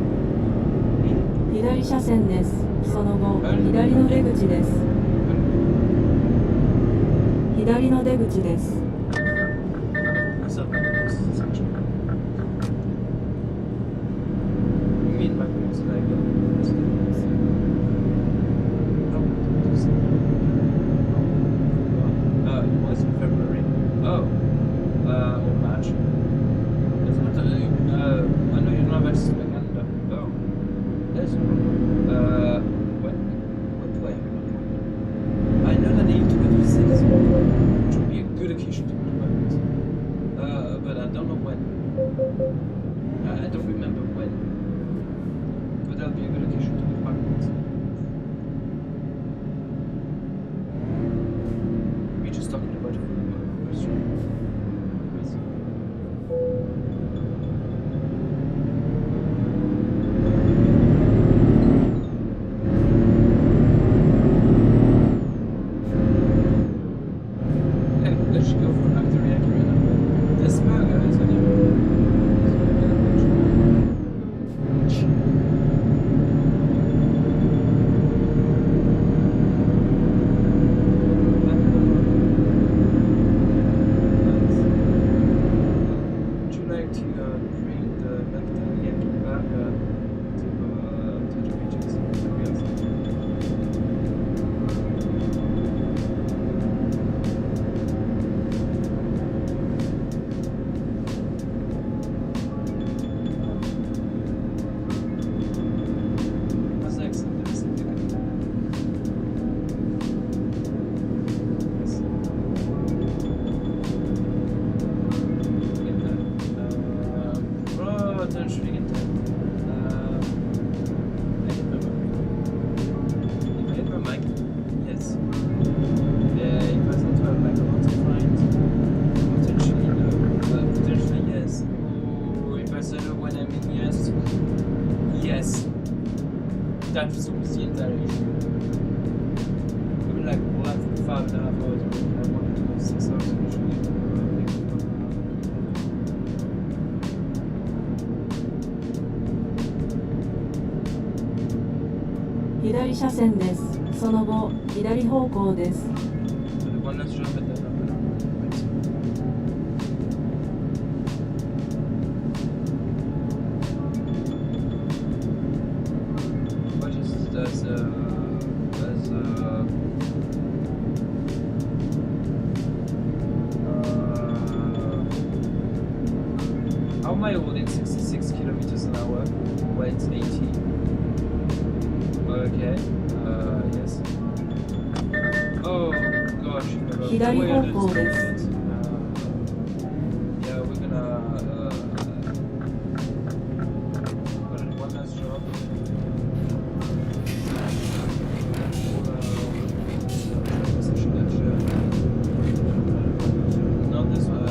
左車線ですその後左の出口です左の出口です What's up, McDonald's section? You mean McDonald's like it was in February. Oh, or March. It's not I know you don't have access to my calendar. Oh, there's when do I have it? I know that I need to go to the cities, which would be a good occasion to go to McDonald's. But I don't know when. I don't remember when. But that'll be a good occasion to go to McDonald's. We're just talking about a restaurant. Hey, let's go for an teriyaki right now. This burger is on Would you like to bring the teriyaki burger to the Regency? What's next? Let's see. Potentially get that. I hit my mic. If I hit my mic, yes. If I start to have like a lot of lines, potentially no. Potentially yes. Or if I said when I mean yes, yes. That resolves the entire issue. I mean like we'll have 5.5 hours, but I wanted to go 6 hours initially. 左車線です。その後、左方向です。 One last jump and then I'm gonna wait. What is das how am I holding 66 kilometers an hour when it's 80? Okay, yes. Oh gosh, I forgot. 左 Wait, 方 let's 向 do です。 it. Yeah, we're gonna one last job. Not this one.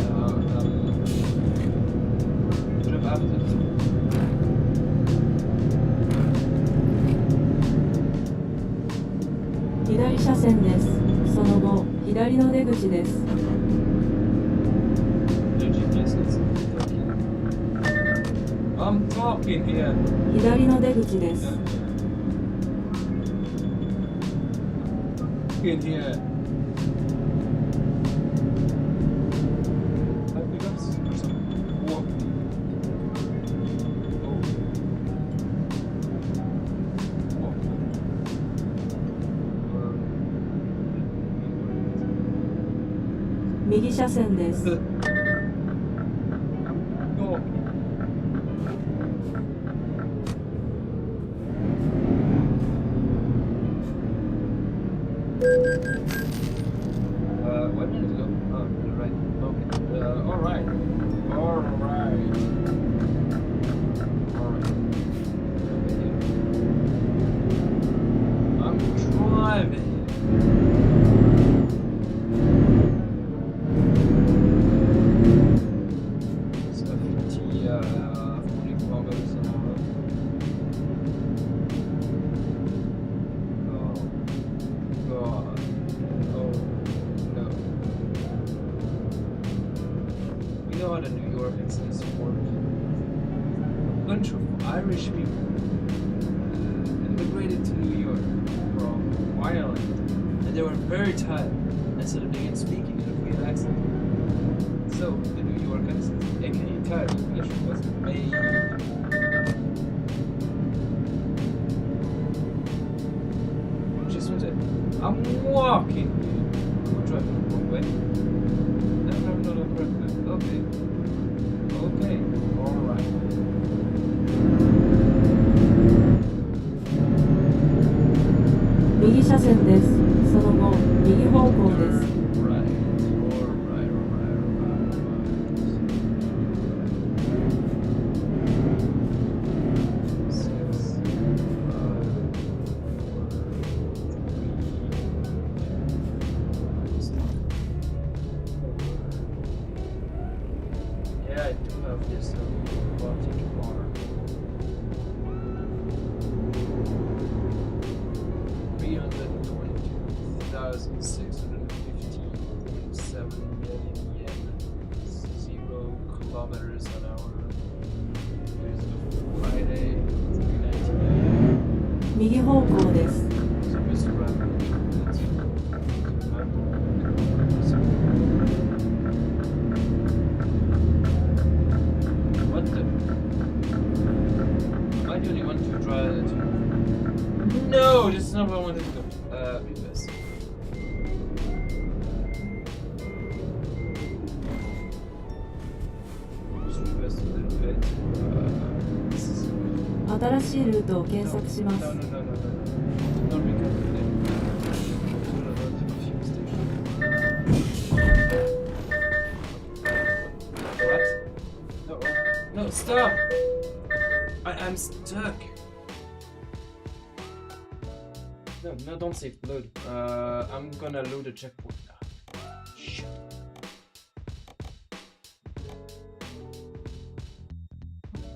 Job after. 左車線です。その後、左の出口です。 I'm talking here. 左の出口です。 In here. I think that's walk. Oh. Walk. 右車線です。 Go. Where did it go? Oh, to the right. Okay. Alright. Alright. I'm driving. It's 40 kilometers an hour. Oh, God. Oh, no. We know how the New York accents work. A bunch of Irish people immigrated to New York from Ireland, and they were very tired, and so they began speaking in a weird accent. So, the New York accent, aka tired English, was made. Just one second. I'm walking. I'm driving the wrong way. No, correct. Okay. Okay. Alright. 右車線です。その後、右方向です。 Right. Alright. Six, 5, 4, 3. Yeah, I do have this voltage bar. 322,615.7 million yen, 0 kilometers an hour. There's the Friday, 399. 右方向です。 So Mr. Rapper, that's what the? Why do you want to drive it? No, this is not what I wanted to do. Reverse. Just reverse a little bit. This is 新しいルートを検索します。 no. Not recalculate. What? No, stop! I'm stuck. No, don't save load. I'm gonna load a checkpoint now. Shit.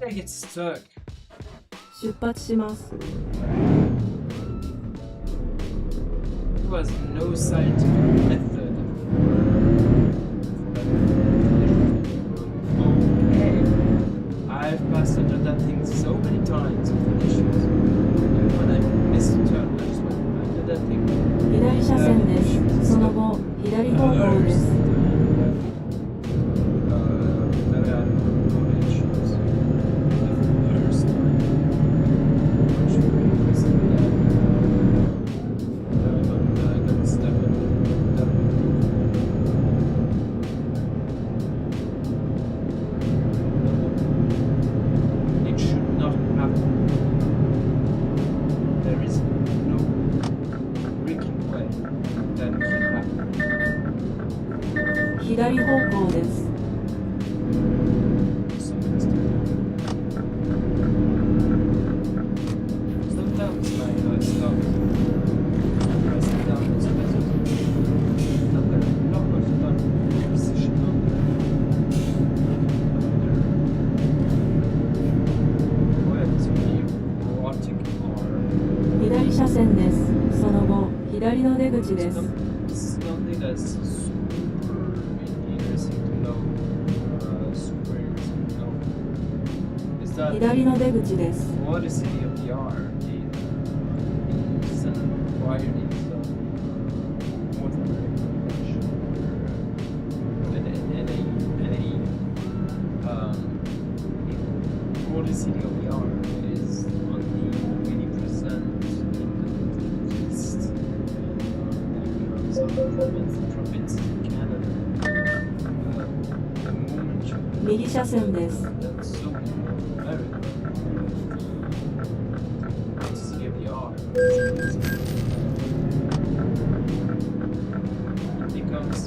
I get stuck. 出発します。 There was no scientific method. Okay. I've passed under that thing so many times with issues. Even when I missed a turn 左方向です。 Sometimes my stuff pressing down is better. Not precision on robotic or 左車線です。その後、左の出口です。 something that's super interesting to know. Super interesting to know. Is that 左の出口です。 what is city of the R is acquired in North America what is city of the R is only 20% in the east some province in Canada the moment you 右車線です。 that's so American. It's city of the R. It becomes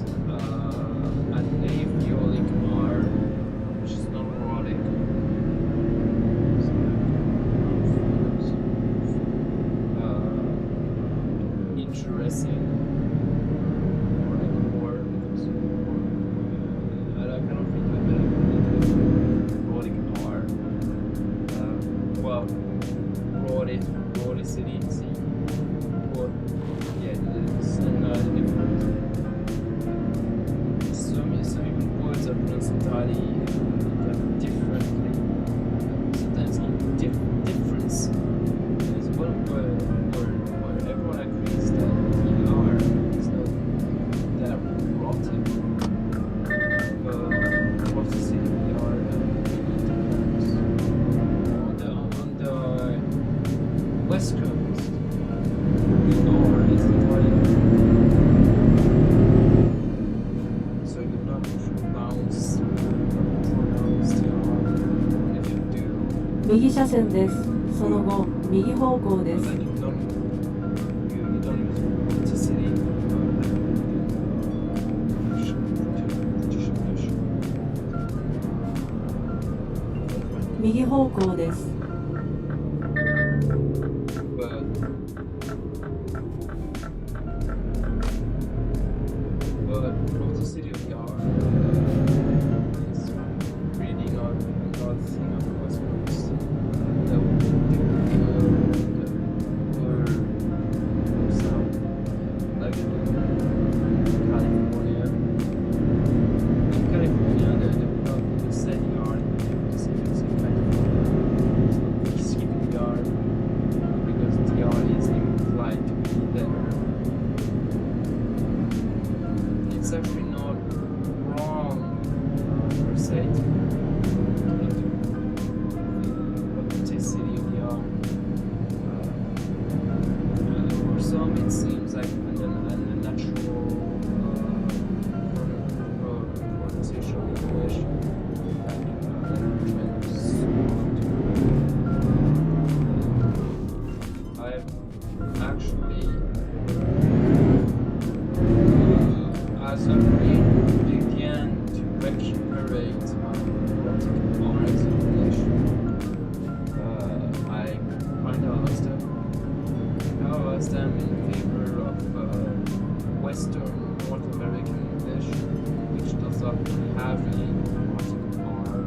an avionic R, which is not robotic. Interesting. More because I cannot think of it. Robotic R. Well, robotic city. Or yeah, it's different. Some even words are pronounced entirely differently. Sometimes difference is one word where everyone agrees that the R is not that robotic. Roboticity of the R depends. On the West Coast, the R is entirely so you not pronounce the R. If you do, 右車線です。その後、右方向です。 then you don't use roboticity. British English. 右方向です。 But roboticity of the R is really not thing of West Coast. That would be sound like California. In California, they would not say the R. They say it's kind of skipping the R because the R is implied to be there. It's actually not wrong per se to authenticity of the art. For some, it seems like a natural pronunciation of English. I've actually as I began to recuperate my robotic arts English, I kind of lost them in favor of Western North American English, which does not have any robotic R.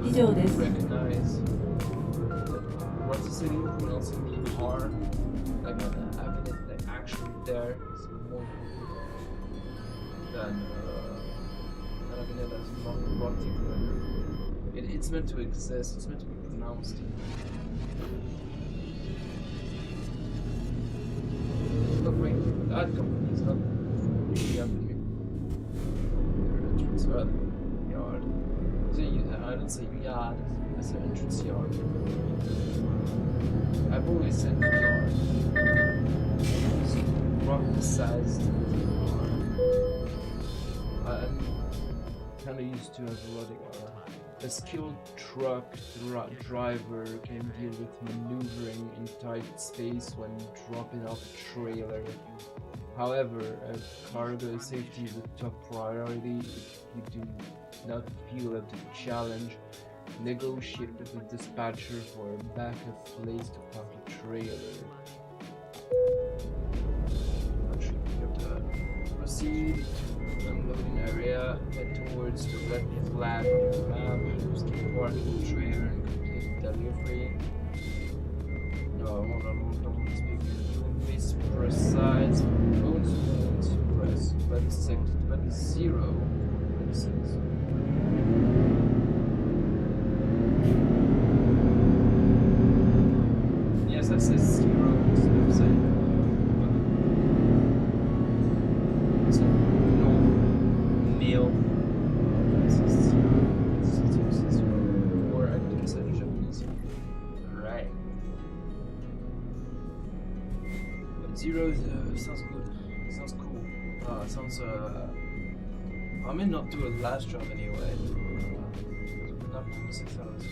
以上です。 Recognize roboticity pronouncing the R, like having it like actually there is more than having it as non-robotic. It's meant to exist. It's meant to be pronounced. Not great. That company is not really helping me. Entrance yard. So I don't say yard. I say entrance yard. I've always said yard. Rock-sized. I'm kind of used to a robotic R. A skilled truck driver can deal with maneuvering in tight space when dropping off a trailer. However, cargo safety is a top priority. If you do not feel up to the challenge, negotiate with the dispatcher for a backup place to park the trailer. Proceed to the unloading area, head towards the red flag on the map, use the parking trailer and complete delivery. No, hold on, please precise. Press button 6, button 0, button 6. Yes, that says 0 instead of saying. So, no, nil. This is 0. This is 0. Or I didn't say the Japanese. Right. But 0 sounds good. Sounds cool. Sounds I may not do a last job anyway. Not for 6 hours.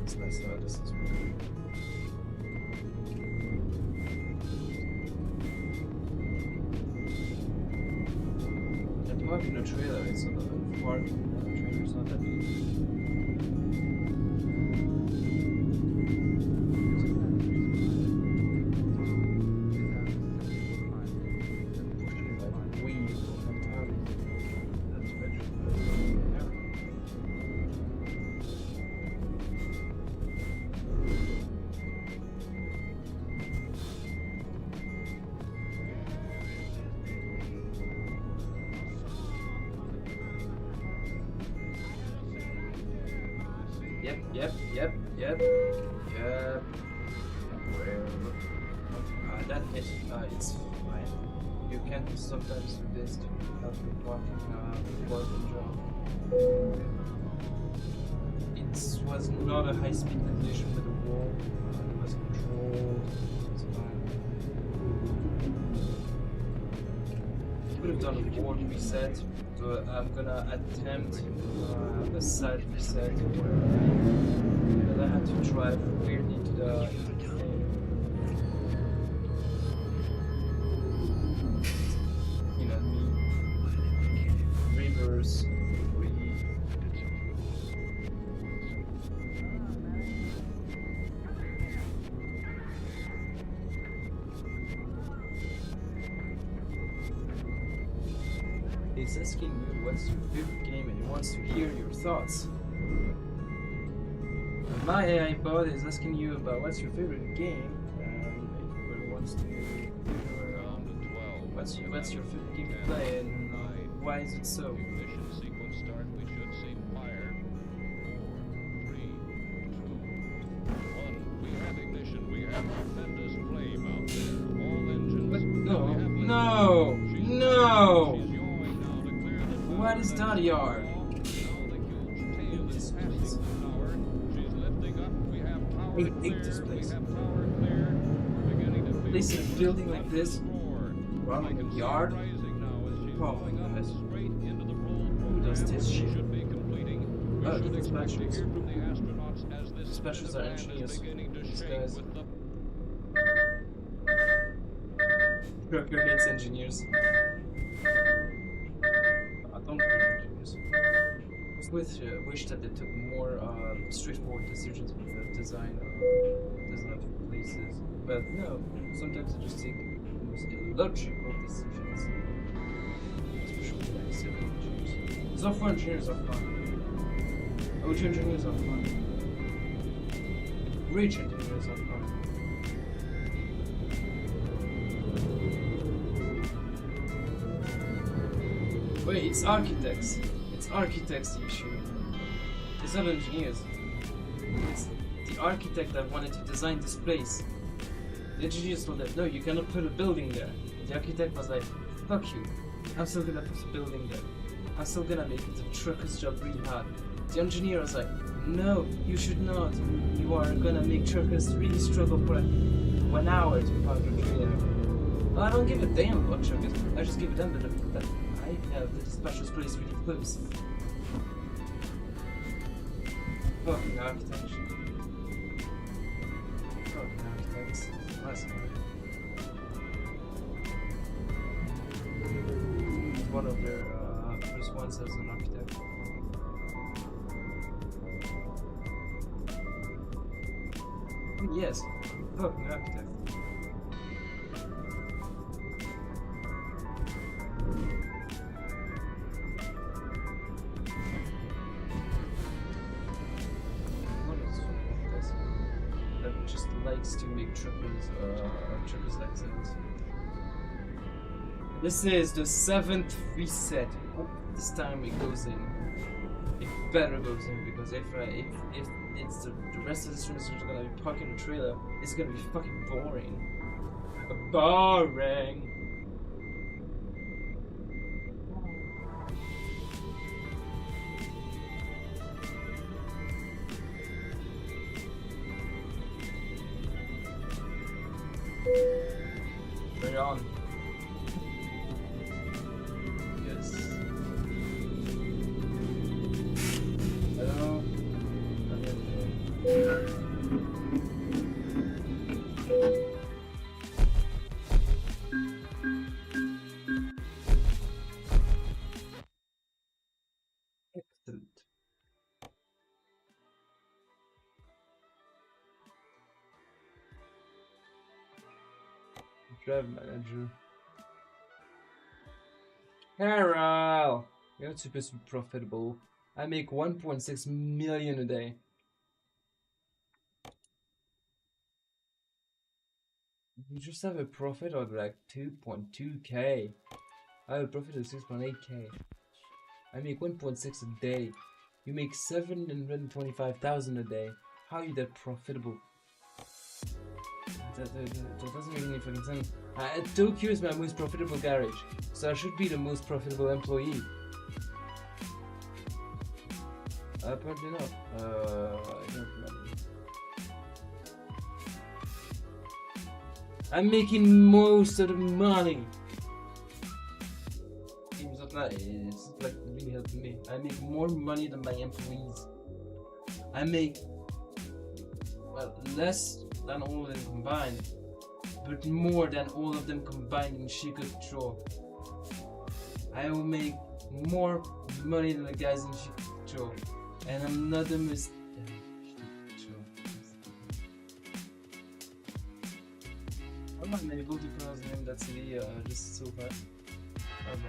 It's nice this is really good. And parking a trailer, it's not a parking trailer, it's not that easy. Yep. That hit, it's fine. You can sometimes do this to help your parking job. It was not a high-speed collision with a wall. It was controlled. It's fine. Could have done a wall reset, but I'm gonna attempt a side reset where I had to drive weirdly to the reverse. He's asking you what's your favorite game and he wants to hear your thoughts. My AI bot is asking you about what's your favorite game, but it wants to hear what's your favorite game to play and why is it so? Ignition sequence start. We should see fire. 4, 3, 2, 1. We have ignition. We have tremendous flame out there. All engines. But We no, have lit- no, She's no! She's yawing now to clear the What is that yard? Now the huge tail is passing the tower. She's lifting up. We have tower I hate clear. this place. We have tower clear. We're beginning to feel This is the building like this. roar. Run I like can a see yard. it rising now as she's Oh, going up goodness. straight into the roll Who does program this she shit? should be completing. We Oh, should the expect to dispatchers. hear from the astronauts as this Dispatchers are plan engineers. is beginning to These shake guys. with the Trucker hates engineers. I don't hate engineers. I wish that they took more straightforward decisions with the design of places. But no, sometimes they just take the most illogical decisions. Especially like civil engineers. Software engineers are fun. OG engineers are fun. Bridge engineers are fun. Wait, it's architects. It's architects the issue. It's not engineers. It's the architect that wanted to design this place. The engineers told them, no, you cannot put a building there. The architect was like, fuck you. I'm still gonna put a building there. I'm still gonna make it a trucker's job really hard. The engineer was like, no, you should not. You are gonna make truckers really struggle for 1 hour to park a trailer. Well, I don't give a damn about truckers. I just give a damn that I have the dispatcher's place really close. Fucking architecture. Fucking architects. That's hard. one of their first ones as an architect. Yes, fucking architect. What is this? That just likes to make truckers accents. This is the 7th reset. Hope this time it goes in. It better goes in because if it's the rest of the stream is just gonna be parking the trailer, it's gonna be fucking boring. Boring. Bring it on. Yes. Hello. Excellent. Drive manager. Carol! You're not supposed to be profitable. I make 1.6 million a day. You just have a profit of like 2.2k. I have a profit of 6.8k. I make 1.6 a day. You make 725,000 a day. How are you that profitable? That doesn't make any fucking sense. Tokyo is my most profitable garage, so I should be the most profitable employee. Apparently not. I don't remember. I'm making most of the money. It's like really helping me. I make more money than my employees. I make less than all of them combined, but more than all of them combined in Shikucho. I will make more money than the guys in Shikucho, and I'm not the most. I'm not able to pronounce the name of that city just so fast. I'm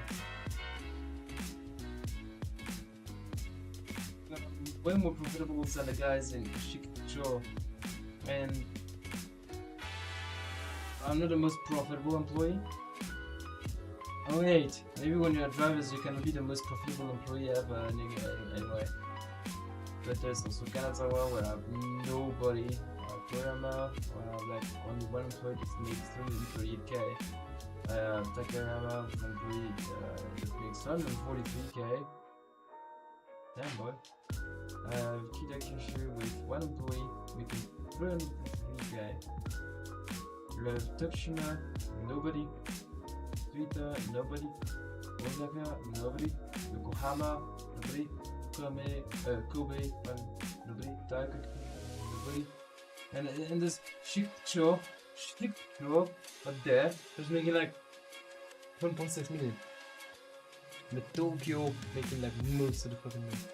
way more profitable than the guys in Shikucho, and I'm not the most profitable employee. Oh wait, maybe when you're drivers you can be the most profitable employee ever anyway. But there's also Kanazawa where I have nobody, Toyama where I have like only one employee that makes 338k. Takayama with an employee that makes 143k. Damn boy. Kidakushu with one employee making 353k. Tokushima, nobody. Twitter, nobody. Osaka, nobody. Yokohama, nobody. Kobe, nobody. Taikaku, nobody. And this Shikucho up there was making like 1.6 million. But Tokyo making like most of the fucking money.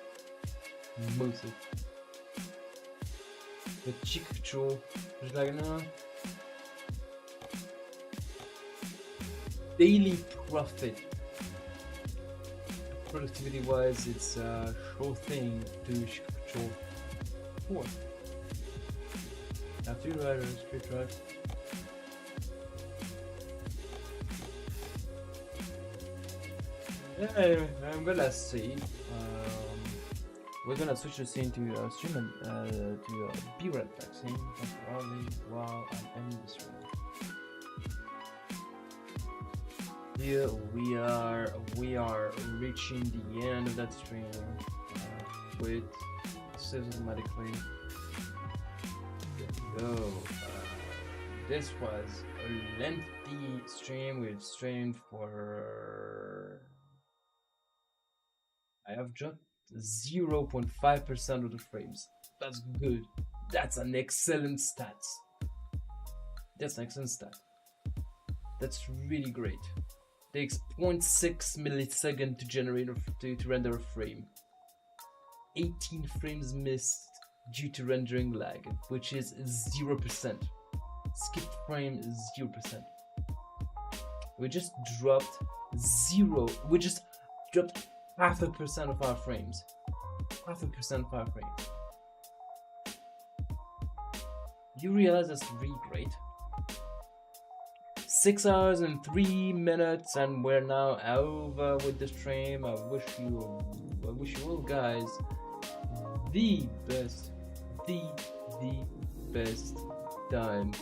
Most of it. But Shikucho was like, no. Daily profit. Productivity wise, it's a sure thing to Shikucho 4. Now 3 riders, straight drive. Yeah, I'm gonna see. We're gonna switch the scene to stream and to be right back scene temporarily while I'm in the stream. Here we are reaching the end of that stream with systematically. So this was a lengthy stream. We've streamed for I have just 0.5% of the frames. That's good. That's an excellent stat. That's an excellent stat. That's really great. takes 0.6 millisecond to generate to render a frame. 18 frames missed due to rendering lag, which is 0%. Skipped frame is 0%. We just dropped we just dropped 0.5% of our frames. 0.5% of our frames. You realize that's really great. 6 hours and 3 minutes, and we're now over with the stream. I wish you all guys the best time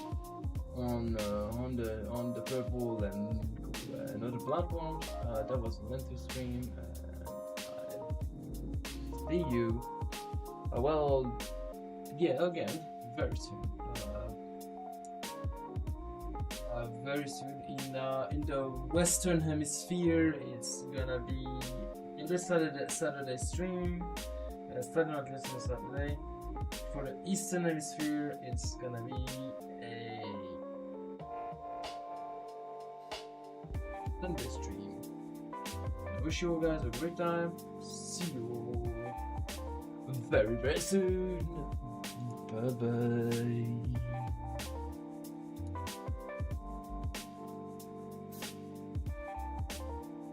on the Purple and other platforms. That was a lengthy stream. See you. Well, yeah, again, very soon. Very soon in the Western Hemisphere. It's gonna be in the Saturday stream. Starting at least on Saturday. For the Eastern Hemisphere, it's gonna be a Sunday stream. I wish you all guys a great time. See you all very soon. Bye bye.